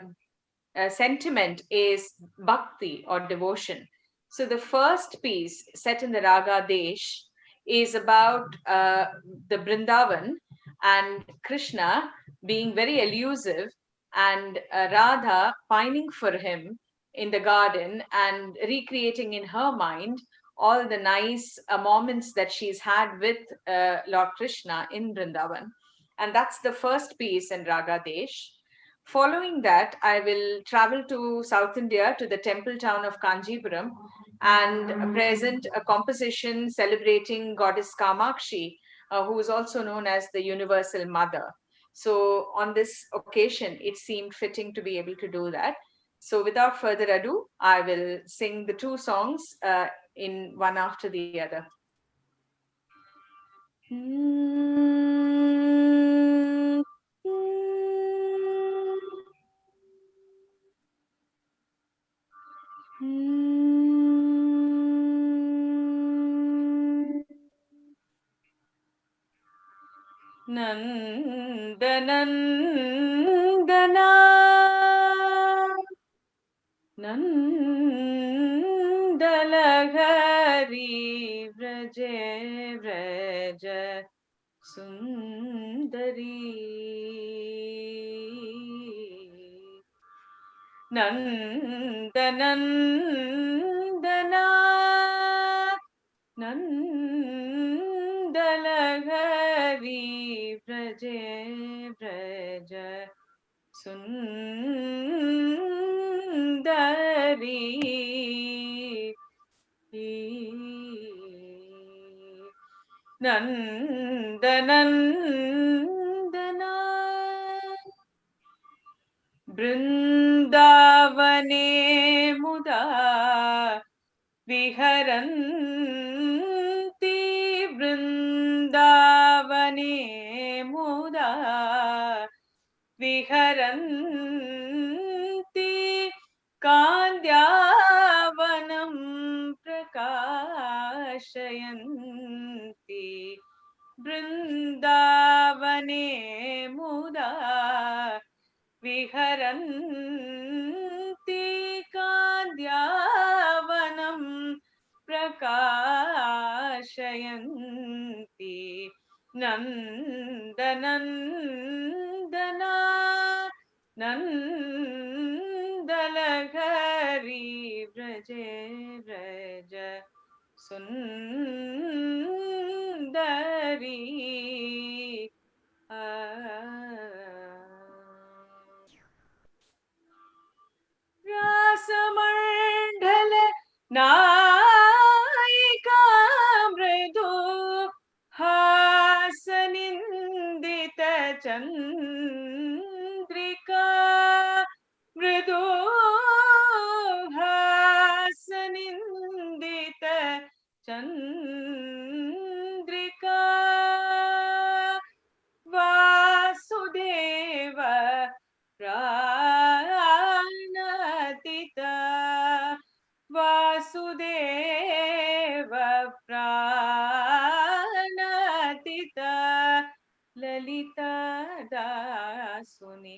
sentiment is bhakti or devotion. So the first piece, set in the Raga Desh, is about the Vrindavan and Krishna being very elusive and Radha pining for him in the garden and recreating in her mind all the nice moments that she's had with Lord Krishna in Vrindavan. And that's the first piece in Raga Desh. Following that, I will travel to South India, to the temple town of Kanjipuram, and present a composition celebrating Goddess Kamakshi, who is also known as the Universal Mother. So on this occasion, it seemed fitting to be able to do that. So without further ado, I will sing the two songs in one after the other. Nandanandana Nandalagari Vraje Vraja Sundari Nandanandana Nandalagari Vraje Vraja Sundari Nandanandana Brindavane muda Viharanti Brindavane muda Viharanti Kandyavanam Prakashayanti Brindavane muda Viharanti Kandyavanam Prakashayanti Nandanandana Nandalagari Vraje Vraja Sundari Rasamandala Naika Mridu Hasanindita Chandrika Mridu Hasanindita Chandrika Vasudeva Pranatita Vasudeva Pranatita Lalita Dasuni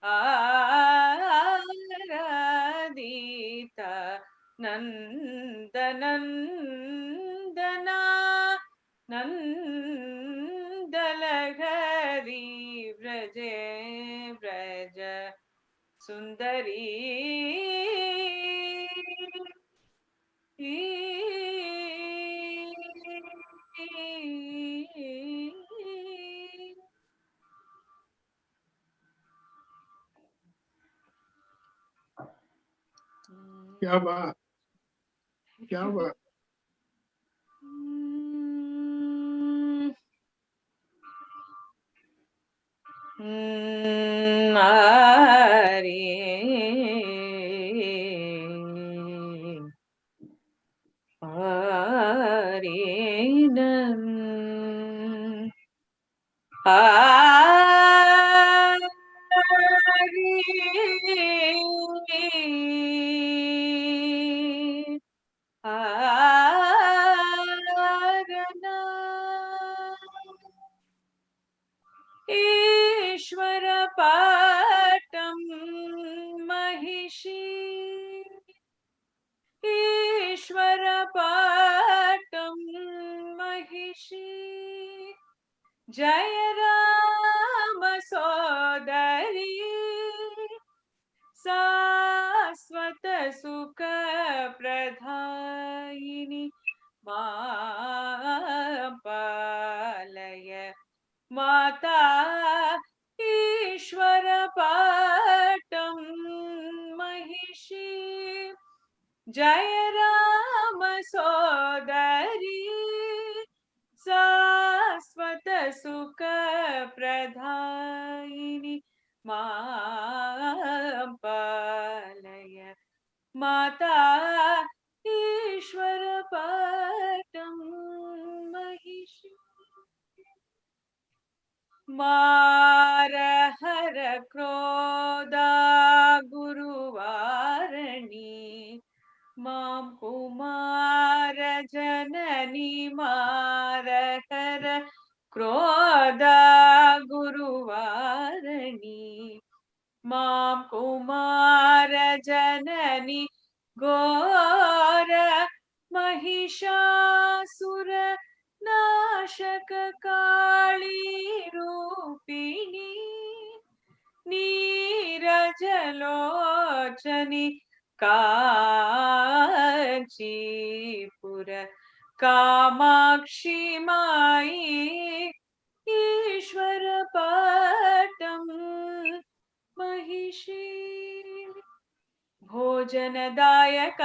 Aradita Nandanandana Nandalagari Vraje Vraja Sundari क्या बात, क्या बात. Ishwara Patam Mahishi Ishwara Patam Mahishi Jaya Rama Sodari Saswata Sukha Pradhaini Mapalaya Mata Ishwara Patam Mahishi Jaya Rama सोदरी शाश्वत सुख प्रदायिनी मां पालय माता ईश्वर पटं महिषी मारहर क्रोधा गुरुवारणी मां कुमार जननी मारहर क्रोधा गुरुवारणी मां कुमार जननी घोर महिषासुर नाशक काली रूपिणी नीरजलोचनी कांचीपुर कामाक्षी माई ईश्वर पटं महिषी भोजनदायक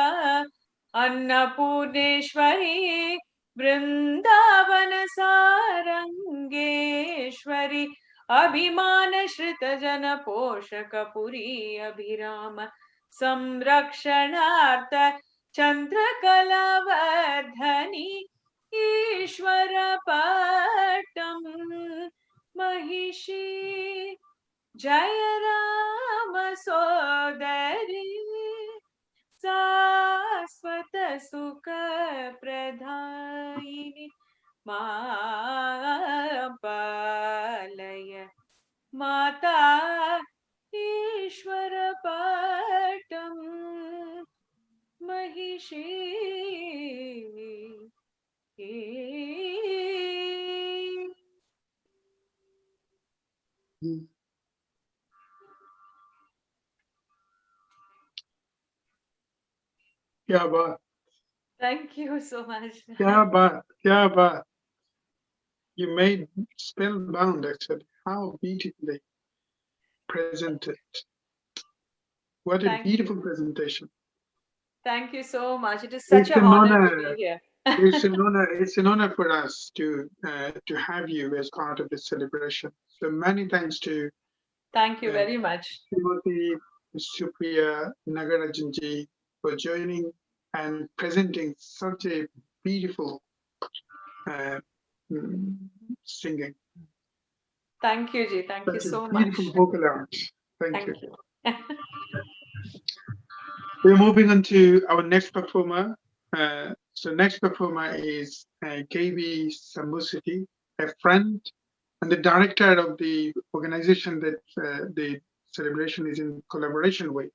अन्नपूर्णेश्वरी वृंदावन सारंगेश्वरी अभिमान श्रित जन पोषक पुरी अभिराम संरक्षणार्थ चंद्रकलावर्धनी ईश्वर पटं महिषी जय राम सोदरी शाश्वत सुख प्रदायिनी मां पालय माता ईश्वर पटं महिषी क्या बात, Thank you so much. क्या बात, क्या बात. You made spellbound actually. How beautifully presented. What a Thank you. beautiful presentation. Thank you so much. It is such It's an an honor to honor. be here. It's an honor. It's an honor for us to have you as part of this celebration. So many thanks to Thank you very much. Timothy, Supriya, Nagarajanji for joining and presenting such a beautiful singing. Thank you, Ji. Thank you Such a so much. beautiful vocal art. Thank you. you. We're moving on to our next performer. So next performer is KB Sambusiti, a friend and the director of the organization that the celebration is in collaboration with,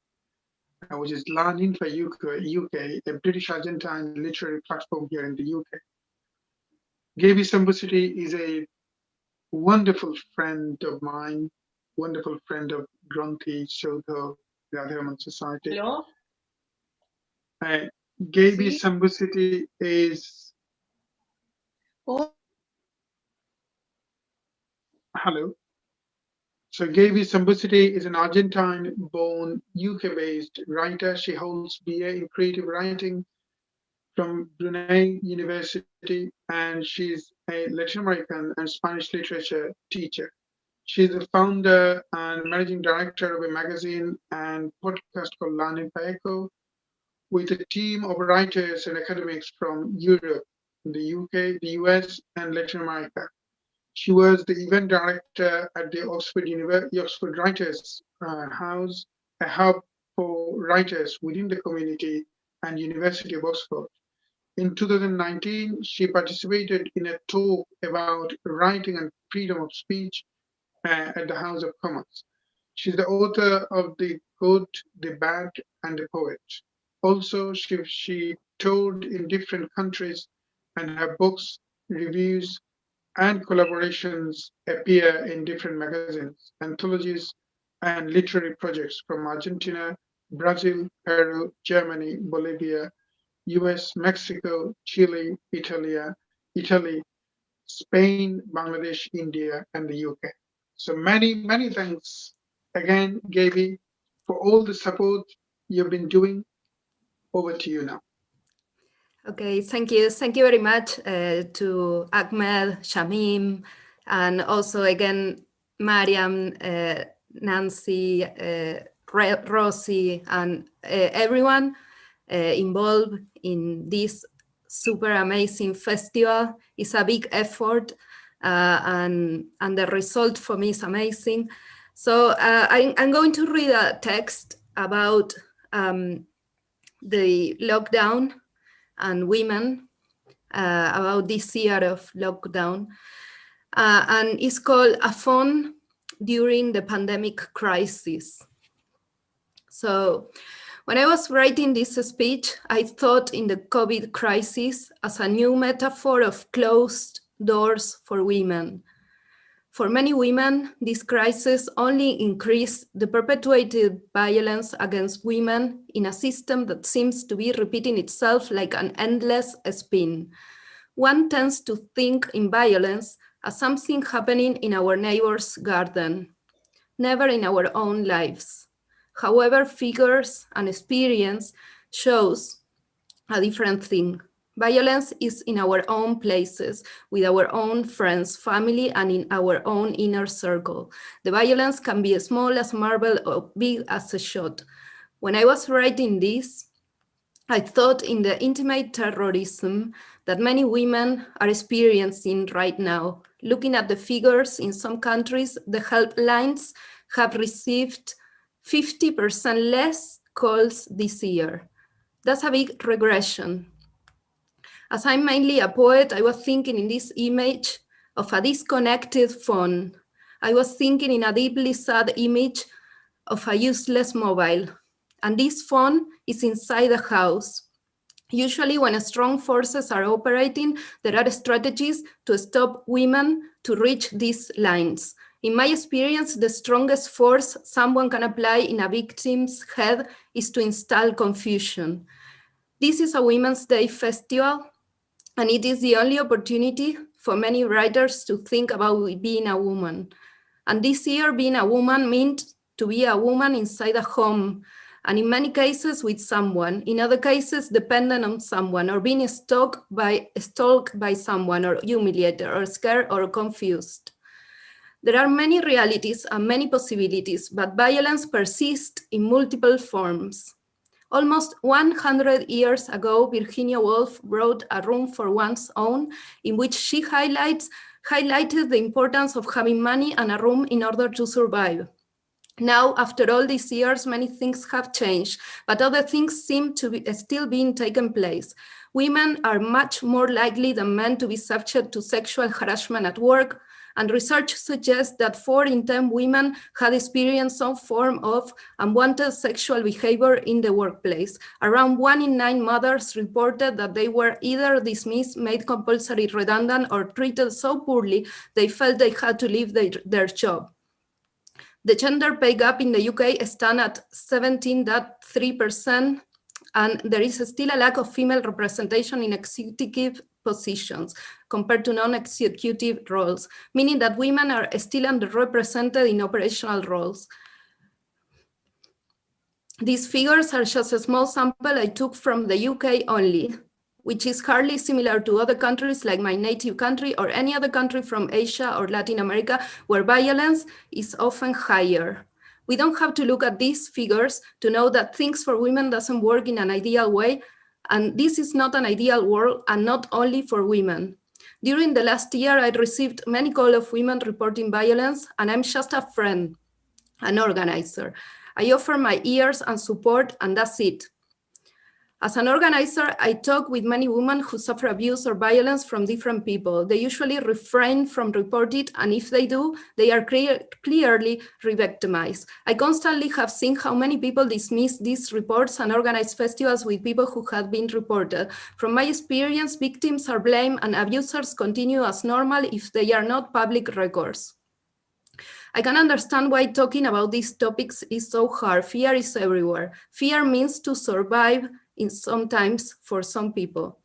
which is Learning for UK, a British Argentine literary platform here in the UK. KB Sambusiti is a wonderful friend of mine, wonderful friend of Granthi Shodho, the Radharaman Society. Hello? Gaby Sambusiti is. Hello. So Gaby Sambusiti is an Argentine-born, UK-based writer. She holds BA in creative writing from Brunei University, and she's a Latin American and Spanish literature teacher. She's the founder and managing director of a magazine and podcast called Learning for Echo, with a team of writers and academics from Europe, the UK, the US, and Latin America. She was the event director at the Oxford Writers House, a hub for writers within the community and University of Oxford. In 2019, she participated in a talk about writing and freedom of speech at the House of Commons. She's the author of The Good, the Bad, and the Poet. Also, she toured in different countries, and her books, reviews, and collaborations appear in different magazines, anthologies, and literary projects from Argentina, Brazil, Peru, Germany, Bolivia, US, Mexico, Chile, Italy, Spain, Bangladesh, India, and the UK. So many, many thanks again, Gaby, for all the support you've been doing. Over to you now. Okay, thank you. Thank you very much to Ahmed, Shamim, and also again, Mariam, Nancy, Rosie, and everyone involved in this super amazing festival. It's a big effort, and the result for me is amazing. So I'm going to read a text about the lockdown and women, about this year of lockdown. And it's called A Phone During the Pandemic Crisis. So when I was writing this speech, I thought in the COVID crisis as a new metaphor of closed doors for women. For many women, this crisis only increased the perpetuated violence against women in a system that seems to be repeating itself like an endless spin. One tends to think in violence as something happening in our neighbor's garden, never in our own lives. However, figures and experience shows a different thing. Violence is in our own places, with our own friends, family, and in our own inner circle. The violence can be as small as marble or big as a shot. When I was writing this, I thought in the intimate terrorism that many women are experiencing right now. Looking at the figures in some countries, the helplines have received 50% less calls this year. That's a big regression. As I'm mainly a poet, I was thinking in this image of a disconnected phone. I was thinking in a deeply sad image of a useless mobile. And this phone is inside the house. Usually when strong forces are operating, there are strategies to stop women to reach these lines. In my experience, the strongest force someone can apply in a victim's head is to install confusion. This is a Women's Day festival, and it is the only opportunity for many writers to think about being a woman. And this year, being a woman meant to be a woman inside a home, and in many cases with someone, in other cases dependent on someone, or being stalked by someone, or humiliated, or scared, or confused. There are many realities and many possibilities, but violence persists in multiple forms. Almost 100 years ago, Virginia Woolf wrote A Room for One's Own, in which she highlighted the importance of having money and a room in order to survive. Now, after all these years, many things have changed, but other things seem to be still being taken place. Women are much more likely than men to be subject to sexual harassment at work, and research suggests that 4 in 10 women had experienced some form of unwanted sexual behavior in the workplace. Around 1 in 9 mothers reported that they were either dismissed, made compulsory redundant, or treated so poorly they felt they had to leave their job. The gender pay gap in the UK stands at 17.3%, and there is still a lack of female representation in executive positions compared to non-executive roles, meaning that women are still underrepresented in operational roles. These figures are just a small sample I took from the UK only, which is hardly similar to other countries like my native country or any other country from Asia or Latin America, where violence is often higher. We don't have to look at these figures to know that things for women doesn't work in an ideal way, and this is not an ideal world, and not only for women. During the last year, I received many calls of women reporting violence, and I'm just a friend, an organizer. I offer my ears and support, and that's it. As an organizer, I talk with many women who suffer abuse or violence from different people. They usually refrain from reporting it, and if they do, they are clearly re-victimized. I constantly have seen how many people dismiss these reports and organize festivals with people who have been reported. From my experience, victims are blamed and abusers continue as normal if they are not public records. I can understand why talking about these topics is so hard. Fear is everywhere. Fear means to survive sometimes for some people.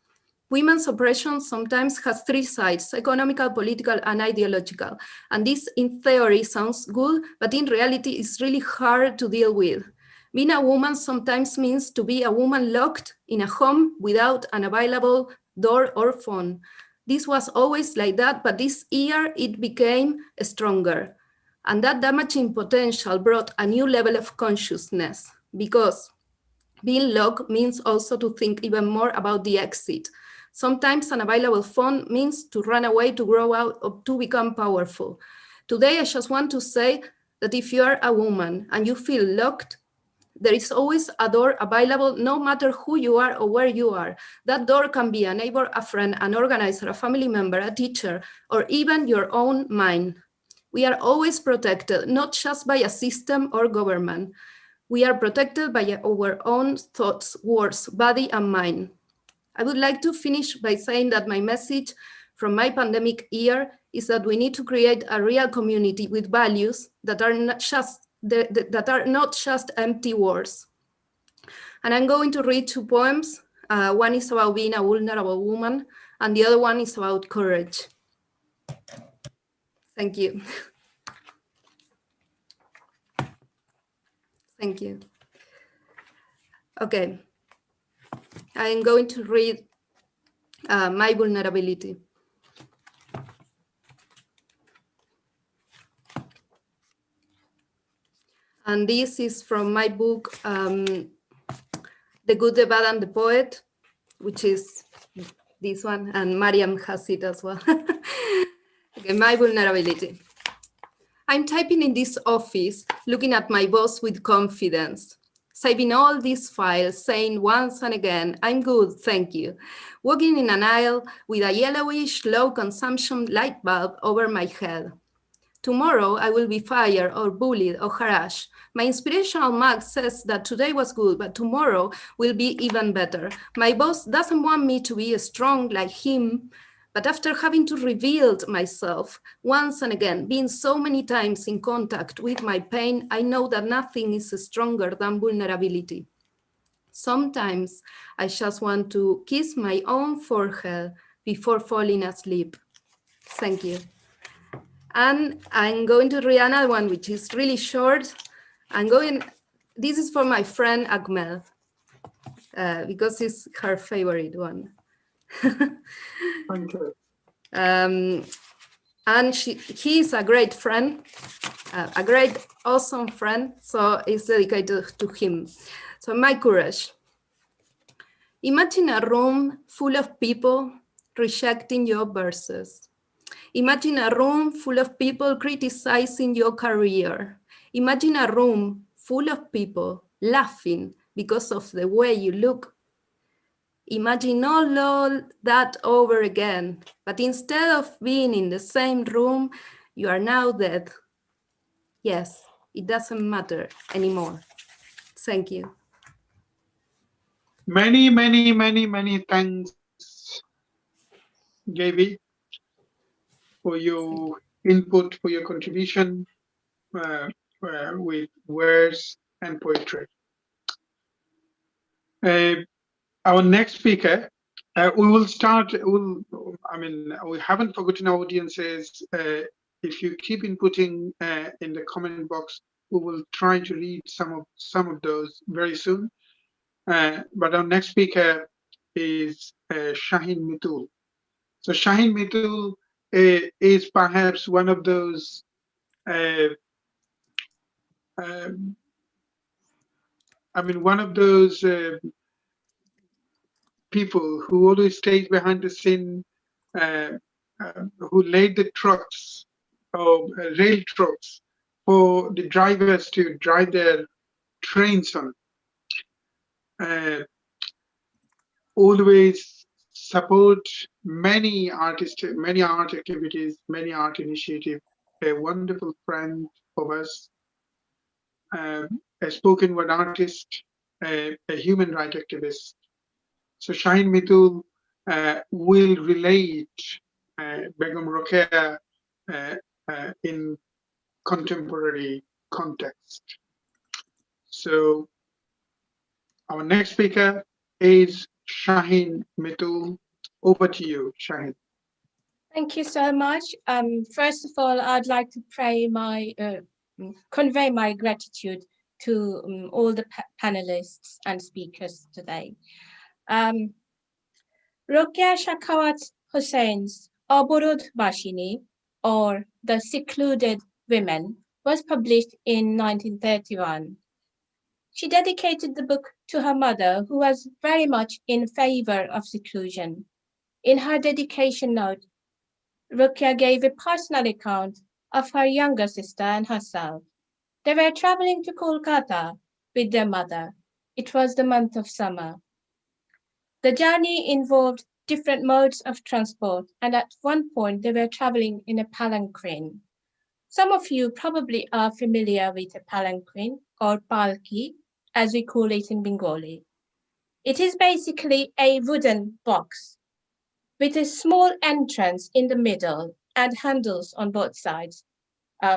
Women's oppression sometimes has 3 sides: economical, political, and ideological. And this in theory sounds good, but in reality it's really hard to deal with. Being a woman sometimes means to be a woman locked in a home without an available door or phone. This was always like that, but this year it became stronger. And that damaging potential brought a new level of consciousness, because being locked means also to think even more about the exit. Sometimes an available phone means to run away, to grow out, or to become powerful. Today, I just want to say that if you are a woman and you feel locked, there is always a door available, no matter who you are or where you are. That door can be a neighbor, a friend, an organizer, a family member, a teacher, or even your own mind. We are always protected, not just by a system or government. We are protected by our own thoughts, words, body, and mind. I would like to finish by saying that my message from my pandemic year is that we need to create a real community with values that are not just empty words. And I'm going to read 2 poems. One is about being a vulnerable woman, and the other one is about courage. Thank you. Thank you. Okay. I'm going to read my vulnerability. And this is from my book, The Good, the Bad, and the Poet, which is this one, and Mariam has it as well. Okay, my vulnerability. I'm typing in this office, looking at my boss with confidence, saving all these files, saying once and again, I'm good, thank you. Walking in an aisle with a yellowish, low consumption light bulb over my head. Tomorrow I will be fired or bullied or harassed. My inspirational mug says that today was good, but tomorrow will be even better. My boss doesn't want me to be strong like him, but after having to reveal myself once and again, being so many times in contact with my pain, I know that nothing is stronger than vulnerability. Sometimes I just want to kiss my own forehead before falling asleep. Thank you. And I'm going to read another one, which is really short. This is for my friend Ahmed, because it's her favorite one. And he is a great friend, a great, awesome friend. So it's dedicated to him. So my courage. Imagine a room full of people rejecting your verses. Imagine a room full of people criticizing your career. Imagine a room full of people laughing because of the way you look. Imagine all that over again, but instead of being in the same room, you are now dead. Yes, it doesn't matter anymore. Thank you. Many, many, many, many thanks, JV, for your input, for your contribution with words and poetry. Our next speaker, we will start, we haven't forgotten our audiences. If you keep inputting in the comment box, we will try to read some of those very soon. But our next speaker is Shaheen Mitul. So Shaheen Mitul is perhaps one of those people who always stays behind the scene, who laid the trucks or rail trucks for the drivers to drive their trains on. Always support many artists, many art activities, many art initiatives. A wonderful friend of us, a spoken word artist, a human rights activist. So Shaheen Mitul will relate Begum Rokeya in contemporary context. So our next speaker is Shaheen Mitul. Over to you, Shaheen. Thank you so much. First of all, I'd like to convey my gratitude to all the panelists and speakers today. Rokeya Shakhawat Hussein's Oborod Bashini, or The Secluded Women, was published in 1931. She dedicated the book to her mother, who was very much in favor of seclusion. In her dedication note, Rokeya gave a personal account of her younger sister and herself. They were traveling to Kolkata with their mother. It was the month of summer. The journey involved different modes of transport, and at one point they were traveling in a palanquin. Some of you probably are familiar with a palanquin, or palki, as we call it in Bengali. It is basically a wooden box with a small entrance in the middle and handles on both sides.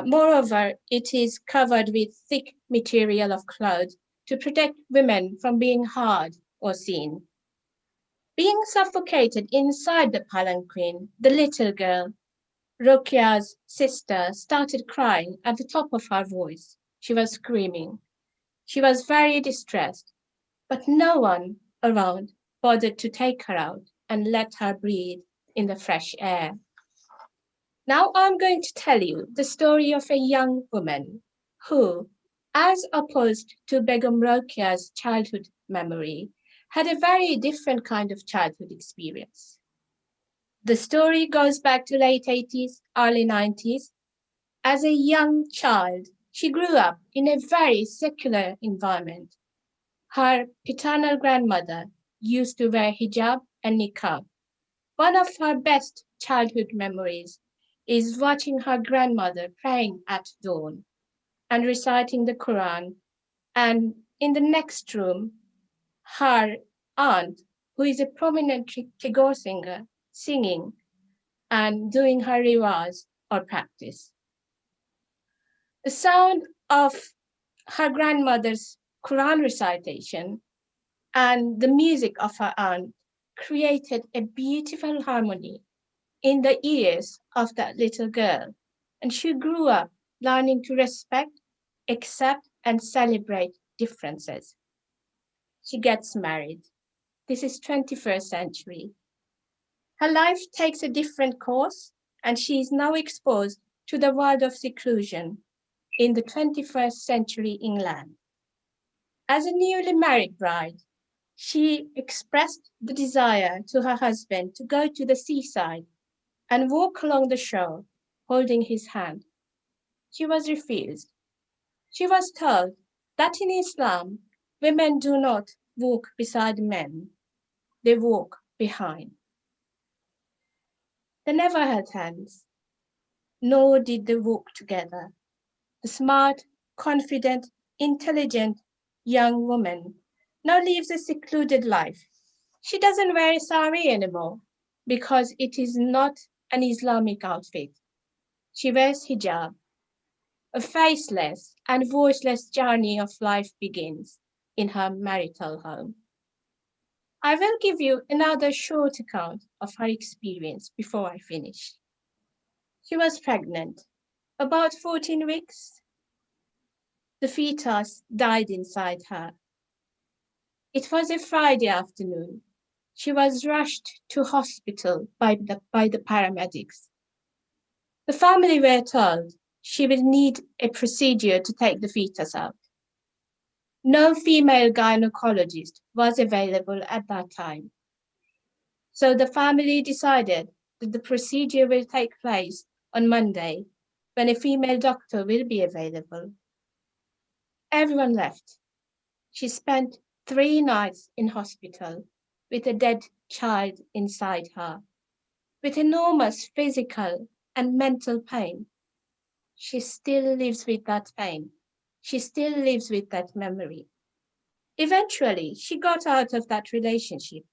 Moreover, it is covered with thick material of cloth to protect women from being heard or seen. Being suffocated inside the palanquin, the little girl, Rokeya's sister, started crying at the top of her voice. She was screaming. She was very distressed, but no one around bothered to take her out and let her breathe in the fresh air. Now I'm going to tell you the story of a young woman who, as opposed to Begum Rokeya's childhood memory, had a very different kind of childhood experience. The story goes back to late 80s, early 90s. As a young child, she grew up in a very secular environment. Her paternal grandmother used to wear hijab and niqab. One of her best childhood memories is watching her grandmother praying at dawn and reciting the Quran, and in the next room, her aunt, who is a prominent Tagore singer, singing and doing her riwaz or practice. The sound of her grandmother's Quran recitation and the music of her aunt created a beautiful harmony in the ears of that little girl, and she grew up learning to respect, accept, and celebrate differences. She gets married. This is 21st century. Her life takes a different course, and she is now exposed to the world of seclusion in the 21st century England. As a newly married bride, she expressed the desire to her husband to go to the seaside and walk along the shore, holding his hand. She was refused. She was told that in Islam, women do not walk beside men, they walk behind. They never held hands, nor did they walk together. The smart, confident, intelligent young woman now lives a secluded life. She doesn't wear a sari anymore because it is not an Islamic outfit. She wears hijab. A faceless and voiceless journey of life begins in her marital home. I will give you another short account of her experience before I finish. She was pregnant, about 14 weeks. The fetus died inside her. It was a Friday afternoon. She was rushed to hospital by the paramedics. The family were told she will need a procedure to take the fetus out. No female gynecologist was available at that time. So the family decided that the procedure will take place on Monday, when a female doctor will be available. Everyone left. She spent 3 nights in hospital with a dead child inside her, with enormous physical and mental pain. She still lives with that pain. She still lives with that memory. Eventually, she got out of that relationship,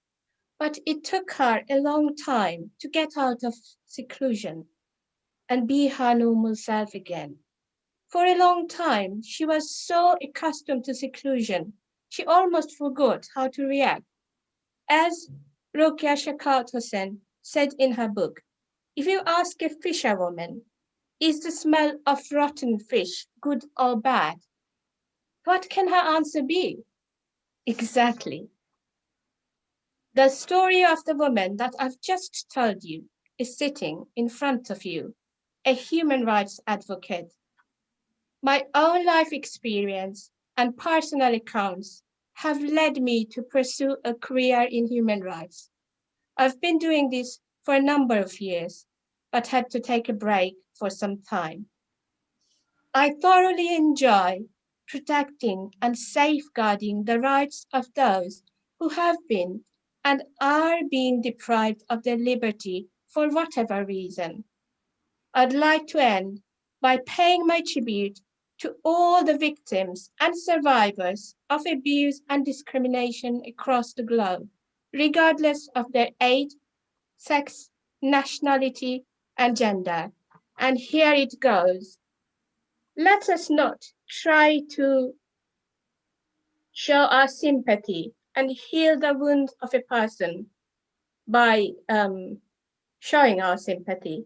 but it took her a long time to get out of seclusion and be her normal self again. For a long time, she was so accustomed to seclusion, she almost forgot how to react. As Rokeya Shakhawat Hussain said in her book, if you ask a fisherwoman, is the smell of rotten fish good or bad? What can her answer be? Exactly. The story of the woman that I've just told you is sitting in front of you, a human rights advocate. My own life experience and personal accounts have led me to pursue a career in human rights. I've been doing this for a number of years, but had to take a break for some time. I thoroughly enjoy protecting and safeguarding the rights of those who have been and are being deprived of their liberty for whatever reason. I'd like to end by paying my tribute to all the victims and survivors of abuse and discrimination across the globe, regardless of their age, sex, nationality, and gender. And here it goes. Let us not try to show our sympathy and heal the wound of a person by showing our sympathy.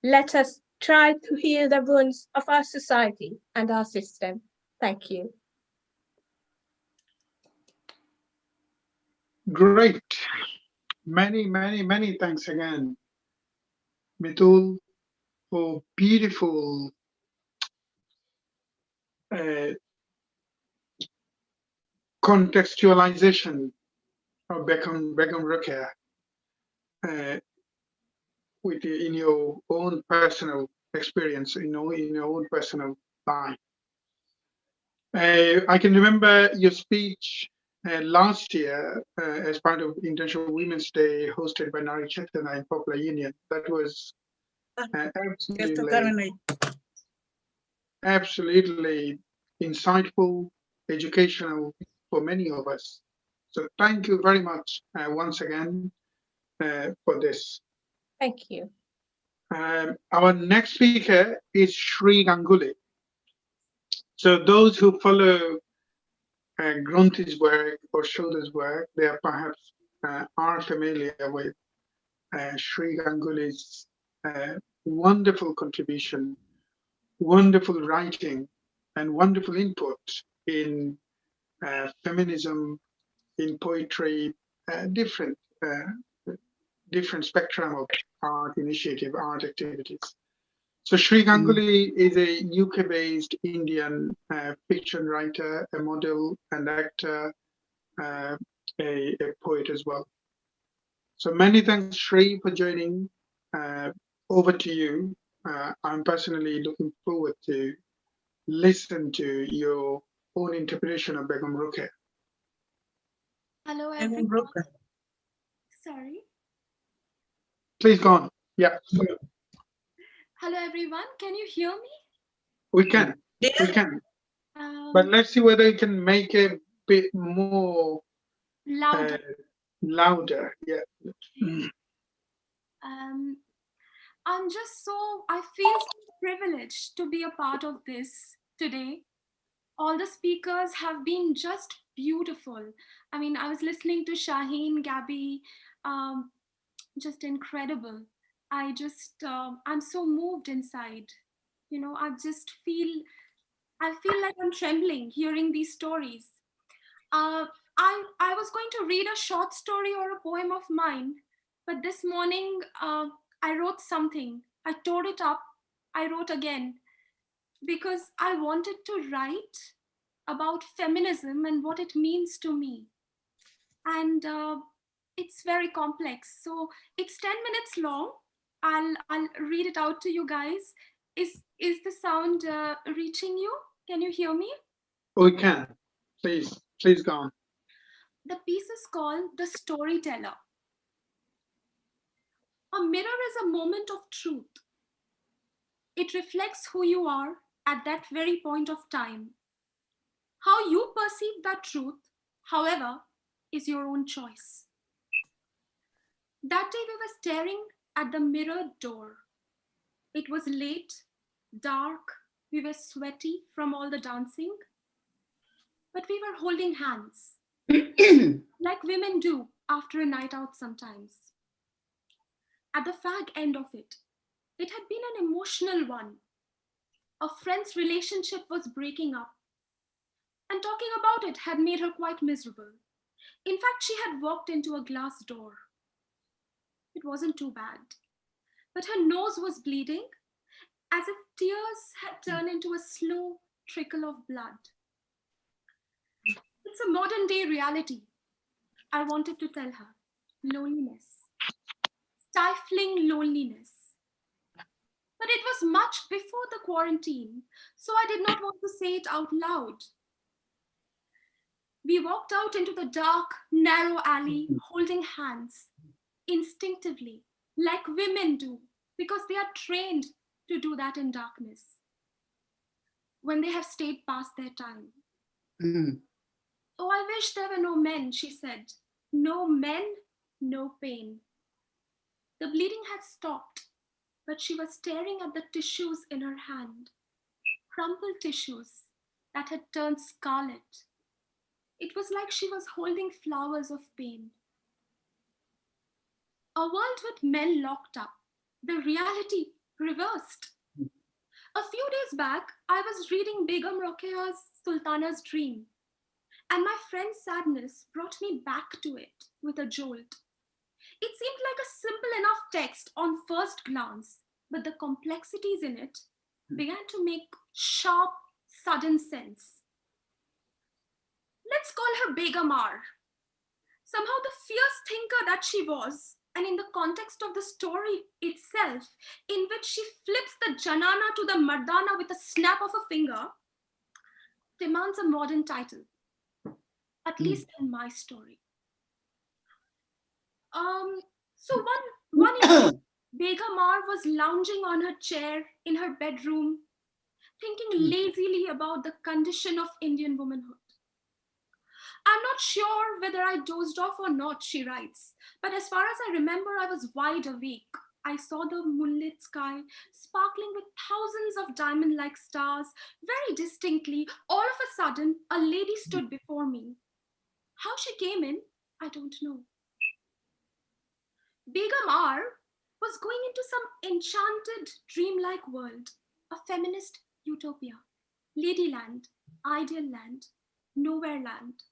Let us try to heal the wounds of our society and our system. Thank you. Great. Many thanks again, Mitul, for beautiful contextualization of Begum Ruqayyah in your own personal experience, in your own personal life. I can remember your speech last year as part of International Women's Day hosted by Nari Chaitanya and Popular Union. That was absolutely insightful, educational for many of us. So thank you very much once again for this. Thank you. Our next speaker is Shri Ganguly. So those who follow Granti's work or Shodha's work, they are perhaps are familiar with Shri Ganguly's wonderful contribution, wonderful writing, and wonderful input in feminism, in poetry, different spectrum of art initiative, art activities. So Shri Ganguly is a UK-based Indian fiction writer, a model, an actor, a poet as well. So many thanks, Shri, for joining. Over to you. I'm personally looking forward to listen to your own interpretation of Begum Ruqayyah. Hello, everyone. Sorry. Please go on. Yeah. Hello, everyone. Can you hear me? We can. Yeah. We can. But let's see whether you can make it a bit more louder. Louder. Yeah. I feel so privileged to be a part of this today. All the speakers have been just beautiful. I mean, I was listening to Shaheen, Gabby, just incredible. I'm so moved inside. You know, I feel like I'm trembling hearing these stories. I was going to read a short story or a poem of mine, but this morning I wrote something. I tore it up. I wrote again because I wanted to write about feminism and what it means to me. And it's very complex. So it's 10 minutes long. I'll read it out to you guys. Is the sound reaching you? Can you hear me? We can. Please go on. The piece is called The Storyteller. A mirror is a moment of truth. It reflects who you are at that very point of time. How you perceive that truth, however, is your own choice. That day we were staring at the mirrored door. It was late, dark, we were sweaty from all the dancing, but we were holding hands, like women do after a night out sometimes. At the fag end of it, it had been an emotional one. A friend's relationship was breaking up. and talking about it had made her quite miserable. In fact, she had walked into a glass door. It wasn't too bad, but her nose was bleeding, as if tears had turned into a slow trickle of blood. It's a modern day reality, I wanted to tell her. Loneliness. Stifling loneliness. But it was much before the quarantine, so I did not want to say it out loud. We walked out into the dark, narrow alley, holding hands, instinctively, like women do, because they are trained to do that in darkness, when they have stayed past their time. Oh, I wish there were no men, she said. No men, no pain. The bleeding had stopped, but she was staring at the tissues in her hand, crumpled tissues that had turned scarlet. It was like she was holding flowers of pain. A world with men locked up, the reality reversed. A few days back, I was reading Begum Rokea's Sultana's Dream, and my friend's sadness brought me back to it with a jolt. It seemed like a simple enough text on first glance, but the complexities in it began to make sharp, sudden sense. Let's call her Begamar. Somehow the fierce thinker that she was, and in the context of the story itself, in which she flips the Janana to the Mardana with a snap of a finger, demands a modern title, at least in my story. So one evening, Begamar was lounging on her chair in her bedroom, thinking lazily about the condition of Indian womanhood. I'm not sure whether I dozed off or not, she writes, but as far as I remember, I was wide awake. I saw the moonlit sky sparkling with thousands of diamond-like stars. Very distinctly, all of a sudden, a lady stood before me. How she came in, I don't know. Begamar was going into some enchanted, dreamlike world, a feminist utopia, ladyland, ideal land, nowhere land,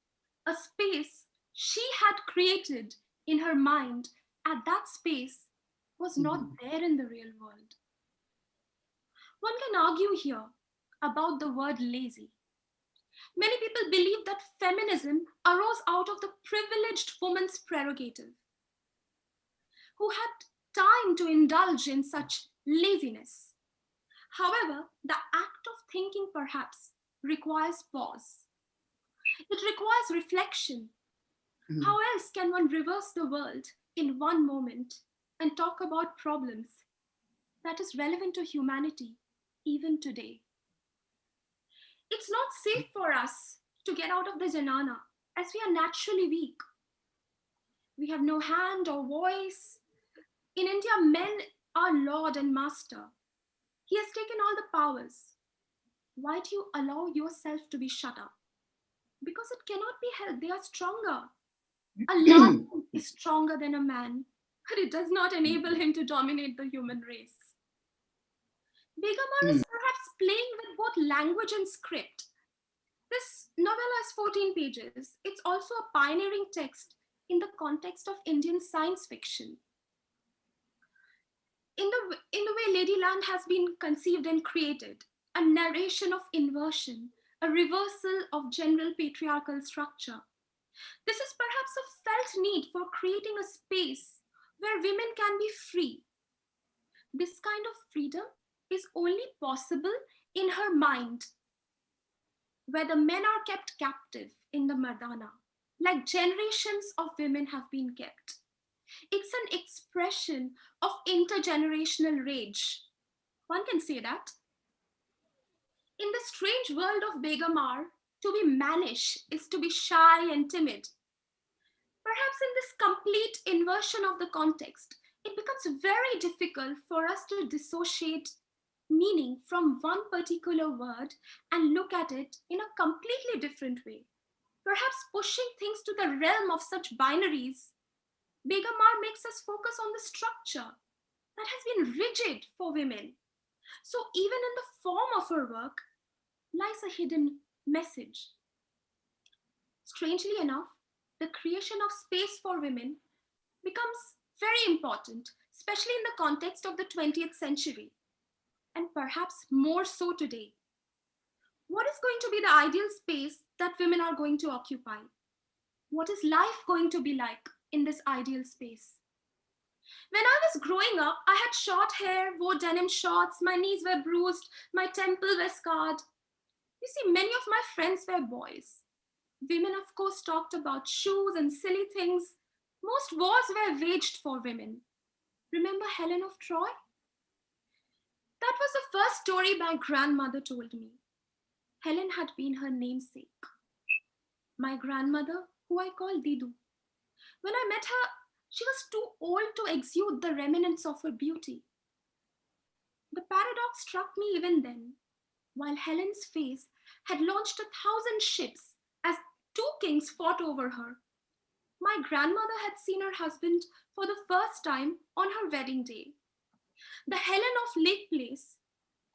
a space she had created in her mind. At that space was not there in the real world. One can argue here about the word lazy. Many people believe that feminism arose out of the privileged woman's prerogative, who had time to indulge in such laziness. However, the act of thinking perhaps requires pause. It requires reflection. How else can one reverse the world in one moment and talk about problems that is relevant to humanity even today? It's not safe for us to get out of the Janana, as we are naturally weak. We have no hand or voice. In India, men are lord and master. He has taken all the powers. Why do you allow yourself to be shut up? Because it cannot be helped. They are stronger. A lion is stronger than a man, but it does not enable him to dominate the human race. Begamar is perhaps playing with both language and script. This novella is 14 pages. It's also a pioneering text in the context of Indian science fiction. In the way Ladyland has been conceived and created, a narration of inversion, a reversal of general patriarchal structure. This is perhaps a felt need for creating a space where women can be free. This kind of freedom is only possible in her mind, where the men are kept captive in the Mardana, like generations of women have been kept. It's an expression of intergenerational rage. One can say that. In the strange world of Begamar, to be mannish is to be shy and timid. Perhaps in this complete inversion of the context, it becomes very difficult for us to dissociate meaning from one particular word and look at it in a completely different way. Perhaps pushing things to the realm of such binaries, Begamar makes us focus on the structure that has been rigid for women. So even in the form of her work lies a hidden message. strangely enough, the creation of space for women becomes very important, especially in the context of the 20th century, and perhaps more so today. What is going to be the ideal space that women are going to occupy? What is life going to be like in this ideal space? When I was growing up, I had short hair, wore denim shorts, my knees were bruised, my temple was scarred. You see, many of my friends were boys. Women, of course, talked about shoes and silly things. Most wars were waged for women. Remember Helen of Troy? That was the first story my grandmother told me. Helen had been her namesake. My grandmother, who I call Didu. When I met her, she was too old to exude the remnants of her beauty. The paradox struck me even then. While Helen's face had launched 1,000 ships as 2 kings fought over her, my grandmother had seen her husband for the first time on her wedding day. The Helen of Lake Place,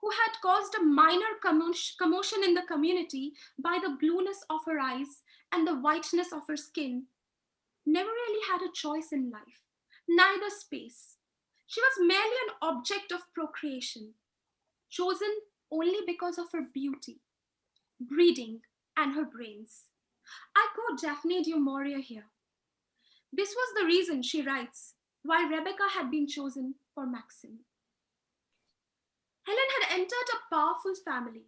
who had caused a minor commotion in the community by the blueness of her eyes and the whiteness of her skin, never really had a choice in life, neither space. She was merely an object of procreation, chosen only because of her beauty, breeding, and her brains. I quote Daphne du Maurier here. This was the reason, she writes, why Rebecca had been chosen for Maxim. Helen had entered a powerful family.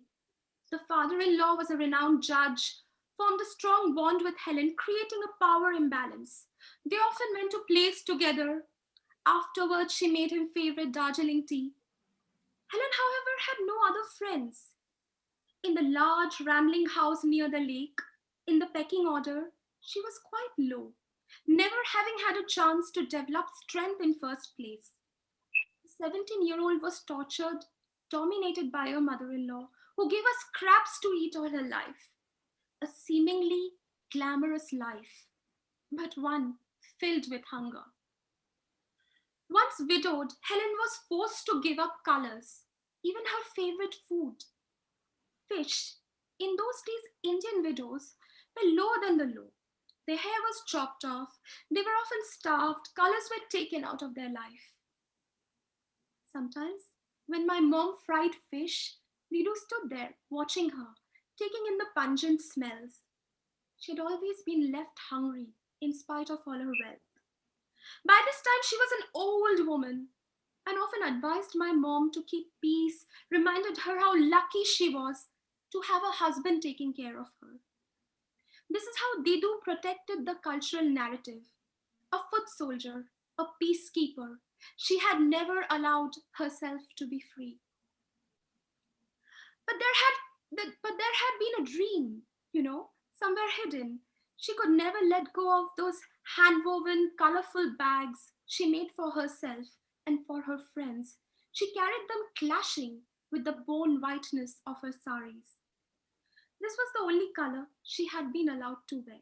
The father-in-law was a renowned judge, formed a strong bond with Helen, creating a power imbalance. They often went to plays together. Afterwards, she made him favorite Darjeeling tea. Helen, however, had no other friends. In the large, rambling house near the lake, in the pecking order, she was quite low, never having had a chance to develop strength in first place. The 17-year-old was tortured, dominated by her mother-in-law, who gave her scraps to eat all her life. A seemingly glamorous life, but one filled with hunger. Once widowed, Helen was forced to give up colors, even her favorite food. Fish. In those days, Indian widows were lower than the low. Their hair was chopped off. They were often starved. Colors were taken out of their life. Sometimes, when my mom fried fish, Lidu stood there watching her, taking in the pungent smells. She had always been left hungry in spite of all her wealth. By this time, she was an old woman and often advised my mom to keep peace, reminded her how lucky she was to have a husband taking care of her. This is how Didu protected the cultural narrative. A foot soldier, a peacekeeper, she had never allowed herself to be free. But there had been a dream, somewhere hidden. She could never let go of those hand-woven, colorful bags she made for herself and for her friends. She carried them clashing with the bone whiteness of her saris. This was the only color she had been allowed to wear.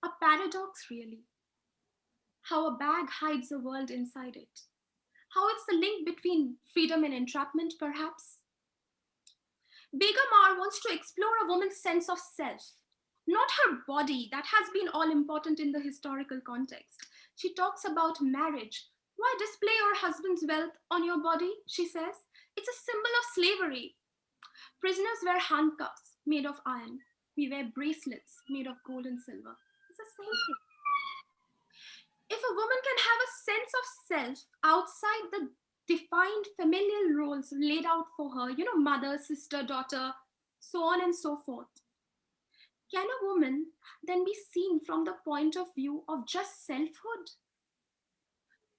A paradox, really. How a bag hides a world inside it. How it's the link between freedom and entrapment, perhaps. Begum R wants to explore a woman's sense of self, not her body, that has been all important in the historical context. She talks about marriage. Why display your husband's wealth on your body, she says? It's a symbol of slavery. Prisoners wear handcuffs made of iron. We wear bracelets made of gold and silver. It's the same thing. If a woman can have a sense of self outside the defined familial roles laid out for her, mother, sister, daughter, so on and so forth, can a woman then be seen from the point of view of just selfhood?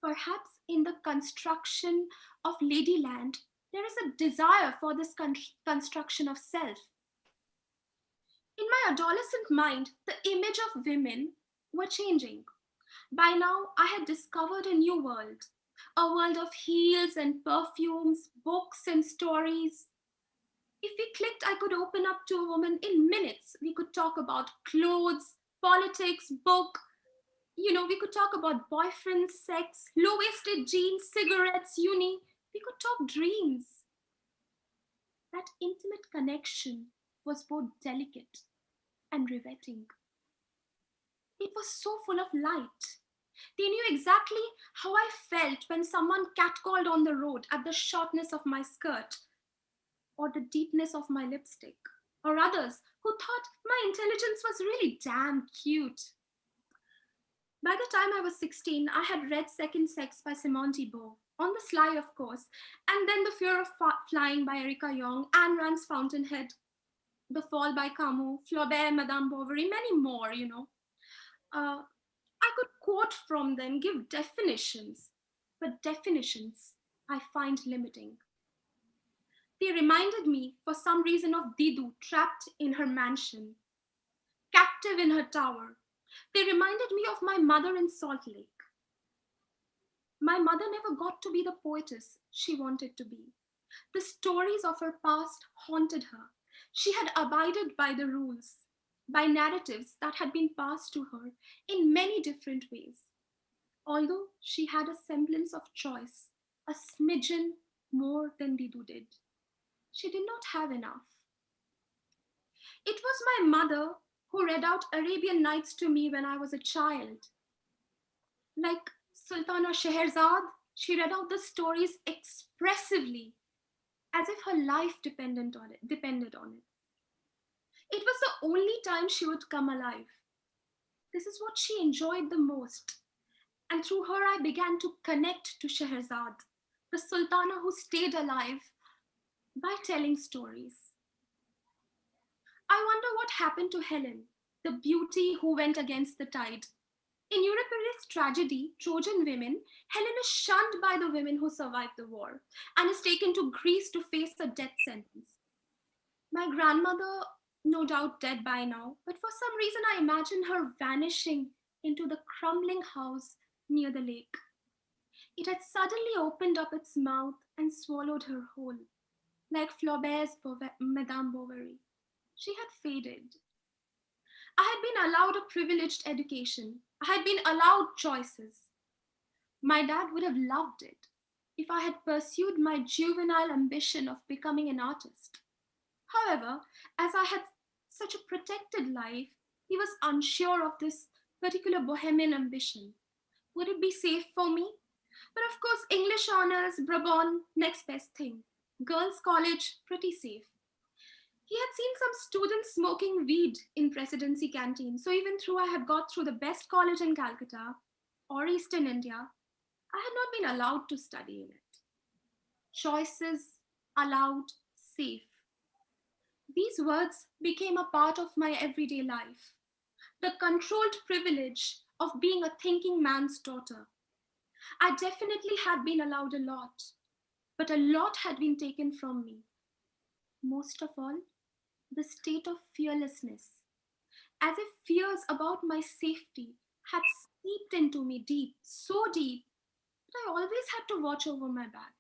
Perhaps in the construction of Ladyland, there is a desire for this construction of self. In my adolescent mind, the image of women were changing. By now, I had discovered a new world, a world of heels and perfumes, books and stories. If we clicked, I could open up to a woman in minutes. We could talk about clothes, politics, book. We could talk about boyfriends, sex, low-waisted jeans, cigarettes, uni. We could talk dreams. That intimate connection was both delicate and riveting. It was so full of light. They knew exactly how I felt when someone catcalled on the road at the shortness of my skirt or the deepness of my lipstick, or others who thought my intelligence was really damn cute. By the time I was 16, I had read Second Sex by Simone de Beauvoir, on the sly, of course, and then The Fear of Flying by Erica Jong, Ayn Rand's Fountainhead, The Fall by Camus, Flaubert, Madame Bovary, many more, you know. I could quote from them, give definitions, but definitions I find limiting. They reminded me, for some reason, of Didu trapped in her mansion, captive in her tower. They reminded me of my mother in Salt Lake. My mother never got to be the poetess she wanted to be. The stories of her past haunted her. She had abided by the rules, by narratives that had been passed to her in many different ways. Although she had a semblance of choice, a smidgen more than Didu did, she did not have enough. It was my mother who read out Arabian Nights to me when I was a child. Like Sultana Scheherazade, she read out the stories expressively, as if her life depended on it. It was the only time she would come alive. This is what she enjoyed the most. And through her, I began to connect to Scheherazade, the Sultana who stayed alive by telling stories. I wonder what happened to Helen, the beauty who went against the tide. In Euripides' tragedy, Trojan Women, Helen is shunned by the women who survived the war and is taken to Greece to face a death sentence. My grandmother, no doubt dead by now, but for some reason I imagine her vanishing into the crumbling house near the lake. It had suddenly opened up its mouth and swallowed her whole, like Flaubert's Madame Bovary. She had faded. I had been allowed a privileged education. I had been allowed choices. My dad would have loved it if I had pursued my juvenile ambition of becoming an artist. However, as I had such a protected life, he was unsure of this particular bohemian ambition. Would it be safe for me? But of course, English honors, Brabant, next best thing. Girls' college, pretty safe. He had seen some students smoking weed in Presidency canteen. So even though I had got through the best college in Calcutta or Eastern India, I had not been allowed to study in it. Choices, allowed, safe. These words became a part of my everyday life. The controlled privilege of being a thinking man's daughter. I definitely had been allowed a lot, but a lot had been taken from me. Most of all, the state of fearlessness, as if fears about my safety had seeped into me deep, so deep, that I always had to watch over my back.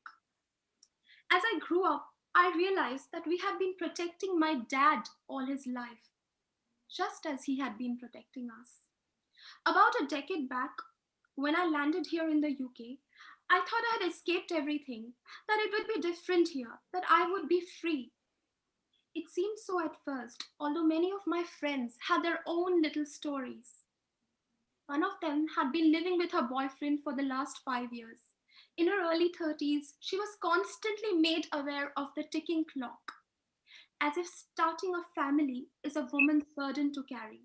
As I grew up, I realized that we had been protecting my dad all his life, just as he had been protecting us. About a decade back, when I landed here in the UK, I thought I had escaped everything, that it would be different here, that I would be free. It seemed so at first, although many of my friends had their own little stories. One of them had been living with her boyfriend for the last 5 years. In her early 30s, she was constantly made aware of the ticking clock, as if starting a family is a woman's burden to carry.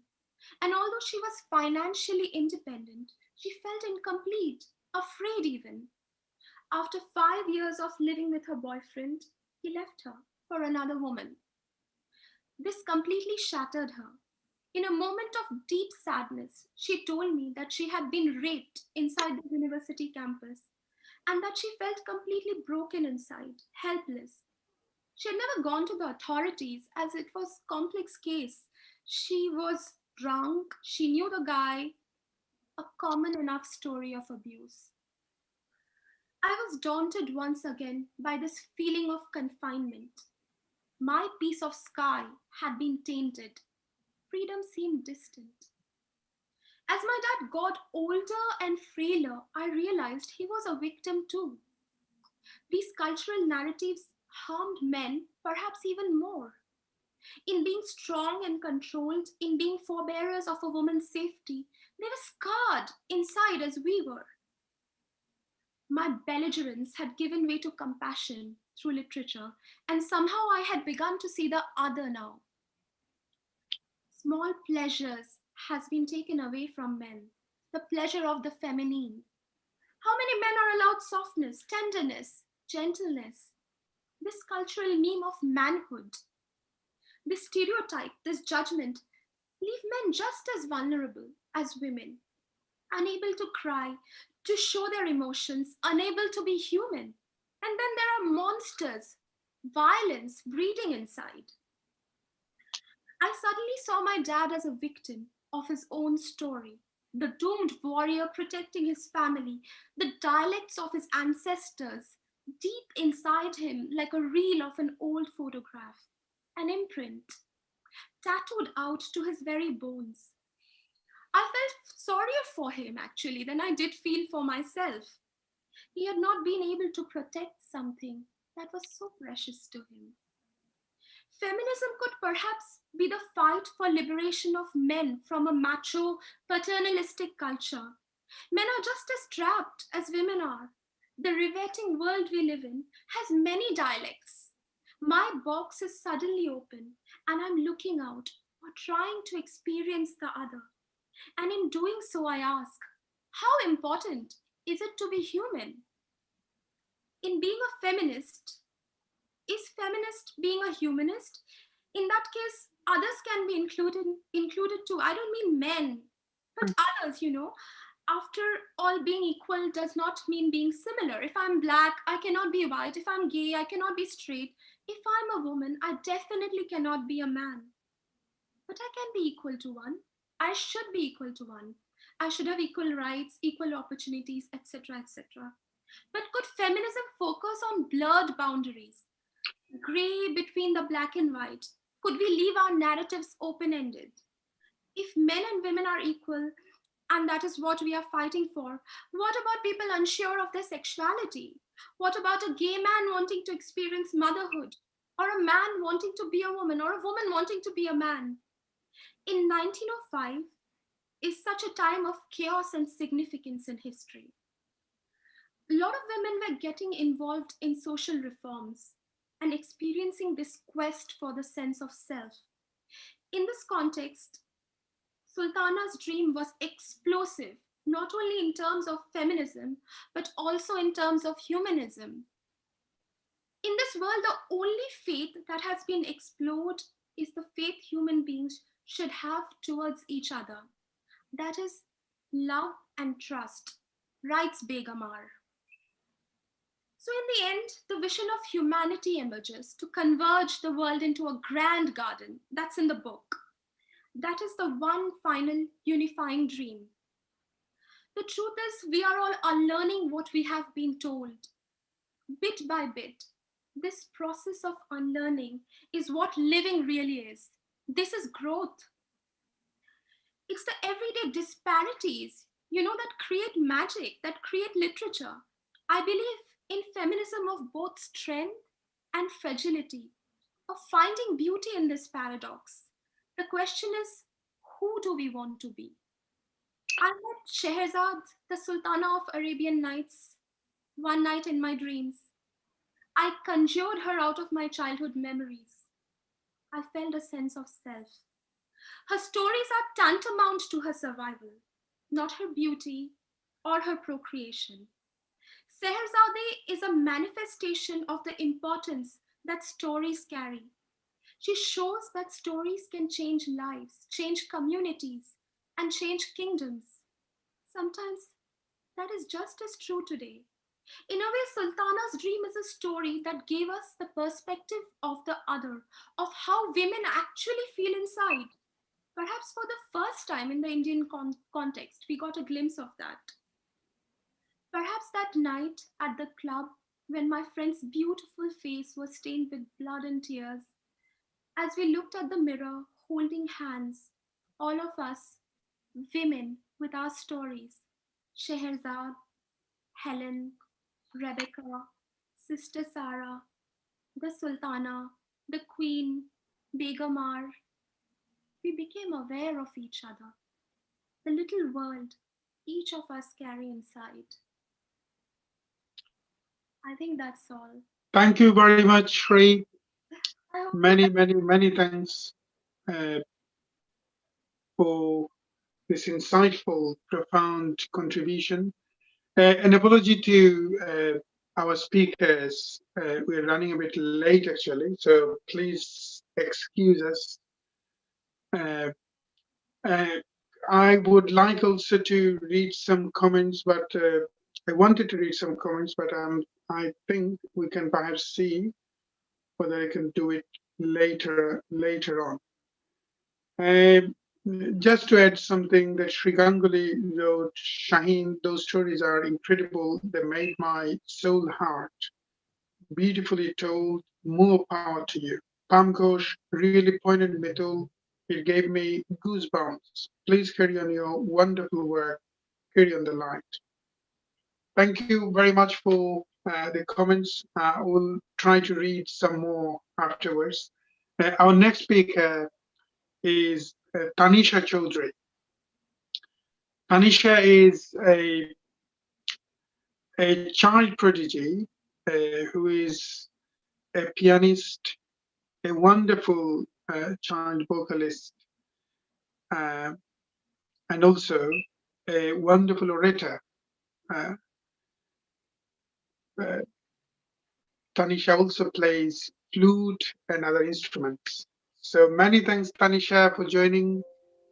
And although she was financially independent, she felt incomplete, afraid even. After 5 years of living with her boyfriend, he left her for another woman. This completely shattered her. In a moment of deep sadness, she told me that she had been raped inside the university campus and that she felt completely broken inside, helpless. She had never gone to the authorities as it was a complex case. She was drunk, she knew the guy, a common enough story of abuse. I was daunted once again by this feeling of confinement. My piece of sky had been tainted. Freedom seemed distant. As my dad got older and frailer, I realized he was a victim too. These cultural narratives harmed men perhaps even more. in being strong and controlled, in being forebearers of a woman's safety. They were scarred inside as we were. My belligerence had given way to compassion through literature, and somehow I had begun to see the other now. Small pleasures has been taken away from men, the pleasure of the feminine. How many men are allowed softness, tenderness, gentleness? This cultural meme of manhood, this stereotype, this judgment, leave men just as vulnerable as women, unable to cry, to show their emotions, unable to be human. And then there are monsters, violence breeding inside. I suddenly saw my dad as a victim of his own story, the doomed warrior protecting his family, the dialects of his ancestors, deep inside him like a reel of an old photograph, an imprint, tattooed out to his very bones. I felt sorrier for him actually than I did feel for myself. He had not been able to protect something that was so precious to him. Feminism could perhaps be the fight for liberation of men from a macho, paternalistic culture. Men are just as trapped as women are. The riveting world we live in has many dialects. My box is suddenly open and I'm looking out or trying to experience the other. And in doing so, I ask, how important is it to be human? In being a feminist, is feminist being a humanist? In that case, others can be included too. I don't mean men, but others, you know. After all, being equal does not mean being similar. If I'm black, I cannot be white. If I'm gay, I cannot be straight. If I'm a woman, I definitely cannot be a man. But I can be equal to one. I should be equal to one. I should have equal rights, equal opportunities, etc., etc. But could feminism focus on blurred boundaries, gray between the black and white? Could we leave our narratives open-ended? If men and women are equal, and that is what we are fighting for, what about people unsure of their sexuality? What about a gay man wanting to experience motherhood? Or a man wanting to be a woman? Or a woman wanting to be a man? In 1905 is such a time of chaos and significance in history. A lot of women were getting involved in social reforms and experiencing this quest for the sense of self. In this context, Sultana's dream was explosive, not only in terms of feminism, but also in terms of humanism. In this world, the only faith that has been explored is the faith human beings should have towards each other. That is love and trust, writes Begum R. So in the end, the vision of humanity emerges to converge the world into a grand garden. That's in the book. That is the one final unifying dream. The truth is, we are all unlearning what we have been told. Bit by bit, this process of unlearning is what living really is. This is growth. It's the everyday disparities, you know, that create magic, that create literature. I believe in feminism of both strength and fragility, of finding beauty in this paradox. The question is, who do we want to be? I met Scheherazade, the Sultana of Arabian Nights, one night in my dreams. I conjured her out of my childhood memories. I felt a sense of self. Her stories are tantamount to her survival, not her beauty or her procreation. Scheherazade is a manifestation of the importance that stories carry. She shows that stories can change lives, change communities, and change kingdoms. Sometimes that is just as true today. In a way, Sultana's dream is a story that gave us the perspective of the other, of how women actually feel inside. Perhaps for the first time in the Indian context, we got a glimpse of that. Perhaps that night at the club, when my friend's beautiful face was stained with blood and tears, as we looked at the mirror, holding hands, all of us, women with our stories, Scheherazade, Helen, Rebecca, Sister Sarah, the Sultana, the Queen, Begamar, we became aware of each other, the little world each of us carry inside. I think that's all. Thank you very much, Shri. Many thanks for this insightful, profound contribution. An apology to our speakers. We're running a bit late, actually, so please excuse us. I would like also to read some comments, but I wanted to read some comments, but I think we can perhaps see whether I can do it later on. Just to add something that Sri Ganguly wrote, Shaheen, those stories are incredible. They made my soul heart. Beautifully told, more power to you. Pankaj, really poignant Mitul. It gave me goosebumps. Please carry on your wonderful work. Carry on the light. Thank you very much for the comments. I will try to read some more afterwards. Our next speaker is Tanisha Chaudhary. Tanisha is a child prodigy who is a pianist, a wonderful child vocalist, and also a wonderful orator. Tanisha also plays flute and other instruments. So many thanks, Tanisha, for joining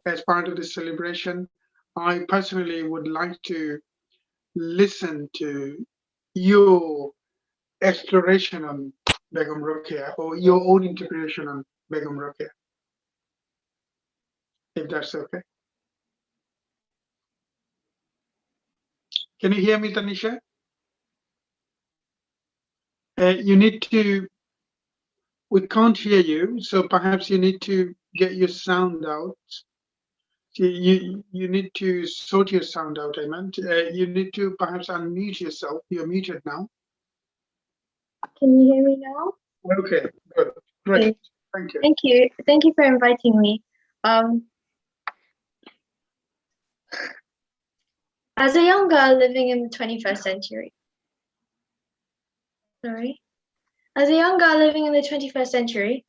as part of this celebration. I personally would like to listen to your exploration on Begum Rokeya, or your own interpretation on Begum Rokeya, if that's okay. Can you hear me, Tanisha? You need to, we can't hear you, so perhaps you need to get your sound out. You need to sort your sound out, I meant. You need to perhaps unmute yourself. You're muted now. Can you hear me now? Okay, good, great. Okay. Thank you. Thank you. Thank you for inviting me. As a young girl living in the 21st century, As a young girl living in the 21st century,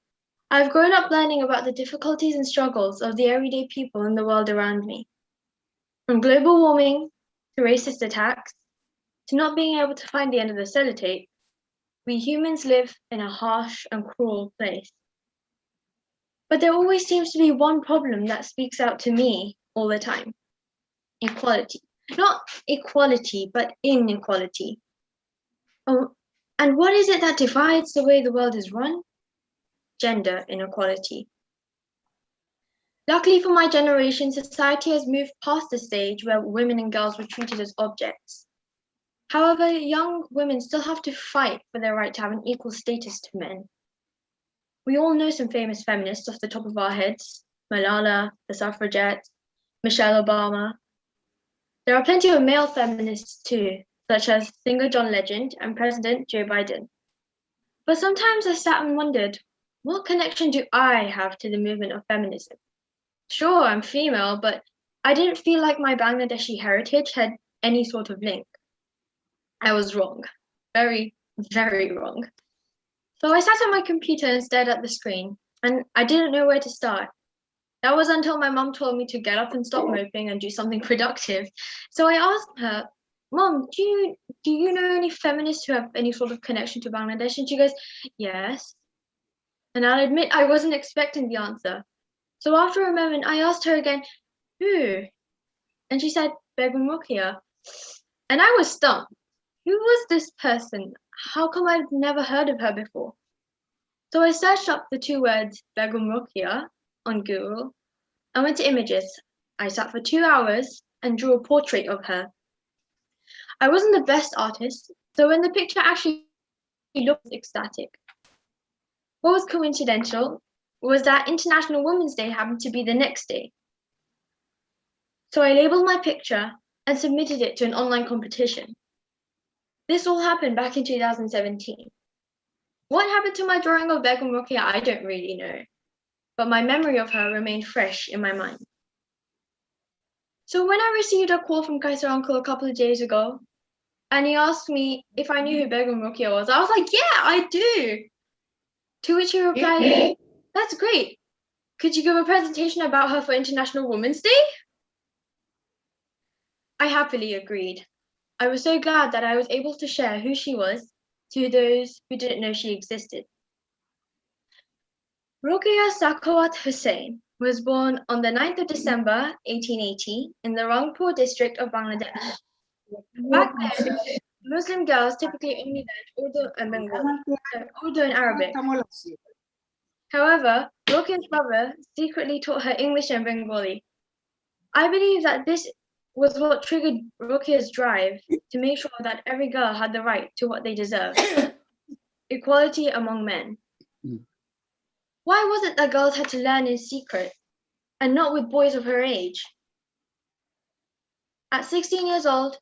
I've grown up learning about the difficulties and struggles of the everyday people in the world around me. From global warming to racist attacks to not being able to find the end of the sellotape, we humans live in a harsh and cruel place. But there always seems to be one problem that speaks out to me all the time: equality. Not equality, but inequality. And what is it that divides the way the world is run? Gender inequality. Luckily for my generation, society has moved past the stage where women and girls were treated as objects. However, young women still have to fight for their right to have an equal status to men. We all know some famous feminists off the top of our heads: Malala, the suffragettes, Michelle Obama. There are plenty of male feminists too, such as singer John Legend and President Joe Biden. But sometimes I sat and wondered, what connection do I have to the movement of feminism? Sure, I'm female, but I didn't feel like my Bangladeshi heritage had any sort of link. I was wrong. Very, very wrong. So I sat at my computer and stared at the screen, and I didn't know where to start. That was until my mom told me to get up and stop moping and do something productive. So I asked her, Mom, do you know any feminists who have any sort of connection to Bangladesh? And she goes, yes. And I'll admit I wasn't expecting the answer. So after a moment, I asked her again, who? And she said, Begum Rokeya. And I was stumped. Who was this person? How come I've never heard of her before? So I searched up the two words Begum Rokeya on Google and went to images. I sat for 2 hours and drew a portrait of her. I wasn't the best artist, so when the picture actually looked ecstatic. What was coincidental was that International Women's Day happened to be the next day. So I labeled my picture and submitted it to an online competition. This all happened back in 2017. What happened to my drawing of Begum Rokeya, I don't really know. but my memory of her remained fresh in my mind. So when I received a call from Kaiser Uncle a couple of days ago, and he asked me if I knew who Begum Rokeya was, I was like, yeah, I do. To which he replied, that's great. Could you give a presentation about her for International Women's Day? I happily agreed. I was so glad that I was able to share who she was to those who didn't know she existed. Rokeya Sakhawat Hussain was born on the 9th of December 1880 in the Rangpur district of Bangladesh. Back then, Muslim girls typically only learned Urdu and Bengali, Urdu and Arabic. However, Rokeya's brother secretly taught her English and Bengali. I believe that this was what triggered Rokeya's drive to make sure that every girl had the right to what they deserved, equality among men. Why was it that girls had to learn in secret and not with boys of her age? At 16 years old,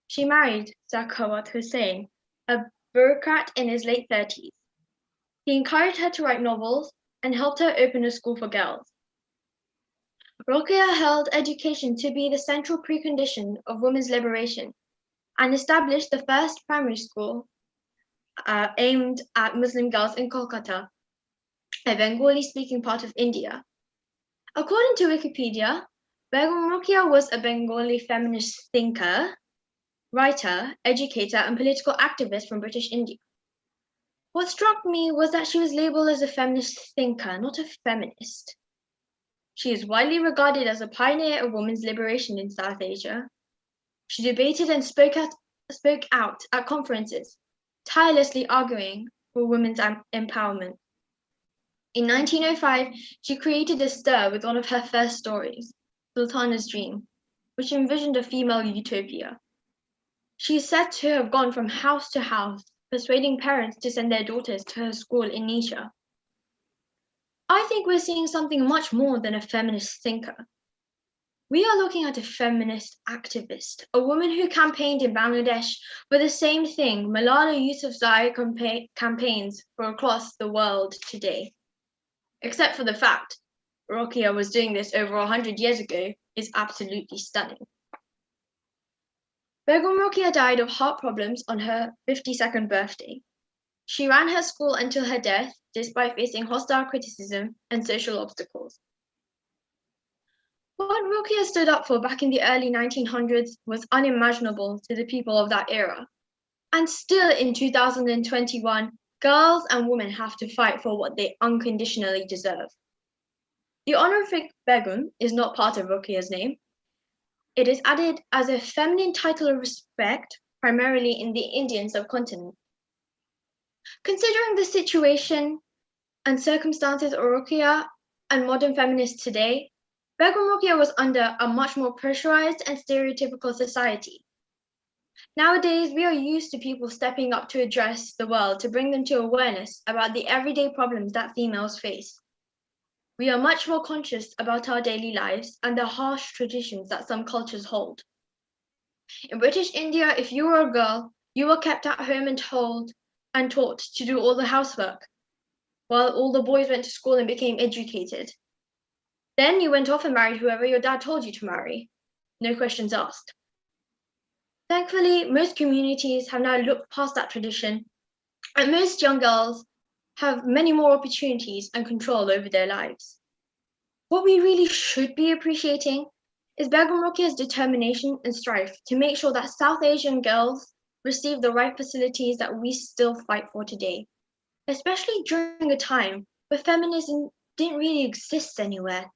she married Sakhawat Hussain, a bureaucrat in his late 30s. He encouraged her to write novels and helped her open a school for girls. Rokeya held education to be the central precondition of women's liberation and established the first primary school aimed at Muslim girls in Kolkata, a Bengali-speaking part of India. According to Wikipedia, Begum Rokeya was a Bengali feminist thinker, writer, educator, and political activist from British India. What struck me was that she was labeled as a feminist thinker, not a feminist. She is widely regarded as a pioneer of women's liberation in South Asia. She debated and spoke out at conferences, tirelessly arguing for women's empowerment. In 1905, she created a stir with one of her first stories, Sultana's Dream, which envisioned a female utopia. She is said to have gone from house to house, persuading parents to send their daughters to her school in Nisha. I think we're seeing something much more than a feminist thinker. We are looking at a feminist activist, a woman who campaigned in Bangladesh for the same thing Malala Yousafzai campaigns for across the world today. Except for the fact Rokeya was doing this over 100 years ago is absolutely stunning. Begum Rokeya died of heart problems on her 52nd birthday. She ran her school until her death, despite facing hostile criticism and social obstacles. What Rokeya stood up for back in the early 1900s was unimaginable to the people of that era. And still in 2021, girls and women have to fight for what they unconditionally deserve. The honorific Begum is not part of Rokeya's name. It is added as a feminine title of respect, primarily in the Indian subcontinent. Considering the situation and circumstances of Rokeya and modern feminists today, Begum Rokeya was under a much more pressurized and stereotypical society. Nowadays, we are used to people stepping up to address the world to bring them to awareness about the everyday problems that females face. We are much more conscious about our daily lives and the harsh traditions that some cultures hold. In British India, if you were a girl, you were kept at home and taught to do all the housework, while all the boys went to school and became educated. Then you went off and married whoever your dad told you to marry. No questions asked. Thankfully, most communities have now looked past that tradition, and most young girls have many more opportunities and control over their lives. What we really should be appreciating is Begum Rokeya's determination and strive to make sure that South Asian girls receive the right facilities that we still fight for today, especially during a time where feminism didn't really exist anywhere.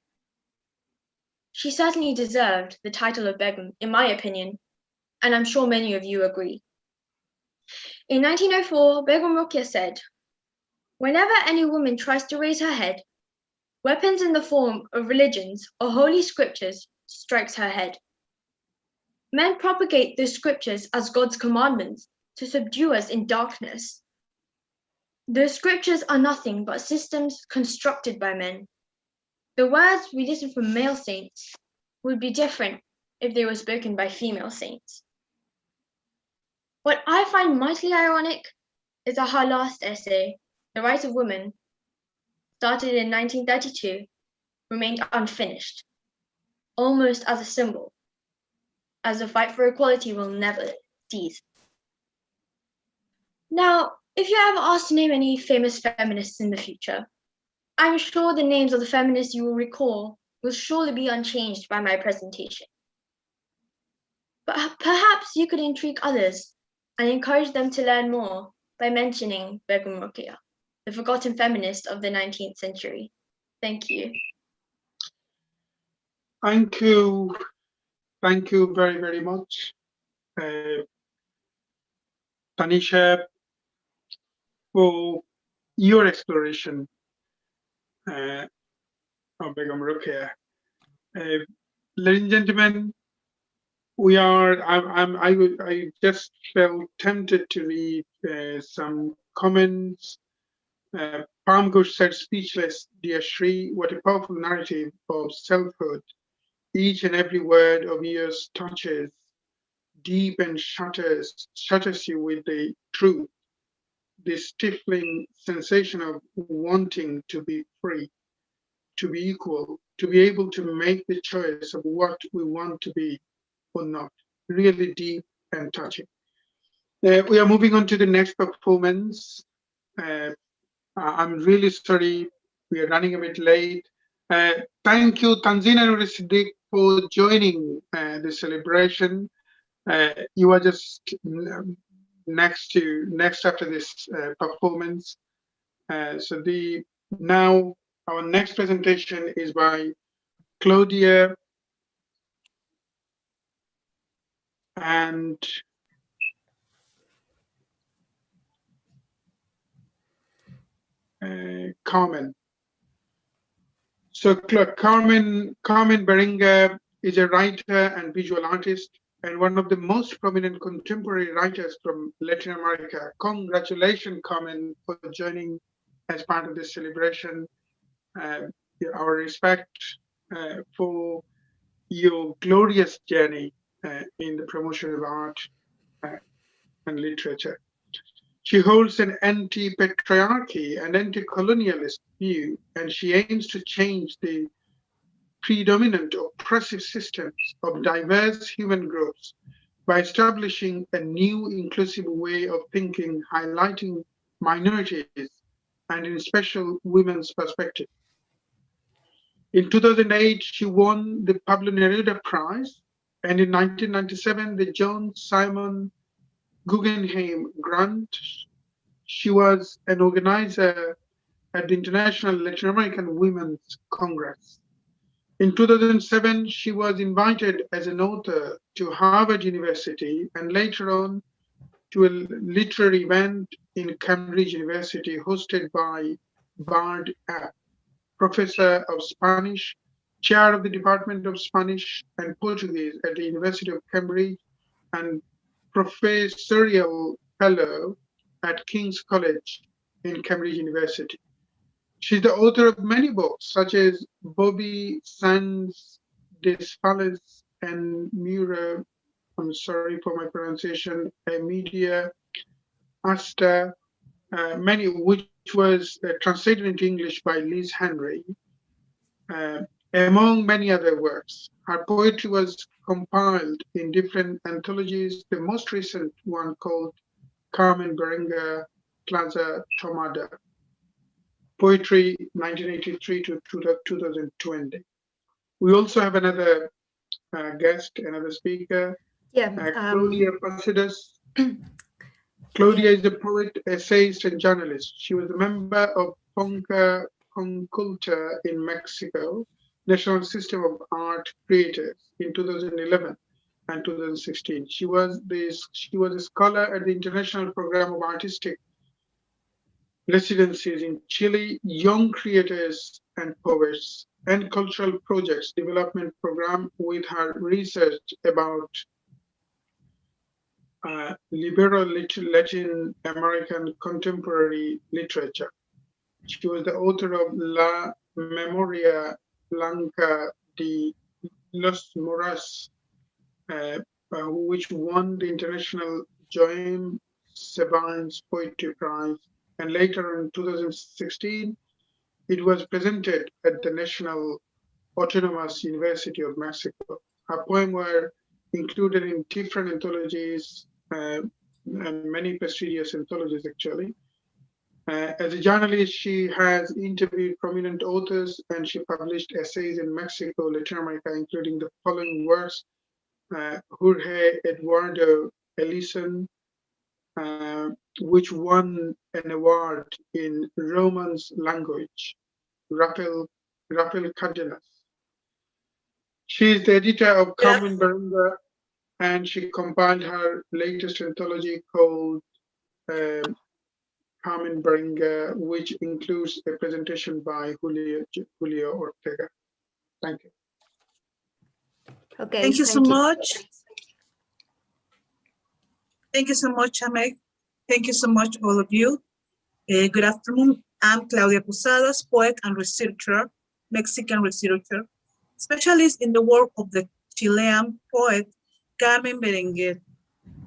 She certainly deserved the title of Begum, in my opinion, and I'm sure many of you agree. In 1904, Begum Rokeya said, "Whenever any woman tries to raise her head, weapons in the form of religions or holy scriptures strikes her head. Men propagate those scriptures as God's commandments to subdue us in darkness. Those scriptures are nothing but systems constructed by men. The words we listen from male saints would be different if they were spoken by female saints." What I find mightily ironic is that her last essay, The Right of Woman, started in 1932 remained unfinished, almost as a symbol, as the fight for equality will never cease. Now, if you're ever asked to name any famous feminists in the future, I'm sure the names of the feminists you will recall will surely be unchanged by my presentation. But perhaps you could intrigue others and encourage them to learn more by mentioning Begum Rokeya, the forgotten feminist of the 19th century. Thank you. Thank you. Thank you very, very much, Tanisha, for your exploration of Begum Rokeya. Ladies and gentlemen, I just felt tempted to read some comments. Palm Ghosh said, speechless, dear Shri, what a powerful narrative of selfhood. Each and every word of yours touches deep and shatters you with the truth, the stifling sensation of wanting to be free, to be equal, to be able to make the choice of what we want to be or not. Really deep and touching. We are moving on to the next performance. I'm really sorry, we are running a bit late. Thank you, Tanzina Nur Siddiq, for joining the celebration. You are just next after this performance. Now our next presentation is by Claudia and Carmen. So Carmen Berenga is a writer and visual artist and one of the most prominent contemporary writers from Latin America. Congratulations, Carmen, for joining as part of this celebration. Our respect for your glorious journey in the promotion of art and literature. She holds an anti-patriarchy and anti-colonialist view, and she aims to change the predominant oppressive systems of diverse human groups by establishing a new inclusive way of thinking, highlighting minorities and in special women's perspective. In 2008, she won the Pablo Neruda Prize, and in 1997, the John Simon Guggenheim Grant. She was an organizer at the International Latin American Women's Congress. In 2007, she was invited as an author to Harvard University and later on to a literary event in Cambridge University hosted by Bard App, professor of Spanish, chair of the Department of Spanish and Portuguese at the University of Cambridge, and professorial fellow at King's College in Cambridge University. She's the author of many books, such as Bobby Sands Desfales and Mura, I'm sorry for my pronunciation, Media Asta, many which was translated into English by Liz Henry, among many other works. Her poetry was compiled in different anthologies, the most recent one called Carmen Berenga Plaza Tomada, Poetry 1983 to 2020. We also have another guest, another speaker, Claudia Pacidas. Claudia is a poet, essayist, and journalist. She was a member of Ponca Conculta in Mexico, National System of Art Creators in 2011 and 2016. She was a scholar at the International Program of Artistic Residencies in Chile, Young Creators and Poets, and Cultural Projects Development Program with her research about liberal Latin American contemporary literature. She was the author of La Memoria Blanca de los Moras, which won the International Joan Sabines Poetry Prize, and later in 2016, it was presented at the National Autonomous University of Mexico. Her poems were included in different anthologies and many prestigious anthologies, actually. As a journalist, she has interviewed prominent authors and she published essays in Mexico, Latin America, including the following works: Jorge Eduardo Ellison, which won an award in Romance language, Rafael Cardenas. She is the editor of Carmen Berenguer, and she compiled her latest anthology called Carmen Berenguer, which includes a presentation by Julio Ortega. Thank you. Okay, Thank you so much. Thank you so much, Amek. Thank you so much, all of you. Good afternoon. I'm Claudia Posadas, poet and researcher, Mexican researcher, specialist in the work of the Chilean poet Carmen Berenguer.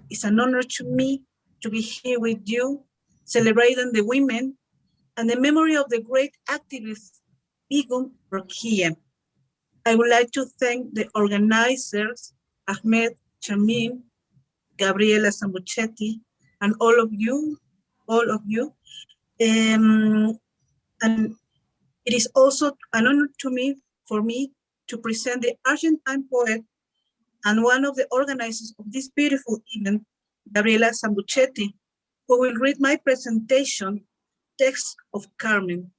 It's an honor to me to be here with you, celebrating the women and the memory of the great activist Begum Rohia. I would like to thank the organizers, Ahmed, Shamim, Gabriela Sambucetti, and all of you. And it is also an honor for me to present the Argentine poet and one of the organizers of this beautiful event, Gabriela Sambucetti, who will read my presentation, Text of Carmen.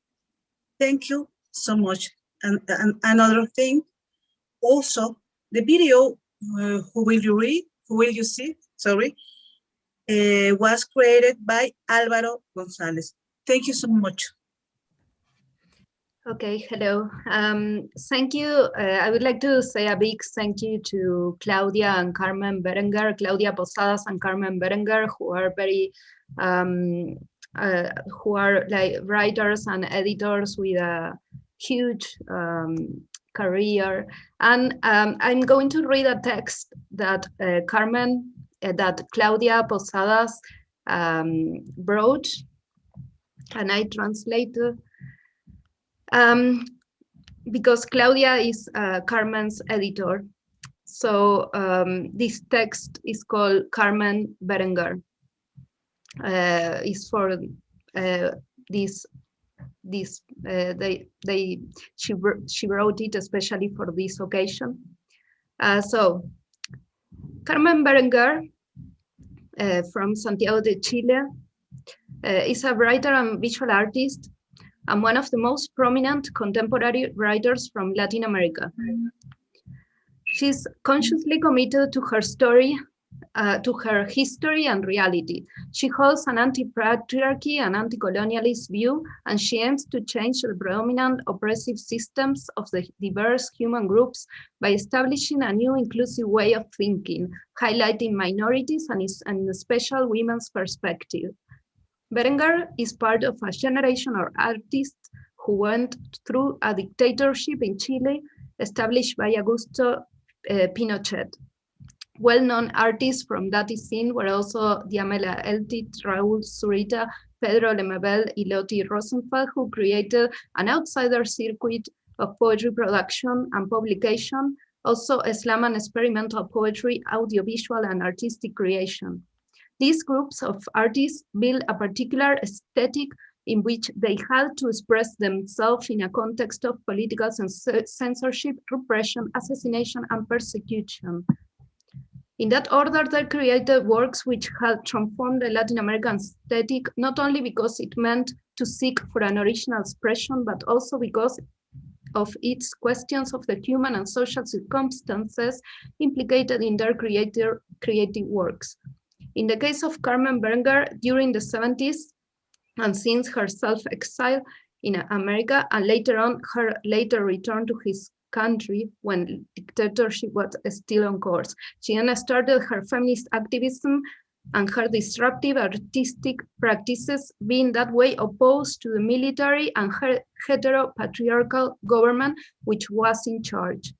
Thank you so much. And another thing, also, the video, who will you see, was created by Álvaro González. Thank you so much. Okay, hello. Thank you. I would like to say a big thank you to Claudia and Carmen Berenguer, Claudia Posadas and Carmen Berenguer, who are very, who are like writers and editors with a huge career. And I'm going to read a text that that Claudia Posadas wrote, and I translated. Because Claudia is Carmen's editor. So this text is called Carmen Berenguer. Is for she wrote it especially for this occasion. So Carmen Berenguer from Santiago de Chile is a writer and visual artist and one of the most prominent contemporary writers from Latin America. She's consciously committed to her story, to her history and reality. She holds an anti-patriarchy and anti-colonialist view, and she aims to change the predominant oppressive systems of the diverse human groups by establishing a new inclusive way of thinking, highlighting minorities and special women's perspective. Berenguer is part of a generation of artists who went through a dictatorship in Chile established by Augusto Pinochet. Well-known artists from that scene were also Diamela Eltit, Raúl Zurita, Pedro Lemebel, and Loti Rosenfeld, who created an outsider circuit of poetry production and publication, also slam and experimental poetry, audiovisual and artistic creation. These groups of artists built a particular aesthetic in which they had to express themselves in a context of political censorship, repression, assassination, and persecution. In that order, they created works which had transformed the Latin American aesthetic, not only because it meant to seek for an original expression, but also because of its questions of the human and social circumstances implicated in their creative works. In the case of Carmen Berenguer, during the 70s, and since her self-exile in America, and later on her later return to his country when dictatorship was still on course, she then started her feminist activism and her disruptive artistic practices, being that way opposed to the military and her heteropatriarchal government which was in charge.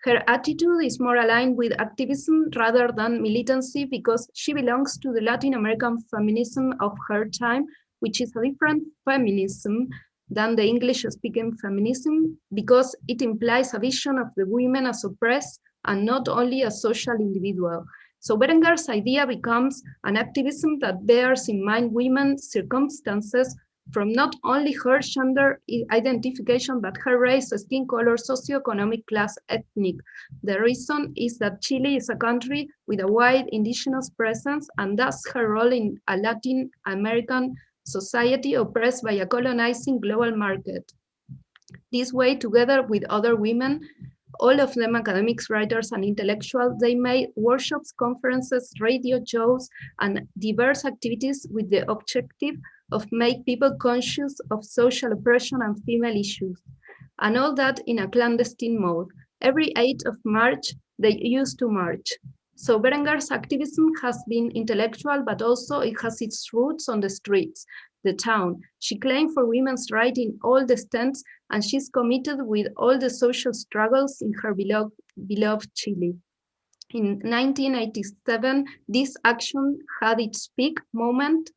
Her attitude is more aligned with activism rather than militancy because she belongs to the Latin American feminism of her time, which is a different feminism than the English-speaking feminism because it implies a vision of the women as oppressed and not only as social individual. So Berenger's idea becomes an activism that bears in mind women's circumstances from not only her gender identification, but her race, skin color, socioeconomic class, ethnic. The reason is that Chile is a country with a wide indigenous presence, and thus her role in a Latin American society oppressed by a colonizing global market. This way, together with other women, all of them academics, writers, and intellectuals, they made workshops, conferences, radio shows, and diverse activities with the objective of make people conscious of social oppression and female issues, and all that in a clandestine mode. Every 8th of March, they used to march. So Berenger's activism has been intellectual, but also it has its roots on the streets, the town. She claimed for women's rights in all the stands, and she's committed with all the social struggles in her beloved Chile. In 1987, this action had its peak moment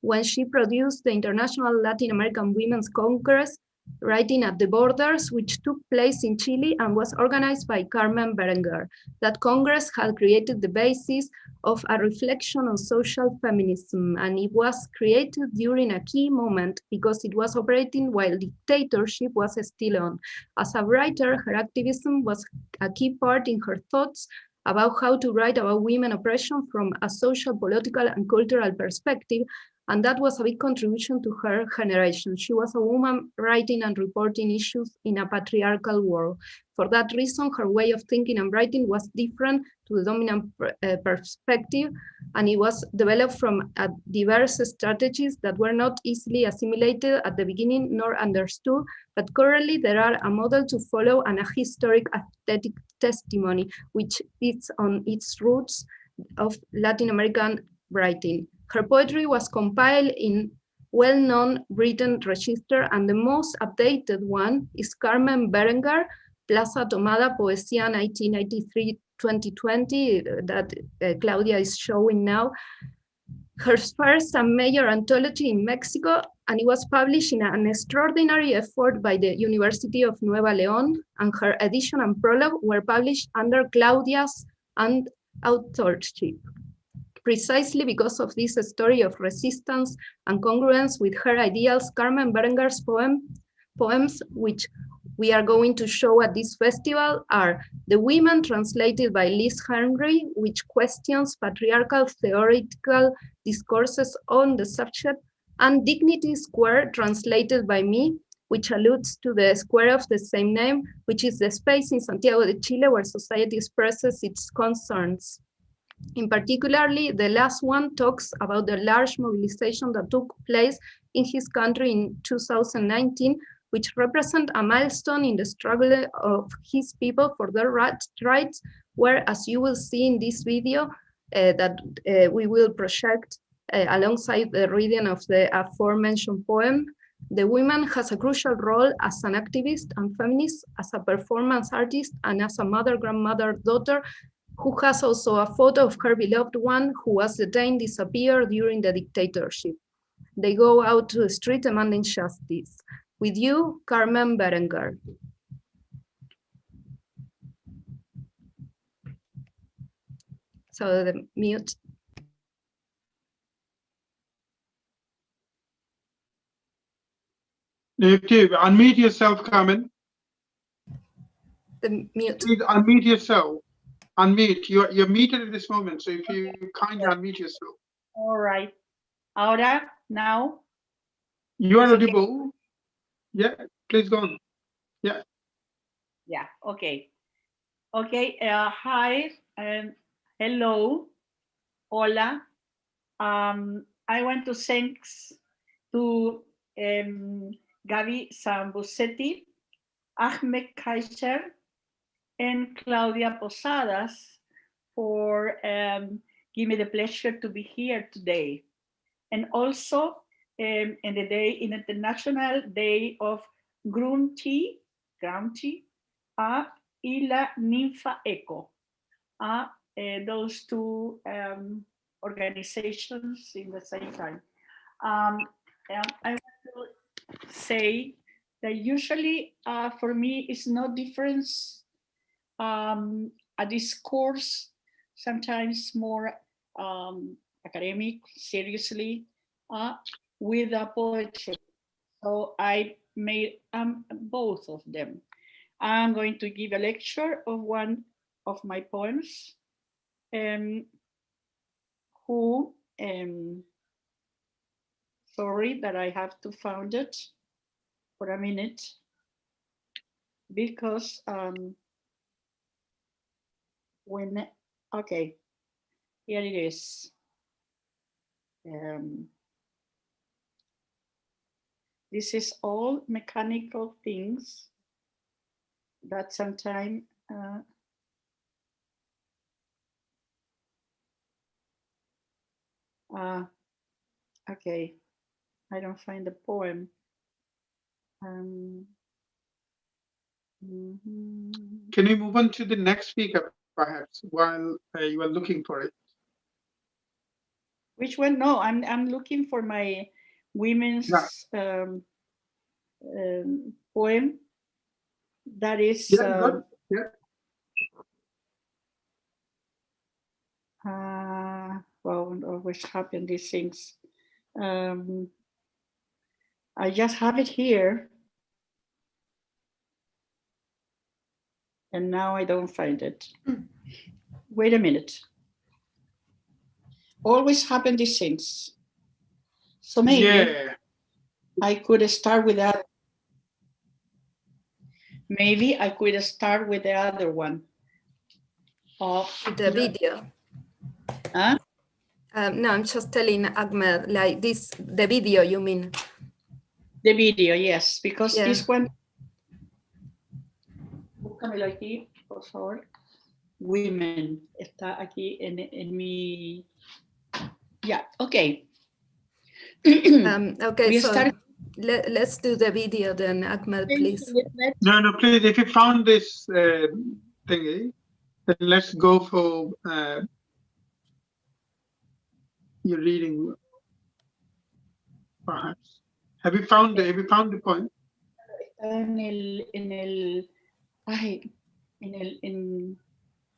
when she produced the International Latin American Women's Congress, Writing at the Borders, which took place in Chile and was organized by Carmen Berenger. That Congress had created the basis of a reflection on social feminism, and it was created during a key moment because it was operating while dictatorship was still on. As a writer, her activism was a key part in her thoughts about how to write about women oppression from a social, political, and cultural perspective, and that was a big contribution to her generation. She was a woman writing and reporting issues in a patriarchal world. For that reason, her way of thinking and writing was different to the dominant perspective, and it was developed from diverse strategies that were not easily assimilated at the beginning nor understood, but currently there are a model to follow and a historic aesthetic testimony, which is on its roots of Latin American writing. Her poetry was compiled in well-known written register, and the most updated one is Carmen Berenger, Plaza Tomada Poesía 1993-2020 that Claudia is showing now. Her first and major anthology in Mexico, and it was published in an extraordinary effort by the University of Nueva León, and her edition and prologue were published under Claudia's and authorship. Precisely because of this story of resistance and congruence with her ideals, Carmen Berenger's poems, which we are going to show at this festival, are The Women, translated by Liz Henry, which questions patriarchal theoretical discourses on the subject, and Dignity Square, translated by me, which alludes to the square of the same name, which is the space in Santiago de Chile where society expresses its concerns. In particularly, the last one talks about the large mobilization that took place in his country in 2019, which represent a milestone in the struggle of his people for their rights, where, as you will see in this video that we will project alongside the reading of the aforementioned poem, the woman has a crucial role as an activist and feminist, as a performance artist, and as a mother, grandmother, daughter, who has also a photo of her beloved one who was detained, disappeared during the dictatorship. They go out to the street demanding justice. With you, Carmen Berenger. So the mute. Okay, unmute yourself, Carmen. The mute. Please unmute yourself. Unmute. You're muted at this moment, so if you kindly unmute yourself. All right. Ahora, now. You are It's okay. audible. Yeah, please go on. Yeah. Yeah, okay. Okay, hi and hello. Hola. I want to thanks to Gaby Sambucetti, Ahmed Kaiser, and Claudia Posadas for giving me the pleasure to be here today. And also in the day, in International Day of Grunti, y la Ninfa Eco. Those two organizations in the same time. I want to say that usually for me is no difference. A discourse, sometimes more academic, seriously, with a poetry. So I made both of them. I'm going to give a lecture of one of my poems, sorry that I have to find it for a minute, because okay, here it is. This is all mechanical things that sometimes okay, I don't find the poem. Can we move on to the next speaker, perhaps, while you are looking for it? Which one? No, I'm looking for my women's poem. That is. Well, always happen these things. I just have it here, and now I don't find it. Wait a minute. Always happen these things. So maybe I could start with that. Maybe I could start with the other one. The video. Huh? No, I'm just telling Ahmed, like this, the video, you mean? The video, yes, because this one. Búscamelo aquí, por favor. Women, está aquí en mi. Yeah, okay. Okay, so let's do the video then, Ahmed, please. No, please, if you found this thingy, then let's go for your reading, perhaps. Have you found the point? En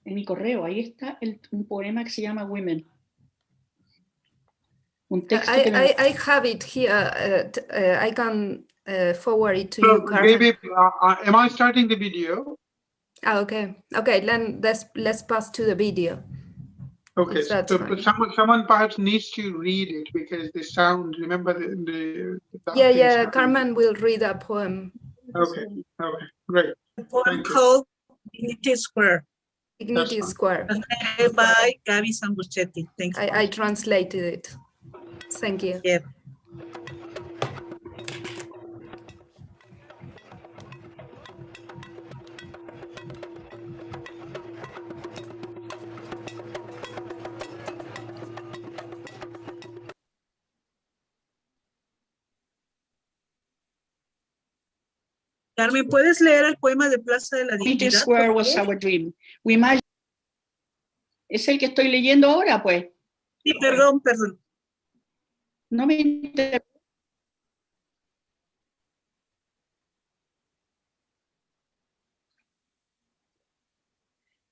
mi correo, ahí está un poema que se llama Women. Un texto I have it here. I can forward it to you, Carmen. Maybe, am I starting the video? Okay. Then let's pass to the video. Okay, so someone perhaps needs to read it because the sound. Remember the yeah. Carmen will read a poem. Okay, great. The poem called Dignity Square. Dignity Square. By Gaby Sambucetti. Thank you. I translated it. Thank you. Yeah. Carmen, ¿puedes leer el poema de Plaza de la Dignidad? Dignity Square was our dream. We imagine. Es el que estoy leyendo ahora, pues. Sí, perdón. No me interesa.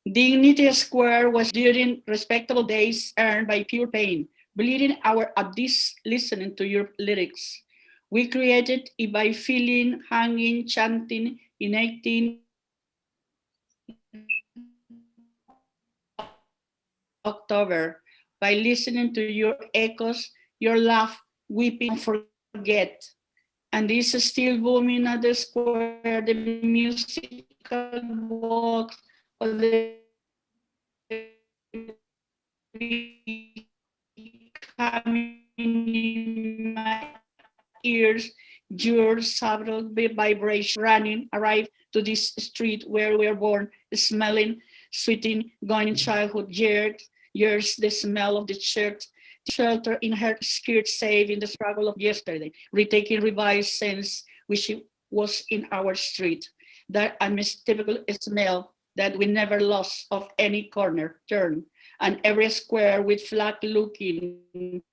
Dignity Square was during respectable days earned by pure pain, bleeding our abyss listening to your lyrics. We created it by feeling, hanging, chanting, enacting October, by listening to your echoes, your laugh, weeping, forget. And this is still booming at the square, the musical box of the coming in my ears, your subtle vibration running, arrive to this street where we were born, smelling, sweating, going in childhood years, the smell of the church, shelter in her skirt, saving the struggle of yesterday, retaking revived sense which was in our street, that unmistakable smell that we never lost of any corner, turn, and every square with flag looking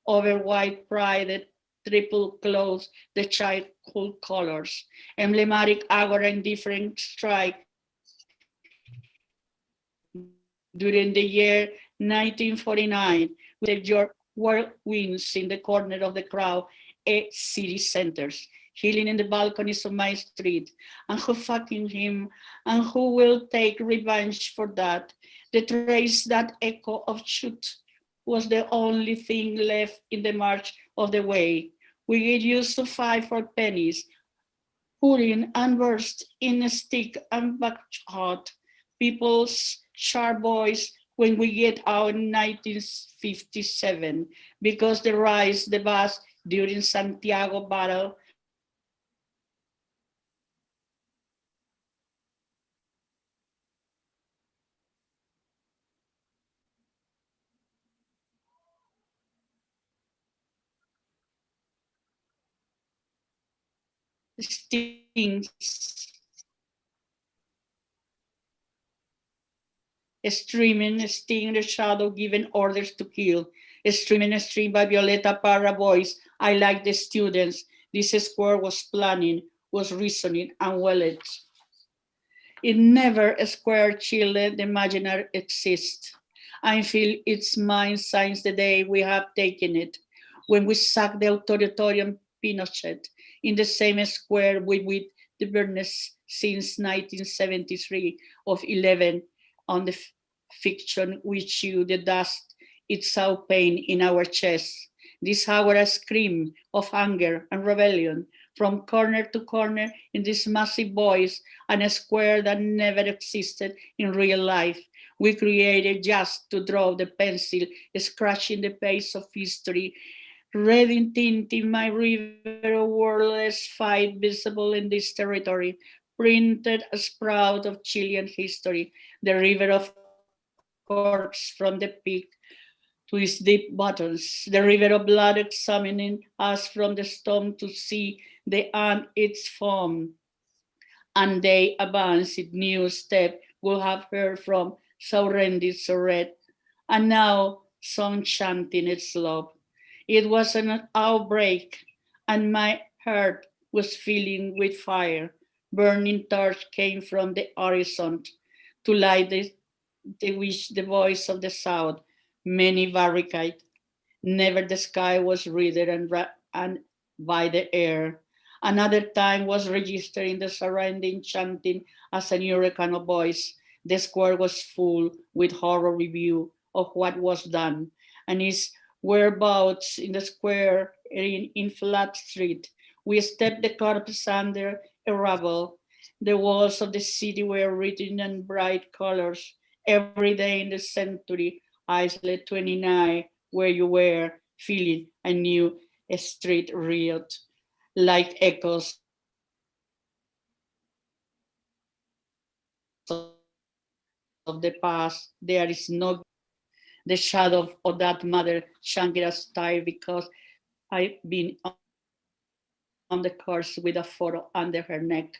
over white pride, triple clothes, the child cool colors, emblematic agora in different stripes. During the year 1949, with the whirlwinds in the corner of the crowd at city centers, healing in the balconies of my street, and who fucking him, and who will take revenge for that? The trace, that echo of shoot, was the only thing left in the march of the way. We get used to fight for pennies, pudding and burst in a stick and buckshot. People's sharp voice when we get out in 1957, because the rise, the bus during Santiago battle stings. Streaming, sting the shadow, giving orders to kill. Stream by Violeta Parra voice. I like the students. This square was planning, was reasoning, and willed. It never a square Chile, the imaginary exists. I feel it's mine since the day we have taken it. When we sacked the Auditorium Pinochet in the same square with the burners since 1973 of 11 on the fiction we chew the dust, it's our pain in our chest. This our scream of anger and rebellion from corner to corner in this massive voice and a square that never existed in real life. We created just to draw the pencil, scratching the pace of history, reading tinting my river of wordless fight visible in this territory, printed as proud of Chilean history, the river of corpse from the peak to its deep bottoms, the river of blood examining us from the storm to see the ant its foam. And they advance its new step will have heard from so rendered, so red, and now song chanting its love. It was an outbreak, and my heart was filling with fire. Burning torch came from the horizon to light the voice of the south. Many barricades. Never the sky was wreathed and by the air. Another time was registered in the surrounding chanting as a hurricane of voice. The square was full with horror review of what was done, and its whereabouts in the square in Flat Street. We stepped the corpse under a rubble. The walls of the city were written in bright colors. Every day in the century, Islet 29, where you were, feeling a new street reeled like echoes of the past. There is no the shadow of that mother Shangira's style, because I've been on the course with a photo under her neck.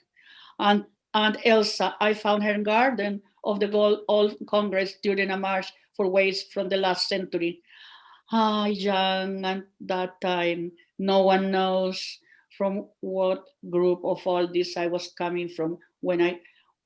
And Elsa, I found her garden of the old Congress during a march for waste from the last century. Young at that time, no one knows from what group of all this I was coming from when I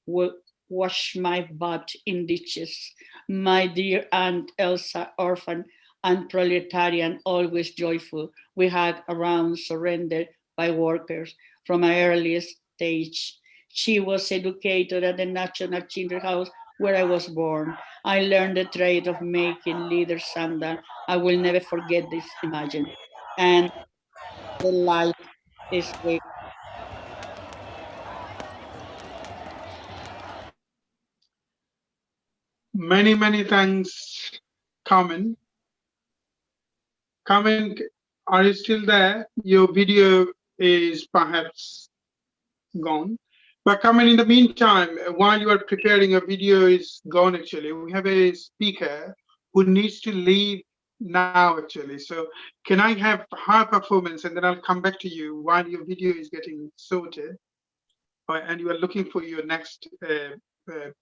would wash my butt in ditches. My dear Aunt Elsa, orphan and proletarian, always joyful. We had around surrendered by workers from my earliest stage. She was educated at the National Children's House where I was born. I learned the trade of making leather sandals. I will never forget this, imagine. And the light is the Many thanks, Carmen. Carmen, are you still there? Your video is perhaps gone. But Carmen, in the meantime, while you are preparing, a video is gone actually. We have a speaker who needs to leave now actually. So can I have her performance and then I'll come back to you while your video is getting sorted and you are looking for your next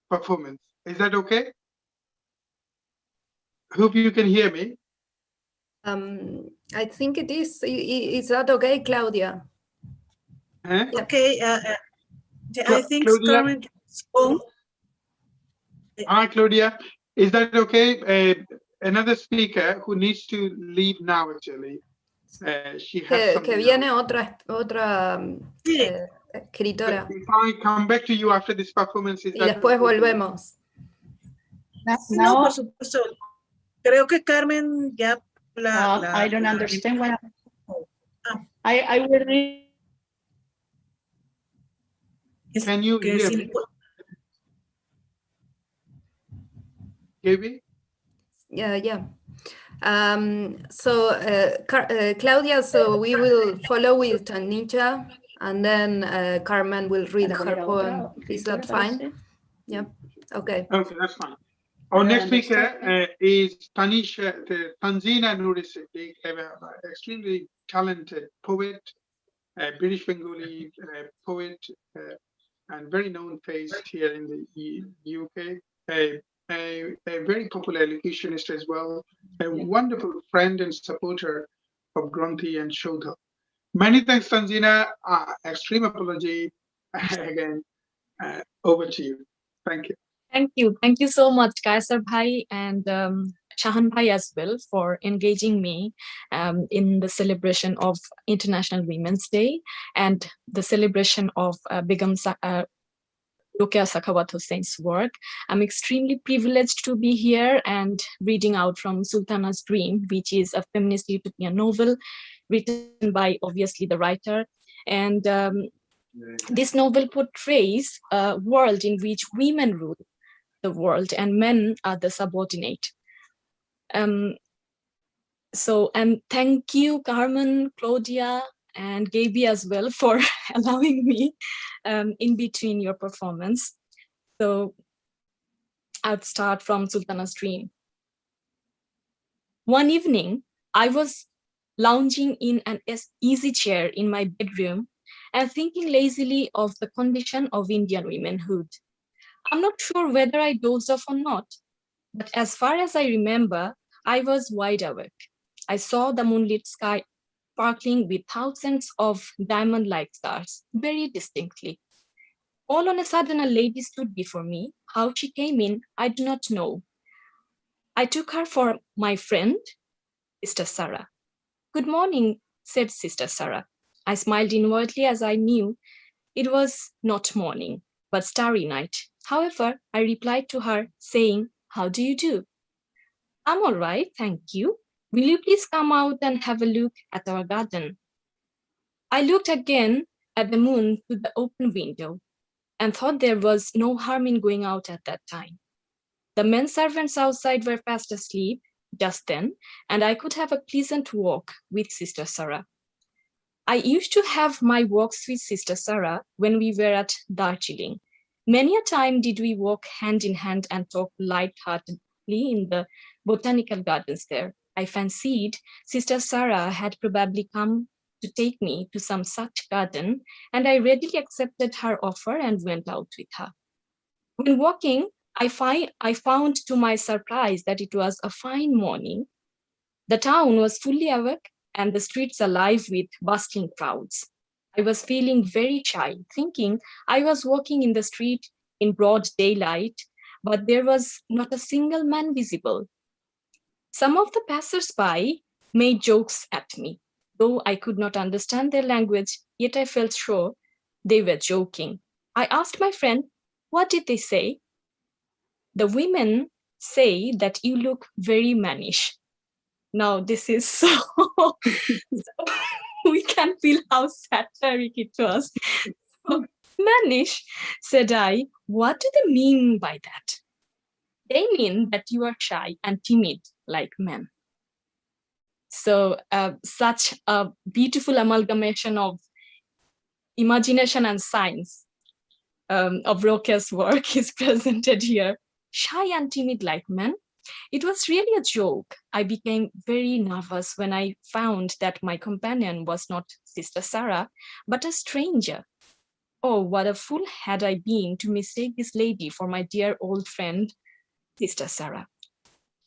performance. Is that okay? Hope you can hear me. I think it is. Is that okay, Claudia? Huh? Okay, I think Claudia? Carmen is home. Hi, Claudia. Is that okay? Another speaker who needs to leave now, actually. She has Que something viene else. otra escritora. If I come back to you after this performance, is Y that después okay? volvemos. No, por supuesto. Creo que Carmen ya I don't understand what I will read. Can you que hear sí, me? Gaby? Yeah. So Claudia, so we will follow with Tanita, and then Carmen will read her poem. Is that fine? Yeah. Okay. Okay, that's fine. Our next speaker is Tanzina Nuri Siddiq, extremely talented poet, British Bengali poet, and very known face here in the UK. A very popular elocutionist as well, a wonderful friend and supporter of Granthi and Shodha. Many thanks, Tanzina. Extreme apology. Again, over to you. Thank you. Thank you so much, Kaisar Bhai and Shahan Bhai as well for engaging me in the celebration of International Women's Day and the celebration of Begum Rokeya Sakhawat Hussein's work. I'm extremely privileged to be here and reading out from Sultana's Dream, which is a feminist utopian novel written by obviously the writer. And this novel portrays a world in which women rule the world and men are the subordinate. And thank you, Carmen, Claudia, and Gaby as well for allowing me in between your performance. So I'll start from Sultana's Dream. One evening, I was lounging in an easy chair in my bedroom and thinking lazily of the condition of Indian womanhood. I'm not sure whether I dozed off or not, but as far as I remember, I was wide awake. I saw the moonlit sky sparkling with thousands of diamond-like stars very distinctly. All on a sudden, a lady stood before me. How she came in, I do not know. I took her for my friend, Sister Sarah. Good morning, said Sister Sarah. I smiled inwardly as I knew it was not morning, but starry night. However, I replied to her saying, how do you do? I'm all right, thank you. Will you please come out and have a look at our garden? I looked again at the moon through the open window and thought there was no harm in going out at that time. The men servants outside were fast asleep just then, and I could have a pleasant walk with Sister Sarah. I used to have my walks with Sister Sarah when we were at Darjeeling. Many a time did we walk hand in hand and talk light-heartedly in the botanical gardens there. I fancied Sister Sarah had probably come to take me to some such garden, and I readily accepted her offer and went out with her. When walking, I found to my surprise that it was a fine morning. The town was fully awake and the streets alive with bustling crowds. I was feeling very shy, thinking I was walking in the street in broad daylight, but there was not a single man visible. Some of the passers-by made jokes at me. Though I could not understand their language, yet I felt sure they were joking. I asked my friend, what did they say? The women say that you look very mannish. Now this is so we can feel how satiric it was. So, mannish, said I, what do they mean by that? They mean that you are shy and timid like men. So such a beautiful amalgamation of imagination and science of Rokeya's work is presented here. Shy and timid like men. It was really a joke. I became very nervous when I found that my companion was not Sister Sarah, but a stranger. Oh, what a fool had I been to mistake this lady for my dear old friend, Sister Sarah.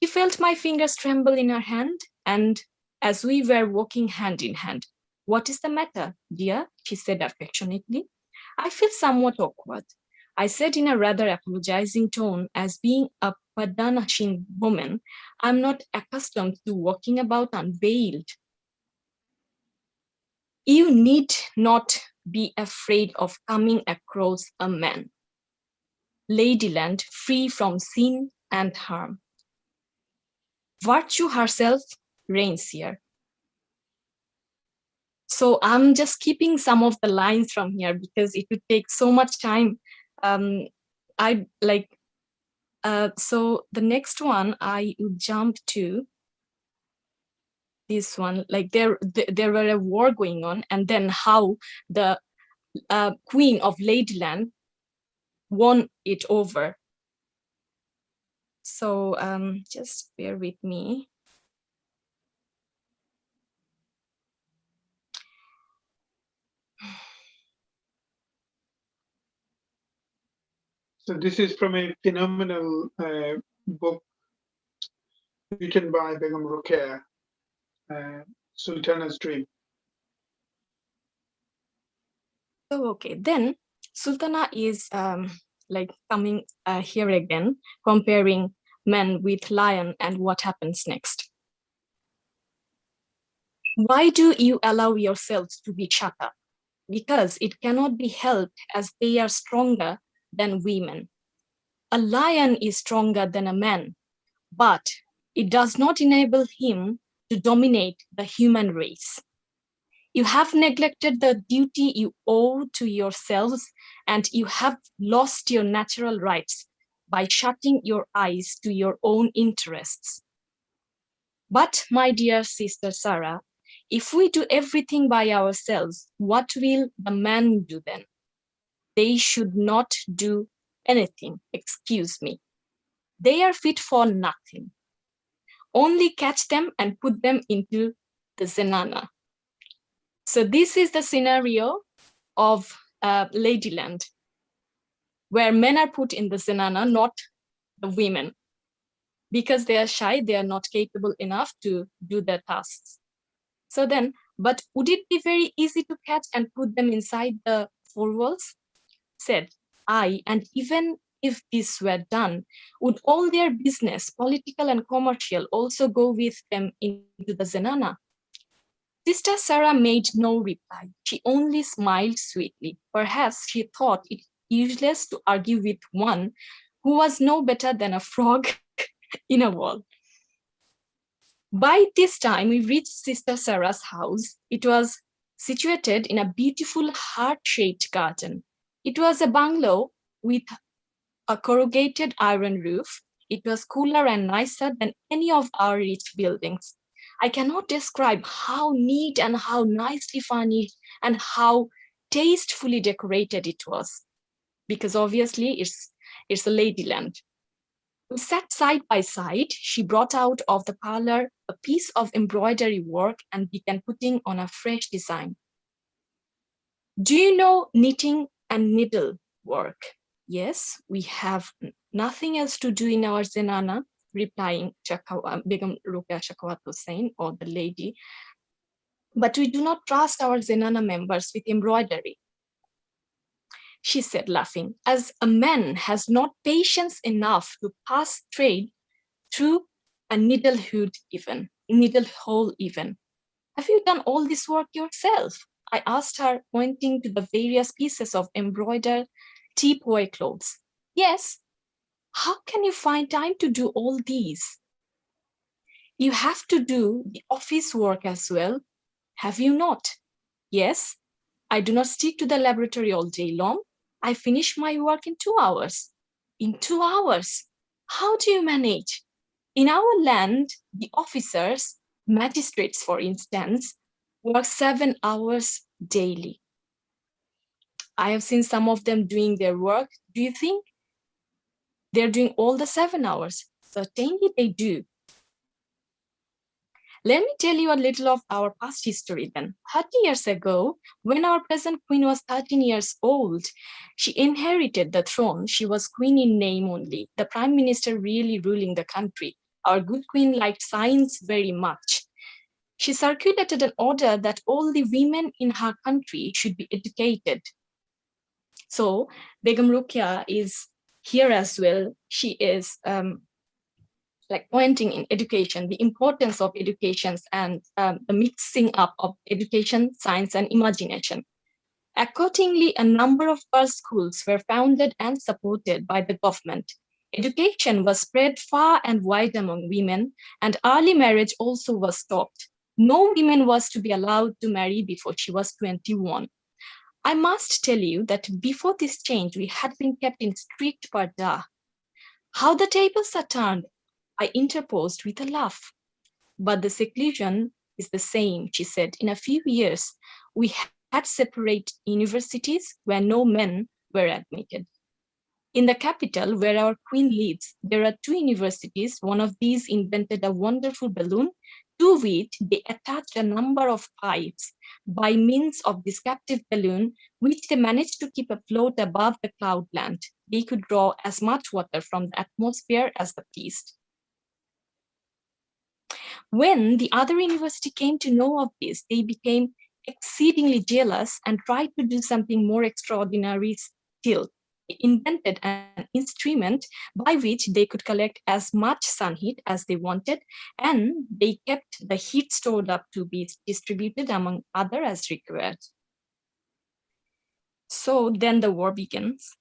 She felt my fingers tremble in her hand, and as we were walking hand in hand, what is the matter, dear? she said affectionately. I feel somewhat awkward. I said in a rather apologizing tone, as being a Padanashin woman, I'm not accustomed to walking about unveiled. You need not be afraid of coming across a man. Ladyland free from sin and harm. Virtue herself reigns here. So I'm just keeping some of the lines from here because it would take so much time. So the next one I would jump to this one. Like there were a war going on, and then how the Queen of Ladyland won it over. So just bear with me. So this is from a phenomenal book written by Begum Rokeya, Sultana's Dream. So, okay, then Sultana is like coming here again, comparing men with lion and what happens next. Why do you allow yourselves to be shut up? Because it cannot be helped, as they are stronger than women. A lion is stronger than a man, but it does not enable him to dominate the human race. You have neglected the duty you owe to yourselves, and you have lost your natural rights by shutting your eyes to your own interests. But, my dear sister Sarah, if we do everything by ourselves, what will the men do then? They should not do anything, excuse me. They are fit for nothing. Only catch them and put them into the zenana. So this is the scenario of Ladyland, where men are put in the zenana, not the women. Because they are shy, they are not capable enough to do their tasks. So then, but would it be very easy to catch and put them inside the four walls? Said I, and even if this were done, would all their business, political and commercial, also go with them into the zenana? Sister Sarah made no reply. She only smiled sweetly. Perhaps she thought it useless to argue with one who was no better than a frog in a wall. By this time, we reached Sister Sarah's house. It was situated in a beautiful heart-shaped garden. It was a bungalow with a corrugated iron roof. It was cooler and nicer than any of our rich buildings. I cannot describe how neat and how nicely furnished and how tastefully decorated it was, because obviously it's a Ladyland. We sat side by side. She brought out of the parlor a piece of embroidery work and began putting on a fresh design. Do you know knitting and needle work? Yes, we have nothing else to do in our zenana, replying Begum Rokeya Shekhawat Hossain, or the lady. But we do not trust our zenana members with embroidery. She said, laughing, as a man has not patience enough to pass trade through a needle hole even. Have you done all this work yourself? I asked her, pointing to the various pieces of embroidered teepoi clothes. Yes. How can you find time to do all these? You have to do the office work as well, have you not? Yes. I do not stick to the laboratory all day long. I finish my work in 2 hours. In 2 hours? How do you manage? In our land, the officers, magistrates, for instance, work 7 hours daily. I have seen some of them doing their work. Do you think they're doing all the 7 hours? Certainly they do. Let me tell you a little of our past history then. 30 years ago, when our present queen was 13 years old, she inherited the throne. She was queen in name only, the prime minister really ruling the country. Our good queen liked science very much. She circulated an order that all the women in her country should be educated. So Begum Rukia is here as well. She is like pointing in education, the importance of education and the mixing up of education, science, and imagination. Accordingly, a number of girls' schools were founded and supported by the government. Education was spread far and wide among women, and early marriage also was stopped. No woman was to be allowed to marry before she was 21. I must tell you that before this change, we had been kept in strict parda. How the tables are turned, I interposed with a laugh. But the seclusion is the same, she said. In a few years, we had separate universities where no men were admitted. In the capital, where our queen lives, there are 2 universities. One of these invented a wonderful balloon, to which they attached a number of pipes. By means of this captive balloon, which they managed to keep afloat above the cloudland, they could draw as much water from the atmosphere as they pleased. When the other university came to know of this, they became exceedingly jealous and tried to do something more extraordinary still. They invented an instrument by which they could collect as much sun heat as they wanted, and they kept the heat stored up to be distributed among others as required. So then the war begins,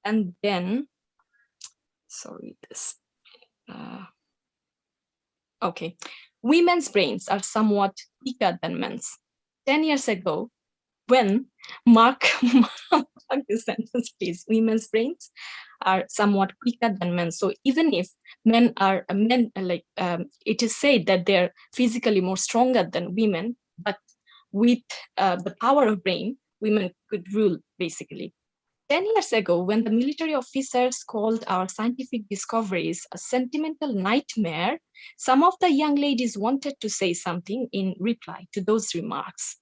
and then, okay. Women's brains are somewhat weaker than men's. 10 years ago, when mark this sentence, please, women's brains are somewhat quicker than men. So even if men are it is said that they're physically more stronger than women, but with the power of brain, women could rule basically. 10 years ago, when the military officers called our scientific discoveries a sentimental nightmare, some of the young ladies wanted to say something in reply to those remarks.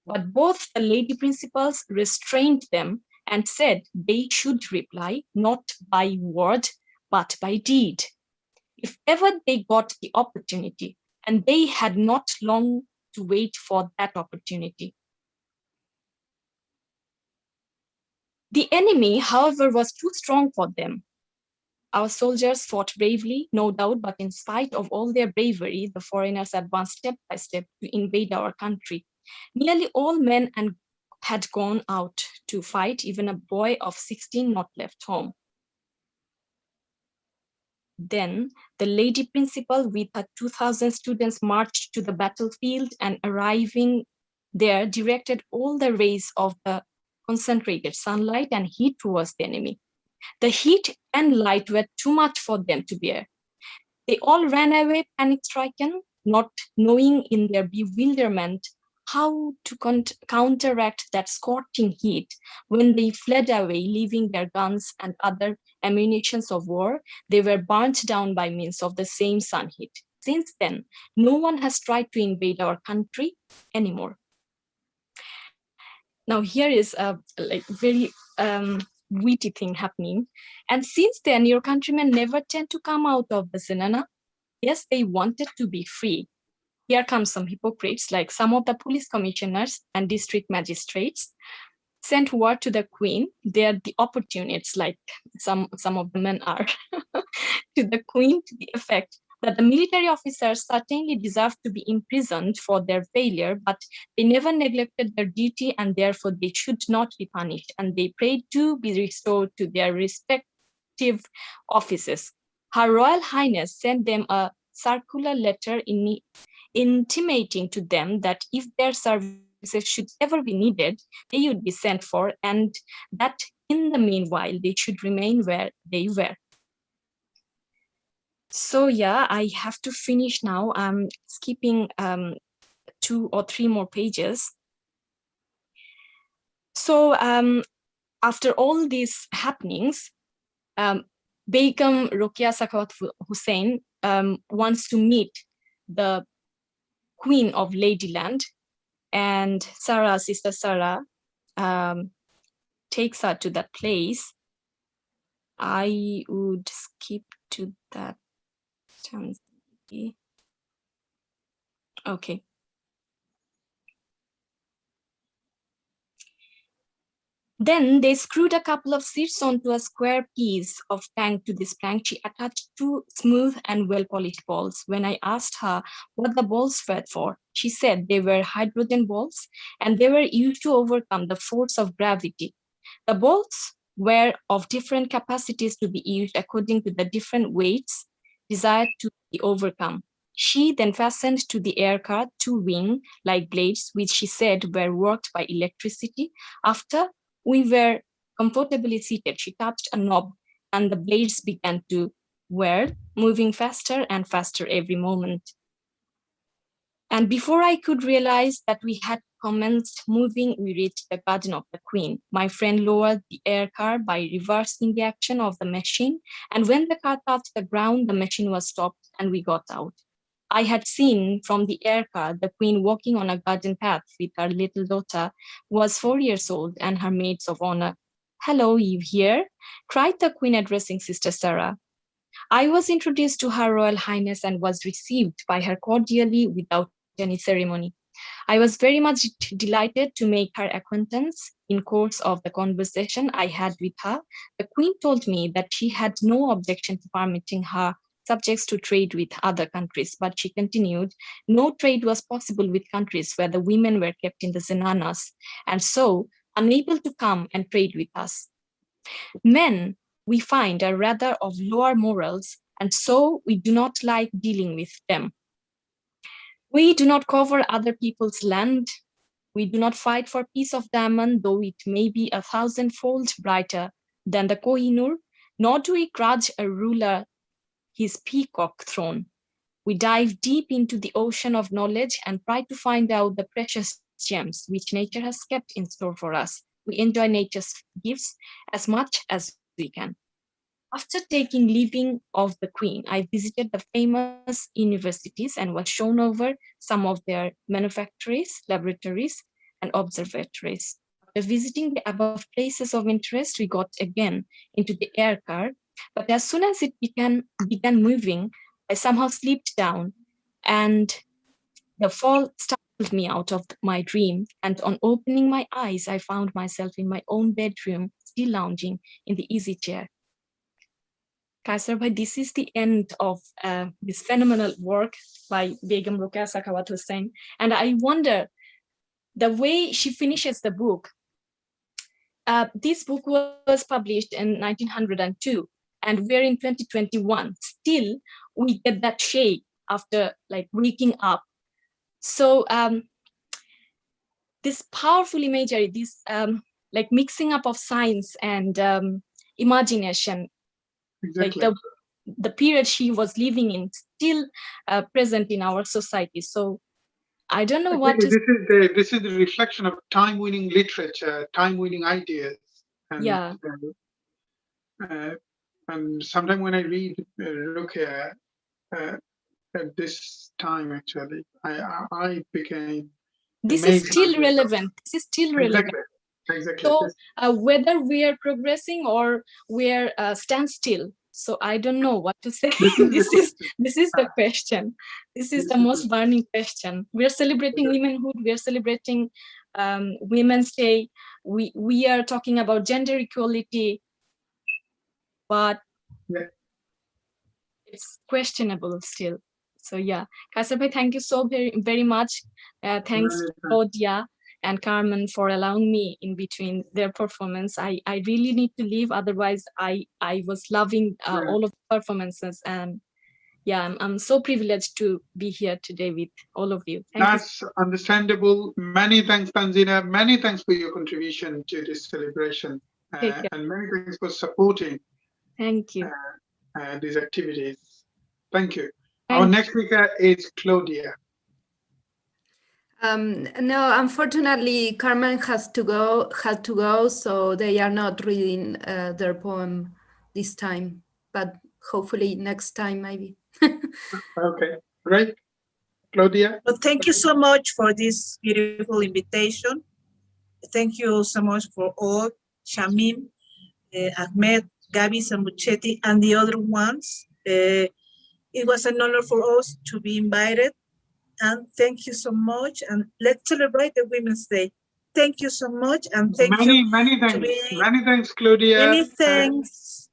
But both the lady principals restrained them and said they should reply not by word, but by deed. If ever they got the opportunity, and they had not long to wait for that opportunity. The enemy, however, was too strong for them. Our soldiers fought bravely, no doubt, but in spite of all their bravery, the foreigners advanced step by step to invade our country. Nearly all men had gone out to fight, even a boy of 16 not left home. Then the lady principal with her 2,000 students marched to the battlefield, and arriving there directed all the rays of the concentrated sunlight and heat towards the enemy. The heat and light were too much for them to bear. They all ran away panic-stricken, not knowing in their bewilderment how to counteract that scorching heat. When they fled away, leaving their guns and other ammunitions of war, they were burnt down by means of the same sun heat. Since then, no one has tried to invade our country anymore. Now here is a very witty thing happening. And since then, your countrymen never tend to come out of the zenana. Yes, they wanted to be free. Here comes some hypocrites, like some of the police commissioners and district magistrates sent word to the queen. They're the opportunists, like some of the men are, to the queen to the effect that the military officers certainly deserve to be imprisoned for their failure, but they never neglected their duty and therefore they should not be punished, and they prayed to be restored to their respective offices. Her Royal Highness sent them a circular letter intimating to them that if their services should ever be needed, they would be sent for, and that in the meanwhile, they should remain where they were. So yeah, I have to finish now. I'm skipping 2 or 3 more pages. So after all these happenings, Begum Rukia Sakhawat Hussain wants to meet the Queen of Ladyland, and Sarah, Sister Sarah, takes her to that place. I would skip to that. Okay. Then they screwed a couple of seats onto a square piece of plank. To this plank, she attached two smooth and well-polished balls. When I asked her what the balls were for, she said they were hydrogen balls and they were used to overcome the force of gravity. The balls were of different capacities to be used according to the different weights desired to be overcome. She then fastened to the air car two wing-like blades, which she said were worked by electricity. After we were comfortably seated, she touched a knob and the blades began to whirl, moving faster and faster every moment. And before I could realize that we had commenced moving, we reached the Garden of the Queen. My friend lowered the air car by reversing the action of the machine. And when the car touched the ground, the machine was stopped and we got out. I had seen from the air car the Queen walking on a garden path with her little daughter, who was 4 years old, and her maids of honor. "Hello, Eve here," cried the Queen, addressing Sister Sarah. I was introduced to Her Royal Highness and was received by her cordially without any ceremony. I was very much delighted to make her acquaintance. In course of the conversation I had with her, the Queen told me that she had no objection to permitting her subjects to trade with other countries, but she continued, no trade was possible with countries where the women were kept in the zenanas, and so unable to come and trade with us. Men, we find, are rather of lower morals, and so we do not like dealing with them. We do not cover other people's land. We do not fight for piece of diamond, though it may be 1,000-fold brighter than the Kohinoor, nor do we grudge a ruler his peacock throne. We dive deep into the ocean of knowledge and try to find out the precious gems which nature has kept in store for us. We enjoy nature's gifts as much as we can. After taking leave of the Queen, I visited the famous universities and was shown over some of their manufactories, laboratories, and observatories. After visiting the above places of interest, we got again into the air car, but as soon as it began moving, I somehow slipped down and the fall startled me out of my dream. And on opening my eyes, I found myself in my own bedroom, still lounging in the easy chair. Kaysar Bhai, this is the end of this phenomenal work by Begum Rokeya Sakhawat Hossain. And I wonder, the way she finishes the book, this book was published in 1902, and we're in 2021. Still, we get that shake after like waking up. So this powerful imagery, this like mixing up of science and imagination, Exactly. like the period she was living in, still present in our society. So I don't know what to say. This is the reflection of time-winning literature, time-winning ideas. And, yeah. And sometimes when I read Rokeya at this time, actually, I became this amazed. is still relevant. This is still relevant. Exactly. So whether we are progressing or we are standstill, so I don't know what to say. This is the question. This is the most burning question. We are celebrating womanhood. We are celebrating Women's Day. We are talking about gender equality, but it's questionable still. So yeah, Kaysar Bhai, thank you so very much. Thanks to Claudia and Carmen for allowing me in between their performance. I really need to leave, otherwise I was loving all of the performances, and yeah, I'm so privileged to be here today with all of you. That's understandable. Many thanks, Tanzina. Many thanks for your contribution to this celebration, and many thanks for supporting. Thank you. These activities. Thank you. Our next speaker is Claudia. No, unfortunately, Carmen had to go, so they are not reading their poem this time, but hopefully next time maybe. Okay, great. Claudia? Well, thank you so much for this beautiful invitation. Thank you so much for all, Shamim, Ahmed, Gabi Sambucetti, and the other ones. It was an honor for us to be invited. And thank you so much. And let's celebrate the Women's Day. thank you so much, and thank you Many thanks, Claudia. Many thanks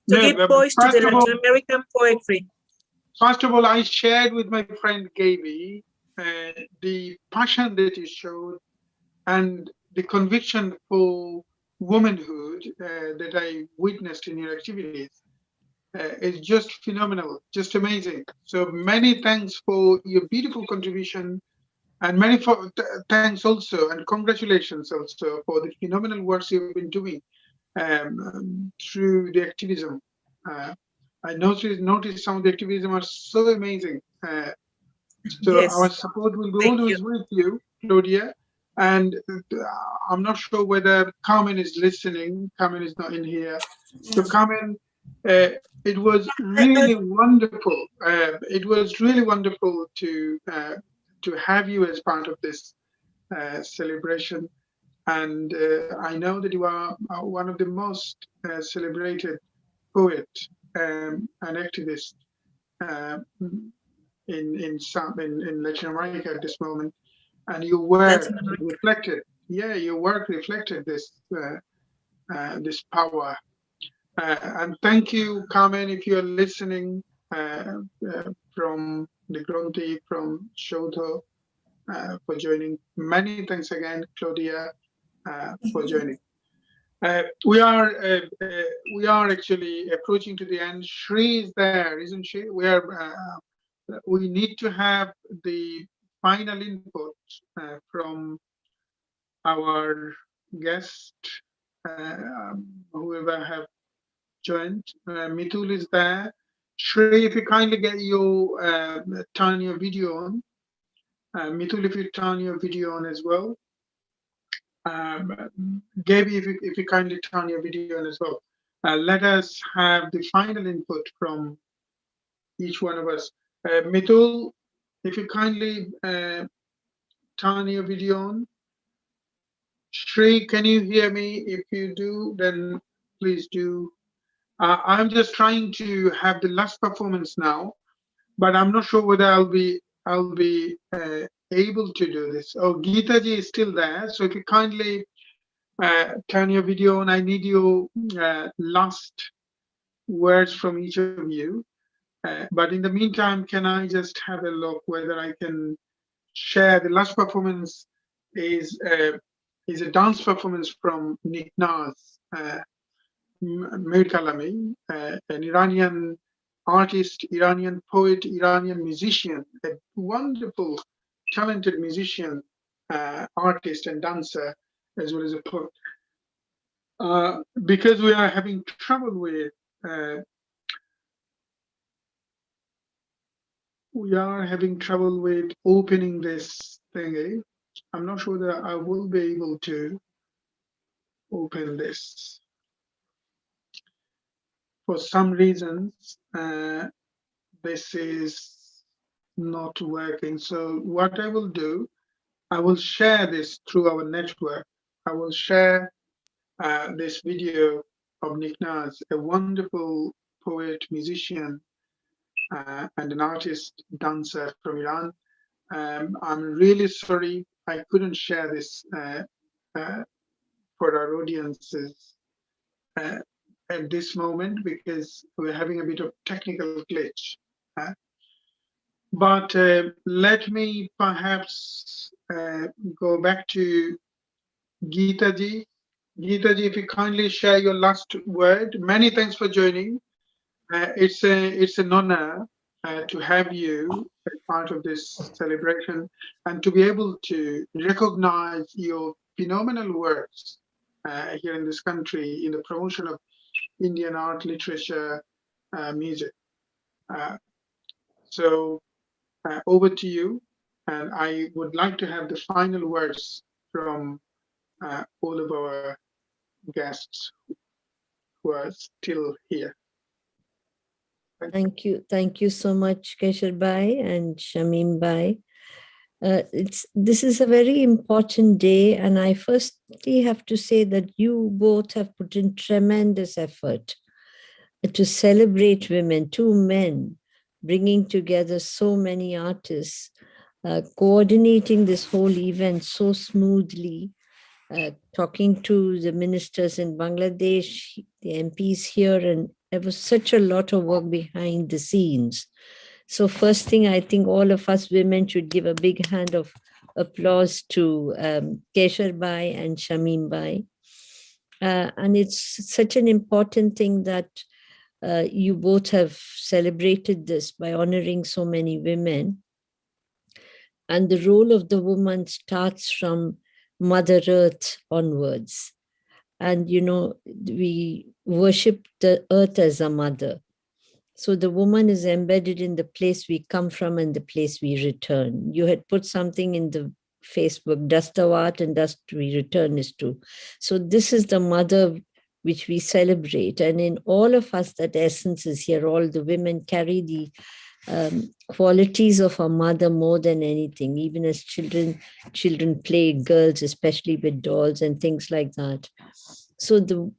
to No, give but voice to first the of all- Latin American poetry. First of all, I shared with my friend Gaby the passion that you showed and the conviction for womanhood that I witnessed in your activities. Is just phenomenal, just amazing. So many thanks for your beautiful contribution, and many thanks also, and congratulations also for the phenomenal works you've been doing through the activism. I noticed some of the activism are so amazing. So Yes. our support will be Thank always you. with you, Claudia. And I'm not sure whether Carmen is listening. Carmen is not in here. So Carmen, it was really wonderful. It was really wonderful to have you as part of this celebration. And I know that you are one of the most celebrated poet and activist in Latin America at this moment, and your work reflected. Yeah, your work reflected this this power. And thank you, Carmen, if you are listening from the Gronti, from Shoto, for joining. Many thanks again, Claudia, for joining. We are actually approaching to the end. Shri is there, isn't she? We need to have the final input from our guest, whoever have joined. Mitul is there. Shri, if you kindly get your turn your video on. Mitul, if you turn your video on as well. Gaby, if you kindly turn your video on as well. Let us have the final input from each one of us. Mitul, if you kindly turn your video on. Shri, can you hear me? If you do, then please do. I'm just trying to have the last performance now, but I'm not sure whether I'll be able to do this. Oh, Geeta ji is still there, so if you kindly turn your video on, I need your last words from each of you. But in the meantime, can I just have a look whether I can share the last performance is a dance performance from Niknaz Mir Kalami, an Iranian artist, Iranian poet, Iranian musician, a wonderful, talented musician, artist and dancer, as well as a poet. Because we are having trouble with opening this thingy. I'm not sure that I will be able to open this. For some reasons, this is not working. So what I will do, I will share this through our network. I will share this video of Niknaz, a wonderful poet, musician, and an artist, dancer from Iran. I'm really sorry I couldn't share this for our audiences at this moment because we're having a bit of technical glitch. But let me perhaps go back to Geeta ji. Geeta ji, if you kindly share your last word. Many thanks for joining. It's an honor to have you as part of this celebration and to be able to recognize your phenomenal works here in this country in the promotion of Indian art, literature, music. So over to you, and I would like to have the final words from all of our guests who are still here. Thank you so much, Keshav Bhai and Shamim Bhai. This is a very important day, and I firstly have to say that you both have put in tremendous effort to celebrate women, two men, bringing together so many artists, coordinating this whole event so smoothly, talking to the ministers in Bangladesh, the MPs here, and there was such a lot of work behind the scenes. So first thing, I think all of us women should give a big hand of applause to Keshar Bhai and Shamim Bhai. And it's such an important thing that you both have celebrated this by honoring so many women. And the role of the woman starts from Mother Earth onwards. And, you know, we worship the earth as a mother. So the woman is embedded in the place we come from and the place we return. You had put something in the Facebook, dust thou art and dust we return is to. So this is the mother which we celebrate. And in all of us, that essence is here. All the women carry the qualities of a mother more than anything. Even as children play, girls, especially with dolls and things like that. So the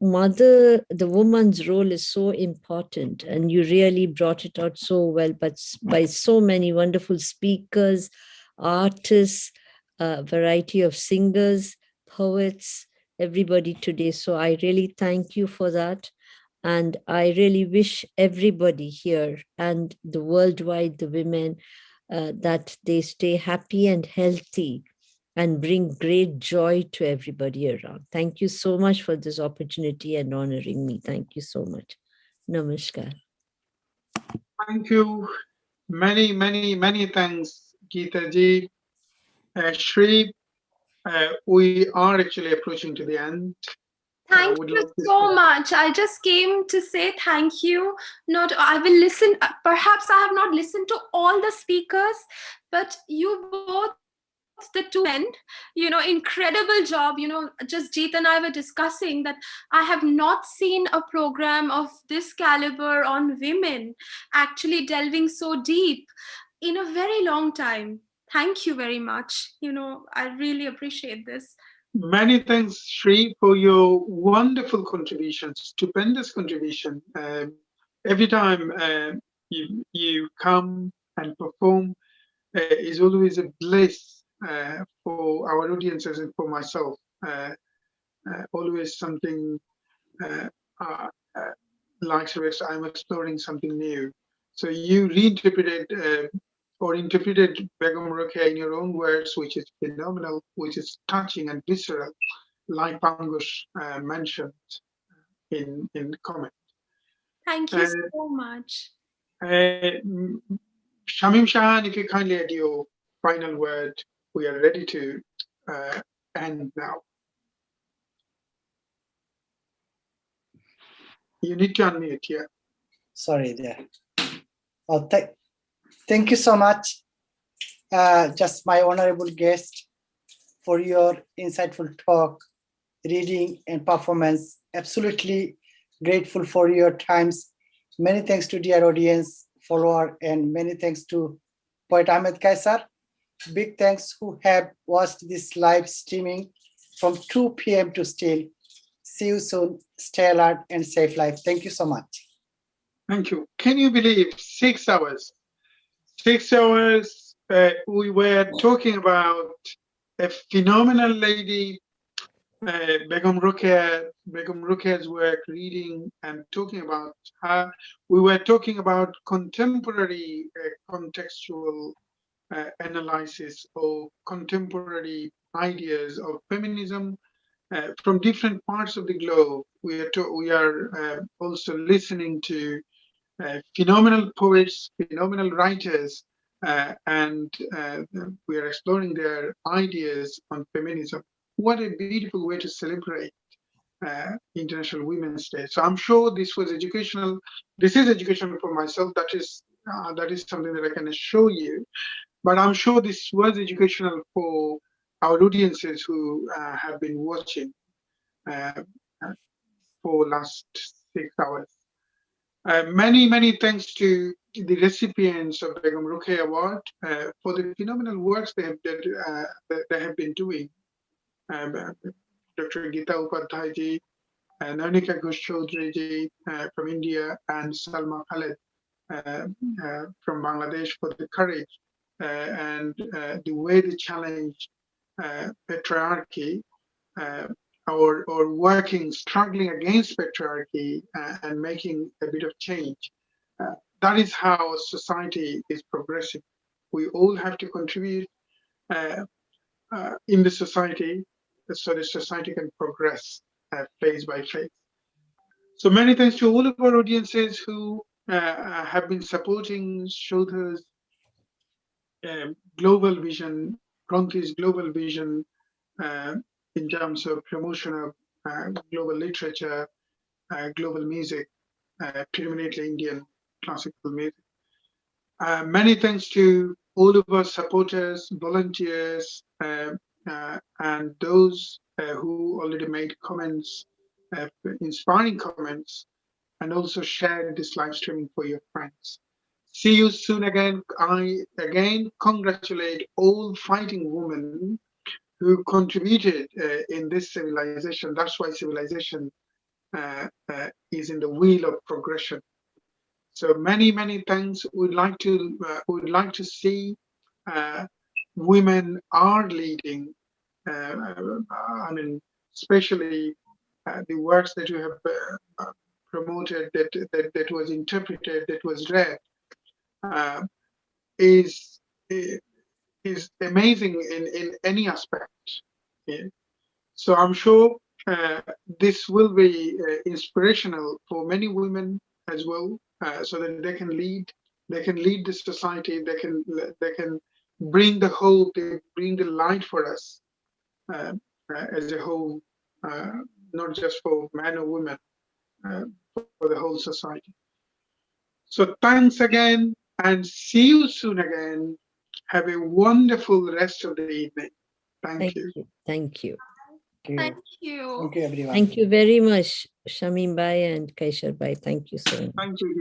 woman's role is so important, and you really brought it out so well, but by so many wonderful speakers, artists, variety of singers, poets, everybody today. So I really thank you for that. And I really wish everybody here and the worldwide, the women, that they stay happy and healthy and bring great joy to everybody around. Thank you so much for this opportunity and honoring me. Thank you so much. Namaskar. Thank you. Many, many, many thanks, Geeta ji. Shri, we are actually approaching to the end. Thank you so much. I just came to say thank you. I will listen. Perhaps I have not listened to all the speakers, but you both, the two men, you know, incredible job. You know, just Jeet and I were discussing that I have not seen a program of this caliber on women actually delving so deep in a very long time. Thank you very much. You know, I really appreciate this. Many thanks, Shri, for your wonderful contribution, stupendous contribution. Every time you come and perform is always a bliss for our audiences and for myself. Always something like I'm exploring something new. So you reinterpreted or interpreted Begum Rokeya in your own words, which is phenomenal, which is touching and visceral, like Pangush mentioned in comment. Thank you so much. Shamim Shahan, if you kindly add your final word, we are ready to end now. You need to unmute here. Sorry there. Oh, thank you so much, just my honorable guest, for your insightful talk, reading and performance. Absolutely grateful for your times. Many thanks to dear audience, follower, and many thanks to Poet Ahmed Kaisar. Big thanks who have watched this live streaming from 2 p.m. to still. See you soon. Stay alert and safe life. Thank you so much. Thank you. Can you believe 6 hours? 6 hours we were talking about a phenomenal lady, Begum Rokeya's work, reading and talking about her. We were talking about contemporary contextual analysis or contemporary ideas of feminism from different parts of the globe. We are also listening to phenomenal poets, phenomenal writers, and we are exploring their ideas on feminism. What a beautiful way to celebrate International Women's Day. So I'm sure this was educational. This is educational for myself. That is something that I can assure you. But I'm sure this was educational for our audiences who have been watching for last 6 hours. Many thanks to the recipients of Begum Rokeya Award for the phenomenal works they have been doing. Dr. Geeta Upadhyay ji, Nanika Ghosh Chaudhary ji from India, and Salma Khaled from Bangladesh for the courage and the way they challenge patriarchy or working, struggling against patriarchy and making a bit of change. That is how society is progressing. We all have to contribute in the society so the society can progress phase by phase. So many thanks to all of our audiences who have been supporting Shodha's global vision, Granti's global vision in terms of promotion of global literature, global music, predominantly Indian classical music. Many thanks to all of our supporters, volunteers, and those who already made comments, inspiring comments, and also shared this live streaming for your friends. See you soon again. I again congratulate all fighting women who contributed in this civilization. That's why civilization is in the wheel of progression. So many thanks. We'd like to see women are leading. I mean, especially the works that you have promoted, that was interpreted, that was read, is amazing in any aspect. Yeah. So I'm sure this will be inspirational for many women as well, so that they can lead the society. They can bring the hope, they bring the light for us as a whole, not just for men or women, for the whole society. So thanks again, and see you soon again. Have a wonderful rest of the evening. Thank you. Thank you. Thank you. Thank you, everyone. Thank you very much, Shamim Bhai and Kaishar Bhai. Thank you so much. Thank you.